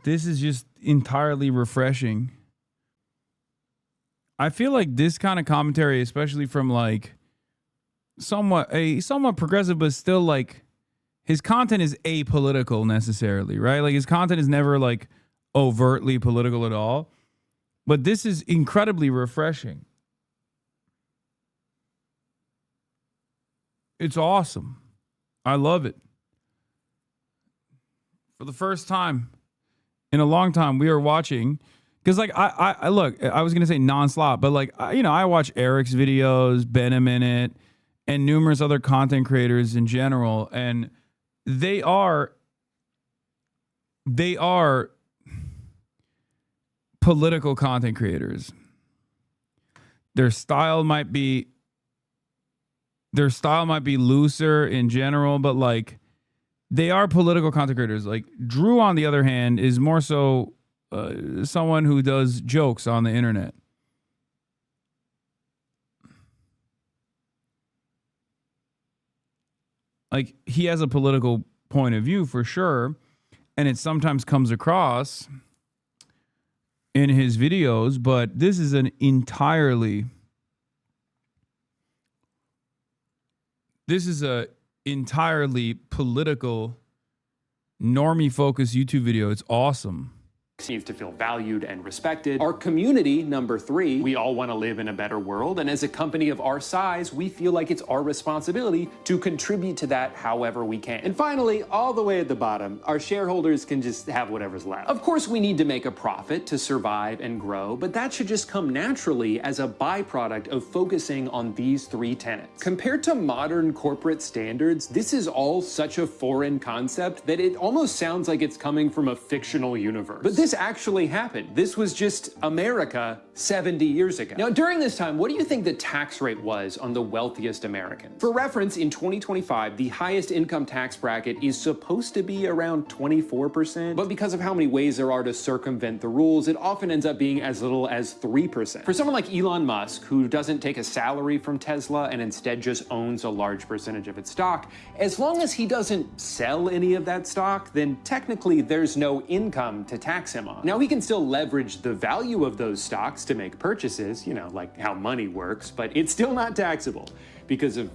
this is just entirely refreshing? I feel like this kind of commentary, especially from like somewhat progressive, but still like his content is apolitical necessarily, right? Like his content is never like overtly political at all. But this is incredibly refreshing. It's awesome. I love it. For the first time in a long time, we are watching, because like I look, I was gonna say non-slop, but like I watch Eric's videos, Ben a Minute, and numerous other content creators in general, and they are political content creators. Their style might be looser in general, but like they are political content creators. Like Drew, on the other hand, is more so someone who does jokes on the internet. Like he has a political point of view for sure, and it sometimes comes across in his videos, but this is an entirely political, normie focused YouTube video. It's awesome. needs to feel valued and respected. Our community, number 3, we all want to live in a better world, and as a company of our size, we feel like it's our responsibility to contribute to that however we can. And finally, all the way at the bottom, our shareholders can just have whatever's left. Of course, we need to make a profit to survive and grow, but that should just come naturally as a byproduct of focusing on these 3 tenets. Compared to modern corporate standards, this is all such a foreign concept that it almost sounds like it's coming from a fictional universe. But this actually happened. This was just America 70 years ago. Now, during this time, what do you think the tax rate was on the wealthiest Americans? For reference, in 2025, the highest income tax bracket is supposed to be around 24%, but because of how many ways there are to circumvent the rules, it often ends up being as little as 3%. For someone like Elon Musk, who doesn't take a salary from Tesla and instead just owns a large percentage of its stock, as long as he doesn't sell any of that stock, then technically there's no income to tax him on. Now, he can still leverage the value of those stocks to make purchases, you know, like how money works, but it's still not taxable because of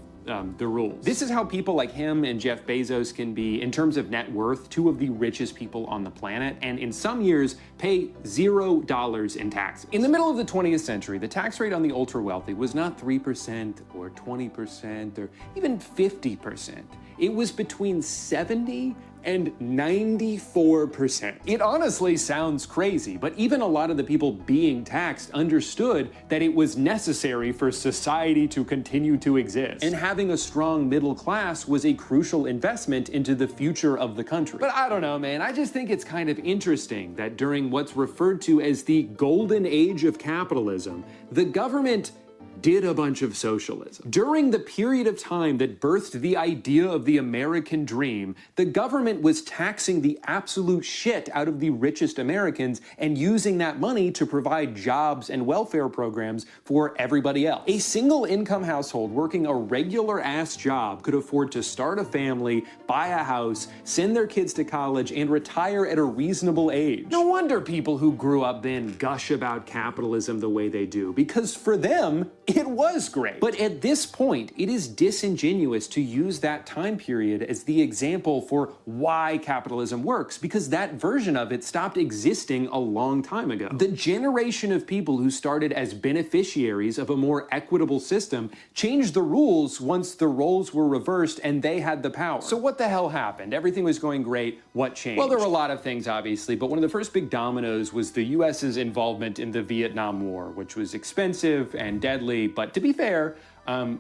the rules. This is how people like him and Jeff Bezos can be, in terms of net worth, 2 of the richest people on the planet, and in some years pay $0 in taxes. In the middle of the 20th century, the tax rate on the ultra wealthy was not 3% or 20% or even 50%. It was between 70 and 94%. It honestly sounds crazy, but even a lot of the people being taxed understood that it was necessary for society to continue to exist. And having a strong middle class was a crucial investment into the future of the country. But I don't know, man, I just think it's kind of interesting that during what's referred to as the golden age of capitalism, the government did a bunch of socialism. During the period of time that birthed the idea of the American dream, the government was taxing the absolute shit out of the richest Americans and using that money to provide jobs and welfare programs for everybody else. A single income household working a regular ass job could afford to start a family, buy a house, send their kids to college, and retire at a reasonable age. No wonder people who grew up then gush about capitalism the way they do, because for them, it was great. But at this point, it is disingenuous to use that time period as the example for why capitalism works, because that version of it stopped existing a long time ago. The generation of people who started as beneficiaries of a more equitable system changed the rules once the roles were reversed and they had the power. So what the hell happened? Everything was going great. What changed? Well, there were a lot of things, obviously, but one of the first big dominoes was the US's involvement in the Vietnam War, which was expensive and deadly, but to be fair,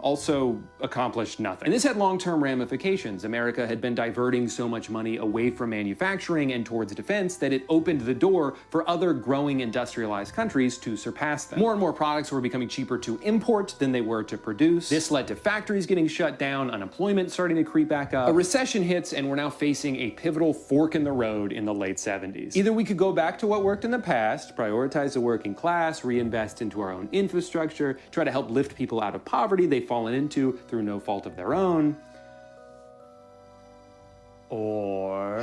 also accomplished nothing. And this had long-term ramifications. America had been diverting so much money away from manufacturing and towards defense that it opened the door for other growing industrialized countries to surpass them. More and more products were becoming cheaper to import than they were to produce. This led to factories getting shut down, unemployment starting to creep back up. A recession hits, and we're now facing a pivotal fork in the road in the late 70s. Either we could go back to what worked in the past, prioritize the working class, reinvest into our own infrastructure, try to help lift people out of poverty they've fallen into through no fault of their own. Or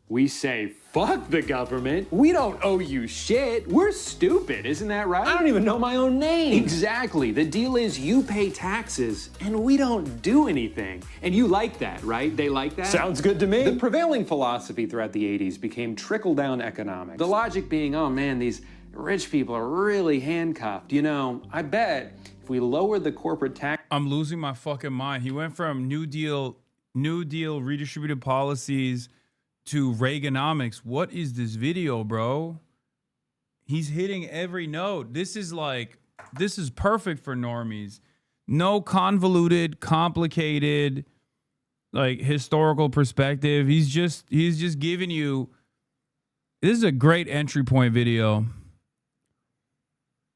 we say, fuck the government. We don't owe you shit. We're stupid, isn't that right? I don't even know my own name. Exactly. The deal is you pay taxes and we don't do anything. And you like that, right? They like that? Sounds good to me. The prevailing philosophy throughout the 80s became trickle-down economics. The logic being, oh man, these rich people are really handcuffed. You know, I bet if we lower the corporate tax... I'm losing my fucking mind. He went from New Deal redistributive policies to Reaganomics. What is this video, bro? He's hitting every note. This is perfect for normies. No convoluted, complicated, like historical perspective. He's just giving you... This is a great entry point video.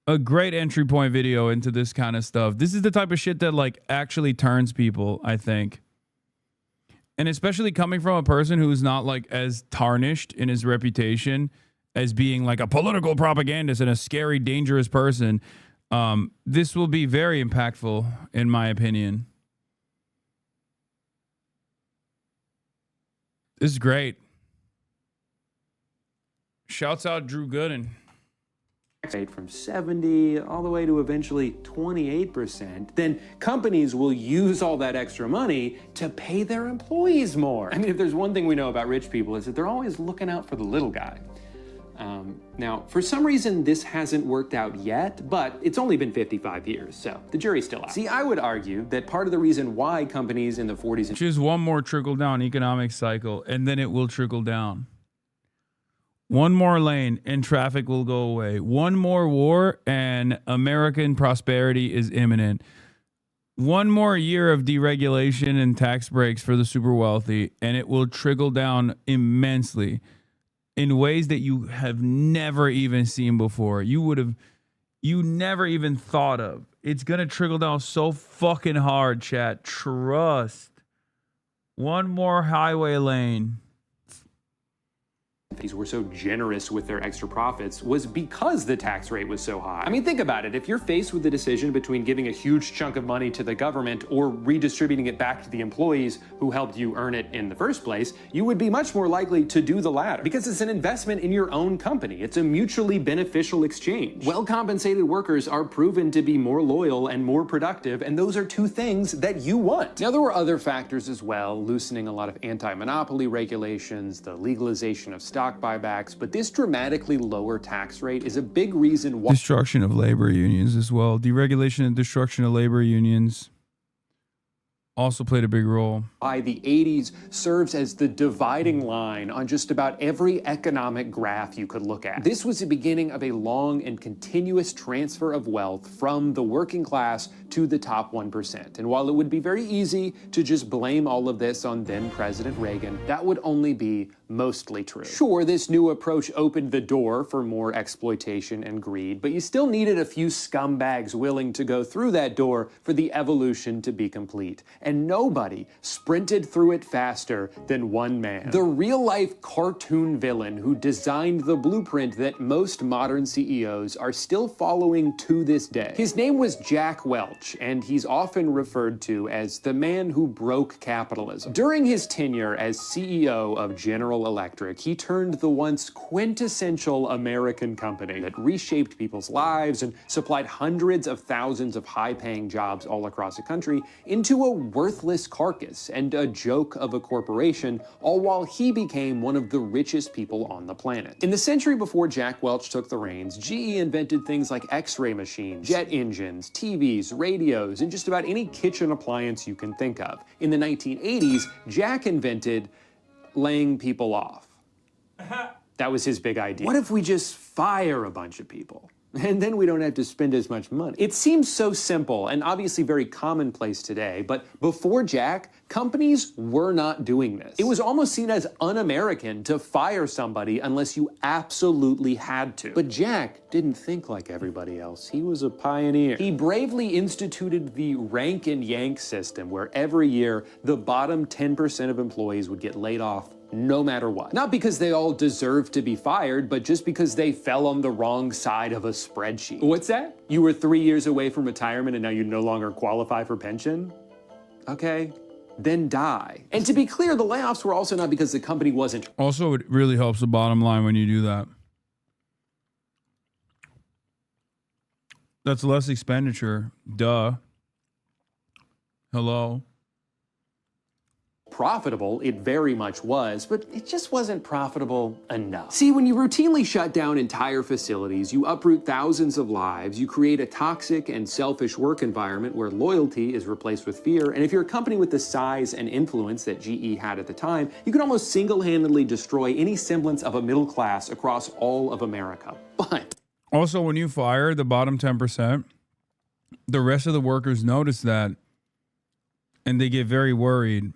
A great entry point video into this kind of stuff. This is the type of shit that like actually turns people, I think. And especially coming from a person who's not like as tarnished in his reputation as being like a political propagandist and a scary, dangerous person. This will be very impactful, in my opinion. This is great. Shouts out Drew Gooden. rate from 70 all the way to eventually 28%, then companies will use all that extra money to pay their employees more. I mean, if there's one thing we know about rich people, is that they're always looking out for the little guy. Now, for some reason, this hasn't worked out yet, but it's only been 55 years, so the jury's still out. See, I would argue that part of the reason why companies in the 40s and Just one more trickle-down economic cycle, and then it will trickle down. One more lane, and traffic will go away. One more war, and American prosperity is imminent. One more year of deregulation and tax breaks for the super wealthy, and it will trickle down immensely in ways that you have never even seen before. You never even thought of. It's going to trickle down so fucking hard, chat. Trust. One more highway lane. these were so generous with their extra profits was because the tax rate was so high. I mean, think about it. If you're faced with the decision between giving a huge chunk of money to the government or redistributing it back to the employees who helped you earn it in the first place, you would be much more likely to do the latter because it's an investment in your own company. It's a mutually beneficial exchange. Well-compensated workers are proven to be more loyal and more productive, and those are two things that you want. Now, there were other factors as well, loosening a lot of anti-monopoly regulations, the legalization of stock buybacks, but this dramatically lower tax rate is a big reason why— Destruction of labor unions as well. Deregulation and destruction of labor unions also played a big role. By the 80s serves as the dividing line on just about every economic graph you could look at. This was the beginning of a long and continuous transfer of wealth from the working class to the top 1%. And while it would be very easy to just blame all of this on then President Reagan, that would only be mostly true. Sure, this new approach opened the door for more exploitation and greed, but you still needed a few scumbags willing to go through that door for the evolution to be complete. And nobody sprinted through it faster than one man. The real-life cartoon villain who designed the blueprint that most modern CEOs are still following to this day. His name was Jack Welch, and he's often referred to as the man who broke capitalism. During his tenure as CEO of General Electric, he turned the once quintessential American company that reshaped people's lives and supplied hundreds of thousands of high-paying jobs all across the country into a worthless carcass and a joke of a corporation, all while he became one of the richest people on the planet. In the century before Jack Welch took the reins, GE invented things like X-ray machines, jet engines, TVs, radios, and just about any kitchen appliance you can think of. In the 1980s, Jack invented laying people off. That was his big idea. What if we just fire a bunch of people? And then we don't have to spend as much money. It seems so simple and obviously very commonplace today, but before Jack, companies were not doing this. It was almost seen as un-American to fire somebody unless you absolutely had to. But Jack didn't think like everybody else. He was a pioneer. He bravely instituted the rank and yank system, where every year the bottom 10% of employees would get laid off no matter what. Not because they all deserved to be fired, but just because they fell on the wrong side of a spreadsheet. What's that? You were 3 years away from retirement and now you no longer qualify for pension? Okay, then die. And to be clear, the layoffs were also not because the company wasn't— Also, it really helps the bottom line when you do that. That's less expenditure. Duh. Hello. Profitable, it very much was, but it just wasn't profitable enough. See, when you routinely shut down entire facilities, you uproot thousands of lives, you create a toxic and selfish work environment where loyalty is replaced with fear, and if you're a company with the size and influence that GE had at the time, you can almost single-handedly destroy any semblance of a middle class across all of America. But also, when you fire the bottom 10%, the rest of the workers notice that, and they get very worried.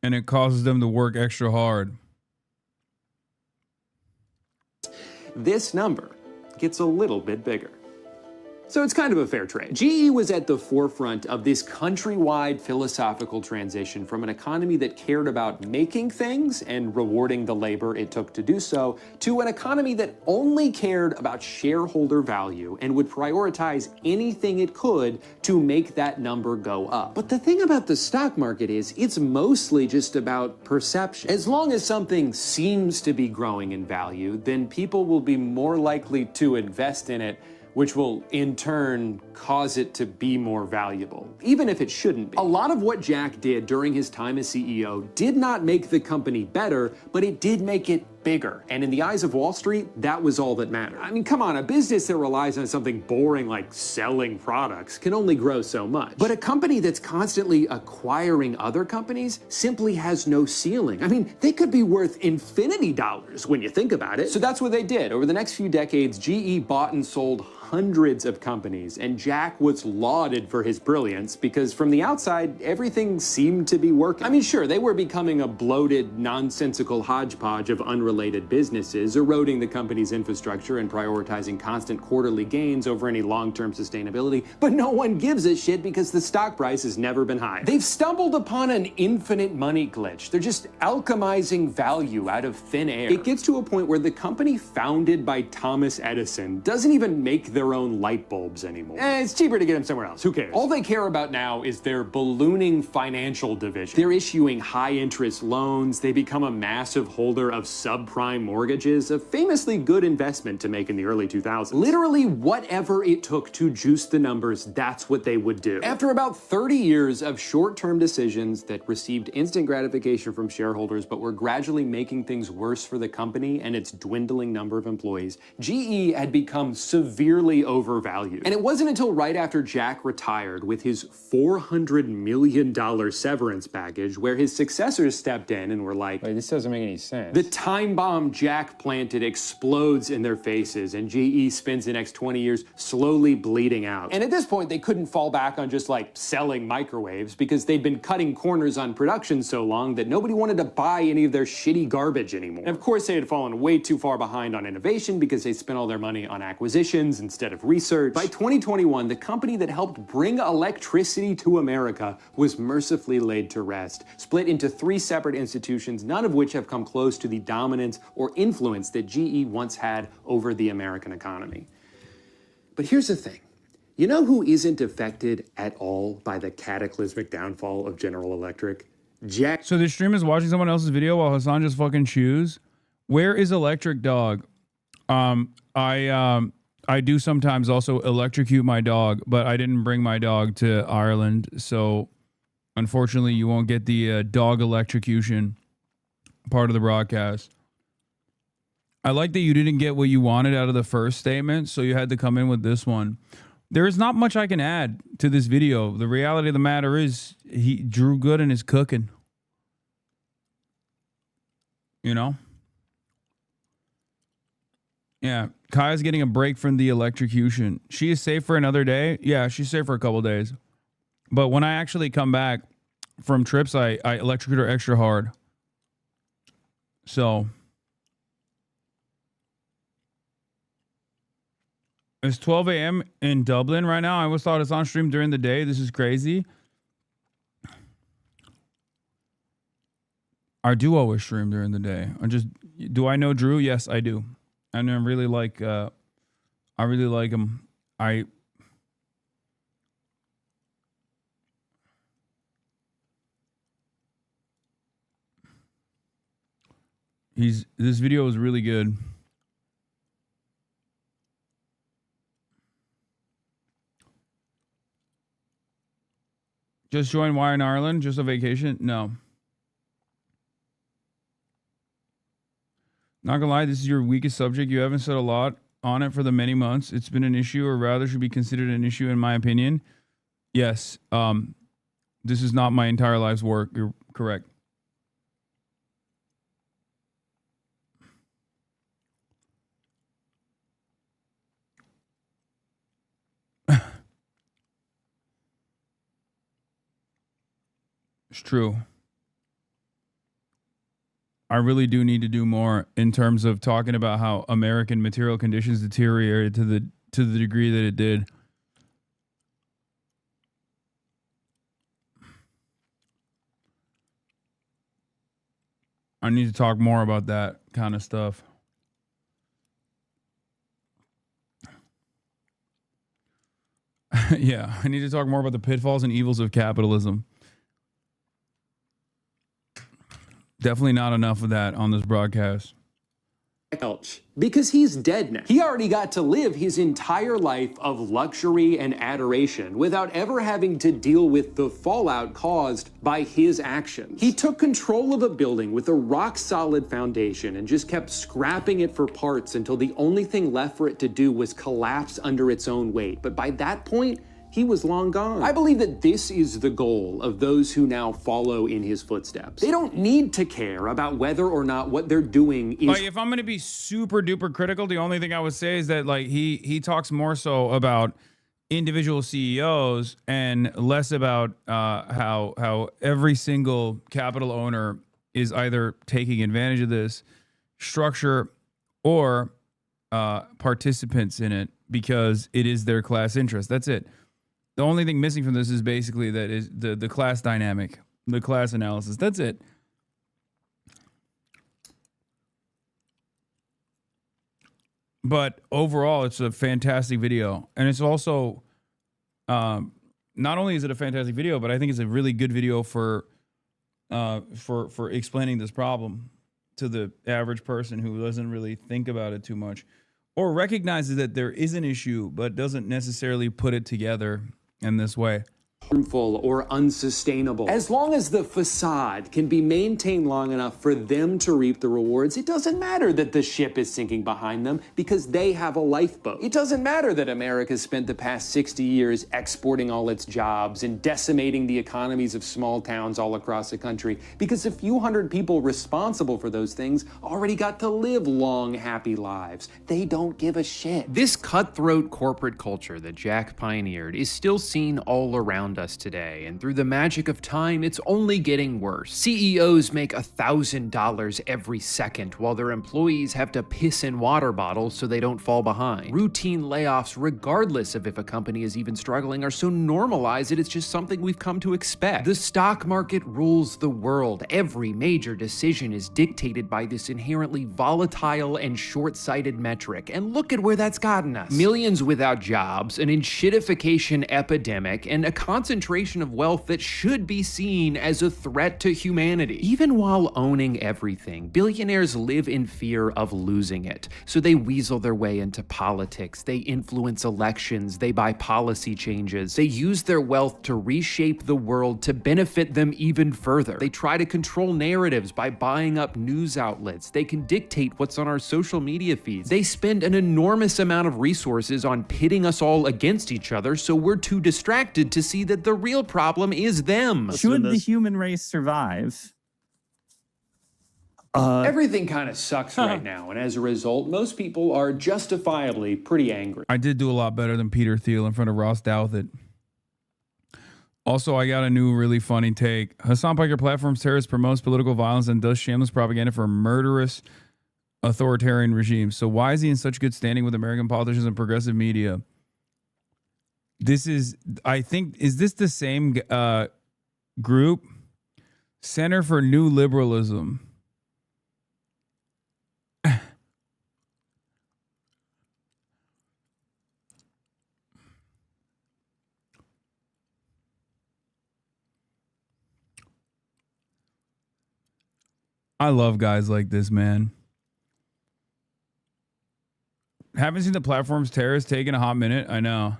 And it causes them to work extra hard. This number gets a little bit bigger. So it's kind of a fair trade. GE was at the forefront of this countrywide philosophical transition from an economy that cared about making things and rewarding the labor it took to do so, to an economy that only cared about shareholder value and would prioritize anything it could to make that number go up. But the thing about the stock market is it's mostly just about perception. As long as something seems to be growing in value, then people will be more likely to invest in it, which will in turn cause it to be more valuable, even if it shouldn't be. A lot of what Jack did during his time as CEO did not make the company better, but it did make it bigger. And in the eyes of Wall Street, that was all that mattered. I mean, come on, a business that relies on something boring like selling products can only grow so much. But a company that's constantly acquiring other companies simply has no ceiling. I mean, they could be worth infinity dollars when you think about it. So that's what they did. Over the next few decades, GE bought and sold hundreds of companies, and Jack was lauded for his brilliance because from the outside, everything seemed to be working. I mean, sure, they were becoming a bloated, nonsensical hodgepodge of unrelated businesses, eroding the company's infrastructure and prioritizing constant quarterly gains over any long-term sustainability, but no one gives a shit because the stock price has never been high. They've stumbled upon an infinite money glitch. They're just alchemizing value out of thin air. It gets to a point where the company founded by Thomas Edison doesn't even make their own light bulbs anymore. It's cheaper to get them somewhere else. Who cares? All they care about now is their ballooning financial division. They're issuing high-interest loans. They become a massive holder of subprime mortgages, a famously good investment to make in the early 2000s. Literally whatever it took to juice the numbers, that's what they would do. After about 30 years of short-term decisions that received instant gratification from shareholders but were gradually making things worse for the company and its dwindling number of employees, GE had become severely overvalued. And it wasn't until right after Jack retired with his $400 million severance package where his successors stepped in and were like, Wait, this doesn't make any sense. the time bomb Jack planted explodes in their faces, and GE spends the next 20 years slowly bleeding out. And at this point, they couldn't fall back on just like selling microwaves because they'd been cutting corners on production so long that nobody wanted to buy any of their shitty garbage anymore. And of course, they had fallen way too far behind on innovation because they spent all their money on acquisitions instead of research. By 2021, the company that helped bring electricity to America was mercifully laid to rest, split into 3 separate institutions, none of which have come close to the dominance or influence that GE once had over the American economy. But here's the thing. You know who isn't affected at all by the cataclysmic downfall of General Electric? Jack. So the stream is watching someone else's video while Hasan just fucking chews. Where is Electric Dog? I do sometimes also electrocute my dog, but I didn't bring my dog to Ireland, so unfortunately you won't get the dog electrocution part of the broadcast. I like that you didn't get what you wanted out of the first statement, so you had to come in with this one. There is not much I can add to this video. The reality of the matter is Drew Gooden is cooking. You know? Yeah, Kaya's getting a break from the electrocution. She is safe for another day. Yeah, she's safe for a couple days. But when I actually come back from trips, I electrocute her extra hard. So it's 12 a.m. in Dublin right now. I always thought it's on stream during the day. This is crazy. I do always stream during the day. Do I know Drew? Yes, I do. And I really like him. This video is really good. Just joined Why in Ireland? Just a vacation? No. Not gonna lie, this is your weakest subject. You haven't said a lot on it for the many months. It's been an issue, or rather should be considered an issue in my opinion. Yes. This is not my entire life's work. You're correct. It's true. I really do need to do more in terms of talking about how American material conditions deteriorated to the degree that it did. I need to talk more about that kind of stuff. Yeah, I need to talk more about the pitfalls and evils of capitalism. Definitely not enough of that on this broadcast. Because he's dead now. He already got to live his entire life of luxury and adoration without ever having to deal with the fallout caused by his actions. He took control of a building with a rock-solid foundation and just kept scrapping it for parts until the only thing left for it to do was collapse under its own weight. But by that point, he was long gone. I believe that this is the goal of those who now follow in his footsteps. They don't need to care about whether or not what they're doing is... Like, if I'm going to be super duper critical, the only thing I would say is that, like, he talks more so about individual CEOs and less about how every single capital owner is either taking advantage of this structure or participants in it because it is their class interest. That's it. The only thing missing from this is basically that is the class dynamic, the class analysis. That's it. But overall, it's a fantastic video. And it's also, not only is it a fantastic video, but I think it's a really good video for explaining this problem to the average person who doesn't really think about it too much or recognizes that there is an issue, but doesn't necessarily put it together in this way. Harmful or unsustainable. As long as the facade can be maintained long enough for them to reap the rewards, it doesn't matter that the ship is sinking behind them because they have a lifeboat. It doesn't matter that America spent the past 60 years exporting all its jobs and decimating the economies of small towns all across the country because a few hundred people responsible for those things already got to live long, happy lives. They don't give a shit. This cutthroat corporate culture that Jack pioneered is still seen all around us today, and through the magic of time, it's only getting worse. CEOs make $1,000 every second, while their employees have to piss in water bottles so they don't fall behind. Routine layoffs, regardless of if a company is even struggling, are so normalized that it's just something we've come to expect. The stock market rules the world. Every major decision is dictated by this inherently volatile and short-sighted metric, and look at where that's gotten us. Millions without jobs, an enshittification epidemic, and a concentration of wealth that should be seen as a threat to humanity. Even while owning everything, billionaires live in fear of losing it. So they weasel their way into politics, they influence elections, they buy policy changes, they use their wealth to reshape the world to benefit them even further. They try to control narratives by buying up news outlets. They can dictate what's on our social media feeds. They spend an enormous amount of resources on pitting us all against each other, so we're too distracted to see that the real problem is them. Should the human race survive? Everything kind of sucks right now, and as a result, most people are justifiably pretty angry. I did do a lot better than Peter Thiel in front of Ross Douthat. Also, I got a new really funny take. Hasan Piker platforms terrorists, promotes political violence, and does shameless propaganda for murderous authoritarian regimes. So why is he in such good standing with American politicians and progressive media? This is, I think, is this the same group? Center for New Liberalism. I love guys like this, man. Haven't seen the platform's terrorists taking a hot minute? I know.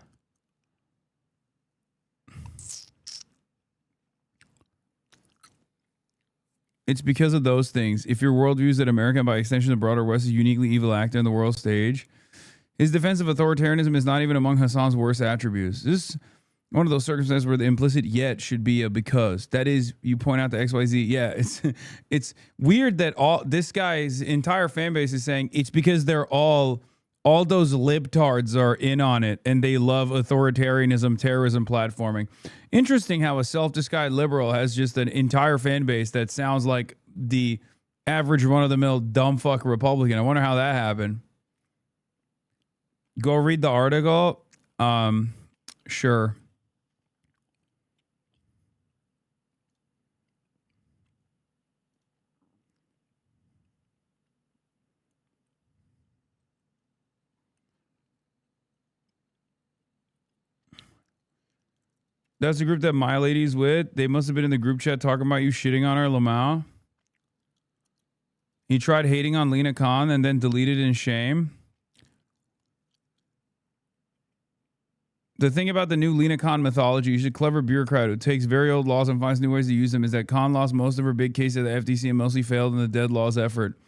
It's because of those things. If your worldview is that America, and by extension the broader West, is a uniquely evil actor in the world stage, his defense of authoritarianism is not even among Hasan's worst attributes. This is one of those circumstances where the implicit yet should be a because. That is, you point out the XYZ. Yeah, it's weird that all this guy's entire fan base is saying it's because they're all those libtards are in on it and they love authoritarianism, terrorism, platforming. Interesting how a self-described liberal has just an entire fan base that sounds like the average run-of-the-mill dumb fuck Republican. I wonder how that happened. Go read the article. Sure. That's the group that my lady's with. They must have been in the group chat talking about you shitting on her, Lamau. He tried hating on Lena Khan and then deleted in shame. The thing about the new Lena Khan mythology, she's a clever bureaucrat who takes very old laws and finds new ways to use them, is that Khan lost most of her big case at the FTC and mostly failed in the dead laws effort.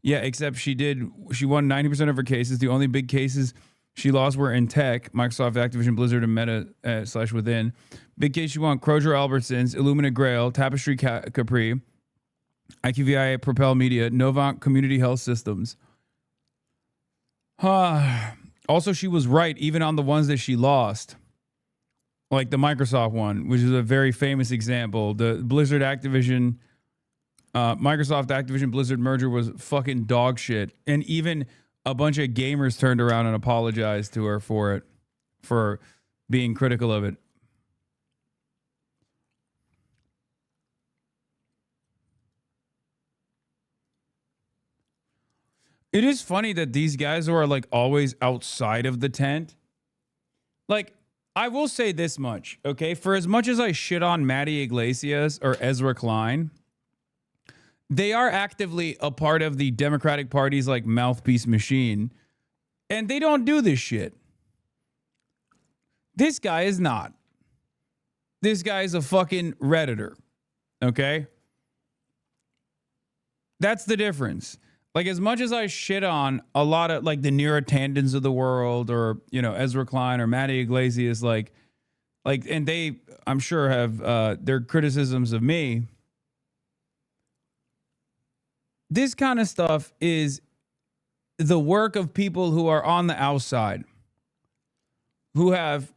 Yeah, except she won 90% of her cases. The only big cases she lost were in tech, Microsoft, Activision, Blizzard, and Meta / Within. Big case she won, Kroger Albertsons, Illumina Grail, Tapestry Capri, IQVIA, Propel Media, Novant Community Health Systems. Also, she was right even on the ones that she lost. Like the Microsoft one, which is a very famous example. The Blizzard Activision, Microsoft Activision Blizzard merger was fucking dog shit. And even a bunch of gamers turned around and apologized to her for it, for being critical of it. It is funny that these guys are like always outside of the tent. Like, I will say this much, okay? For as much as I shit on Maddie Iglesias or Ezra Klein, they are actively a part of the Democratic Party's like mouthpiece machine, and they don't do this shit. This guy is not. This guy is a fucking Redditor, okay? That's the difference. Like, as much as I shit on a lot of, like, the Neera Tandons of the world or, you know, Ezra Klein or Maddie Iglesias, like, and they, I'm sure, have their criticisms of me. This kind of stuff is the work of people who are on the outside, who have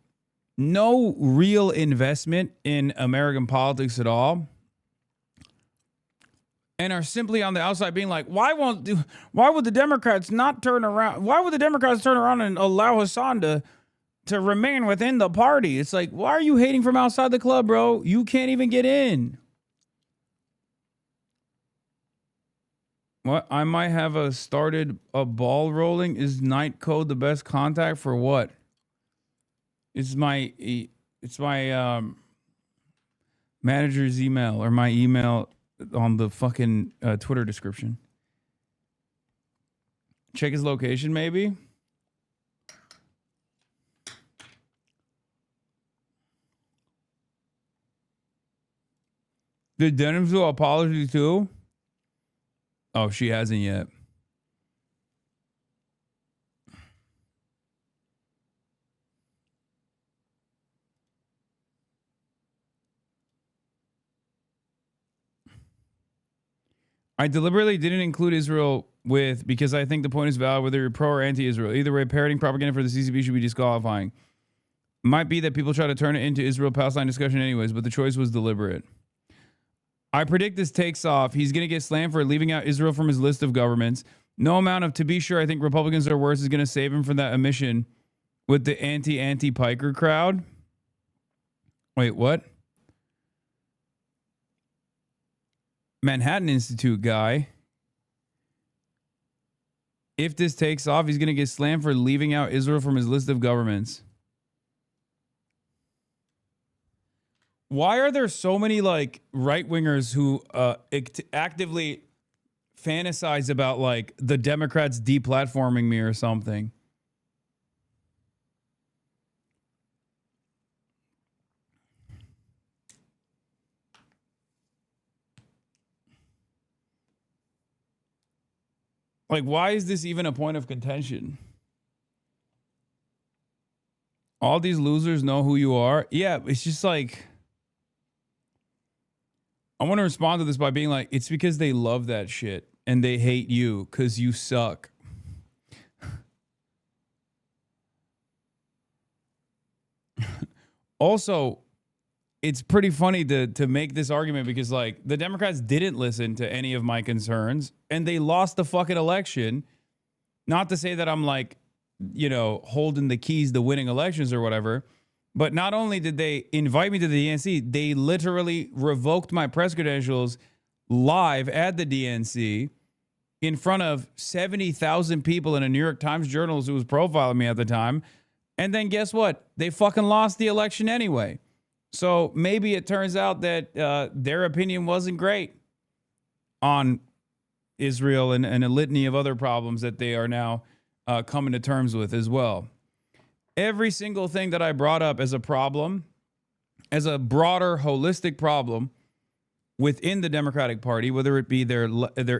no real investment in American politics at all, and are simply on the outside being like, why would the Democrats not turn around? Why would the Democrats turn around and allow Hassan to remain within the party? It's like, why are you hating from outside the club, bro? You can't even get in. What? I might have started a ball rolling. Is night code the best contact for what? It's my manager's email or my email on the fucking Twitter description. Check his location, maybe. Did Denham do apology too? Oh, she hasn't yet. I deliberately didn't include Israel because I think the point is valid whether you're pro or anti-Israel. Either way, parroting propaganda for the CCP should be disqualifying. Might be that people try to turn it into Israel-Palestine discussion anyways, but the choice was deliberate. I predict this takes off. He's going to get slammed for leaving out Israel from his list of governments. No amount of, to be sure, I think Republicans are worse, is going to save him from that omission with the anti-Piker crowd. Wait, what? Manhattan Institute guy. If this takes off, he's going to get slammed for leaving out Israel from his list of governments. Why are there so many like right-wingers who actively fantasize about like the Democrats deplatforming me or something? Like, why is this even a point of contention? All these losers know who you are. Yeah, it's just like, I want to respond to this by being like, it's because they love that shit and they hate you because you suck. Also, it's pretty funny to make this argument because like the Democrats didn't listen to any of my concerns and they lost the fucking election. Not to say that I'm like, you know, holding the keys to winning elections or whatever, but not only did they invite me to the DNC, they literally revoked my press credentials live at the DNC in front of 70,000 people in a New York Times journalist who was profiling me at the time. And then guess what? They fucking lost the election anyway. So maybe it turns out that their opinion wasn't great on Israel and a litany of other problems that they are now coming to terms with as well. Every single thing that I brought up as a problem, as a broader holistic problem within the Democratic Party, whether it be their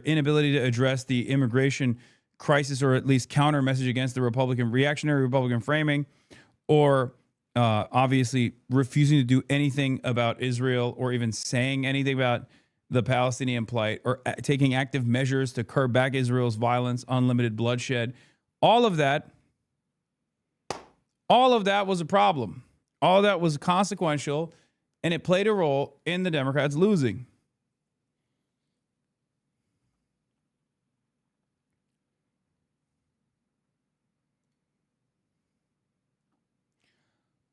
inability to address the immigration crisis or at least counter message against the reactionary Republican framing, or obviously refusing to do anything about Israel or even saying anything about the Palestinian plight or taking active measures to curb back Israel's violence, unlimited bloodshed. All of that was a problem. All of that was consequential, and it played a role in the Democrats losing.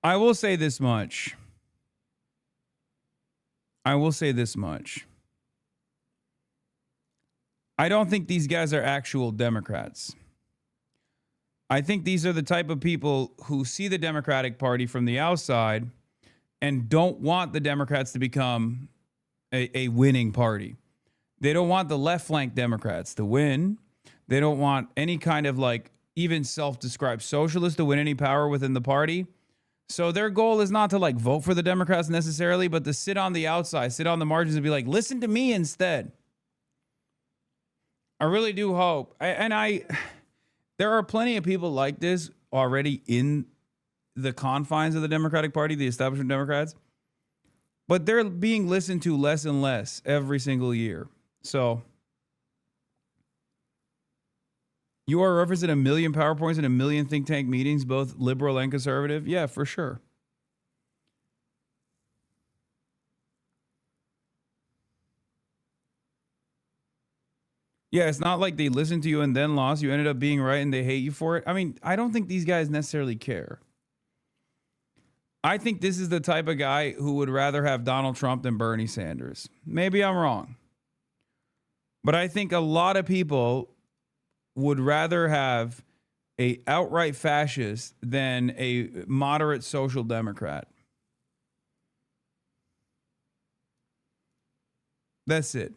I will say this much. I don't think these guys are actual Democrats. I think these are the type of people who see the Democratic Party from the outside and don't want the Democrats to become a winning party. They don't want the left flank Democrats to win. They don't want any kind of even self-described socialist to win any power within the party. So their goal is not to vote for the Democrats necessarily, but to sit on the outside, sit on the margins and be like, listen to me instead. I really do hope. There are plenty of people like this already in the confines of the Democratic Party, the establishment Democrats, but they're being listened to less and less every single year. So you are referencing 1 million PowerPoints and 1 million think tank meetings, both liberal and conservative? Yeah, for sure. Yeah, it's not like they listened to you and then lost. You ended up being right and they hate you for it. I mean, I don't think these guys necessarily care. I think this is the type of guy who would rather have Donald Trump than Bernie Sanders. Maybe I'm wrong. But I think a lot of people would rather have a outright fascist than a moderate social democrat. That's it.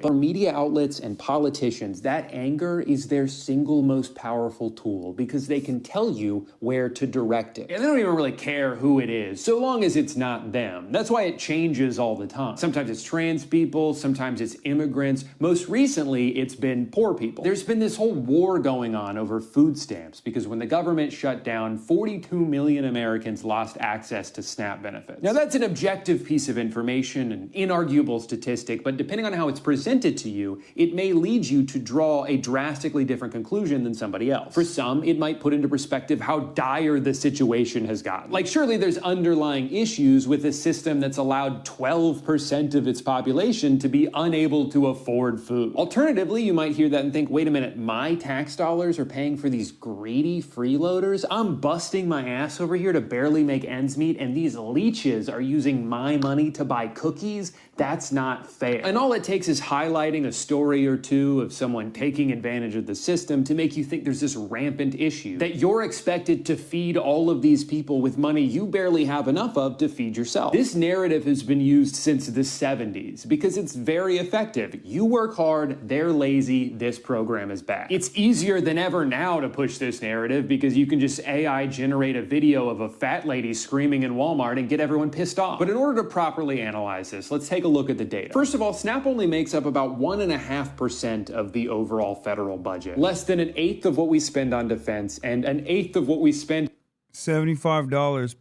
For media outlets and politicians, that anger is their single most powerful tool because they can tell you where to direct it. And they don't even really care who it is, so long as it's not them. That's why it changes all the time. Sometimes it's trans people, sometimes it's immigrants. Most recently, it's been poor people. There's been this whole war going on over food stamps because when the government shut down, 42 million Americans lost access to SNAP benefits. Now, that's an objective piece of information, an inarguable statistic, but depending on how it's presented to you, it may lead you to draw a drastically different conclusion than somebody else. For some, it might put into perspective how dire the situation has gotten. Like, surely there's underlying issues with a system that's allowed 12% of its population to be unable to afford food. Alternatively, you might hear that and think, wait a minute, my tax dollars are paying for these greedy freeloaders? I'm busting my ass over here to barely make ends meet, and these leeches are using my money to buy cookies? That's not fair. And all it takes is highlighting a story or two of someone taking advantage of the system to make you think there's this rampant issue, that you're expected to feed all of these people with money you barely have enough of to feed yourself. This narrative has been used since the 70s because it's very effective. You work hard, they're lazy, this program is bad. It's easier than ever now to push this narrative because you can just AI generate a video of a fat lady screaming in Walmart and get everyone pissed off. But in order to properly analyze this, let's take a look at the data. First of all, SNAP only makes up about 1.5% of the overall federal budget. Less than 1/8 of what we spend on defense and 1/8 of what we spend $75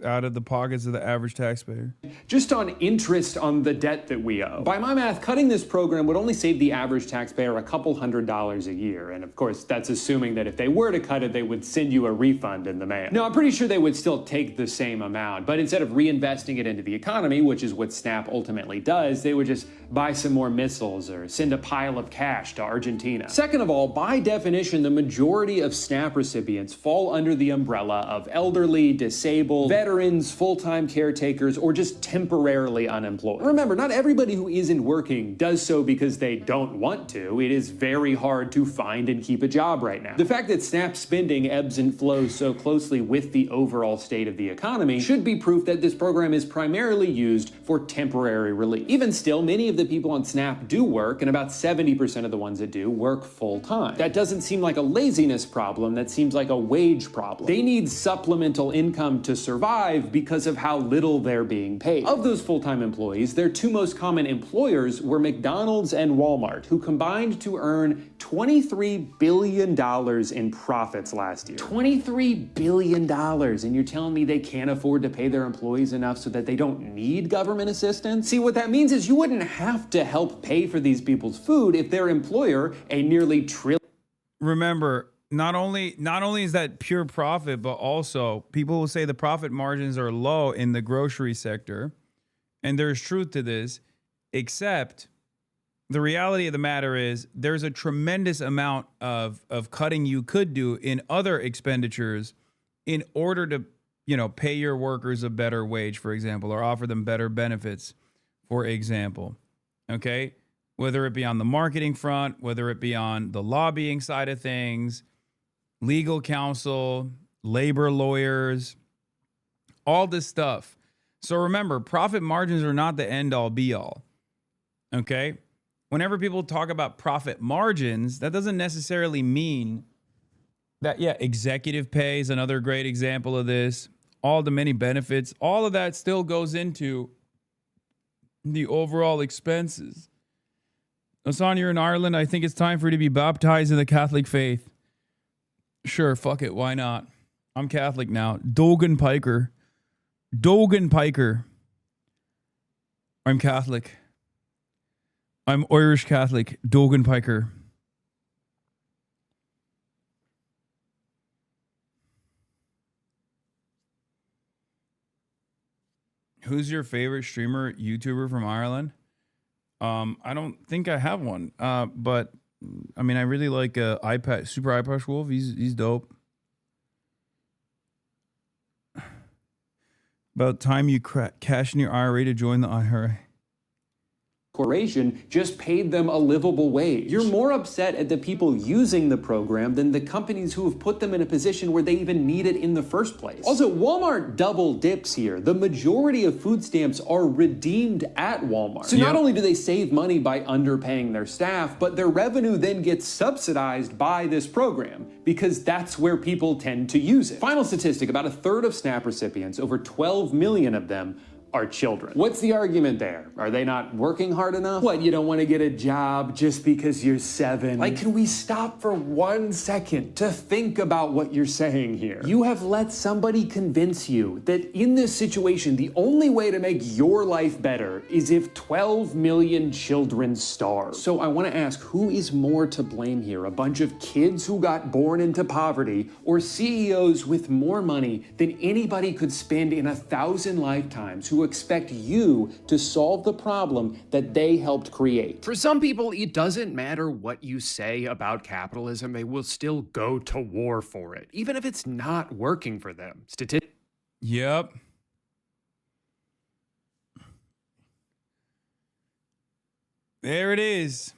out of the pockets of the average taxpayer. Just on interest on the debt that we owe. By my math, cutting this program would only save the average taxpayer a couple $100s a year. And of course, that's assuming that if they were to cut it, they would send you a refund in the mail. No, I'm pretty sure they would still take the same amount, but instead of reinvesting it into the economy, which is what SNAP ultimately does, they would just buy some more missiles or send a pile of cash to Argentina. Second of all, by definition, the majority of SNAP recipients fall under the umbrella of elderly, disabled, disabled, veterans, full-time caretakers, or just temporarily unemployed. Remember, not everybody who isn't working does so because they don't want to. It is very hard to find and keep a job right now. The fact that SNAP spending ebbs and flows so closely with the overall state of the economy should be proof that this program is primarily used for temporary relief. Even still, many of the people on SNAP do work, and about 70% of the ones that do work full-time. That doesn't seem like a laziness problem, that seems like a wage problem. They need supplemental income to survive because of how little they're being paid. Of those full-time employees, their two most common employers were McDonald's and Walmart, who combined to earn $23 billion in profits last year. $23 billion, and you're telling me they can't afford to pay their employees enough so that they don't need government assistance? See, what that means is you wouldn't have to help pay for these people's food if their employer, a nearly trillion... Remember, not only is that pure profit, but also people will say the profit margins are low in the grocery sector. And there's truth to this, except the reality of the matter is there's a tremendous amount of cutting you could do in other expenditures in order to, pay your workers a better wage, for example, or offer them better benefits, for example. Okay? Whether it be on the marketing front, whether it be on the lobbying side of things, legal counsel, labor lawyers, all this stuff. So remember, profit margins are not the end all be all. Okay? Whenever people talk about profit margins, that doesn't necessarily mean that, executive pay is another great example of this. All the many benefits, all of that still goes into the overall expenses. Hasan, you're in Ireland. I think it's time for you to be baptized in the Catholic faith. Sure, fuck it. Why not? I'm Catholic now. Dogan Piker. I'm Catholic. I'm Irish Catholic. Dogan Piker. Who's your favorite streamer, YouTuber from Ireland? I don't think I have one. But I mean, I really like Super iPash Wolf. He's dope. About time you cash in your IRA to join the IRA. Corporation just paid them a livable wage. You're more upset at the people using the program than the companies who have put them in a position where they even need it in the first place. Also, Walmart double dips here. The majority of food stamps are redeemed at Walmart. So not only do they save money by underpaying their staff, but their revenue then gets subsidized by this program because that's where people tend to use it. Final statistic, about a third of SNAP recipients, over 12 million of them, are children. What's the argument there? Are they not working hard enough? What, you don't want to get a job just because you're 7? Like, can we stop for 1 second to think about what you're saying here? You have let somebody convince you that in this situation, the only way to make your life better is if 12 million children starve. So I want to ask, who is more to blame here? A bunch of kids who got born into poverty, or CEOs with more money than anybody could spend in 1,000 lifetimes who expect you to solve the problem that they helped create? For some people, it doesn't matter what you say about capitalism, they will still go to war for it, even if it's not working for them. Yep. There it is.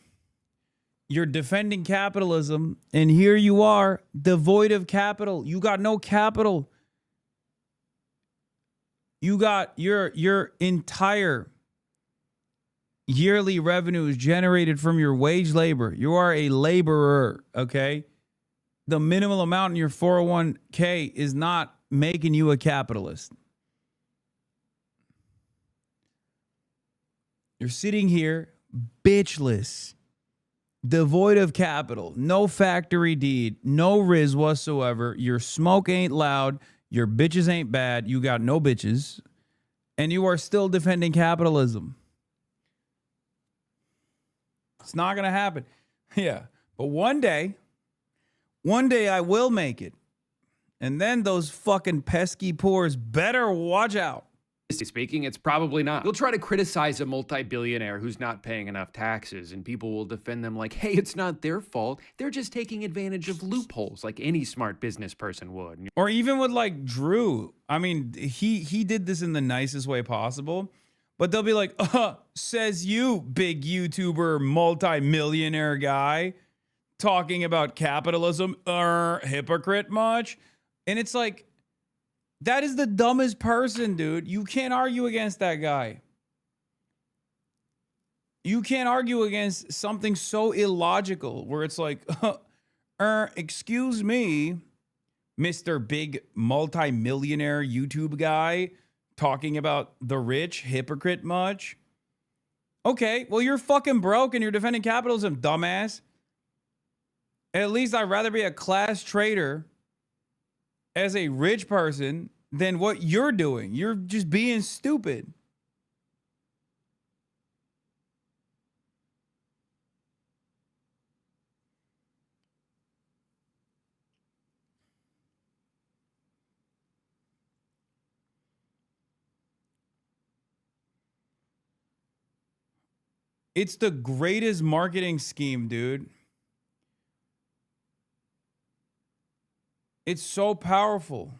You're defending capitalism, and here you are, devoid of capital. You got no capital. You got your entire yearly revenues generated from your wage labor. You are a laborer, okay? The minimal amount in your 401k is not making you a capitalist. You're sitting here bitchless, devoid of capital, no factory deed, no riz whatsoever. Your smoke ain't loud. Your bitches ain't bad. You got no bitches. And you are still defending capitalism. It's not going to happen. Yeah. But one day I will make it. And then those fucking pesky poors better watch out. Speaking, it's probably not. You'll try to criticize a multi-billionaire who's not paying enough taxes, and people will defend them like, hey, it's not their fault. They're just taking advantage of loopholes like any smart business person would. Or even with like Drew. I mean, he did this in the nicest way possible. But they'll be like, says you, big YouTuber, multi-millionaire guy, talking about capitalism, hypocrite much? And it's like, that is the dumbest person, dude. You can't argue against that guy. You can't argue against something so illogical where it's like, excuse me, Mr. Big multi-millionaire YouTube guy talking about the rich, hypocrite much? Okay, well, you're fucking broke and you're defending capitalism, dumbass. At least I'd rather be a class traitor as a rich person than what you're doing. You're just being stupid. It's the greatest marketing scheme, dude. It's so powerful.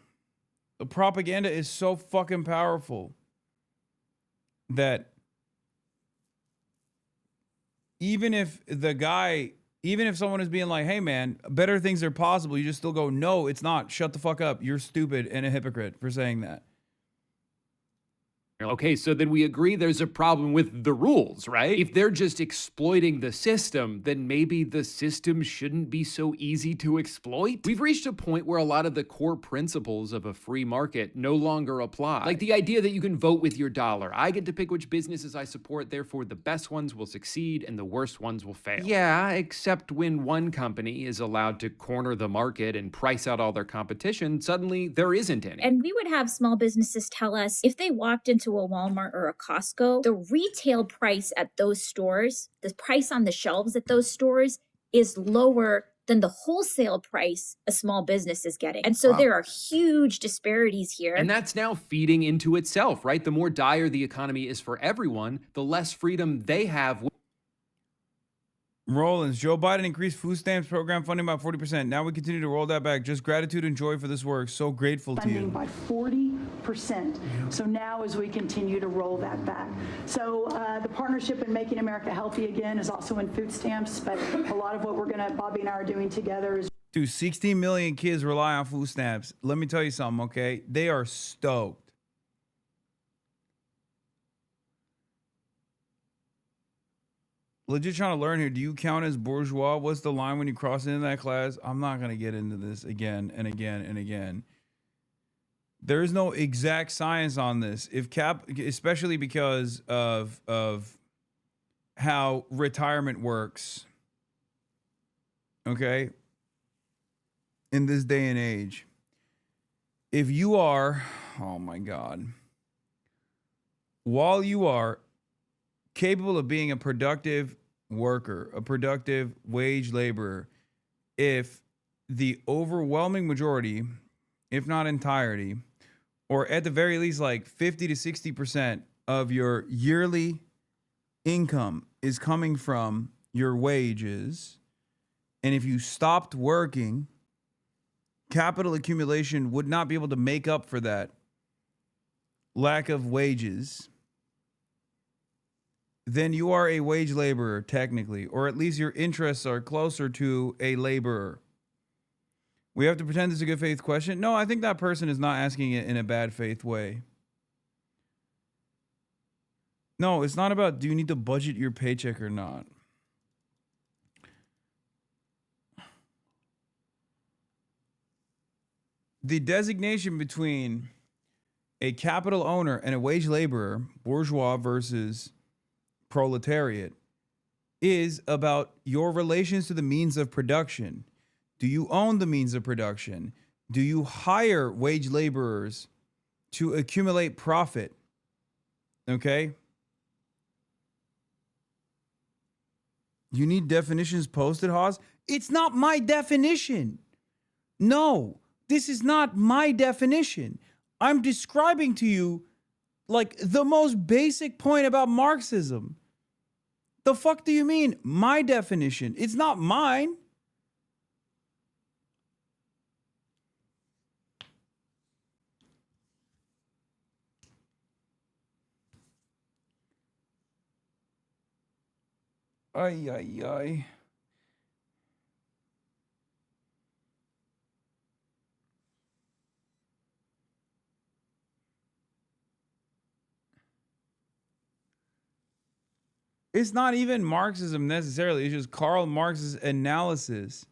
The propaganda is so fucking powerful that even if someone is being like, hey man, better things are possible, you just still go, no, it's not. Shut the fuck up. You're stupid and a hypocrite for saying that. Okay, so then we agree there's a problem with the rules, right? If they're just exploiting the system, then maybe the system shouldn't be so easy to exploit. We've reached a point where a lot of the core principles of a free market no longer apply. Like the idea that you can vote with your dollar. I get to pick which businesses I support, therefore the best ones will succeed and the worst ones will fail. Yeah, except when one company is allowed to corner the market and price out all their competition, suddenly there isn't any. And we would have small businesses tell us if they walked into a Walmart or a Costco, the retail price at those stores, the price on the shelves at those stores is lower than the wholesale price a small business is getting. And so there are huge disparities here. And that's now feeding into itself, right? The more dire the economy is for everyone, the less freedom they have. Rollins, Joe Biden increased food stamps program funding by 40%. Now we continue to roll that back. Just gratitude and joy for this work. So grateful to you. By 40%. So now as we continue to roll that back. So the partnership in Making America Healthy Again is also in food stamps, but a lot of what Bobby and I are doing together is. Dude, 16 million kids rely on food stamps. Let me tell you something, okay? They are stoked. Legit trying to learn here. Do you count as bourgeois? What's the line when you cross into that class? I'm not going to get into this again and again and again. There is no exact science on this. Especially because of how retirement works. Okay? In this day and age. If you are, oh my God. While you are capable of being a productive worker, a productive wage laborer, if the overwhelming majority, if not entirety, or at the very least like 50 to 60% of your yearly income is coming from your wages, and if you stopped working, capital accumulation would not be able to make up for that lack of wages, then you are a wage laborer, technically, or at least your interests are closer to a laborer. We have to pretend it's a good faith question. No, I think that person is not asking it in a bad faith way. No, it's not about do you need to budget your paycheck or not. The designation between a capital owner and a wage laborer, bourgeois versus proletariat, is about your relations to the means of production. Do you own the means of production? Do you hire wage laborers to accumulate profit? Okay? You need definitions posted, Haas? It's not my definition. No, this is not my definition. I'm describing to you like the most basic point about Marxism. The fuck do you mean? My definition. It's not mine. Ay, ay, ay. It's not even Marxism necessarily. It's just Karl Marx's analysis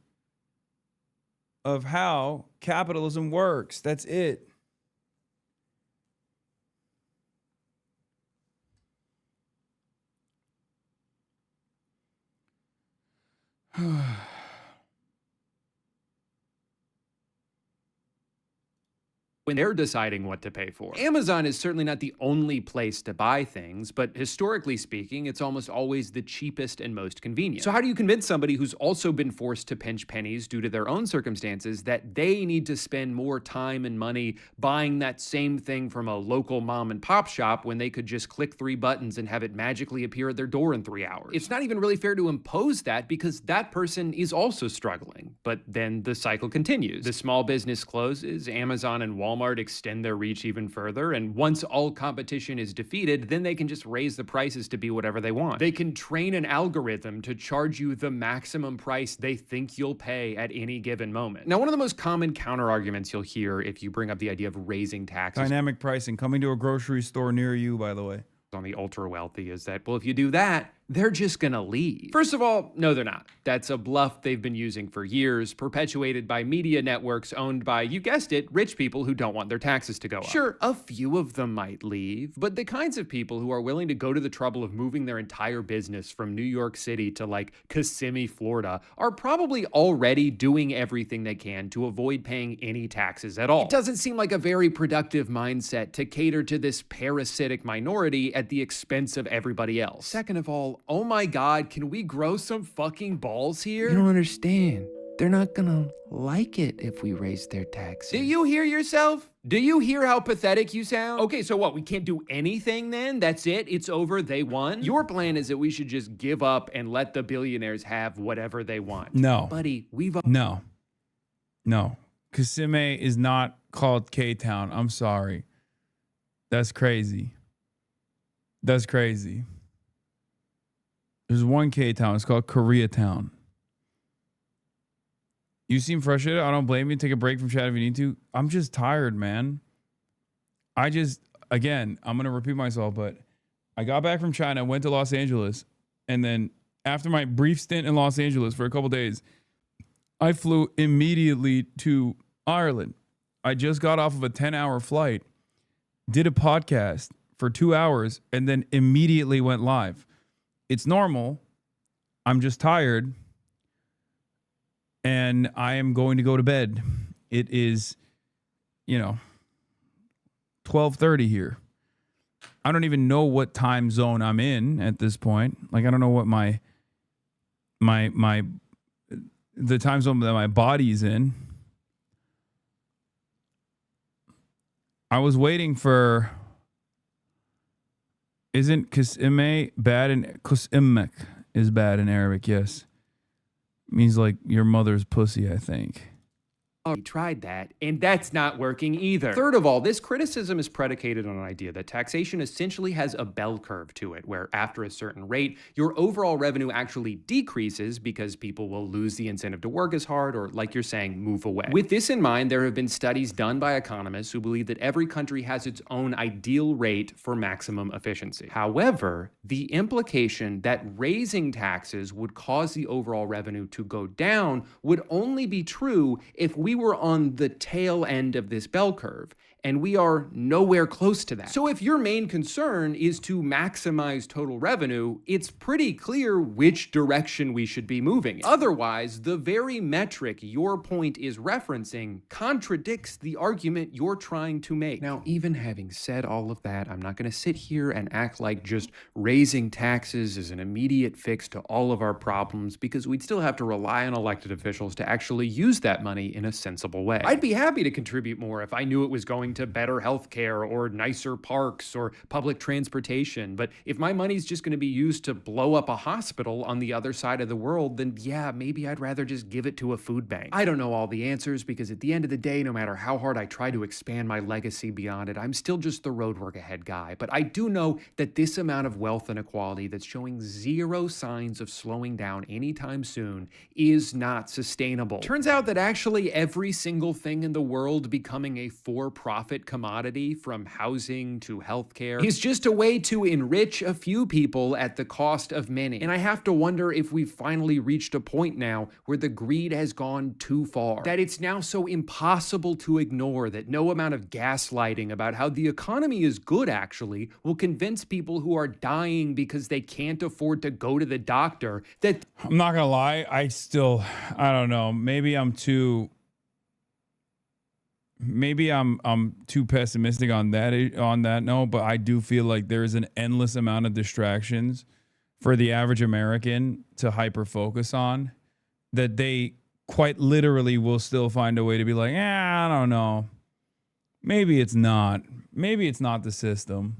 of how capitalism works. That's it. When they're deciding what to pay for. Amazon is certainly not the only place to buy things, but historically speaking, it's almost always the cheapest and most convenient. So how do you convince somebody who's also been forced to pinch pennies due to their own circumstances that they need to spend more time and money buying that same thing from a local mom and pop shop when they could just click 3 buttons and have it magically appear at their door in 3 hours? It's not even really fair to impose that because that person is also struggling. But then the cycle continues. The small business closes, Amazon and Walmart extend their reach even further, and once all competition is defeated, then they can just raise the prices to be whatever they want. They can train an algorithm to charge you the maximum price they think you'll pay at any given moment. Now, one of the most common counter-arguments you'll hear if you bring up the idea of raising taxes— Dynamic pricing coming to a grocery store near you, by the way. On the ultra wealthy is that, well, if you do that, they're just gonna leave. First of all, no, they're not. That's a bluff they've been using for years, perpetuated by media networks owned by, you guessed it, rich people who don't want their taxes to go up. Sure, a few of them might leave, but the kinds of people who are willing to go to the trouble of moving their entire business from New York City to like Kissimmee, Florida, are probably already doing everything they can to avoid paying any taxes at all. It doesn't seem like a very productive mindset to cater to this parasitic minority at the expense of everybody else. Second of all, oh my God, can we grow some fucking balls here? You don't understand. They're not gonna like it if we raise their taxes. Do you hear yourself? Do you hear how pathetic you sound? Okay, so what, we can't do anything then? That's it? It's over? They won? Your plan is that we should just give up and let the billionaires have whatever they want. No. Buddy, No. Kissimmee is not called K-Town. I'm sorry. That's crazy. That's crazy. There's one K-Town. It's called Koreatown. You seem frustrated. I don't blame you. Take a break from chat if you need to. I'm just tired, man. Again, I'm going to repeat myself, but I got back from China, went to Los Angeles, and then after my brief stint in Los Angeles for a couple days, I flew immediately to Ireland. I just got off of a 10-hour flight, did a podcast for 2 hours, and then immediately went live. It's normal. I'm just tired. And I am going to go to bed. It is, 12:30 here. I don't even know what time zone I'm in at this point. Like, I don't know what the time zone that my body's in. I was waiting for... Isn't Kissimmee bad in... Kissimmee is bad in Arabic, yes. Means like your mother's pussy, I think. We tried that, and that's not working either. Third of all, this criticism is predicated on an idea that taxation essentially has a bell curve to it, where after a certain rate, your overall revenue actually decreases because people will lose the incentive to work as hard or, like you're saying, move away. With this in mind, there have been studies done by economists who believe that every country has its own ideal rate for maximum efficiency. However, the implication that raising taxes would cause the overall revenue to go down would only be true if we were on the tail end of this bell curve, and we are nowhere close to that. So if your main concern is to maximize total revenue, it's pretty clear which direction we should be moving in. Otherwise, the very metric your point is referencing contradicts the argument you're trying to make. Now, even having said all of that, I'm not going to sit here and act like just raising taxes is an immediate fix to all of our problems, because we'd still have to rely on elected officials to actually use that money in a sensible way. I'd be happy to contribute more if I knew it was going going to better healthcare or nicer parks or public transportation. But if my money's just going to be used to blow up a hospital on the other side of the world, then yeah, maybe I'd rather just give it to a food bank. I don't know all the answers because at the end of the day, no matter how hard I try to expand my legacy beyond it, I'm still just the road work ahead guy. But I do know that this amount of wealth inequality that's showing zero signs of slowing down anytime soon is not sustainable. Turns out that actually every single thing in the world becoming a for-profit commodity, from housing to healthcare, is just a way to enrich a few people at the cost of many. And I have to wonder if we've finally reached a point now where the greed has gone too far, that it's now so impossible to ignore that no amount of gaslighting about how the economy is good actually will convince people who are dying because they can't afford to go to the doctor that... I'm not gonna lie, I don't know, maybe I'm too pessimistic on that note, but I do feel like there is an endless amount of distractions for the average American to hyper focus on, that they quite literally will still find a way to be like, I don't know, maybe it's not the system.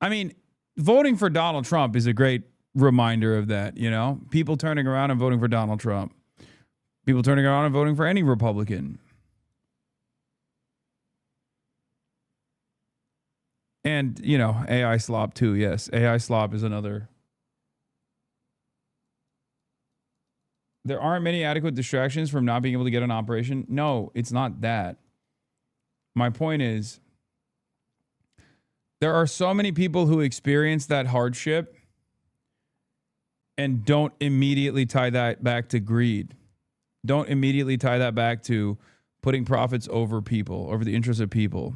I mean, voting for Donald Trump is a great reminder of that, you know? People turning around and voting for Donald Trump. People turning around and voting for any Republican. And, you know, AI slop too, yes. AI slop is another. There aren't many adequate distractions from not being able to get an operation. No, it's not that. My point is, there are so many people who experience that hardship and don't immediately tie that back to greed. Don't immediately tie that back to putting profits over people, over the interests of people,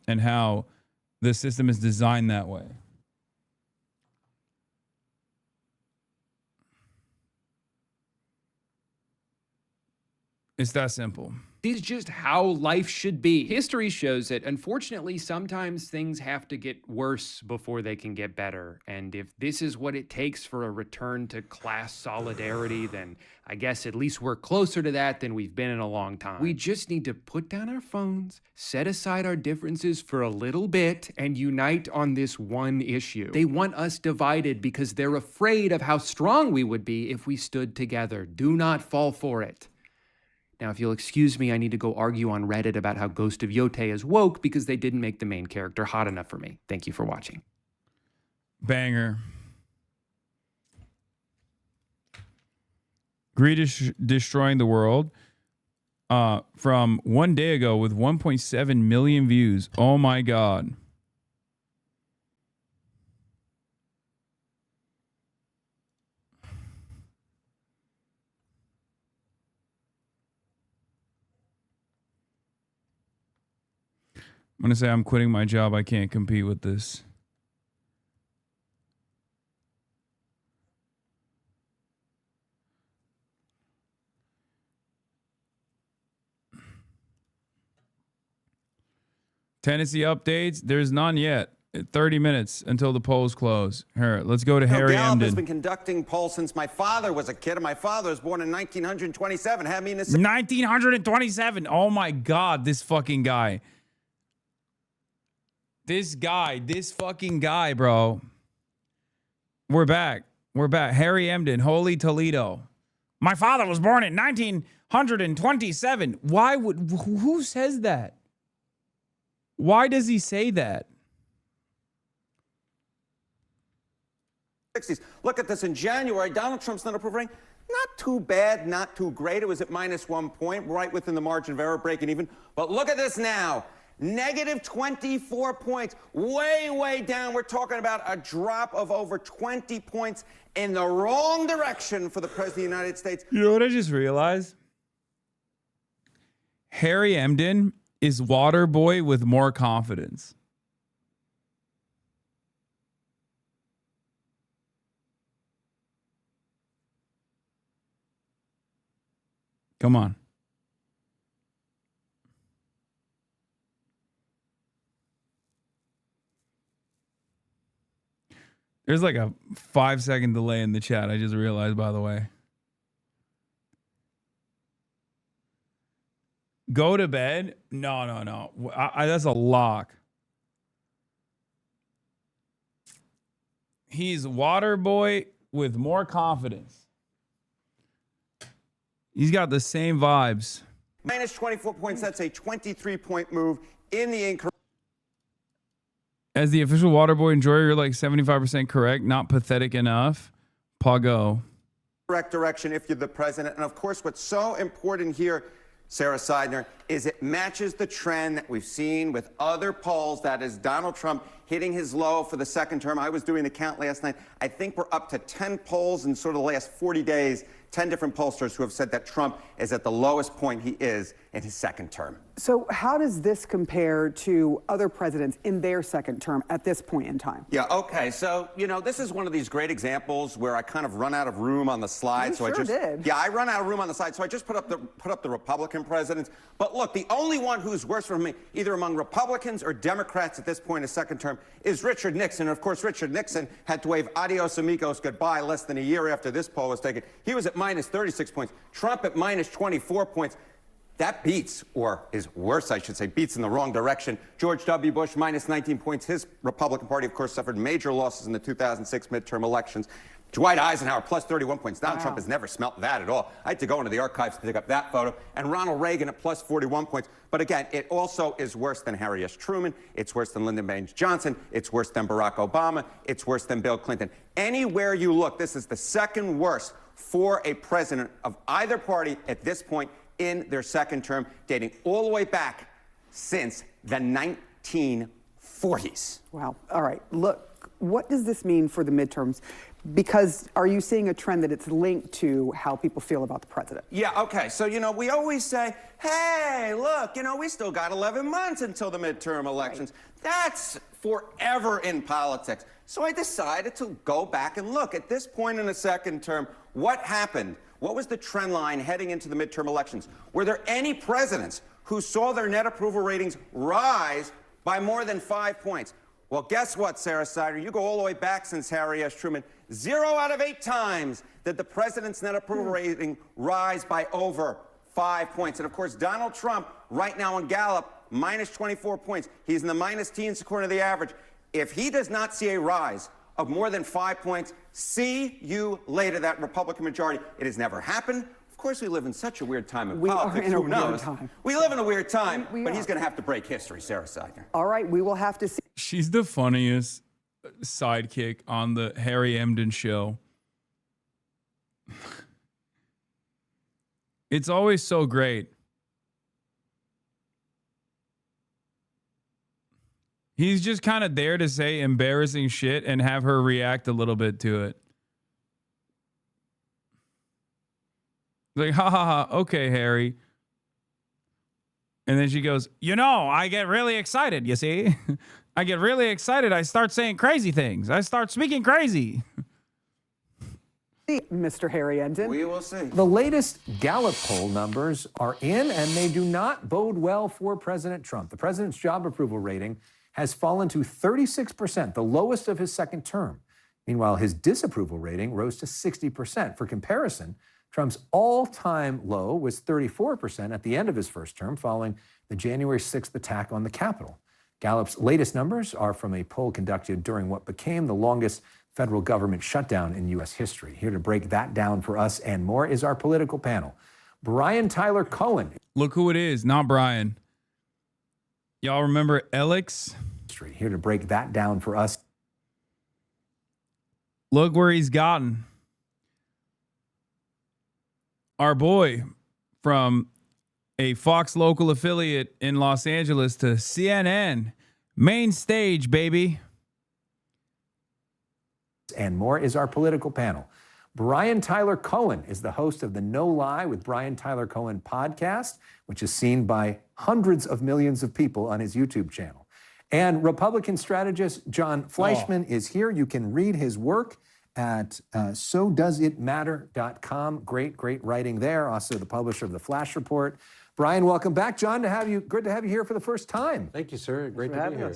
and how the system is designed that way. It's that simple. This is just how life should be. History shows that, unfortunately, sometimes things have to get worse before they can get better. And if this is what it takes for a return to class solidarity, then I guess at least we're closer to that than we've been in a long time. We just need to put down our phones, set aside our differences for a little bit, and unite on this one issue. They want us divided because they're afraid of how strong we would be if we stood together. Do not fall for it. Now, if you'll excuse me, I need to go argue on Reddit about how Ghost of Yote is woke because they didn't make the main character hot enough for me. Thank you for watching. Banger. Greed is destroying the world. From 1 day ago with 1.7 million views. Oh my God. I'm going to say I'm quitting my job. I can't compete with this. Tennessee updates. There's none yet. 30 minutes until the polls close. Here, let's go to Harry Gallup has Emden. been conducting polls since my father was a kid, and my father was born in 1927. Had me in his 1927. Oh my God, this fucking guy. This fucking guy, bro. We're back. Harry Emden, Holy Toledo. My father was born in 1927. Who says that? Why does he say that? 60s. Look at this in January. Donald Trump's net approval rating, not too bad, not too great. It was at -1 point, right within the margin of error, breaking even. But look at this now. Negative 24 points, way down. We're talking about a drop of over 20 points in the wrong direction for the President of the United States. You know what I just realized? Harry Emden is Waterboy with more confidence. Come on. There's like a 5-second delay in the chat. I just realized, by the way. Go to bed? No. That's a lock. He's water boy with more confidence. He's got the same vibes. Minus 24 points. That's a 23-point move in the incorrect. As the official water boy enjoyer, you're like 75% correct. Not pathetic enough. Pago. Correct direction if you're the president. And of course, what's so important here, Sarah Seidner, is it matches the trend that we've seen with other polls. That is Donald Trump hitting his low for the second term. I was doing the count last night. I think we're up to 10 polls in sort of the last 40 days, 10 different pollsters who have said that Trump is at the lowest point he is in his second term. So how does this compare to other presidents in their second term at this point in time? Yeah, okay. So, this is one of these great examples where I kind of run out of room on the slide. You sure did. Yeah, I run out of room on the slide, so I just put up the Republican presidents. But look, the only one who's worse for me, either among Republicans or Democrats at this point in his second term, is Richard Nixon. And of course, Richard Nixon had to wave adios amigos goodbye less than a year after this poll was taken. He was at minus 36 points. Trump at minus 24 points. That beats, or is worse, I should say, beats in the wrong direction. George W. Bush, minus 19 points. His Republican Party, of course, suffered major losses in the 2006 midterm elections. Dwight Eisenhower, plus 31 points. Donald Trump has never smelt that at all. I had to go into the archives to dig up that photo. And Ronald Reagan at plus 41 points. But again, it also is worse than Harry S. Truman. It's worse than Lyndon Baines Johnson. It's worse than Barack Obama. It's worse than Bill Clinton. Anywhere you look, this is the second worst for a president of either party at this point in their second term, dating all the way back since the 1940s. Wow. All right. Look, what does this mean for the midterms? Because are you seeing a trend that it's linked to how people feel about the president? Yeah, okay. So, we always say, hey, look, we still got 11 months until the midterm elections. Right. That's forever in politics. So I decided to go back and look at this point in the second term. What happened? What was the trend line heading into the midterm elections? Were there any presidents who saw their net approval ratings rise by more than 5 points? Well, guess what, Sarah Seidner? You go all the way back since Harry S. Truman. 0 out of 8 times did the president's net approval rating rise by over 5 points. And of course, Donald Trump, right now on Gallup, minus 24 points. He's in the minus teens according to the average. If he does not see a rise of more than 5 points, see you later, that Republican majority. It has never happened. Of course, we live in such a weird time in politics. We are in a Who knows? weird time. We live in a weird time, We but are. he's going to have to break history, Sarah Seidner. All right, we will have to see. She's the funniest sidekick on the Harry Emden show. It's always so great. He's just kind of there to say embarrassing shit and have her react a little bit to it. Like, ha ha ha, okay, Harry. And then she goes, I get really excited, you see? I get really excited. I start saying crazy things. I start speaking crazy. Mr. Harry Emden. We will see. The latest Gallup poll numbers are in, and they do not bode well for President Trump. The president's job approval rating has fallen to 36%, the lowest of his second term. Meanwhile, his disapproval rating rose to 60%. For comparison, Trump's all-time low was 34% at the end of his first term, following the January 6th attack on the Capitol. Gallup's latest numbers are from a poll conducted during what became the longest federal government shutdown in U.S. history. Here to break that down for us and more is our political panel. Brian Tyler Cohen. Look who it is, not Brian. Y'all remember Alex? Here to break that down for us. Look where he's gotten. Our boy from a Fox local affiliate in Los Angeles to CNN. Main stage, baby. And more is our political panel. Brian Tyler Cohen is the host of the No Lie with Brian Tyler Cohen podcast, which is seen by hundreds of millions of people on his YouTube channel. And Republican strategist John Fleischman is here. You can read his work at SoDoesItMatter.com. Great writing there. Also the publisher of the Flash Report. Brian, welcome back. John, good to have you here for the first time. Thank you, sir. Great to be here.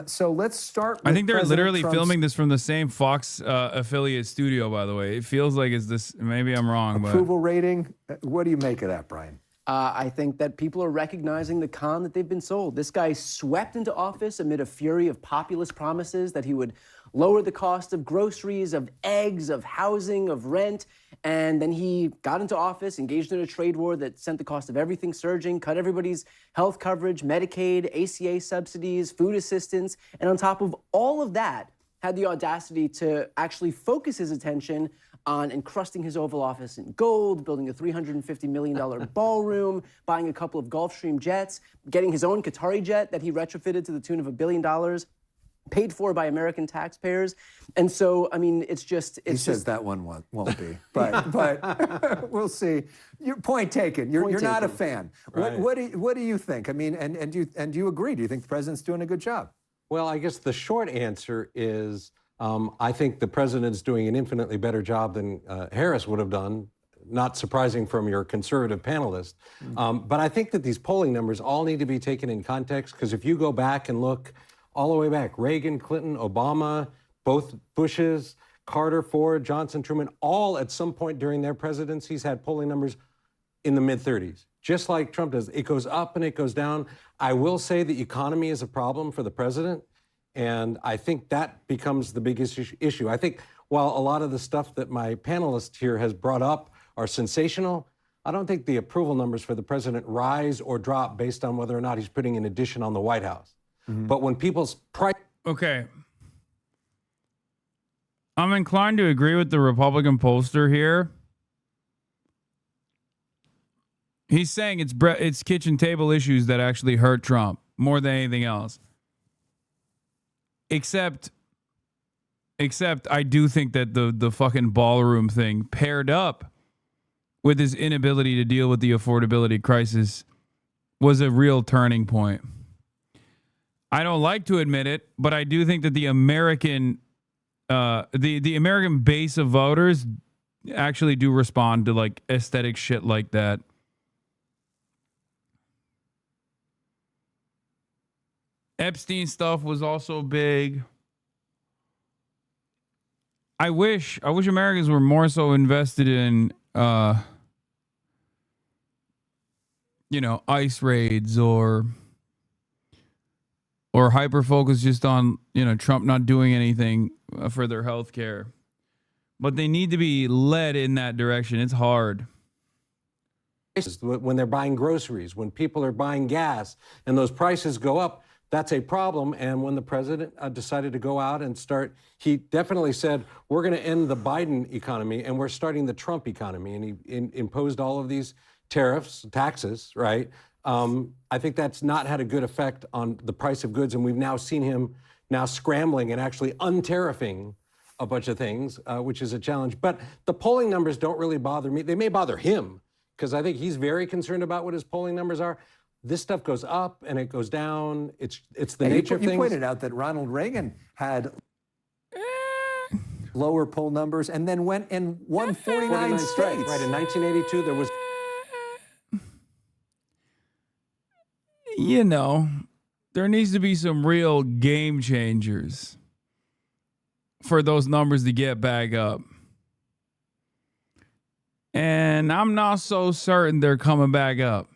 So let's start with I think they're President literally Trump's filming this from the same Fox affiliate studio, by the way. It feels like it's this, maybe I'm wrong, but approval rating. What do you make of that, Brian? I think that people are recognizing the con that they've been sold. This guy swept into office amid a fury of populist promises that he would lower the cost of groceries, of eggs, of housing, of rent. And then he got into office, engaged in a trade war that sent the cost of everything surging, cut everybody's health coverage, Medicaid, ACA subsidies, food assistance. And on top of all of that, had the audacity to actually focus his attention on encrusting his Oval Office in gold, building a $350 million ballroom, buying a couple of Gulfstream jets, getting his own Qatari jet that he retrofitted to the tune of $1 billion, paid for by American taxpayers. And so, I mean, it's just... He says that one won't be, but we'll see. Your point taken. You're not a fan. Right. What do you think? I mean, and do you agree? Do you think the president's doing a good job? Well, I guess the short answer is I think the president's doing an infinitely better job than Harris would have done, not surprising from your conservative panelist. But I think that these polling numbers all need to be taken in context, because if you go back and look all the way back, Reagan, Clinton, Obama, both Bushes, Carter, Ford, Johnson, Truman, all at some point during their presidencies had polling numbers in the mid-30s, just like Trump does. It goes up and it goes down. I will say the economy is a problem for the president, and I think that becomes the biggest issue. I think while a lot of the stuff that my panelist here has brought up are sensational, I don't think the approval numbers for the president rise or drop based on whether or not he's putting an addition on the White House. But when people's price... Okay. I'm inclined to agree with the Republican pollster here. He's saying it's kitchen table issues that actually hurt Trump more than anything else. Except I do think that the fucking ballroom thing paired up with his inability to deal with the affordability crisis was a real turning point. I don't like to admit it, but I do think that the American base of voters actually do respond to like aesthetic shit like that. Epstein stuff was also big. I wish Americans were more so invested in ICE raids or hyper focused just on, Trump not doing anything for their health care. But they need to be led in that direction. It's hard. When they're buying groceries, when people are buying gas and those prices go up, that's a problem. And when the president decided to go out and start, he definitely said, we're going to end the Biden economy and we're starting the Trump economy. And he imposed all of these tariffs, taxes, right? I think that's not had a good effect on the price of goods. And we've now seen him now scrambling and actually untariffing a bunch of things, which is a challenge. But the polling numbers don't really bother me. They may bother him, because I think he's very concerned about what his polling numbers are. This stuff goes up and it goes down. It's the nature of things. You pointed out that Ronald Reagan had lower poll numbers and then went and won 49 states. Right, in 1982, there was... There needs to be some real game changers for those numbers to get back up. And I'm not so certain they're coming back up.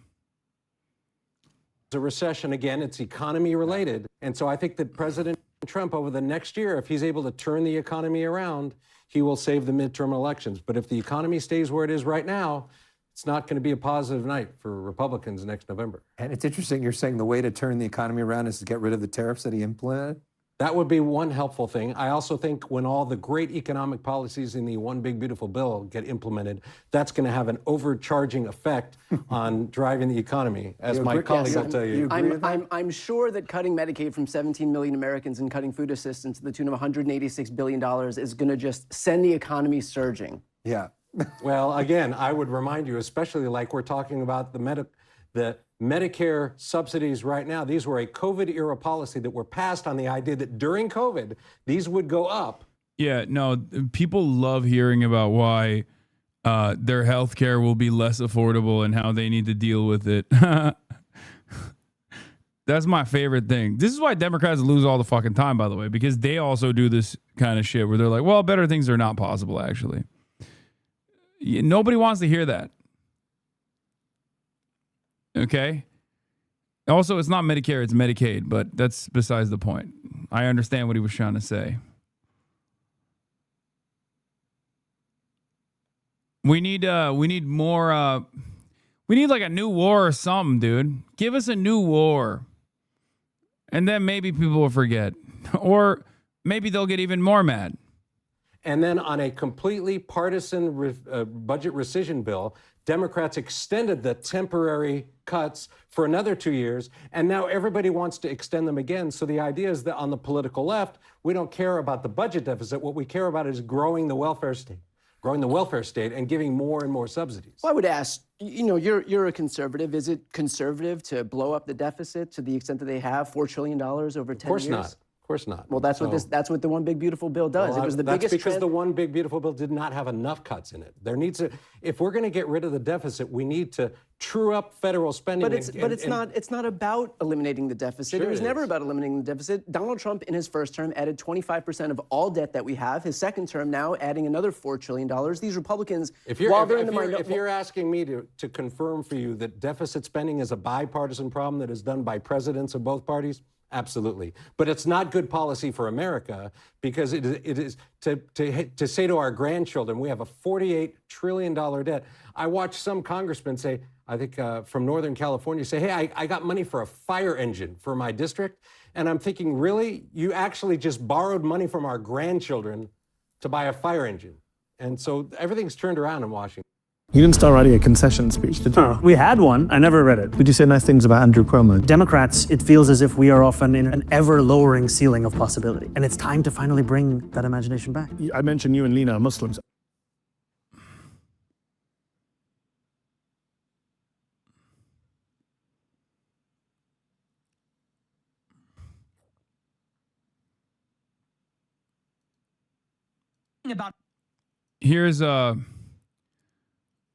A recession, again, it's economy related. And so I think that President Trump over the next year, if he's able to turn the economy around, he will save the midterm elections. But if the economy stays where it is right now, it's not going to be a positive night for Republicans next November. And it's interesting, you're saying the way to turn the economy around is to get rid of the tariffs that he implemented? That would be one helpful thing. I also think when all the great economic policies in the One Big Beautiful Bill get implemented, that's going to have an overcharging effect on driving the economy, as my colleague will tell you. I'm sure that cutting Medicaid from 17 million Americans and cutting food assistance to the tune of $186 billion is going to just send the economy surging. Yeah. Well, again, I would remind you, especially like we're talking about the Medicare subsidies right now, these were a COVID-era policy that were passed on the idea that during COVID, these would go up. Yeah, no, people love hearing about why their health care will be less affordable and how they need to deal with it. That's my favorite thing. This is why Democrats lose all the fucking time, by the way, because they also do this kind of shit where they're like, well, better things are not possible, actually. Nobody wants to hear that. Okay. Also, it's not Medicare, it's Medicaid, but that's besides the point. I understand what he was trying to say. We need more. We need like a new war or something, dude. Give us a new war, and then maybe people will forget, or maybe they'll get even more mad. And then on a completely partisan budget rescission bill, Democrats extended the temporary cuts for another 2 years, and now everybody wants to extend them again. So the idea is that on the political left, we don't care about the budget deficit. What we care about is growing the welfare state and giving more and more subsidies. Well, I would ask, you're a conservative. Is it conservative to blow up the deficit to the extent that they have $4 trillion over 10 years? Of course not. Of course not. Well, that's what the One Big Beautiful Bill does. Well, it was the that's biggest because the One Big Beautiful Bill did not have enough cuts in it. There needs to, if we're going to get rid of the deficit, we need to true up federal spending. But it's not about eliminating the deficit. Sure it was it never is. about eliminating the deficit. Donald Trump, in his first term, added 25% of all debt that we have. His second term now adding another $4 trillion. These Republicans, if you're asking me to confirm for you that deficit spending is a bipartisan problem that is done by presidents of both parties, absolutely. But it's not good policy for America because it is to say to our grandchildren, we have a $48 trillion debt. I watched some congressman say, I think from Northern California, say, hey, I got money for a fire engine for my district. And I'm thinking, really? You actually just borrowed money from our grandchildren to buy a fire engine. And so everything's turned around in Washington. You didn't start writing a concession speech, did you? We had one. I never read it. Did you say nice things about Andrew Cuomo? Democrats, it feels as if we are often in an ever-lowering ceiling of possibility. And it's time to finally bring that imagination back. I mentioned you and Lena are Muslims. Here's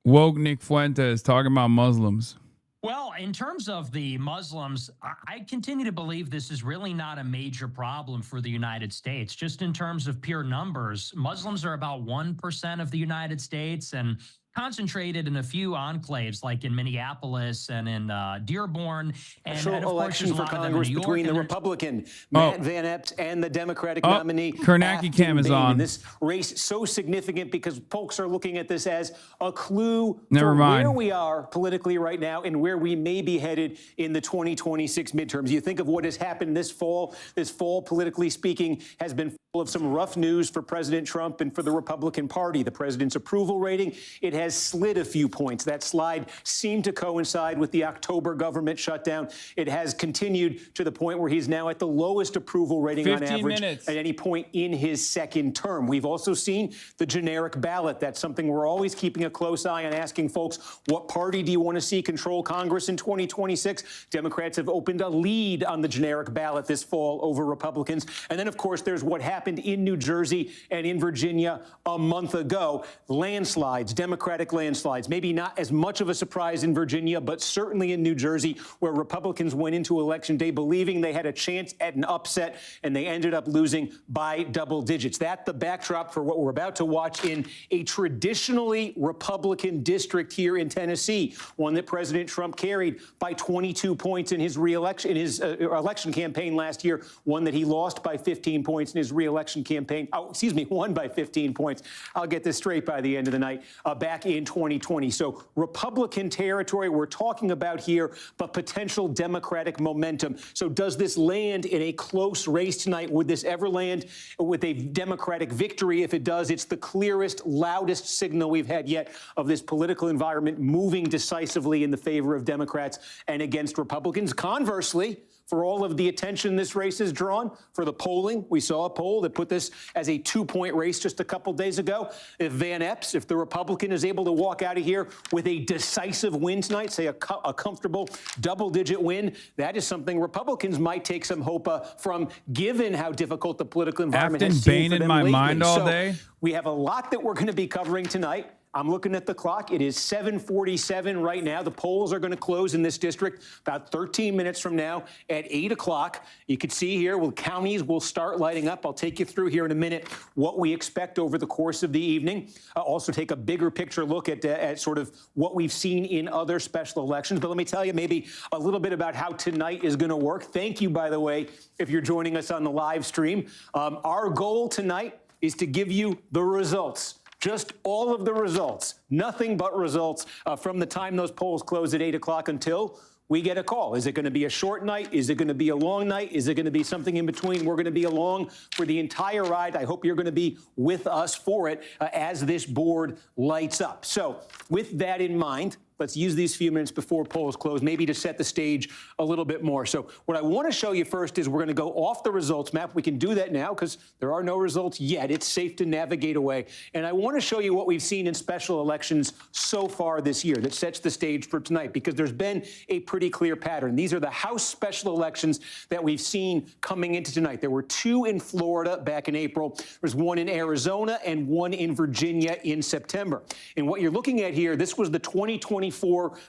woke Nick Fuentes talking about Muslims. Well, in terms of the Muslims, I continue to believe this is really not a major problem for the United States. Just in terms of pure numbers, Muslims are about 1% of the United States and concentrated in a few enclaves, like in Minneapolis and in Dearborn. And of course, election there's a for lot of them in Congress New York, between the and Republican Matt Van Epps and the Democratic nominee. Kornacki cam is on. And this race so significant because folks are looking at this as a clue Never for mind. where we are politically right now and where we may be headed in the 2026 midterms. You think of what has happened this fall. This fall, politically speaking, has been full of some rough news for President Trump and for the Republican Party. The president's approval rating, it has slid a few points. That slide seemed to coincide with the October government shutdown. It has continued to the point where he's now at the lowest approval rating on 15 average minutes. at any point in his second term. We've also seen the generic ballot. That's something we're always keeping a close eye on, asking folks, what party do you want to see control Congress in 2026? Democrats have opened a lead on the generic ballot this fall over Republicans. And then, of course, there's what happened in New Jersey and in Virginia a month ago. Landslides, Democratic landslides. Maybe not as much of a surprise in Virginia, but certainly in New Jersey, where Republicans went into Election Day believing they had a chance at an upset, and they ended up losing by double digits. That's the backdrop for what we're about to watch in a traditionally Republican district here in Tennessee, one that President Trump carried by 22 points in his election campaign last year, one that he lost by 15 points in his reelection campaign. Won by 15 points. I'll get this straight by the end of the night, back in 2020. So Republican territory we're talking about here, but potential Democratic momentum. So does this land in a close race tonight? Would this ever land with a Democratic victory? If it does, it's the clearest, loudest signal we've had yet of this political environment moving decisively in the favor of Democrats and against Republicans. Conversely, for all of the attention this race has drawn, for the polling, we saw a poll that put this as a 2-point race just a couple days ago. If Van Epps, if the Republican is able to walk out of here with a decisive win tonight, say a comfortable double-digit win, that is something Republicans might take some hope from, given how difficult the political environment has seemed for them lately. in my mind all so day. We have a lot that we're going to be covering tonight. I'm looking at the clock. It is 7:47 right now. The polls are going to close in this district about 13 minutes from now at 8 o'clock. You can see here, counties will start lighting up. I'll take you through here in a minute what we expect over the course of the evening. I'll also take a bigger picture look at sort of what we've seen in other special elections. But let me tell you maybe a little bit about how tonight is going to work. Thank you, by the way, if you're joining us on the live stream. Our goal tonight is to give you the results. Just all of the results, nothing but results from the time those polls close at 8 o'clock until we get a call. Is it going to be a short night? Is it going to be a long night? Is it going to be something in between? We're going to be along for the entire ride. I hope you're going to be with us for it as this board lights up. So with that in mind, let's use these few minutes before polls close, maybe to set the stage a little bit more. So what I want to show you first is we're going to go off the results map. We can do that now because there are no results yet. It's safe to navigate away. And I want to show you what we've seen in special elections so far this year that sets the stage for tonight, because there's been a pretty clear pattern. These are the House special elections that we've seen coming into tonight. There were 2 in Florida back in April. There's 1 in Arizona and 1 in Virginia in September. And what you're looking at here, this was the 2024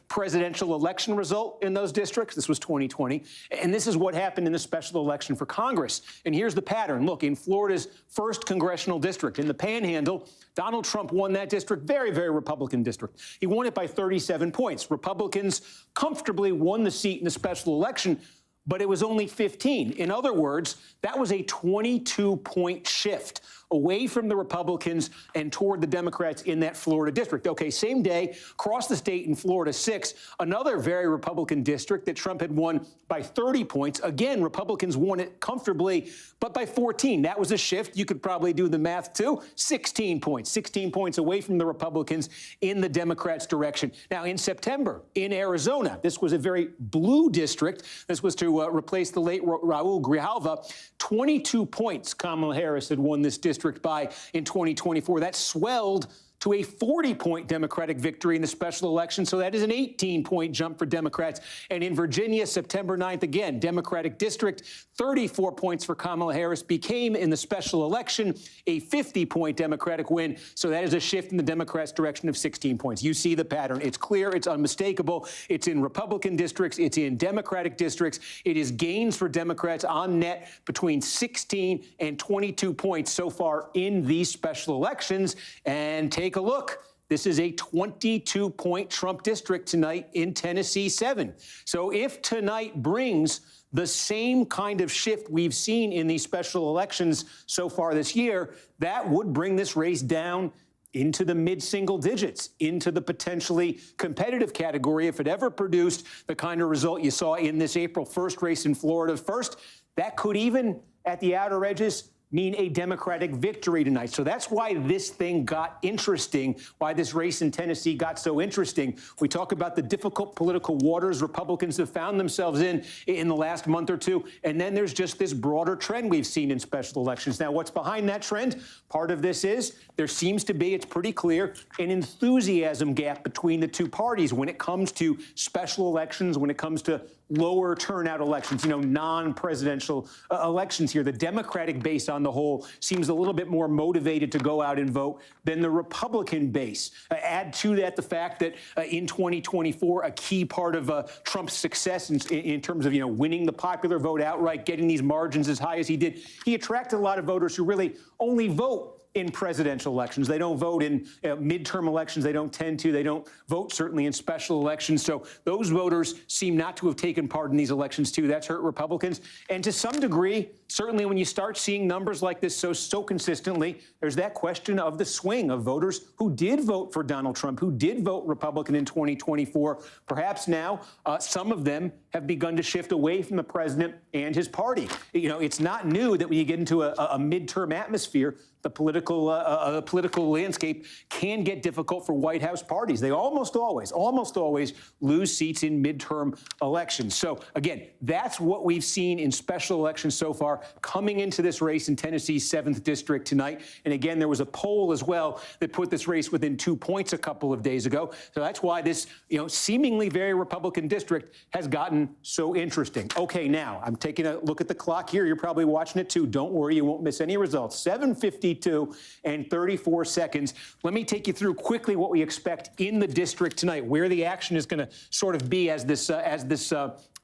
presidential election result in those districts. This was 2020. And this is what happened in the special election for Congress. And here's the pattern. Look, in Florida's 1st congressional district, in the Panhandle, Donald Trump won that district, very, very Republican district. He won it by 37 points. Republicans comfortably won the seat in the special election, but it was only 15. In other words, that was a 22-point shift away from the Republicans and toward the Democrats in that Florida district. Okay, same day, across the state in Florida 6, another very Republican district that Trump had won by 30 points. Again, Republicans won it comfortably, but by 14. That was a shift. You could probably do the math too. 16 points away from the Republicans in the Democrats' direction. Now, in September, in Arizona, this was a very blue district. This was to replace the late Raul Grijalva. 22 points Kamala Harris had won this district by in 2024. That swelled to a 40-point Democratic victory in the special election. So that is an 18-point jump for Democrats. And in Virginia, September 9th, again, Democratic district, 34 points for Kamala Harris, became in the special election a 50-point Democratic win. So that is a shift in the Democrats' direction of 16 points. You see the pattern. It's clear. It's unmistakable. It's in Republican districts. It's in Democratic districts. It is gains for Democrats on net between 16 and 22 points so far in these special elections. And take a look. This is a 22-point Trump district tonight in Tennessee 7. So if tonight brings the same kind of shift we've seen in these special elections so far this year, that would bring this race down into the mid-single digits, into the potentially competitive category. If it ever produced the kind of result you saw in this April 1st race in Florida first, that could even, at the outer edges, mean a Democratic victory tonight. So that's why this thing got interesting, why this race in Tennessee got so interesting. We talk about the difficult political waters Republicans have found themselves in the last month or two. And then there's just this broader trend we've seen in special elections. Now, what's behind that trend? Part of this is there seems to be, it's pretty clear, an enthusiasm gap between the two parties when it comes to special elections, when it comes to lower turnout elections, non-presidential elections here. The Democratic base on the whole seems a little bit more motivated to go out and vote than the Republican base. Add to that the fact that in 2024, a key part of Trump's success in terms of, winning the popular vote outright, getting these margins as high as he did, he attracted a lot of voters who really only vote in presidential elections. They don't vote in midterm elections. They don't tend to. They don't vote, certainly, in special elections. So those voters seem not to have taken part in these elections, too. That's hurt Republicans. And to some degree, certainly when you start seeing numbers like this so consistently, there's that question of the swing of voters who did vote for Donald Trump, who did vote Republican in 2024. Perhaps now some of them have begun to shift away from the president and his party. It's not new that when you get into a midterm atmosphere, the political landscape can get difficult for White House parties. They almost always lose seats in midterm elections. So again, that's what we've seen in special elections so far coming into this race in Tennessee's 7th district tonight. And again, there was a poll as well that put this race within 2 points a couple of days ago. So that's why this, seemingly very Republican district has gotten so interesting. Okay, now I'm taking a look at the clock here. You're probably watching it too. Don't worry, you won't miss any results. 7:52 7:52 and 34 seconds. Let me take you through quickly what we expect in the district tonight, where the action is going to sort of be as this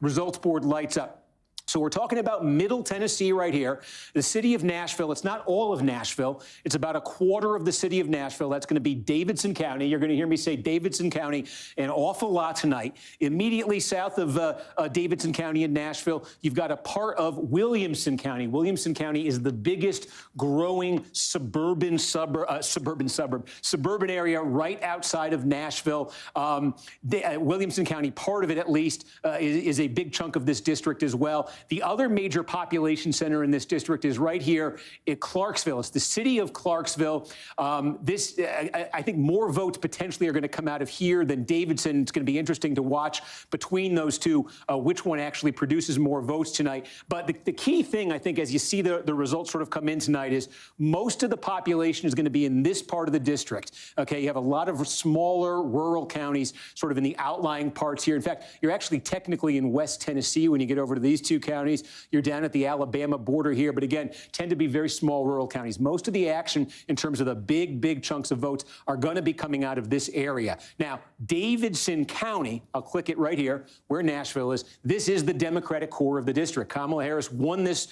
results board lights up. So we're talking about Middle Tennessee right here, the city of Nashville. It's not all of Nashville. It's about a quarter of the city of Nashville. That's going to be Davidson County. You're going to hear me say Davidson County an awful lot tonight. Immediately south of Davidson County in Nashville, you've got a part of Williamson County. Williamson County is the biggest growing suburban area right outside of Nashville. Williamson County, part of it at least, is a big chunk of this district as well. The other major population center in this district is right here at Clarksville. It's the city of Clarksville. I think more votes potentially are going to come out of here than Davidson. It's going to be interesting to watch between those two which one actually produces more votes tonight. But the key thing, I think, as you see the results sort of come in tonight is most of the population is going to be in this part of the district. Okay, you have a lot of smaller rural counties sort of in the outlying parts here. In fact, you're actually technically in West Tennessee when you get over to these two counties. You're down at the Alabama border here, but again, tend to be very small rural counties. Most of the action in terms of the big chunks of votes are going to be coming out of this area. Now, Davidson County, I'll click it right here, where Nashville is. This is the Democratic core of the district. Kamala Harris won this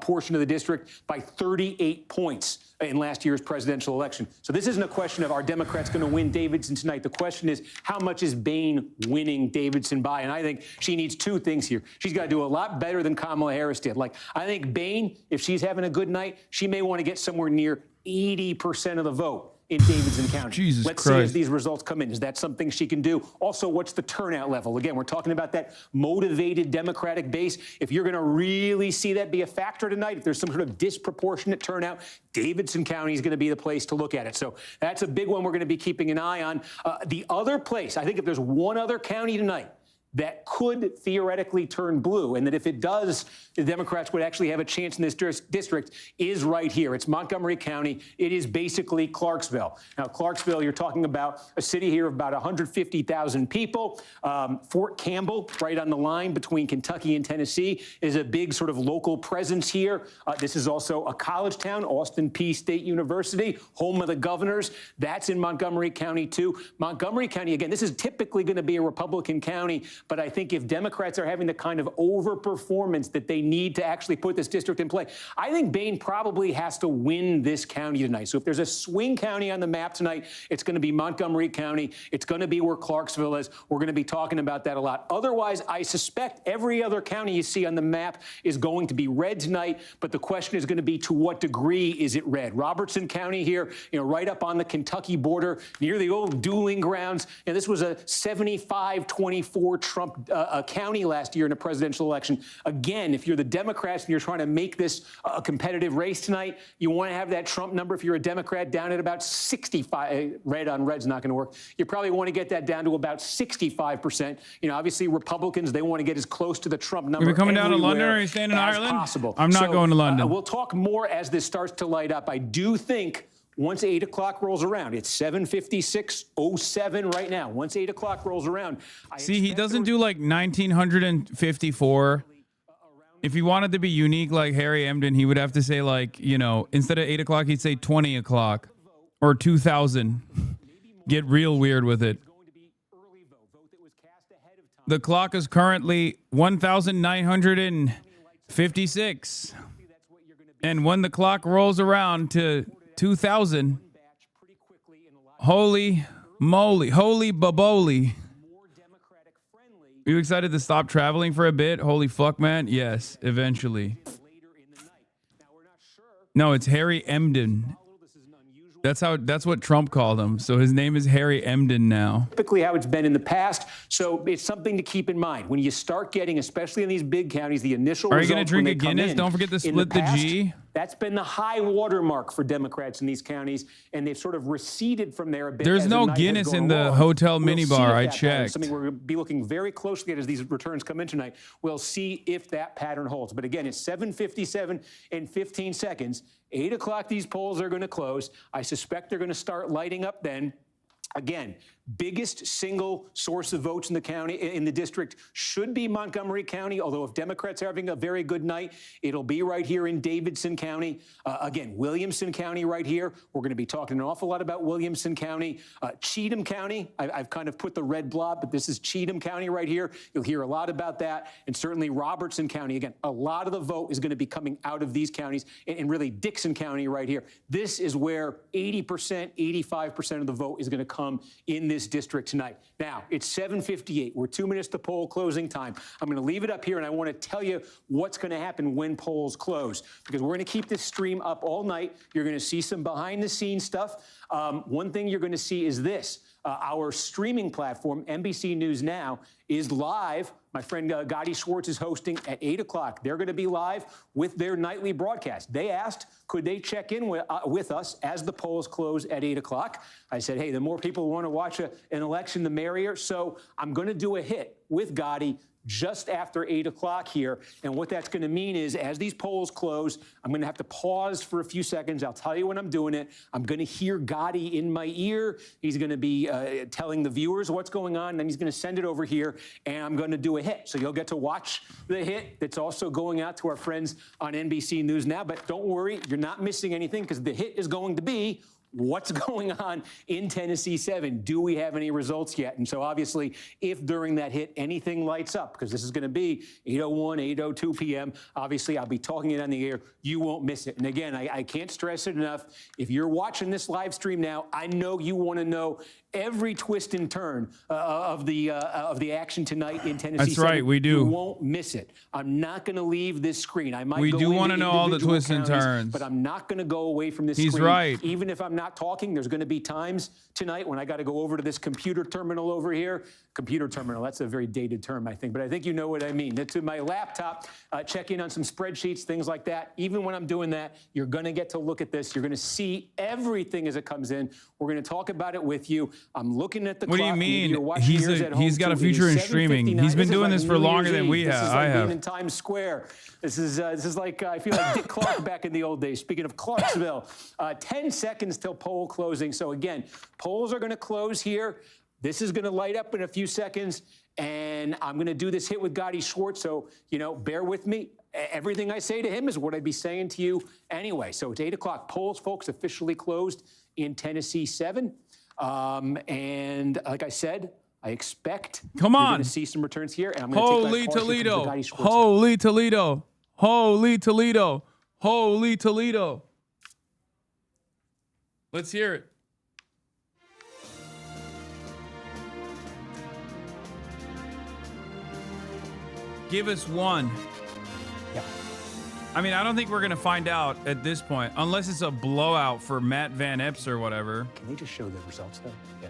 portion of the district by 38 points in last year's presidential election. So this isn't a question of are Democrats going to win Davidson tonight. The question is, how much is Boehne winning Davidson by? And I think she needs two things here. She's got to do a lot better than Kamala Harris did. Like, I think Boehne, if she's having a good night, she may want to get somewhere near 80% of the vote in Davidson County. Let's see as these results come in. Is that something she can do? Also, what's the turnout level? Again, we're talking about that motivated Democratic base. If you're going to really see that be a factor tonight, if there's some sort of disproportionate turnout, Davidson County is going to be the place to look at it. So that's a big one we're going to be keeping an eye on. The other place, I think if there's one other county tonight that could theoretically turn blue, and that if it does, the Democrats would actually have a chance in this district, is right here. It's Montgomery County. It is basically Clarksville. Now, Clarksville, you're talking about a city here of about 150,000 people. Fort Campbell, right on the line between Kentucky and Tennessee, is a big sort of local presence here. This is also a college town, Austin Peay State University, home of the governors. That's in Montgomery County, too. Montgomery County, again, this is typically going to be a Republican county, but I think if Democrats are having the kind of overperformance that they need to actually put this district in play, I think Boehne probably has to win this county tonight. So if there's a swing county on the map tonight, it's going to be Montgomery County. It's going to be where Clarksville is. We're going to be talking about that a lot. Otherwise, I suspect every other county you see on the map is going to be red tonight, but the question is going to be to what degree is it red? Robertson County here, right up on the Kentucky border, near the old dueling grounds. And this was a 75-24 Trump county last year in a presidential election. Again, if you're the Democrats and you're trying to make this a competitive race tonight, you want to have that Trump number, if you're a Democrat, down at about 65. Red on red's not going to work. You probably want to get that down to about 65%. Obviously Republicans, they want to get as close to the Trump number. Are you coming down to London, or are you staying in Ireland? Possible. I'm not going to London. We'll talk more as this starts to light up. I do think once 8 o'clock rolls around, it's 7:56:07 right now. Once 8 o'clock rolls around, see, he doesn't do like 1954. If he wanted to be unique like Harry Emden, he would have to say like, instead of 8 o'clock, he'd say 20 o'clock or 2000. Get real weird with it. The clock is currently 1,956. And when the clock rolls around to 2000, holy moly, holy baboli. Are you excited to stop traveling for a bit? Holy fuck, man. Yes, eventually. No, it's Harry Emden. That's what Trump called him. So his name is Harry Emden now. Typically how it's been in the past. So it's something to keep in mind. When you start getting, especially in these big counties, the initial Are you going to drink a Guinness? Don't forget to split the G. That's been the high watermark for Democrats in these counties, and they've sort of receded from there a bit. There's no Guinness in the hotel minibar. I checked. Something we're going to be looking very closely at as these returns come in tonight. We'll see if that pattern holds. But again, it's 7:57 and 15 seconds. 8 o'clock, these polls are going to close. I suspect they're going to start lighting up then. Again, Biggest single source of votes in the county, in the district, should be Montgomery County, although if Democrats are having a very good night, it'll be right here in Davidson County. Again, Williamson County right here. We're going to be talking an awful lot about Williamson County. Cheatham County, I've kind of put the red blob, but this is Cheatham County right here. You'll hear a lot about that. And certainly Robertson County. Again, a lot of the vote is going to be coming out of these counties, and really Dixon County right here. This is where 80%, 85% of the vote is going to come in this district tonight. Now, it's 7:58. We're 2 minutes to poll closing time. I'm going to leave it up here, and I want to tell you what's going to happen when polls close, because we're going to keep this stream up all night. You're going to see some behind-the-scenes stuff. One thing you're going to see is this. Our streaming platform, NBC News Now, is live. My friend Gotti Schwartz is hosting at 8 o'clock. They're going to be live with their nightly broadcast. They asked, could they check in with us as the polls close at 8 o'clock? I said, hey, the more people who want to watch an election, the merrier. So I'm going to do a hit with Gotti just after 8 o'clock here. And what that's going to mean is, as these polls close, I'm going to have to pause for a few seconds. I'll tell you when I'm doing it. I'm going to hear Gotti in my ear. He's going to be telling the viewers what's going on, and then he's going to send it over here, and I'm going to do a hit. So you'll get to watch the hit that's also going out to our friends on NBC News Now. But don't worry, you're not missing anything, because the hit is going to be what's going on in Tennessee 7? Do we have any results yet? And so obviously, if during that hit anything lights up, because this is going to be 8:01, 8:02 p.m., obviously I'll be talking it on the air. You won't miss it. And again, I can't stress it enough. If you're watching this live stream now, I know you want to know every twist and turn of the action tonight in Tennessee. That's right, we do. You won't miss it. I'm not going to leave this screen. I might. We go do want to into know all the individual twists and counties, turns. but I'm not going to go away from this He's screen. right. Even if I'm not talking, there's going to be times tonight when I got to go over to this computer terminal over here. Computer terminal, that's a very dated term, I think, but I think you know what I mean. To my laptop, check in on some spreadsheets, things like that. Even when I'm doing that, you're going to get to look at this. You're going to see everything as it comes in. We're going to talk about it with you. I'm looking at the What do clock. you Maybe mean? you're watching yours at home He's got a too. It is future in streaming. 7:59. He's been This is doing like this for New longer Year's than Eve. we This have. is like I have. being in Times Square. This is like, I feel like Dick Clark back in the old days. Speaking of Clarksville, 10 seconds till poll closing. So again, polls are going to close here. This is going to light up in a few seconds, and I'm going to do this hit with Gotti Schwartz, so, bear with me. Everything I say to him is what I'd be saying to you anyway. So it's 8 o'clock. Polls, folks, officially closed in Tennessee 7. And like I said, I expect you're going to see some returns here, and I'm going to take my call here from Gotti Schwartz. Holy Toledo. Holy Toledo. Holy Toledo. Let's hear it. Give us one. Yeah. I mean, I don't think we're going to find out at this point, unless it's a blowout for Matt Van Epps or whatever. Can they just show the results, though? Yeah.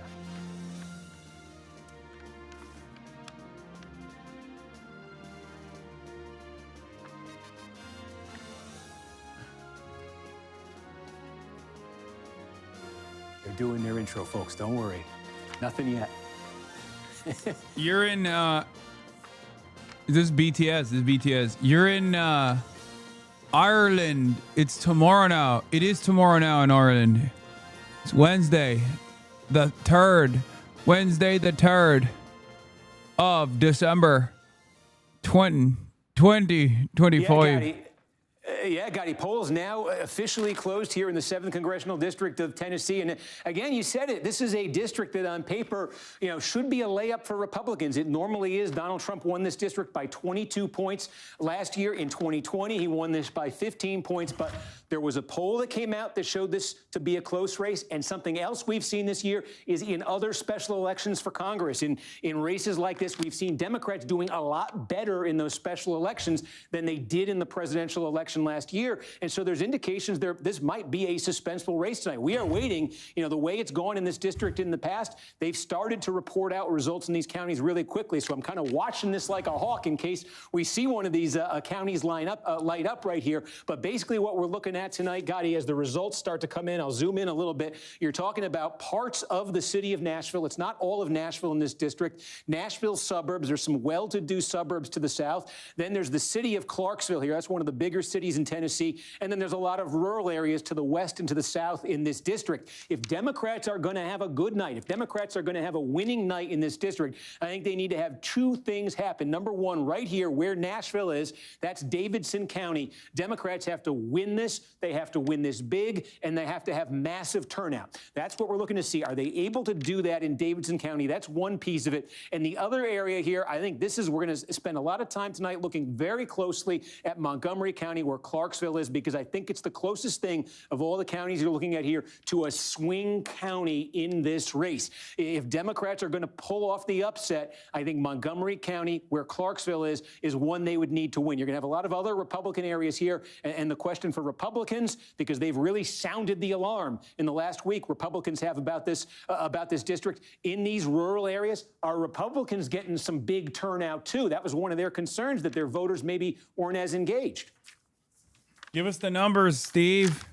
They're doing their intro, folks. Don't worry. Nothing yet. You're in, this is BTS. This is BTS. You're in Ireland. It's tomorrow now. It is tomorrow now in Ireland. It's Wednesday, the 3rd. Wednesday, the 3rd of December, 2025. Yeah, Gotti, polls now officially closed here in the 7th Congressional District of Tennessee. And again, you said it, this is a district that on paper, should be a layup for Republicans. It normally is. Donald Trump won this district by 22 points last year. In 2020, he won this by 15 points. But there was a poll that came out that showed this to be a close race. And something else we've seen this year is in other special elections for Congress. In races like this, we've seen Democrats doing a lot better in those special elections than they did in the presidential election last year. And so there's indications this might be a suspenseful race tonight. We are waiting. The way it's gone in this district in the past, they've started to report out results in these counties really quickly. So I'm kind of watching this like a hawk in case we see one of these counties light up right here. But basically what we're looking at tonight, Gotti, as the results start to come in, I'll zoom in a little bit. You're talking about parts of the city of Nashville. It's not all of Nashville in this district. Nashville suburbs. There's some well-to-do suburbs to the south. Then there's the city of Clarksville here. That's one of the bigger cities in in Tennessee. And then there's a lot of rural areas to the west and to the south in this district. If Democrats are going to have a good night, if Democrats are going to have a winning night in this district, I think they need to have two things happen. Number one, right here where Nashville is, that's Davidson County. Democrats have to win this. They have to win this big, and they have to have massive turnout. That's what we're looking to see. Are they able to do that in Davidson County? That's one piece of it. And the other area here, I think this is, we're going to spend a lot of time tonight looking very closely at Montgomery County, where Clarksville is, because I think it's the closest thing of all the counties you're looking at here to a swing county in this race. If Democrats are going to pull off the upset, I think Montgomery County, where Clarksville is one they would need to win. You're going to have a lot of other Republican areas here. And the question for Republicans, because they've really sounded the alarm in the last week, Republicans have about this district in these rural areas. Are Republicans getting some big turnout too? That was one of their concerns, that their voters maybe weren't as engaged. Give us the numbers, Steve.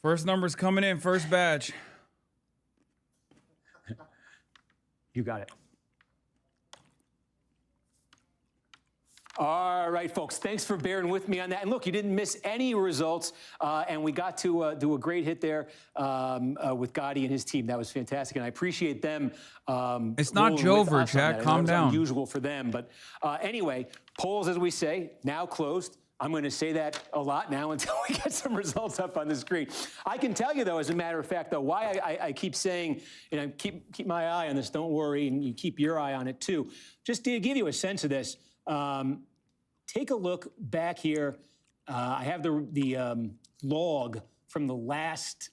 First numbers coming in, first batch. You got it. All right, folks, thanks for bearing with me on that. And look, you didn't miss any results, and we got to do a great hit there with Gotti and his team. That was fantastic, and I appreciate them. It's not Jover, Jack. Calm down. It's unusual for them, but anyway, polls, as we say, now closed. I'm going to say that a lot now until we get some results up on the screen. I can tell you, though, as a matter of fact, though, why I keep saying, and I keep my eye on this, don't worry, and you keep your eye on it, too. Just to give you a sense of this, take a look back here. I have the log from the last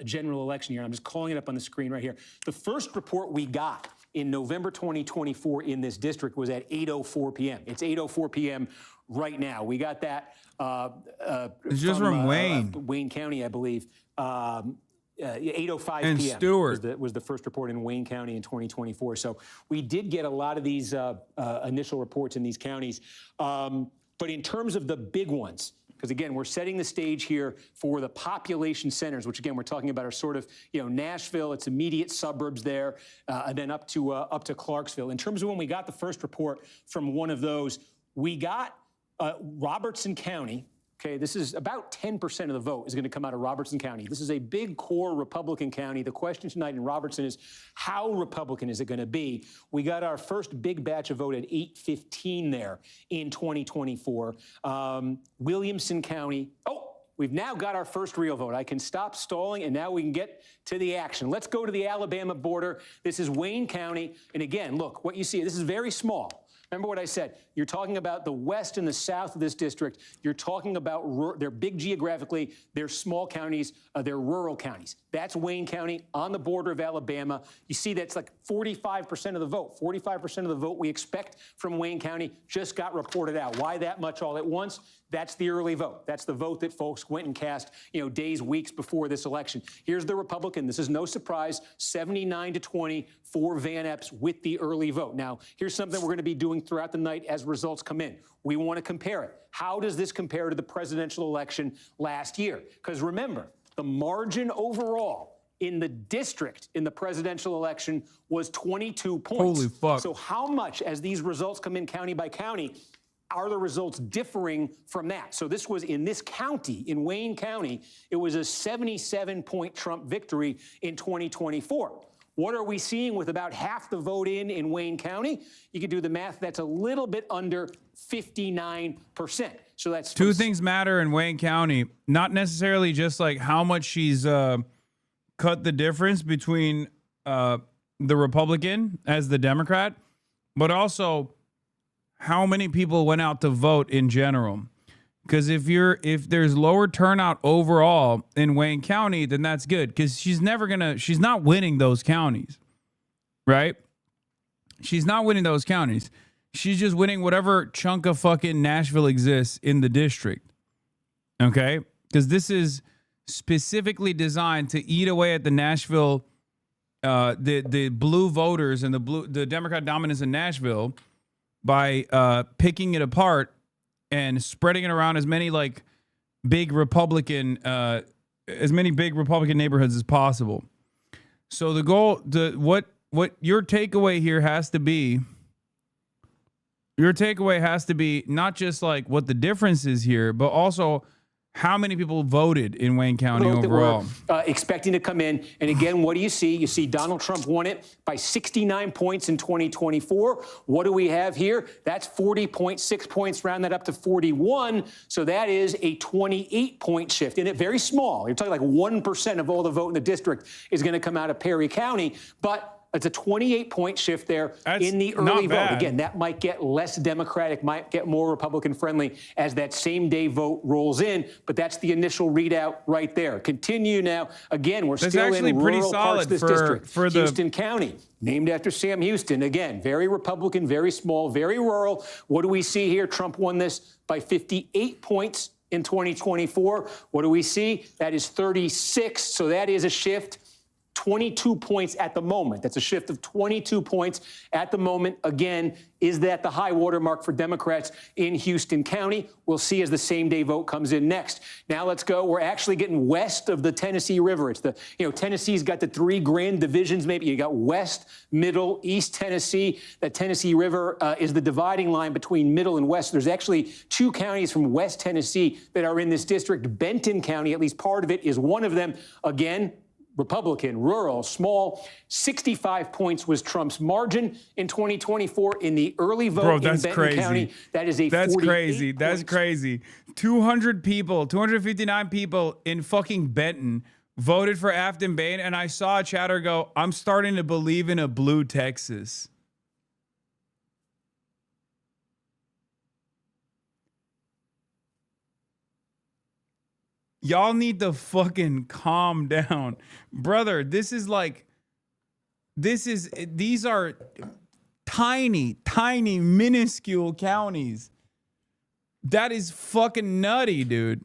general election year, and I'm just calling it up on the screen right here. The first report we got in November 2024 in this district was at 8:04 p.m. It's 8:04 p.m. right now. We got that it's just from Wayne. Wayne County, I believe. 8:05 and p.m. Stewart was the first report in Wayne County in 2024. So we did get a lot of these initial reports in these counties. But in terms of the big ones, because again, we're setting the stage here for the population centers, which again, we're talking about are sort of, Nashville, its immediate suburbs there, and then up to Clarksville. In terms of when we got the first report from one of those, we got Robertson County. Okay, this is about 10% of the vote is going to come out of Robertson County. This is a big core Republican county. The question tonight in Robertson is, how Republican is it going to be? We got our first big batch of vote at 8:15 there in 2024. Williamson County. Oh, we've now got our first real vote. I can stop stalling, and now we can get to the action. Let's go to the Alabama border. This is Wayne County. And again, look, what you see, this is very small. Remember what I said. You're talking about the west and the south of this district. You're talking about, they're big geographically, they're small counties, they're rural counties. That's Wayne County on the border of Alabama. You see that's like 45% of the vote. 45% of the vote we expect from Wayne County just got reported out. Why that much all at once? That's the early vote. That's the vote that folks went and cast, days, weeks before this election. Here's the Republican. This is no surprise, 79-20 for Van Epps with the early vote. Now, here's something we're going to be doing throughout the night as results come in. We want to compare it. How does this compare to the presidential election last year? Because remember, the margin overall in the district in the presidential election was 22 points. Holy fuck. So how much, as these results come in county by county, are the results differing from that? So this was in this county, in Wayne County, it was a 77-point Trump victory in 2024. What are we seeing with about half the vote in Wayne County? You can do the math. That's a little bit under 59%. So that's two things matter in Wayne County. Not necessarily just like how much she's cut the difference between the Republican as the Democrat, but also how many people went out to vote in general. Because if there's lower turnout overall in Wayne County, then that's good. Because she's not winning those counties, right? She's not winning those counties. She's just winning whatever chunk of fucking Nashville exists in the district. Okay? Because this is specifically designed to eat away at the Nashville, the blue voters and the Democrat dominance in Nashville by picking it apart and spreading it around as many big Republican neighborhoods as possible. So the goal, what your takeaway here has to be Your takeaway has to be not just like what the difference is here, but also how many people voted in Wayne County overall. Expecting to come in. And again, what do you see? You see Donald Trump won it by 69 points in 2024. What do we have here? That's 40.6 points, round that up to 41. So that is a 28-point shift. And it very small. You're talking like 1% of all the vote in the district is going to come out of Perry County. But it's a 28-point shift there in the early vote. Again, that might get less Democratic, might get more Republican-friendly as that same-day vote rolls in, but that's the initial readout right there. Continue now. Again, we're still in rural parts of this district. Houston County, named after Sam Houston. Again, very Republican, very small, very rural. What do we see here? Trump won this by 58 points in 2024. What do we see? That is 36, so that is a shift. 22 points at the moment. That's a shift of 22 points at the moment. Again, is that the high water mark for Democrats in Houston County? We'll see as the same day vote comes in next. Now let's go. We're actually getting west of the Tennessee River. It's the, Tennessee's got the 3 grand divisions, maybe. You got West, Middle, East Tennessee. The Tennessee River is the dividing line between Middle and West. There's actually 2 counties from West Tennessee that are in this district. Benton County, at least part of it, is one of them. Again, Republican, rural, small. 65 points was Trump's margin in 2024 in the early vote in Benton County. That is a That's crazy. That's crazy. 200 people, 259 people in fucking Benton voted for Afton Bain, and I saw a chatter go, I'm starting to believe in a blue Texas. Y'all need to fucking calm down. Brother, these are tiny, minuscule counties. That is fucking nutty, dude.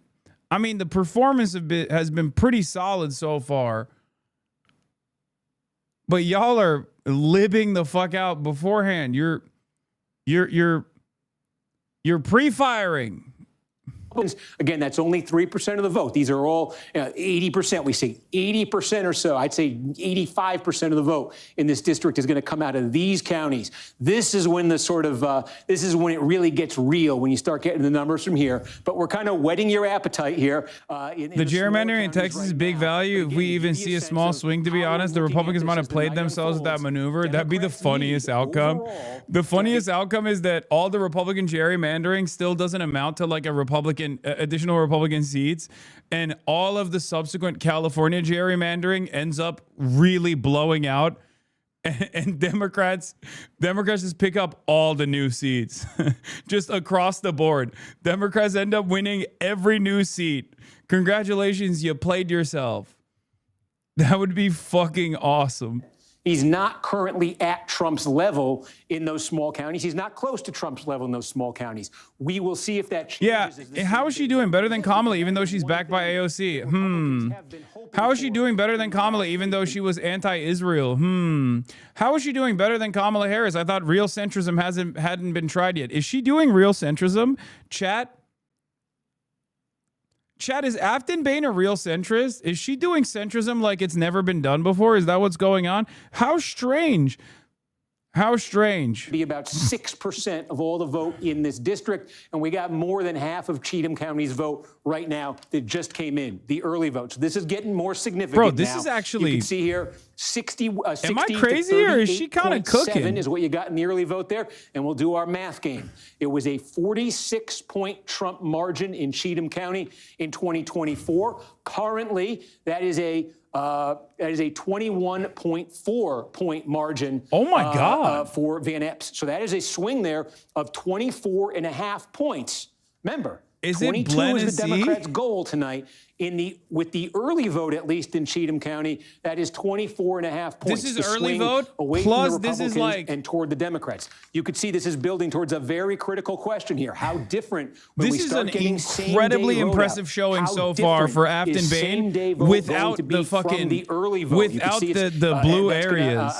I mean, the performance has been pretty solid so far. But y'all are libbing the fuck out beforehand. You're pre-firing. Again, that's only 3% of the vote. These are all 80%. We say 80% or so. I'd say 85% of the vote in this district is going to come out of these counties. This is when this is when it really gets real, when you start getting the numbers from here. But we're kind of whetting your appetite here. The gerrymandering in Texas is big value. If we even see a small swing, to be honest, the Republicans might have played themselves with that maneuver. That'd be the funniest outcome. The funniest outcome is that all the Republican gerrymandering still doesn't amount to like a additional Republican seats, and all of the subsequent California gerrymandering ends up really blowing out, and Democrats just pick up all the new seats just across the board. Democrats end up winning every new seat. Congratulations, you played yourself. That would be fucking awesome. He's not currently at Trump's level in those small counties. He's not close to Trump's level in those small counties. We will see if that changes. Yeah, how is she doing better than Kamala, even though she's backed by AOC? How is she doing better than Kamala, even though she was anti-Israel? How is she doing better than Kamala Harris? I thought real centrism hadn't been tried yet. Is she doing real centrism? Chat, is Afton Bain a real centrist? Is she doing centrism like it's never been done before? Is that what's going on? How strange. How strange. Be about 6% of all the vote in this district, and we got more than half of Cheatham County's vote right now that just came in, the early votes. This is getting more significant. Bro, this now. is actually. You can see here 60 Am I crazy or is she kind of cooking? Is what you got in the early vote there, and we'll do our math game. It was a 46-point Trump margin in Cheatham County in 2024. Currently, that is a 21.4 point margin. Oh my God! For Van Epps. So that is a swing there of 24.5 points. Remember, is 22 it is the Democrats' goal tonight. With the early vote, at least in Cheatham County, that is 24.5 points. This is early vote away plus from the this is Republicans and toward the Democrats. You could see this is building towards a very critical question here. How different when we start getting This is an incredibly impressive showing so far for Afton Bain without the fucking the early vote. Without the blue areas.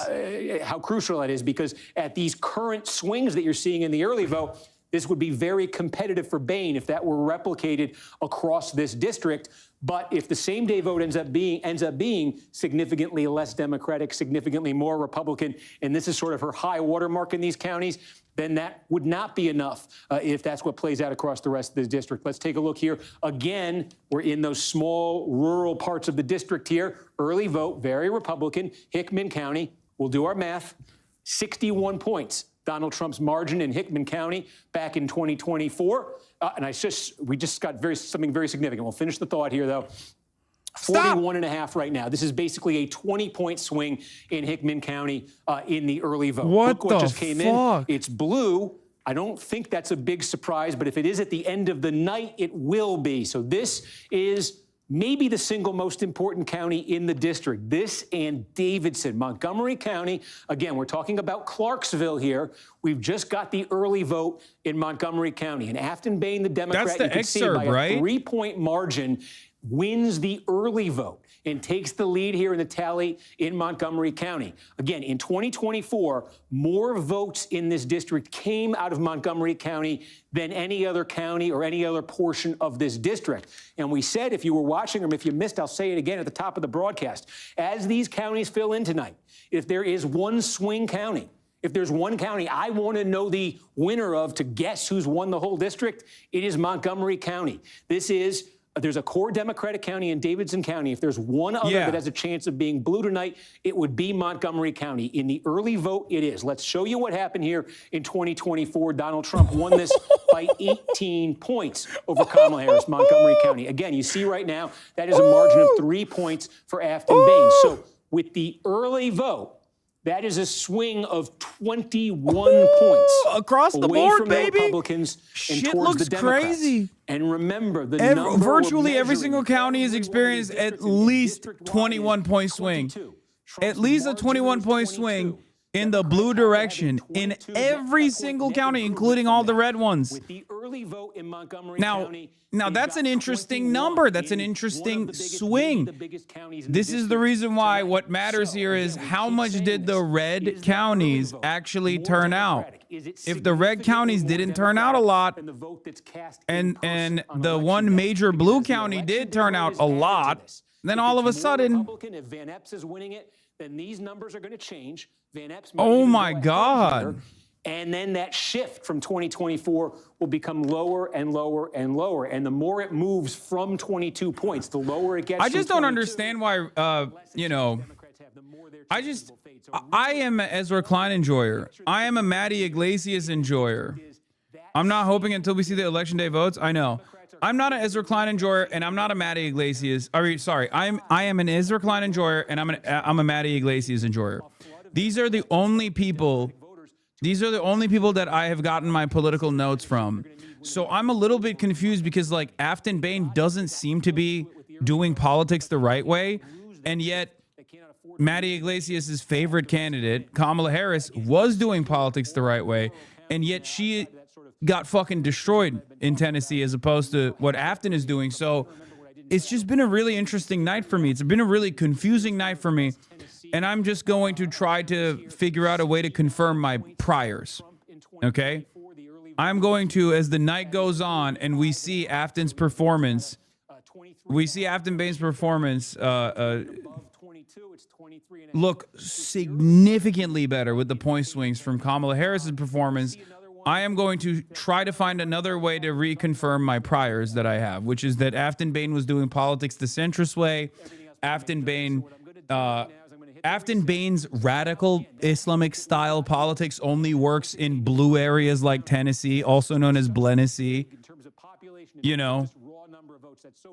How crucial that is, because at these current swings that you're seeing in the early vote, This would be very competitive for Bain if that were replicated across this district. But if the same day vote ends up being significantly less Democratic, significantly more Republican, and this is sort of her high watermark in these counties, then that would not be enough if that's what plays out across the rest of the district. Let's take a look here. Again, we're in those small rural parts of the district here. Early vote, very Republican. Hickman County, we'll do our math, 61 points. Donald Trump's margin in Hickman County back in 2024. And we just got something very significant. We'll finish the thought here, though. 41.5 right now. This is basically a 20-point swing in Hickman County in the early vote. Look what just came in. It's blue. I don't think that's a big surprise, but if it is at the end of the night, it will be. So this is maybe the single most important county in the district. This and Davidson, Montgomery County. Again, we're talking about Clarksville here. We've just got the early vote in Montgomery County. And Afton Bain, the Democrat, That's the you can see by a 3-point margin, wins the early vote and takes the lead here in the tally in Montgomery County. Again, in 2024, more votes in this district came out of Montgomery County than any other county or any other portion of this district. And we said, if you were watching or if you missed, I'll say it again at the top of the broadcast, as these counties fill in tonight, if there is one swing county, if there's one county I want to know the winner of to guess who's won the whole district, it is Montgomery County. There's a core Democratic county in Davidson County. If there's one other that has a chance of being blue tonight, it would be Montgomery County. In the early vote, it is. Let's show you what happened here in 2024. Donald Trump won this by 18 points over Kamala Harris, Montgomery County. Again, you see right now, that is a margin of 3 points for Afton Bain. So with the early vote, that is a swing of 21 points across the away board, from baby. The Republicans and Shit towards looks the Democrats. crazy. And remember, virtually every single county has experienced at least 21-point swing. At least a 21-point swing in the blue direction in every single county, including all the red ones. With the early vote in Montgomery County, that's an interesting number. That's an interesting swing. This is the reason why what matters here is how much did the red counties actually turn out? If the red counties didn't turn out a lot, and the one major blue county did turn out a lot, then all of a sudden, if Van Epps is winning it, then these numbers are going to change. Van Epps oh my God. And then that shift from 2024 will become lower and lower and lower. And the more it moves from 22 points, the lower it gets. I just don't understand why, I am an Ezra Klein enjoyer. I am a Matty Iglesias enjoyer. I'm not hoping until we see the election day votes. I know. I'm not an Ezra Klein enjoyer, and I'm not a Matty Iglesias. I am an Ezra Klein enjoyer, and I'm a Matty Iglesias enjoyer. These are the only people that I have gotten my political notes from. So I'm a little bit confused because Afton Bain doesn't seem to be doing politics the right way, and yet Matty Iglesias' favorite candidate, Kamala Harris, was doing politics the right way, and yet she got fucking destroyed in Tennessee as opposed to what Afton is doing. So it's just been a really interesting night for me. It's been a really confusing night for me. And I'm just going to try to figure out a way to confirm my priors. Okay? I'm going to, as the night goes on and we see Afton's performance, we see Afton Bain's performance look significantly better with the point swings from Kamala Harris's performance. I am going to try to find another way to reconfirm my priors that I have, which is that Afton Bain was doing politics the centrist way. Afton Bain's radical Islamic style politics only works in blue areas like Tennessee, also known as Blenessee.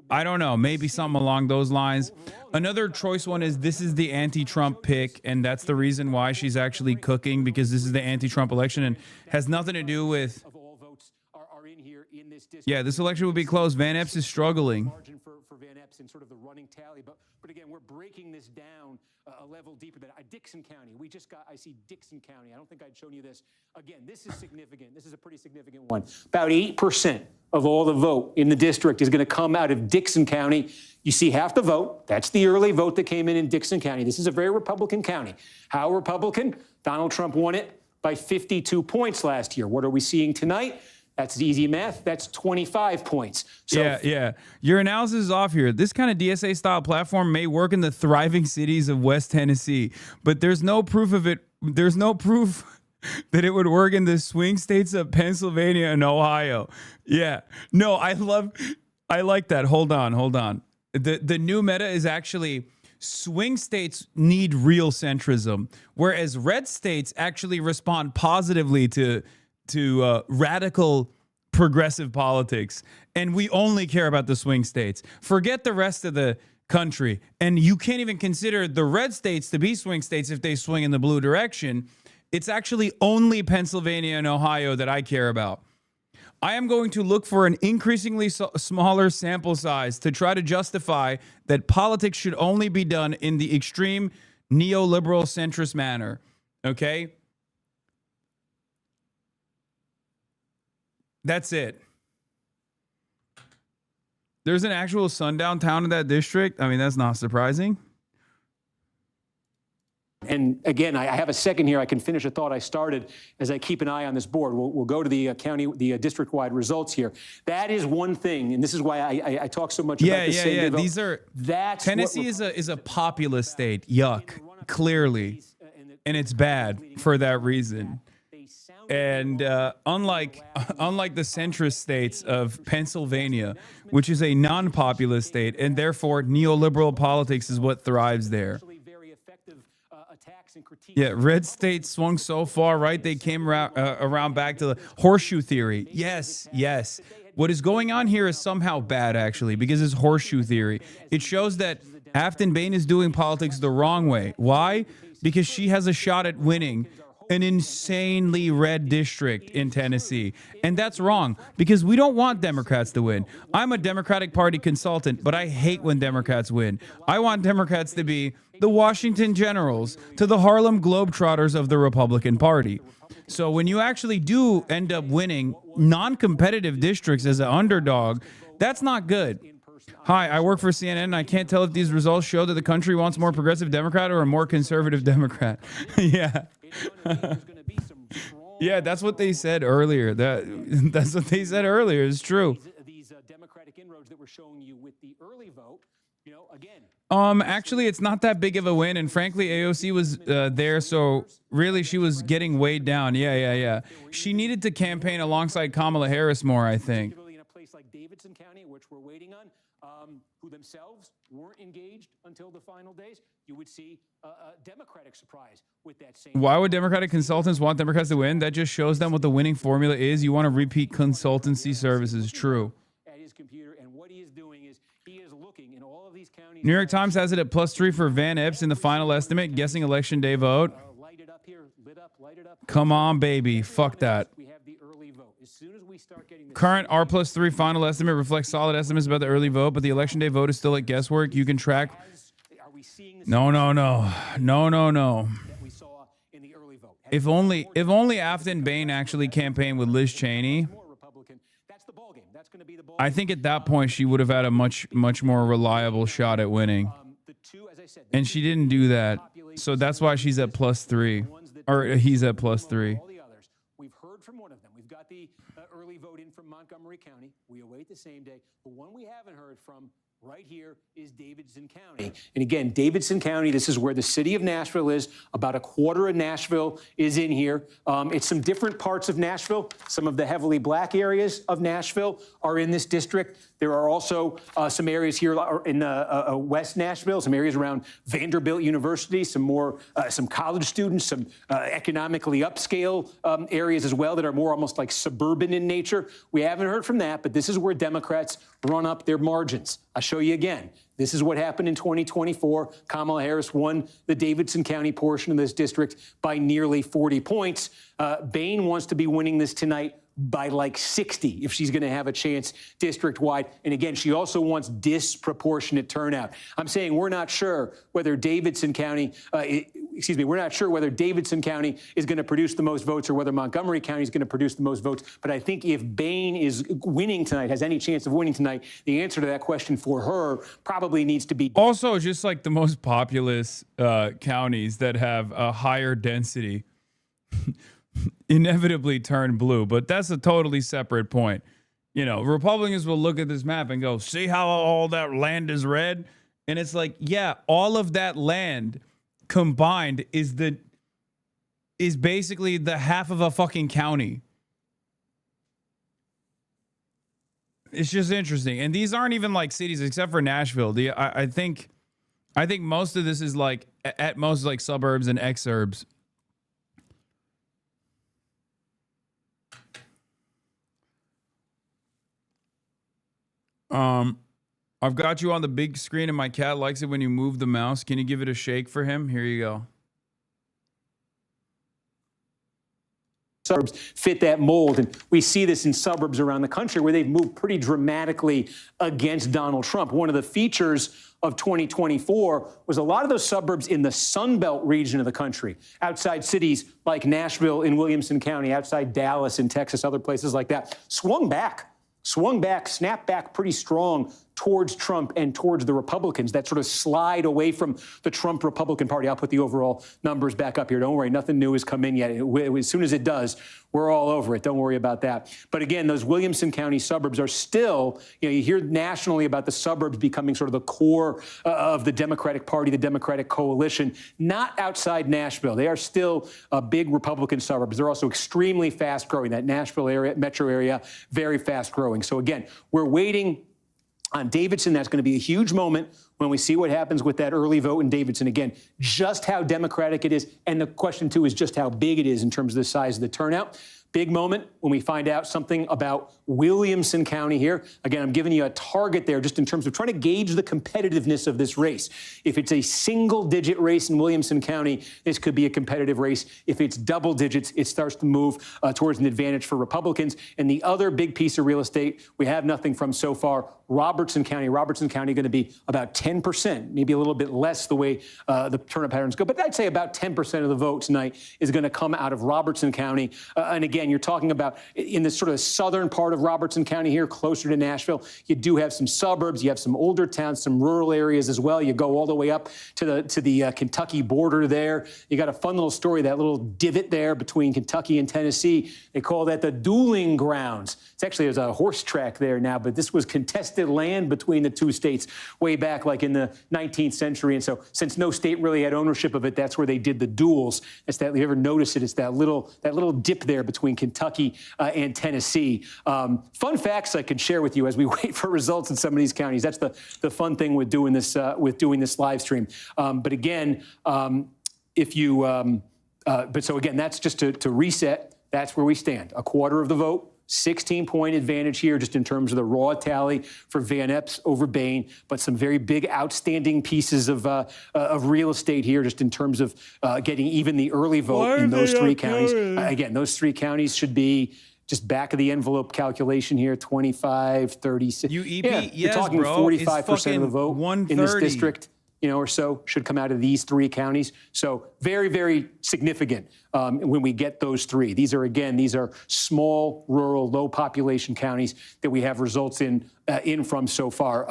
I don't know, maybe something along those lines. Another choice one is this is the anti-Trump pick, and that's the reason why she's actually cooking, because this is the anti-Trump election and has nothing to do with... Yeah, this election will be close. Van Epps is struggling. For Van Epps in sort of the running tally, but again, we're breaking this down a level deeper than Dixon County. I see Dixon County. I don't think I'd shown you this. Again, this is significant. This is a pretty significant one. About 8% of all the vote in the district is going to come out of Dixon County. You see half the vote. That's the early vote that came in Dixon County. This is a very Republican county. How Republican? Donald Trump won it by 52 points last year. What are we seeing tonight? That's easy math. That's 25 points. So yeah. Your analysis is off here. This kind of DSA style platform may work in the thriving cities of West Tennessee, but there's no proof of it. There's no proof that it would work in the swing states of Pennsylvania and Ohio. Yeah. No, I like that. Hold on. The new meta is actually swing states need real centrism, whereas red states actually respond positively to radical progressive politics. And we only care about the swing states. Forget the rest of the country. And you can't even consider the red states to be swing states if they swing in the blue direction. It's actually only Pennsylvania and Ohio that I care about. I am going to look for an increasingly smaller sample size to try to justify that politics should only be done in the extreme neoliberal centrist manner. Okay? That's it. There's an actual sundown town in that district. I mean, that's not surprising. And again, I have a second here. I can finish a thought I started as I keep an eye on this board. We'll go to the district-wide results here. That is one thing, and this is why I talk so much about the same vote. These are Tennessee is a populist state. Yuck, clearly, and it's bad for that reason. And unlike the centrist states of Pennsylvania, which is a non-populist state, and therefore neoliberal politics is what thrives there. Yeah, red states swung so far right, they came around back to the horseshoe theory. Yes. What is going on here is somehow bad, actually, because it's horseshoe theory. It shows that Afton Bain is doing politics the wrong way. Why? Because she has a shot at winning an insanely red district in Tennessee. And that's wrong, because we don't want Democrats to win. I'm a Democratic Party consultant, but I hate when Democrats win. I want Democrats to be the Washington Generals to the Harlem Globetrotters of the Republican Party. So when you actually do end up winning non-competitive districts as an underdog, that's not good. Hi, I work for CNN, and I can't tell if these results show that the country wants more progressive Democrat or a more conservative Democrat. Yeah. Yeah, that's what they said earlier. That's what they said earlier. It's true. These Democratic inroads that we're showing you with the early vote, again. Actually, it's not that big of a win, and frankly, AOC was there, so really she was getting weighed down. Yeah. She needed to campaign alongside Kamala Harris more, I think. Particularly in a place like Davidson County, which we're waiting on, who themselves weren't engaged until the final days, you would see a Democratic surprise with that same. Why would Democratic consultants want Democrats to win? That just shows them what the winning formula is. You want to repeat consultancy services. True. At his computer, and what he is doing is he is looking in all of these counties. New York Times has it at +3 for Van Epps in the final estimate, guessing election day vote. Light it up here, lit up. Come on, baby. Fuck that. We have the early vote. As soon as we start getting the Current R+3 final estimate reflects solid estimates about the early vote, but the election day vote is still at guesswork. You can track. No. If only Afton Bain actually campaigned with Liz Cheney, I think at that point she would have had a much more reliable shot at winning. And she didn't do that. So that's why she's at +3. Or he's at +3. We've heard from one of them. We've got the early vote in from Montgomery County. We await the same day. The one we haven't heard from right here is Davidson County. And again, Davidson County, this is where the city of Nashville is. About a quarter of Nashville is in here. It's some different parts of Nashville. Some of the heavily black areas of Nashville are in this district. There are also some areas here in West Nashville, some areas around Vanderbilt University, some college students, some economically upscale areas as well that are more almost like suburban in nature. We haven't heard from that, but this is where Democrats run up their margins. I'll show you again. This is what happened in 2024. Kamala Harris won the Davidson County portion of this district by nearly 40 points. Bain wants to be winning this tonight by like 60 if she's going to have a chance district-wide. And again, she also wants disproportionate turnout. I'm saying we're not sure whether Davidson County, we're not sure whether Davidson County is going to produce the most votes or whether Montgomery County is going to produce the most votes. But I think if Bain is winning tonight, has any chance of winning tonight, the answer to that question for her probably needs to be. Also, just like the most populous counties that have a higher density. inevitably turn blue. But that's a totally separate point. You know, Republicans will look at this map and go, see how all that land is red? And it's like, yeah, all of that land combined is basically the half of a fucking county. It's just interesting. And these aren't even like cities except for Nashville. I think most of this is like at most like suburbs and exurbs. I've got you on the big screen and my cat likes it when you move the mouse. Can you give it a shake for him? Here you go. Suburbs fit that mold. And we see this in suburbs around the country where they've moved pretty dramatically against Donald Trump. One of the features of 2024 was a lot of those suburbs in the Sun Belt region of the country, outside cities like Nashville in Williamson County, outside Dallas in Texas, other places like that, swung back, snapped back pretty strong towards Trump and towards the Republicans. That sort of slide away from the Trump Republican Party. I'll put the overall numbers back up here. Don't worry, nothing new has come in yet. As soon as it does, we're all over it. Don't worry about that. But again, those Williamson County suburbs are still, you hear nationally about the suburbs becoming sort of the core of the Democratic Party, the Democratic coalition, not outside Nashville. They are still big Republican suburbs. They're also extremely fast growing. That Nashville area, metro area, very fast growing. So again, we're waiting on Davidson. That's going to be a huge moment when we see what happens with that early vote in Davidson. Again, just how Democratic it is. And the question, too, is just how big it is in terms of the size of the turnout. Big moment when we find out something about Williamson County here. Again, I'm giving you a target there just in terms of trying to gauge the competitiveness of this race. If it's a single-digit race in Williamson County, this could be a competitive race. If it's double digits, it starts to move towards an advantage for Republicans. And the other big piece of real estate we have nothing from so far, Robertson County. Robertson County going to be about 10%, maybe a little bit less the way the turnout patterns go. But I'd say about 10% of the vote tonight is going to come out of Robertson County. And again, you're talking about in the sort of southern part of Robertson County here, closer to Nashville. You do have some suburbs. You have some older towns, some rural areas as well. You go all the way up to the Kentucky border there. You got a fun little story, that little divot there between Kentucky and Tennessee. They call that the dueling grounds. It's actually, there's a horse track there now, but this was contested land between the two states way back like in the 19th century. And so since no state really had ownership of it, that's where they did the duels. That's that, if you ever notice it, it's that little dip there between Kentucky and Tennessee. Fun facts I could share with you as we wait for results in some of these counties. That's the fun thing with doing this live stream. But again, so again, that's just to reset. That's where we stand. A quarter of the vote. 16-point advantage here just in terms of the raw tally for Van Epps over Bain, but some very big outstanding pieces of real estate here just in terms of getting even the early vote in those three counties. Again, those three counties should be just back of the envelope calculation here, 25, 36. You're talking 45% of the vote in this district, or so should come out of these three counties. So very, very significant when we get those three. These are small, rural, low population counties that we have results in from so far.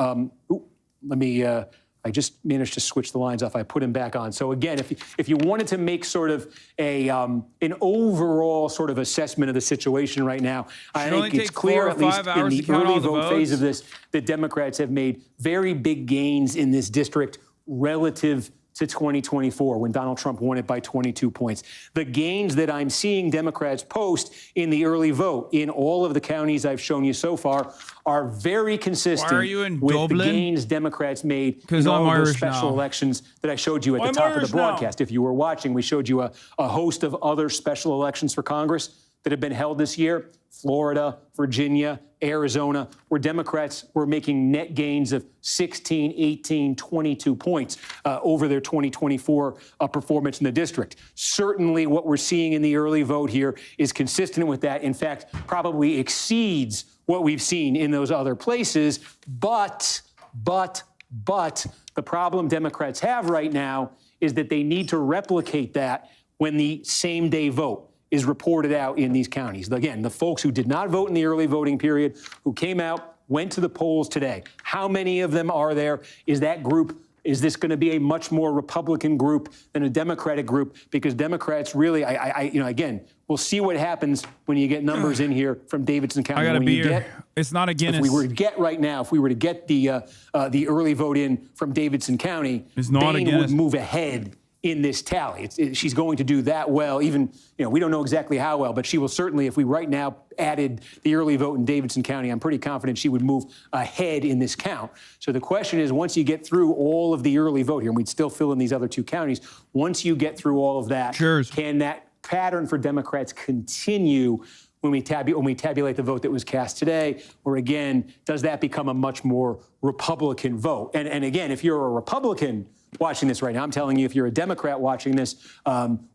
I just managed to switch the lines off. I put him back on. So again, if you wanted to make sort of an overall sort of assessment of the situation right now, I think it's clear, at least in the early vote phase of this, that Democrats have made very big gains in this district relative to 2024 when Donald Trump won it by 22 points. The gains that I'm seeing Democrats post in the early vote in all of the counties I've shown you so far are very consistent with the gains Democrats made in all of those special elections that I showed you at the top of the broadcast. If you were watching, we showed you a host of other special elections for Congress that have been held this year. Florida, Virginia, Arizona, where Democrats were making net gains of 16, 18, 22 points over their 2024 performance in the district. Certainly what we're seeing in the early vote here is consistent with that. In fact, probably exceeds what we've seen in those other places. But the problem Democrats have right now is that they need to replicate that when the same day vote is reported out in these counties. Again, the folks who did not vote in the early voting period, who came out, went to the polls today. How many of them are there? Is that group Is this going to be a much more Republican group than a Democratic group? Because Democrats really, again, we'll see what happens when you get numbers in here from Davidson County. I got a When you beer. It's not a Guinness. If we were to get right now, if we were to get the early vote in from Davidson County, It's not a Bain Guinness. would move ahead in this tally. She's going to do that well. Even, we don't know exactly how well, but she will certainly, if we right now added the early vote in Davidson County, I'm pretty confident she would move ahead in this count. So the question is, once you get through all of the early vote here, and we'd still fill in these other two counties, once you get through all of that, can that pattern for Democrats continue when we tabulate the vote that was cast today? Or again, does that become a much more Republican vote? And again, if you're a Republican watching this right now, I'm telling you, if you're a Democrat watching this,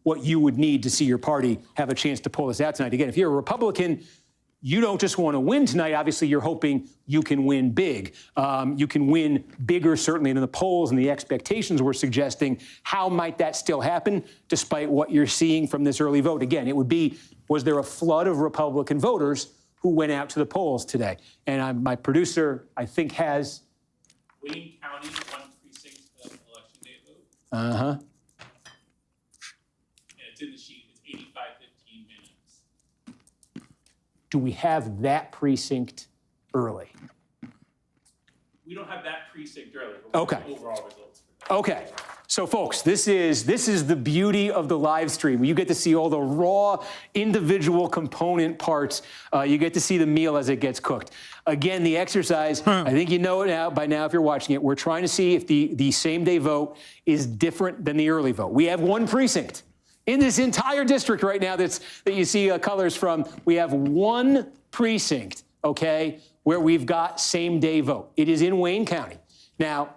what you would need to see your party have a chance to pull this out tonight. Again, if you're a Republican, you don't just want to win tonight. Obviously, you're hoping you can win big. You can win bigger, certainly, than the polls and the expectations were suggesting. How might that still happen, despite what you're seeing from this early vote? Again, it would be, was there a flood of Republican voters who went out to the polls today? And my producer, I think, has... Wayne County, one precinct election day vote. Uh-huh. And it's in the sheet. It's 85-15 minutes. Do we have that precinct early? We don't have that precinct early, but we have overall results. Okay. So, folks, this is the beauty of the live stream. You get to see all the raw individual component parts. You get to see the meal as it gets cooked. Again, the exercise, I think you know it by now if you're watching it. We're trying to see if the same-day vote is different than the early vote. We have one precinct in this entire district right now that you see colors from. We have one precinct, okay, where we've got same-day vote. It is in Wayne County. Now,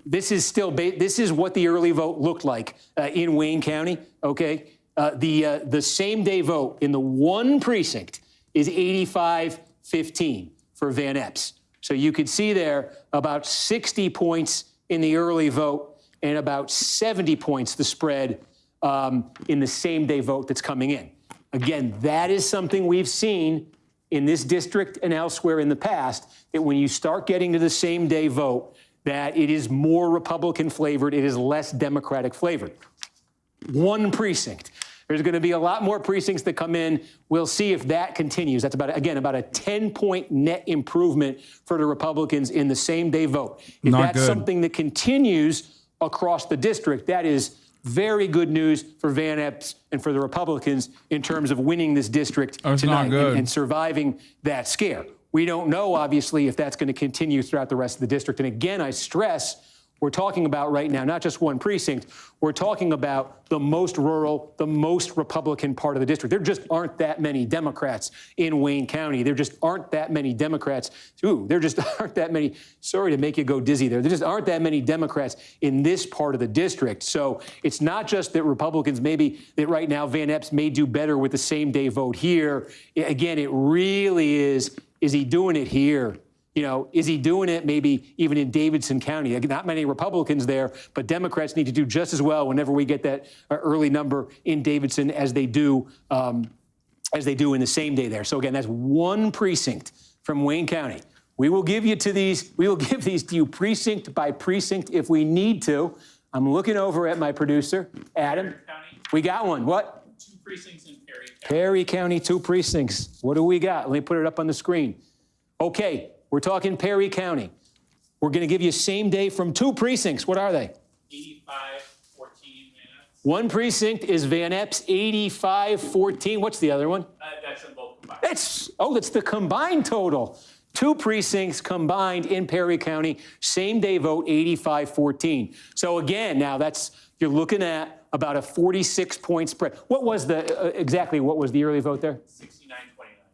this is what the early vote looked like in Wayne County, okay? The same-day vote in the one precinct is 85-15 for Van Epps. So you could see there about 60 points in the early vote and about 70 points the spread in the same-day vote that's coming in. Again, that is something we've seen in this district and elsewhere in the past, that when you start getting to the same-day vote, that it is more Republican flavored, it is less Democratic flavored. One precinct. There's going to be a lot more precincts that come in. We'll see if that continues. That's about a 10-point net improvement for the Republicans in the same-day vote. If that's something that continues across the district, that is very good news for Van Epps and for the Republicans in terms of winning this district tonight and surviving that scare. We don't know, obviously, if that's going to continue throughout the rest of the district. And again, I stress, we're talking about right now, not just one precinct, we're talking about the most rural, the most Republican part of the district. There just aren't that many Democrats in Wayne County. There just aren't that many Democrats. There just aren't that many. Sorry to make you go dizzy there. There just aren't that many Democrats in this part of the district. So it's not just that Republicans that right now Van Epps may do better with the same day vote here. Again, it really is he doing it here? Is he doing it maybe even in Davidson County? Not many Republicans there, but Democrats need to do just as well whenever we get that early number in Davidson as they do in the same day there. So again, that's one precinct from Wayne County. We will give these to you precinct by precinct if we need to. I'm looking over at my producer, Adam. We got one. What? 2 precincts in Perry County. Perry County, 2 precincts. What do we got? Let me put it up on the screen. Okay. We're talking Perry County. We're going to give you same day from 2 precincts. What are they? 85-14 minutes. One precinct is Van Epps, 85-14. What's the other one? That's in both combined. That's the combined total. 2 precincts combined in Perry County, same day vote, 85-14. So again, now you're looking at about a 46-point spread. What was the early vote there? 69-29.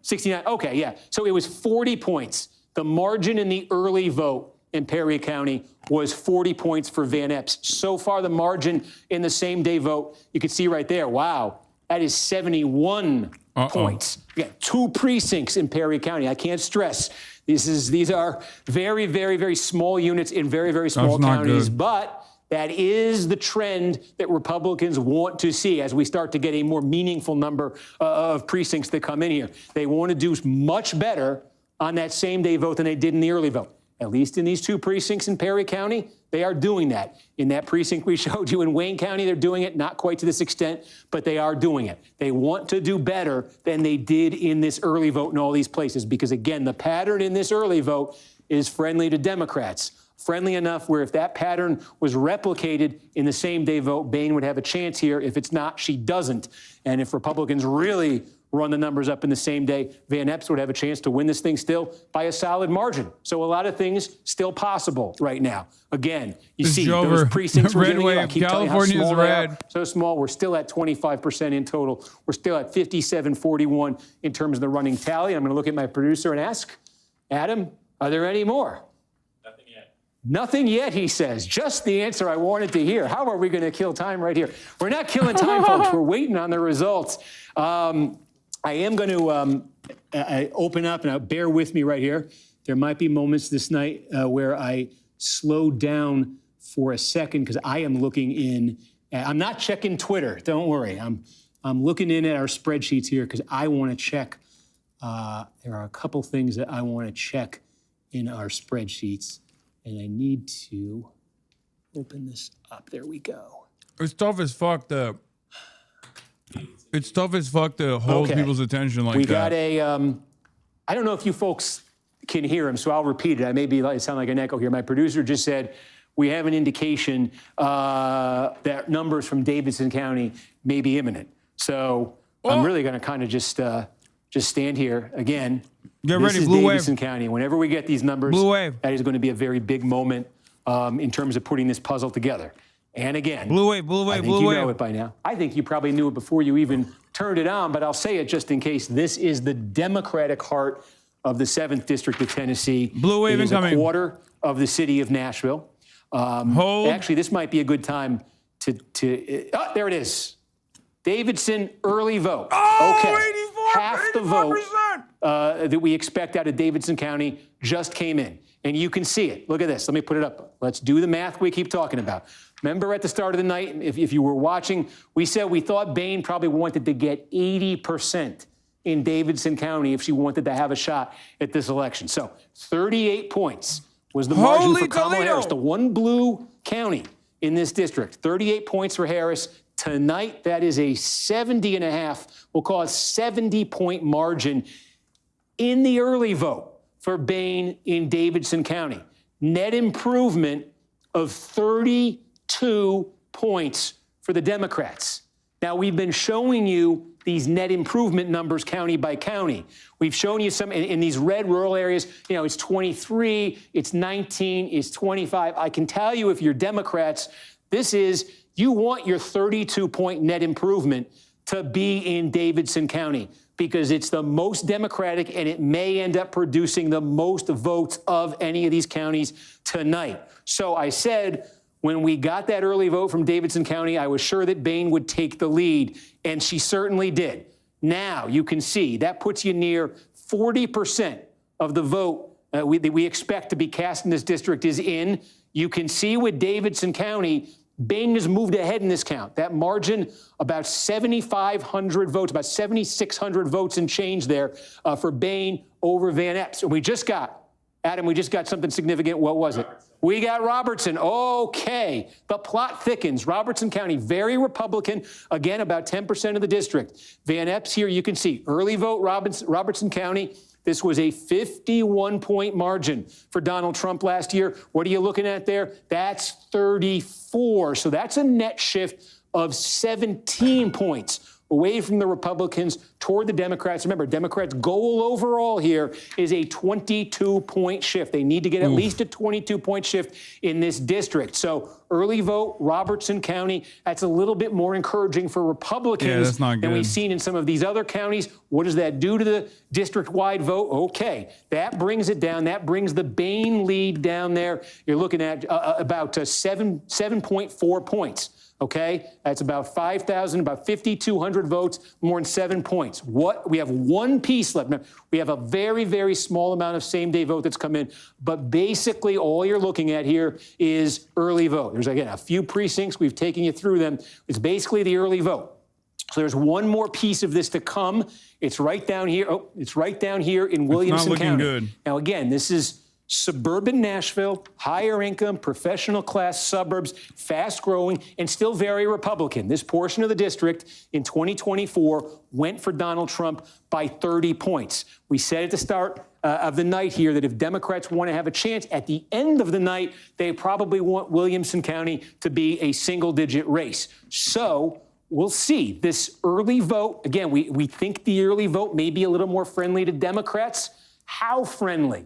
69. Okay, yeah. So it was 40 points. The margin in the early vote in Perry County was 40 points for Van Epps. So far, the margin in the same-day vote, you can see right there, wow, that is 71 points. Again, 2 precincts in Perry County. I can't stress, these are very, very, very small units in very, very small counties, but that is the trend that Republicans want to see as we start to get a more meaningful number of precincts that come in here. They want to do much better on that same-day vote than they did in the early vote. at least in these 2 precincts in Perry County, they are doing that. In that precinct we showed you in Wayne County, they're doing it, not quite to this extent, but they are doing it. They want to do better than they did in this early vote in all these places, because again, the pattern in this early vote is friendly to Democrats. Friendly enough where if that pattern was replicated in the same day vote, Bain would have a chance here. If it's not, she doesn't. And if Republicans really run the numbers up in the same day, Van Epps would have a chance to win this thing still by a solid margin. So a lot of things still possible right now. Again, you see those precincts we're giving you, I keep telling you how small they are. So small, we're still at 25% in total. We're still at 57-41 in terms of the running tally. I'm going to look at my producer and ask, Adam, are there any more? Nothing yet. Nothing yet, he says. Just the answer I wanted to hear. How are we going to kill time right here? We're not killing time, folks. We're waiting on the results. I am going to open up, and bear with me right here. There might be moments this night where I slow down for a second because I am looking in. I'm not checking Twitter. Don't worry. I'm looking in at our spreadsheets here because I want to check. There are a couple things that I want to check in our spreadsheets, and I need to open this up. There we go. It's tough as fuck to hold people's attention like that. We got a, I don't know if you folks can hear him, so I'll repeat it. I may sound like an echo here. My producer just said we have an indication that numbers from Davidson County may be imminent. So I'm really going to kind of just stand here again. Get ready, this is blue Davidson wave. County. Whenever we get these numbers, Blue wave. that is going to be a very big moment in terms of putting this puzzle together. And again, blue wave, blue wave, I think blue you wave. know it by now. I think you probably knew it before you even turned it on, but I'll say it just in case. This is the Democratic heart of the 7th District of Tennessee. Blue wave it is incoming. a quarter of the city of Nashville. Actually, this might be a good time to there it is. Davidson early vote. Oh, okay. Half the vote that we expect out of Davidson County just came in. And you can see it. Look at this. Let me put it up. Let's do the math we keep talking about. Remember at the start of the night, if you were watching, we said we thought Bain probably wanted to get 80% in Davidson County if she wanted to have a shot at this election. So 38 points was the margin for Kamala Harris, the one blue county in this district. 38 points for Harris. Tonight, that is a 70.5, we'll call it 70-point margin in the early vote for Bain in Davidson County. Net improvement of 32 points for the Democrats. Now, we've been showing you these net improvement numbers county by county. We've shown you some in these red rural areas, you know, it's 23, it's 19, it's 25. I can tell you if you're Democrats, this is, you want your 32-point net improvement to be in Davidson County because it's the most Democratic and it may end up producing the most votes of any of these counties tonight. So I said, when we got that early vote from Davidson County, I was sure that Bain would take the lead, and she certainly did. Now, you can see that puts you near 40% of the vote that we expect to be cast in this district is in. You can see with Davidson County, Bain has moved ahead in this count. That margin, about 7,500 votes, about 7,600 votes and change there for Bain over Van Epps. And we just got, Adam, we just got something significant. What was it? We got Robertson. Okay. The plot thickens. Robertson County, very Republican. Again, about 10% of the district. Van Epps here, you can see early vote Robertson County. This was a 51-point margin for Donald Trump last year. What are you looking at there? That's 34. So that's a net shift of 17 points away from the Republicans toward the Democrats. Remember, Democrats' goal overall here is a 22-point shift. They need to get at least a 22-point shift in this district. So early vote, Robertson County, that's a little bit more encouraging for Republicans than we've seen in some of these other counties. What does that do to the district-wide vote? Okay, that brings it down. That brings the Bain lead down there. You're looking at about 7.4 points. Okay, that's about 5,000, about 5,200 votes, more than 7 points. We have one piece left. Now, we have a very, very small amount of same-day vote that's come in, but basically all you're looking at here is early vote. There's, again, a few precincts. We've taken you through them. It's basically the early vote. So there's one more piece of this to come. It's right down here. Oh, it's right down here in Williamson County. Good. Now, again, this is suburban Nashville, higher income, professional class suburbs, fast growing, and still very Republican. This portion of the district in 2024 went for Donald Trump by 30 points. We said at the start of the night here that if Democrats want to have a chance at the end of the night, they probably want Williamson County to be a single-digit race. So we'll see. This early vote, again, we think the early vote may be a little more friendly to Democrats. How friendly?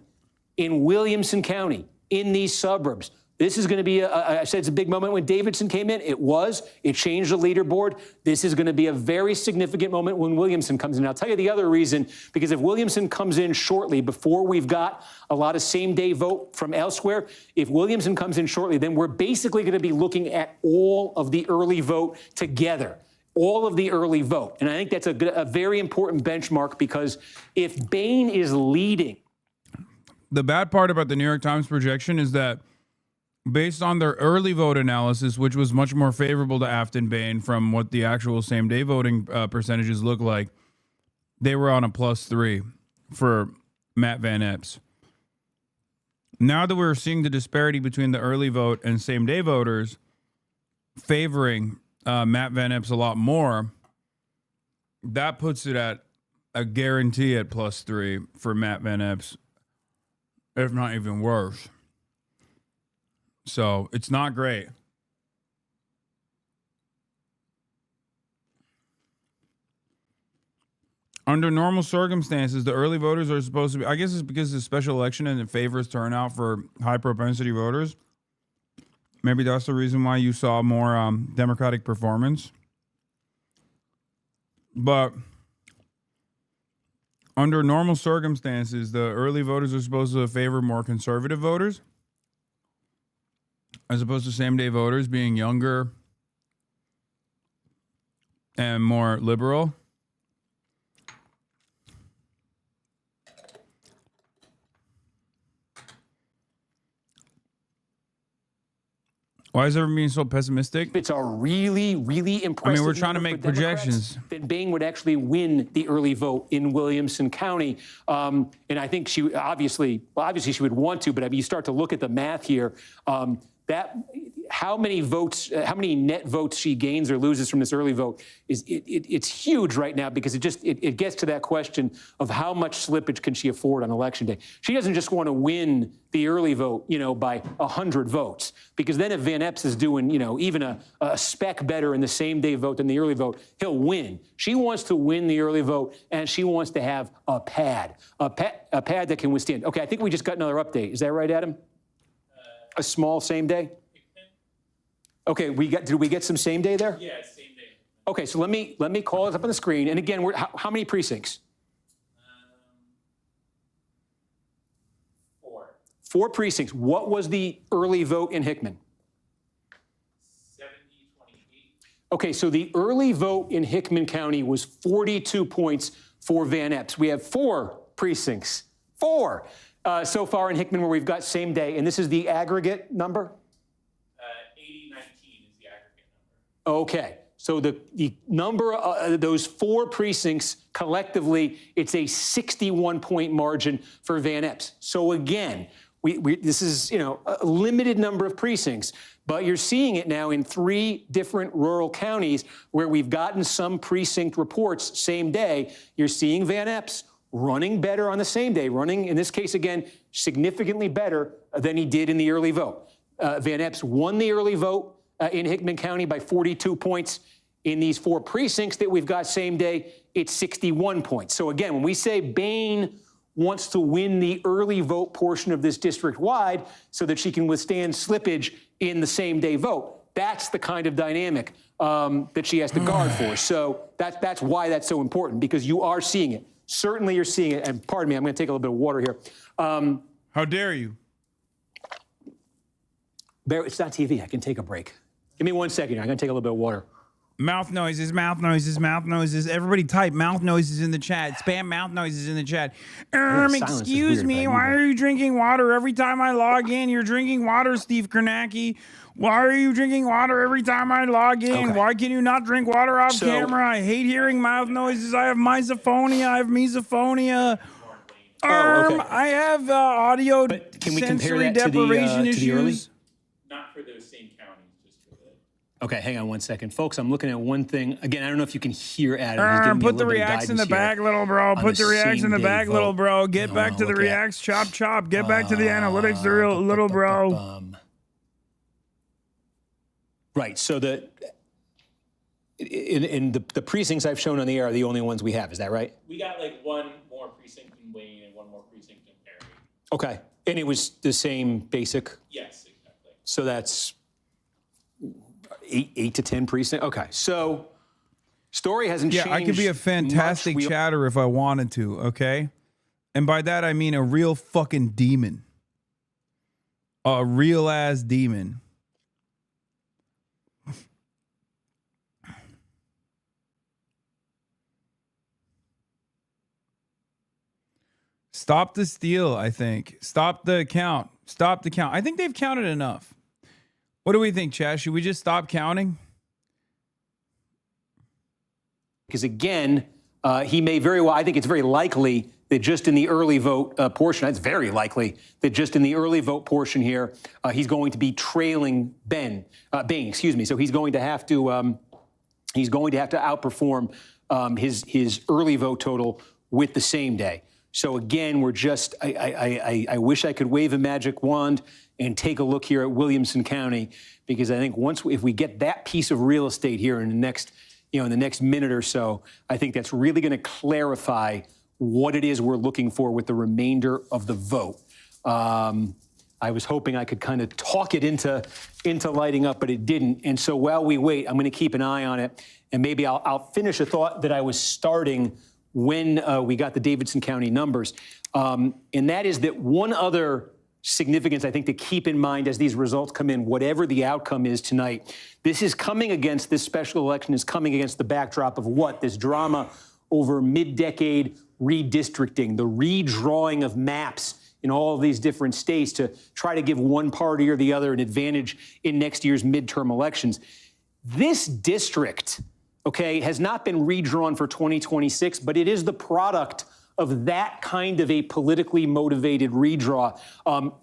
In Williamson County, in these suburbs. This is going to be, I said it's a big moment when Davidson came in. It was. It changed the leaderboard. This is going to be a very significant moment when Williamson comes in. I'll tell you the other reason, because if Williamson comes in shortly, before we've got a lot of same-day vote from elsewhere, if Williamson comes in shortly, then we're basically going to be looking at all of the early vote together. All of the early vote. And I think that's a very important benchmark, because if Bain is leading, the bad part about the New York Times projection is that based on their early vote analysis, which was much more favorable to Afton Bain from what the actual same-day voting percentages look like, they were on a +3 for Matt Van Epps. Now that we're seeing the disparity between the early vote and same-day voters favoring Matt Van Epps a lot more, that puts it at a guarantee at +3 for Matt Van Epps, if not even worse. So it's not great. Under normal circumstances, the early voters are supposed to be, I guess it's because it's a special election and it favors turnout for high propensity voters. Maybe that's the reason why you saw more Democratic performance. But under normal circumstances, the early voters are supposed to favor more conservative voters, as opposed to same-day voters being younger and more liberal. Why is everyone being so pessimistic? It's a really, really impressive. I mean, we're trying to make projections. That Bain would actually win the early vote in Williamson County, and I think she obviously she would want to. But I mean, you start to look at the math here. That how many votes, how many net votes she gains or loses from this early vote is it's huge right now, because it gets to that question of how much slippage can she afford on election day. She doesn't just want to win the early vote, by 100 votes, because then if Van Epps is doing, even a speck better in the same day vote than the early vote, he'll win. She wants to win the early vote, and she wants to have a pad that can withstand. Okay, I think we just got another update. Is that right, Adam? A small same day? Okay, did we get some same day there? Yeah, it's same day. Okay, so let me call it up on the screen. And again, how many precincts? 4. 4 precincts. What was the early vote in Hickman? 70-28. Okay, so the early vote in Hickman County was 42 points for Van Epps. We have 4 precincts. 4. So far in Hickman, where we've got same day, and this is the aggregate number? 80-19 is the aggregate number. Okay, so the number, those 4 precincts collectively, it's a 61-point margin for Van Epps. So again, this is, a limited number of precincts, but you're seeing it now in 3 different rural counties where we've gotten some precinct reports same day. You're seeing Van Epps running better on the same day, running, in this case, again, significantly better than he did in the early vote. Van Epps won the early vote in Hickman County by 42 points. In these 4 precincts that we've got same day, it's 61 points. So again, when we say Bain wants to win the early vote portion of this district-wide so that she can withstand slippage in the same day vote, that's the kind of dynamic that she has to guard for. So that's why that's so important, because you are seeing it. Certainly you're seeing it, and pardon me, I'm going to take a little bit of water here. How dare you? It's not TV. I can take a break. Give me 1 second. I'm going to take a little bit of water. Mouth noises, mouth noises, mouth noises. Everybody type mouth noises in the chat. Spam mouth noises in the chat. Excuse me, why are you drinking water every time I log in? You're drinking water, Steve Kornacki. Why are you drinking water every time I log in? Okay. Why can you not drink water off camera? I hate hearing mouth noises. I have misophonia. okay. I have audio But can we compare sensory that to the, deprivation to the early? issues. Not for those same counties, just for the. Okay, hang on one second. Folks, I'm looking at one thing. Again, I don't know if you can hear Adam. He's giving me a Put the little bit of reacts in the guidance bag, here little bro. on Put the reacts in the same-day bag, vote. little bro. Get I back wanna to the look at- reacts. Chop, chop. Get back to the analytics, the real little bro. Right, so in the precincts I've shown on the air are the only ones we have. Is that right? We got like one more precinct in Wayne and one more precinct in Perry. Okay, and it was the same basic? Yes, exactly. So that's eight to 10 precincts. Okay, so story hasn't changed. Yeah, I could be a fantastic much. chatter if I wanted to, okay? And by that, I mean a real fucking demon. A real ass demon. Stop the steal, I think. Stop the count. Stop the count. I think they've counted enough. What do we think, Chad? Should we just stop counting? Because again, he may very well, I think it's very likely that just in the early vote portion, it's very likely that just in the early vote portion here, he's going to be trailing Bain, excuse me. So he's going to have to outperform his early vote total with the same day. So again, we're just, I wish I could wave a magic wand and take a look here at Williamson County, because I think if we get that piece of real estate here in the next, in the next minute or so, I think that's really going to clarify what it is we're looking for with the remainder of the vote. I was hoping I could kind of talk it into lighting up, but it didn't. And so while we wait, I'm going to keep an eye on it, and maybe I'll finish a thought that I was starting when we got the Davidson County numbers. And that is that one other significance, I think, to keep in mind as these results come in, whatever the outcome is tonight, this special election is coming against the backdrop of what? This drama over mid-decade redistricting, the redrawing of maps in all of these different states to try to give one party or the other an advantage in next year's midterm elections. This district, okay, has not been redrawn for 2026, but it is the product of that kind of a politically motivated redraw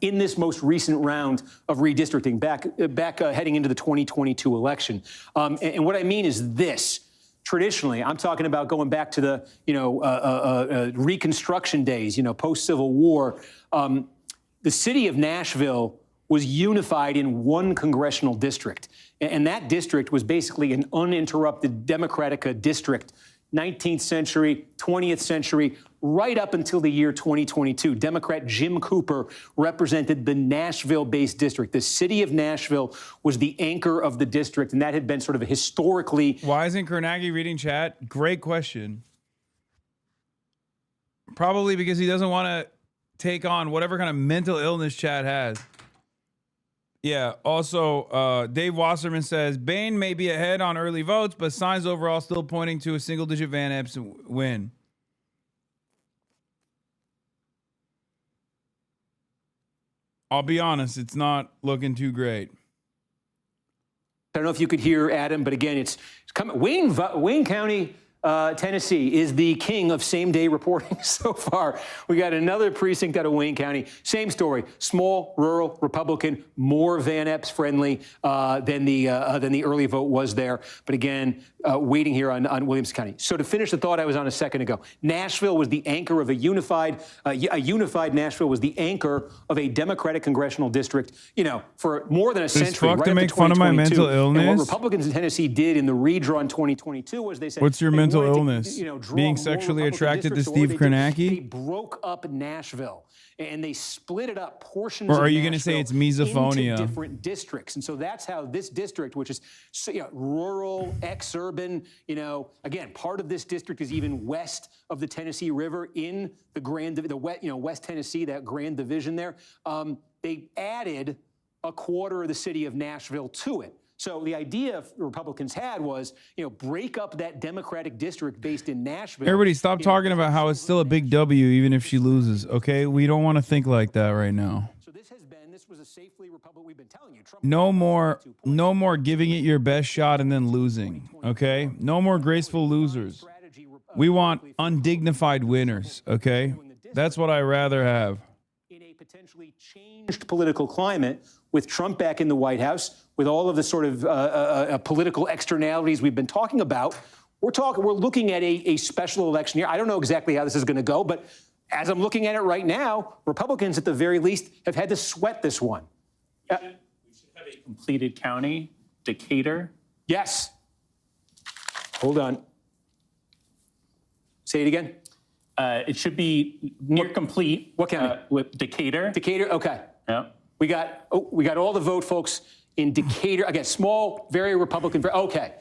in this most recent round of redistricting back heading into the 2022 election. And what I mean is this. Traditionally, I'm talking about going back to the Reconstruction days, post-Civil War. The city of Nashville was unified in one congressional district. And that district was basically an uninterrupted Democratic district, 19th century, 20th century, right up until the year 2022. Democrat Jim Cooper represented the Nashville-based district. The city of Nashville was the anchor of the district, and that had been sort of a historically... Why isn't Kernaghi reading chat? Great question. Probably because he doesn't want to take on whatever kind of mental illness chat has. Yeah, also, Dave Wasserman says, Bain may be ahead on early votes, but signs overall still pointing to a single-digit Van Epps win. I'll be honest, it's not looking too great. I don't know if you could hear Adam, but again, it's coming. Wayne County, Tennessee is the king of same-day reporting so far. We got another precinct out of Wayne County. Same story. Small, rural, Republican, more Van Epps friendly than the early vote was there. But again, waiting here on Williamson County. So to finish the thought I was on a second ago, Nashville was the anchor of a unified Nashville was the anchor of a Democratic congressional district, for more than a century. Fuck to make fun of my mental illness. And what Republicans in Tennessee did in the redraw in 2022 was they said, what's your mental illness? Being sexually attracted to Steve Kernacki? They broke up Nashville and they split it up portions. Or are you going to say it's misophonia? Into different districts, and so that's how this district, which is rural, ex-urban, again, part of this district is even west of the Tennessee River in the West Tennessee, that Grand Division there. They added a quarter of the city of Nashville to it. So the idea Republicans had was, break up that Democratic district based in Nashville. Everybody stop talking about how it's still a big W even if she loses, okay? We don't want to think like that right now. So this was a safely Republican, we've been telling you. Trump no more giving it your best shot and then losing, okay? No more graceful losers. We want undignified winners, okay? That's what I rather have. In a potentially changed political climate, with Trump back in the White House, with all of the sort of political externalities we've been talking about, we're looking at a special election here. I don't know exactly how this is going to go, but as I'm looking at it right now, Republicans at the very least have had to sweat this one. We should have a completed county, Decatur. Yes. Hold on. Say it again. It should be near complete. What county? With Decatur. Decatur. Okay. Yeah. We got all the vote, folks, in Decatur. Again, small, very Republican. Okay.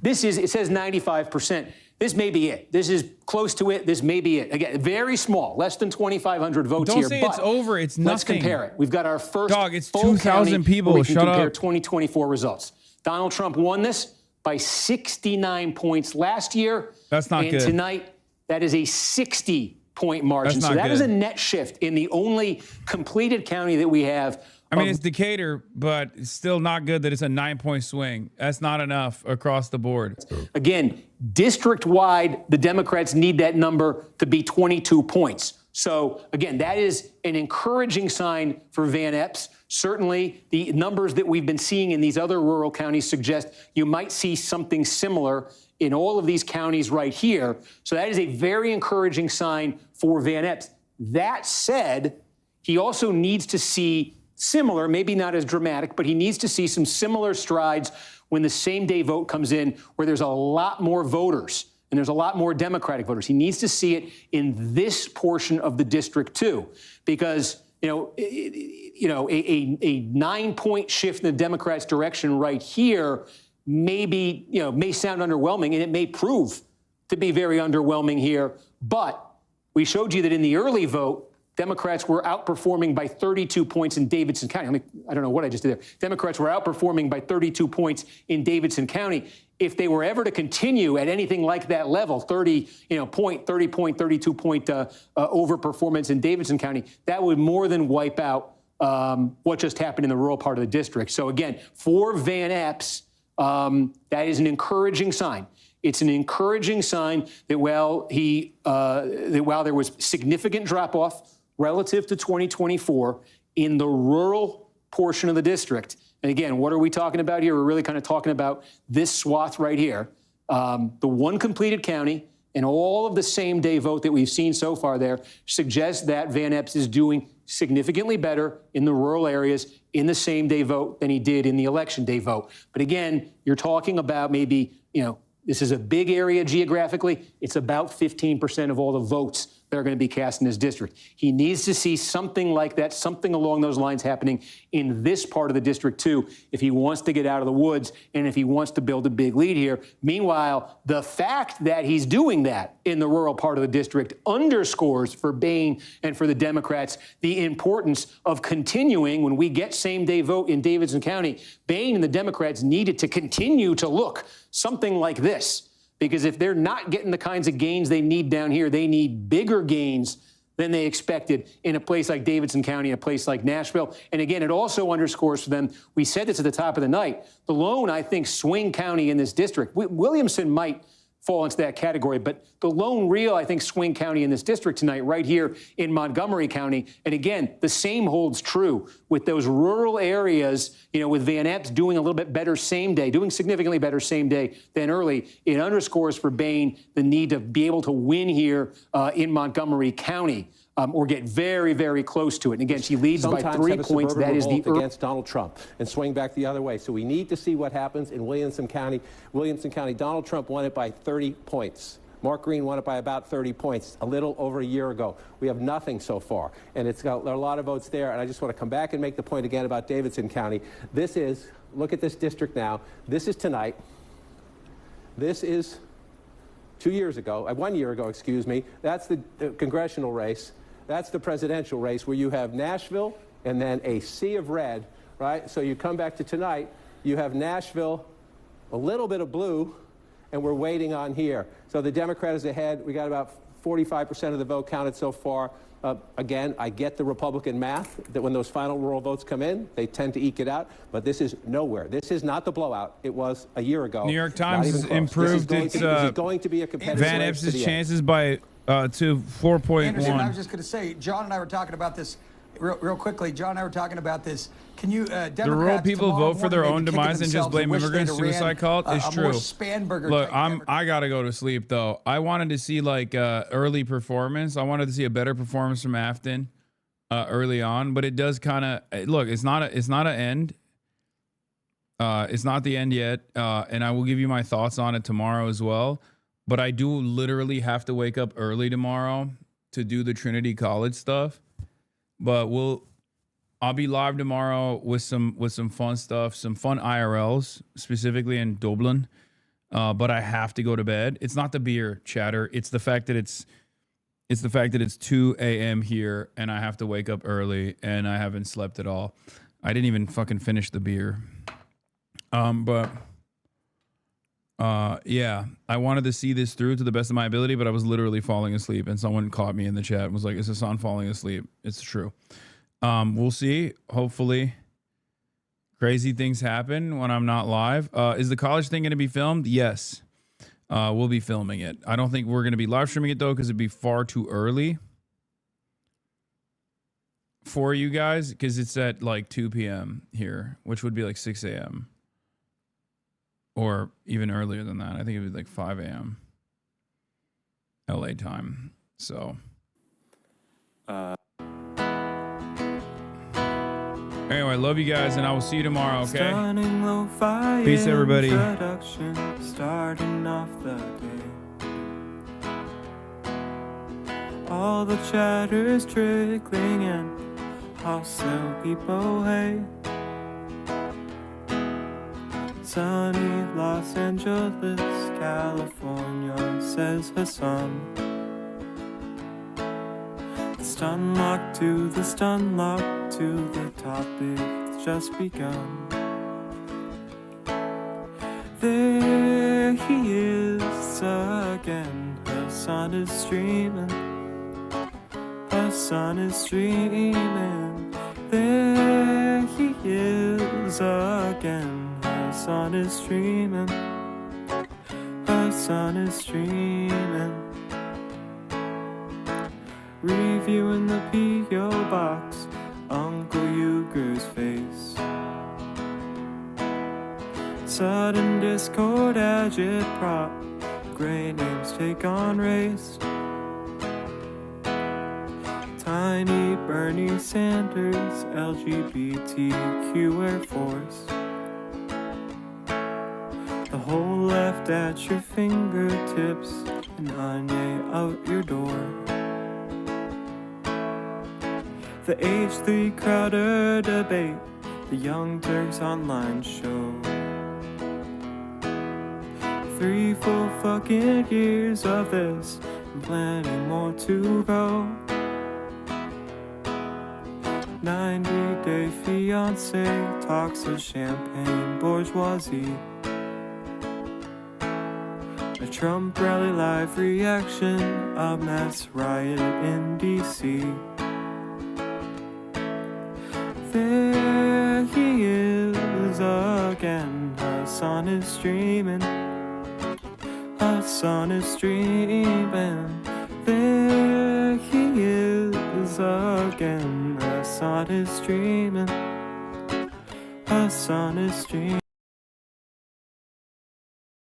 It says 95%. This may be it. This is close to it. This may be it. Again, very small, less than 2,500 votes Don't here. say it's over. It's nothing. Let's compare it. We've got our first it's full 2,000 people. where we can Shut compare up. 2024 results. Donald Trump won this by 69 points last year. That's not and good. Tonight, that is a 60-point margin. That's So not that is a good. net shift in the only completed county that we have. I mean, it's Decatur, but it's still not good that it's a 9-point swing. That's not enough across the board. Again, district-wide, the Democrats need that number to be 22 points. So, again, that is an encouraging sign for Van Epps. Certainly, the numbers that we've been seeing in these other rural counties suggest you might see something similar in all of these counties right here. So that is a very encouraging sign for Van Epps. That said, he also needs to see similar, maybe not as dramatic, but he needs to see some similar strides when the same-day vote comes in, where there's a lot more voters and there's a lot more Democratic voters. He needs to see it in this portion of the district too, because a 9-point shift in the Democrats' direction right here may sound underwhelming, and it may prove to be very underwhelming here. But we showed you that in the early vote, Democrats were outperforming by 32 points in Davidson County. I don't know what I just did there. Democrats were outperforming by 32 points in Davidson County. If they were ever to continue at anything like that level, 32-point overperformance in Davidson County, that would more than wipe out what just happened in the rural part of the district. So again, for Van Epps, that is an encouraging sign. It's an encouraging sign that while there was significant drop-off relative to 2024 in the rural portion of the district, and again, what are we talking about here? We're really kind of talking about this swath right here, the one completed county, and all of the same-day vote that we've seen so far there suggests that Van Epps is doing significantly better in the rural areas in the same-day vote than he did in the election-day vote. But again, you're talking about maybe, this is a big area geographically. It's about 15% of all the votes that are going to be cast in his district. He needs to see something like that, something along those lines happening in this part of the district too, if he wants to get out of the woods and if he wants to build a big lead here. Meanwhile, the fact that he's doing that in the rural part of the district underscores for Boehne and for the Democrats the importance of continuing when we get same-day vote in Davidson County. Boehne and the Democrats needed to continue to look something like this. Because if they're not getting the kinds of gains they need down here, they need bigger gains than they expected in a place like Davidson County, a place like Nashville. And again, it also underscores for them, we said this at the top of the night, the lone, I think, swing county in this district, Williamson might fall into that category, but the lone real, I think, swing county in this district tonight, right here in Montgomery County. And again, the same holds true with those rural areas, with Van Epps doing a little bit better same day, doing significantly better same day than early. It underscores for Boehne the need to be able to win here in Montgomery County. Or get very, very close to it. And again, she leads by 3 points. That is the against Donald Trump and swing back the other way. So we need to see what happens in Williamson County. Donald Trump won it by 30 points. Mark Green won it by about 30 points a little over a year ago. We have nothing so far, and it's got a lot of votes there. And I just want to come back and make the point again about Davidson County. Look at this district now. This is tonight. This is 1 year ago, excuse me. That's the congressional race. That's the presidential race where you have Nashville and then a sea of red, right? So you come back to tonight, you have Nashville, a little bit of blue, and we're waiting on here. So the Democrat is ahead. We got about 45% of the vote counted so far. Again, I get the Republican math that when those final rural votes come in, they tend to eke it out. But this is nowhere. This is not the blowout it was a year ago. New York Times has improved its going to be a competitive Van Epps' chances by to 4.1. Anderson, I was just going to say, John and I were talking about this real quickly. John and I were talking about this. Can you, The rural people vote for their own demise and just blame immigrants. Suicide cult. It's true. Look, I gotta go to sleep though. I wanted to see like early performance. I wanted to see a better performance from Afton early on, but it does kind of look. It's not an end. It's not the end yet, and I will give you my thoughts on it tomorrow as well. But I do literally have to wake up early tomorrow to do the Trinity College stuff. But I'll be live tomorrow with some fun stuff, some fun IRLs, specifically in Dublin. But I have to go to bed. It's not the beer chatter. It's the fact that it's 2 a.m. here and I have to wake up early and I haven't slept at all. I didn't even fucking finish the beer. Yeah, I wanted to see this through to the best of my ability, but I was literally falling asleep and someone caught me in the chat and was like, is Hasan falling asleep? It's true. We'll see. Hopefully crazy things happen when I'm not live. Is the college thing going to be filmed? Yes. We'll be filming it. I don't think we're going to be live streaming it though, because it'd be far too early for you guys, because it's at like 2 p.m. here, which would be like 6 a.m. or even earlier than that. I think it would be like 5 a.m. LA time. So anyway, love you guys, and I will see you tomorrow, okay? Peace, everybody. Starting off the day. All the chatter's trickling in. Hostile people hate. Sunny Los Angeles, California, says Hasan. The stun lock to the stun lock to the topic's just begun. There he is again. Hasan is streaming. Hasan is streaming. There he is again. Hasan is streaming. Hasan is streaming. Reviewing the P.O. box, Uncle Euger's face. Sudden discord agitprop, gray names take on race. Tiny Bernie Sanders, LGBTQ Air Force. The whole left at your fingertips, and Anye out your door. The H3 Crowder debate, the Young Turks online show. 3 full fucking years of this, and plenty more to go. 90-day fiance talks of champagne bourgeoisie. A Trump rally live reaction, a mass riot in D.C. There he is again. Hasan is streaming. Hasan is streaming. There he is again. Hasan is streaming. Hasan is streaming.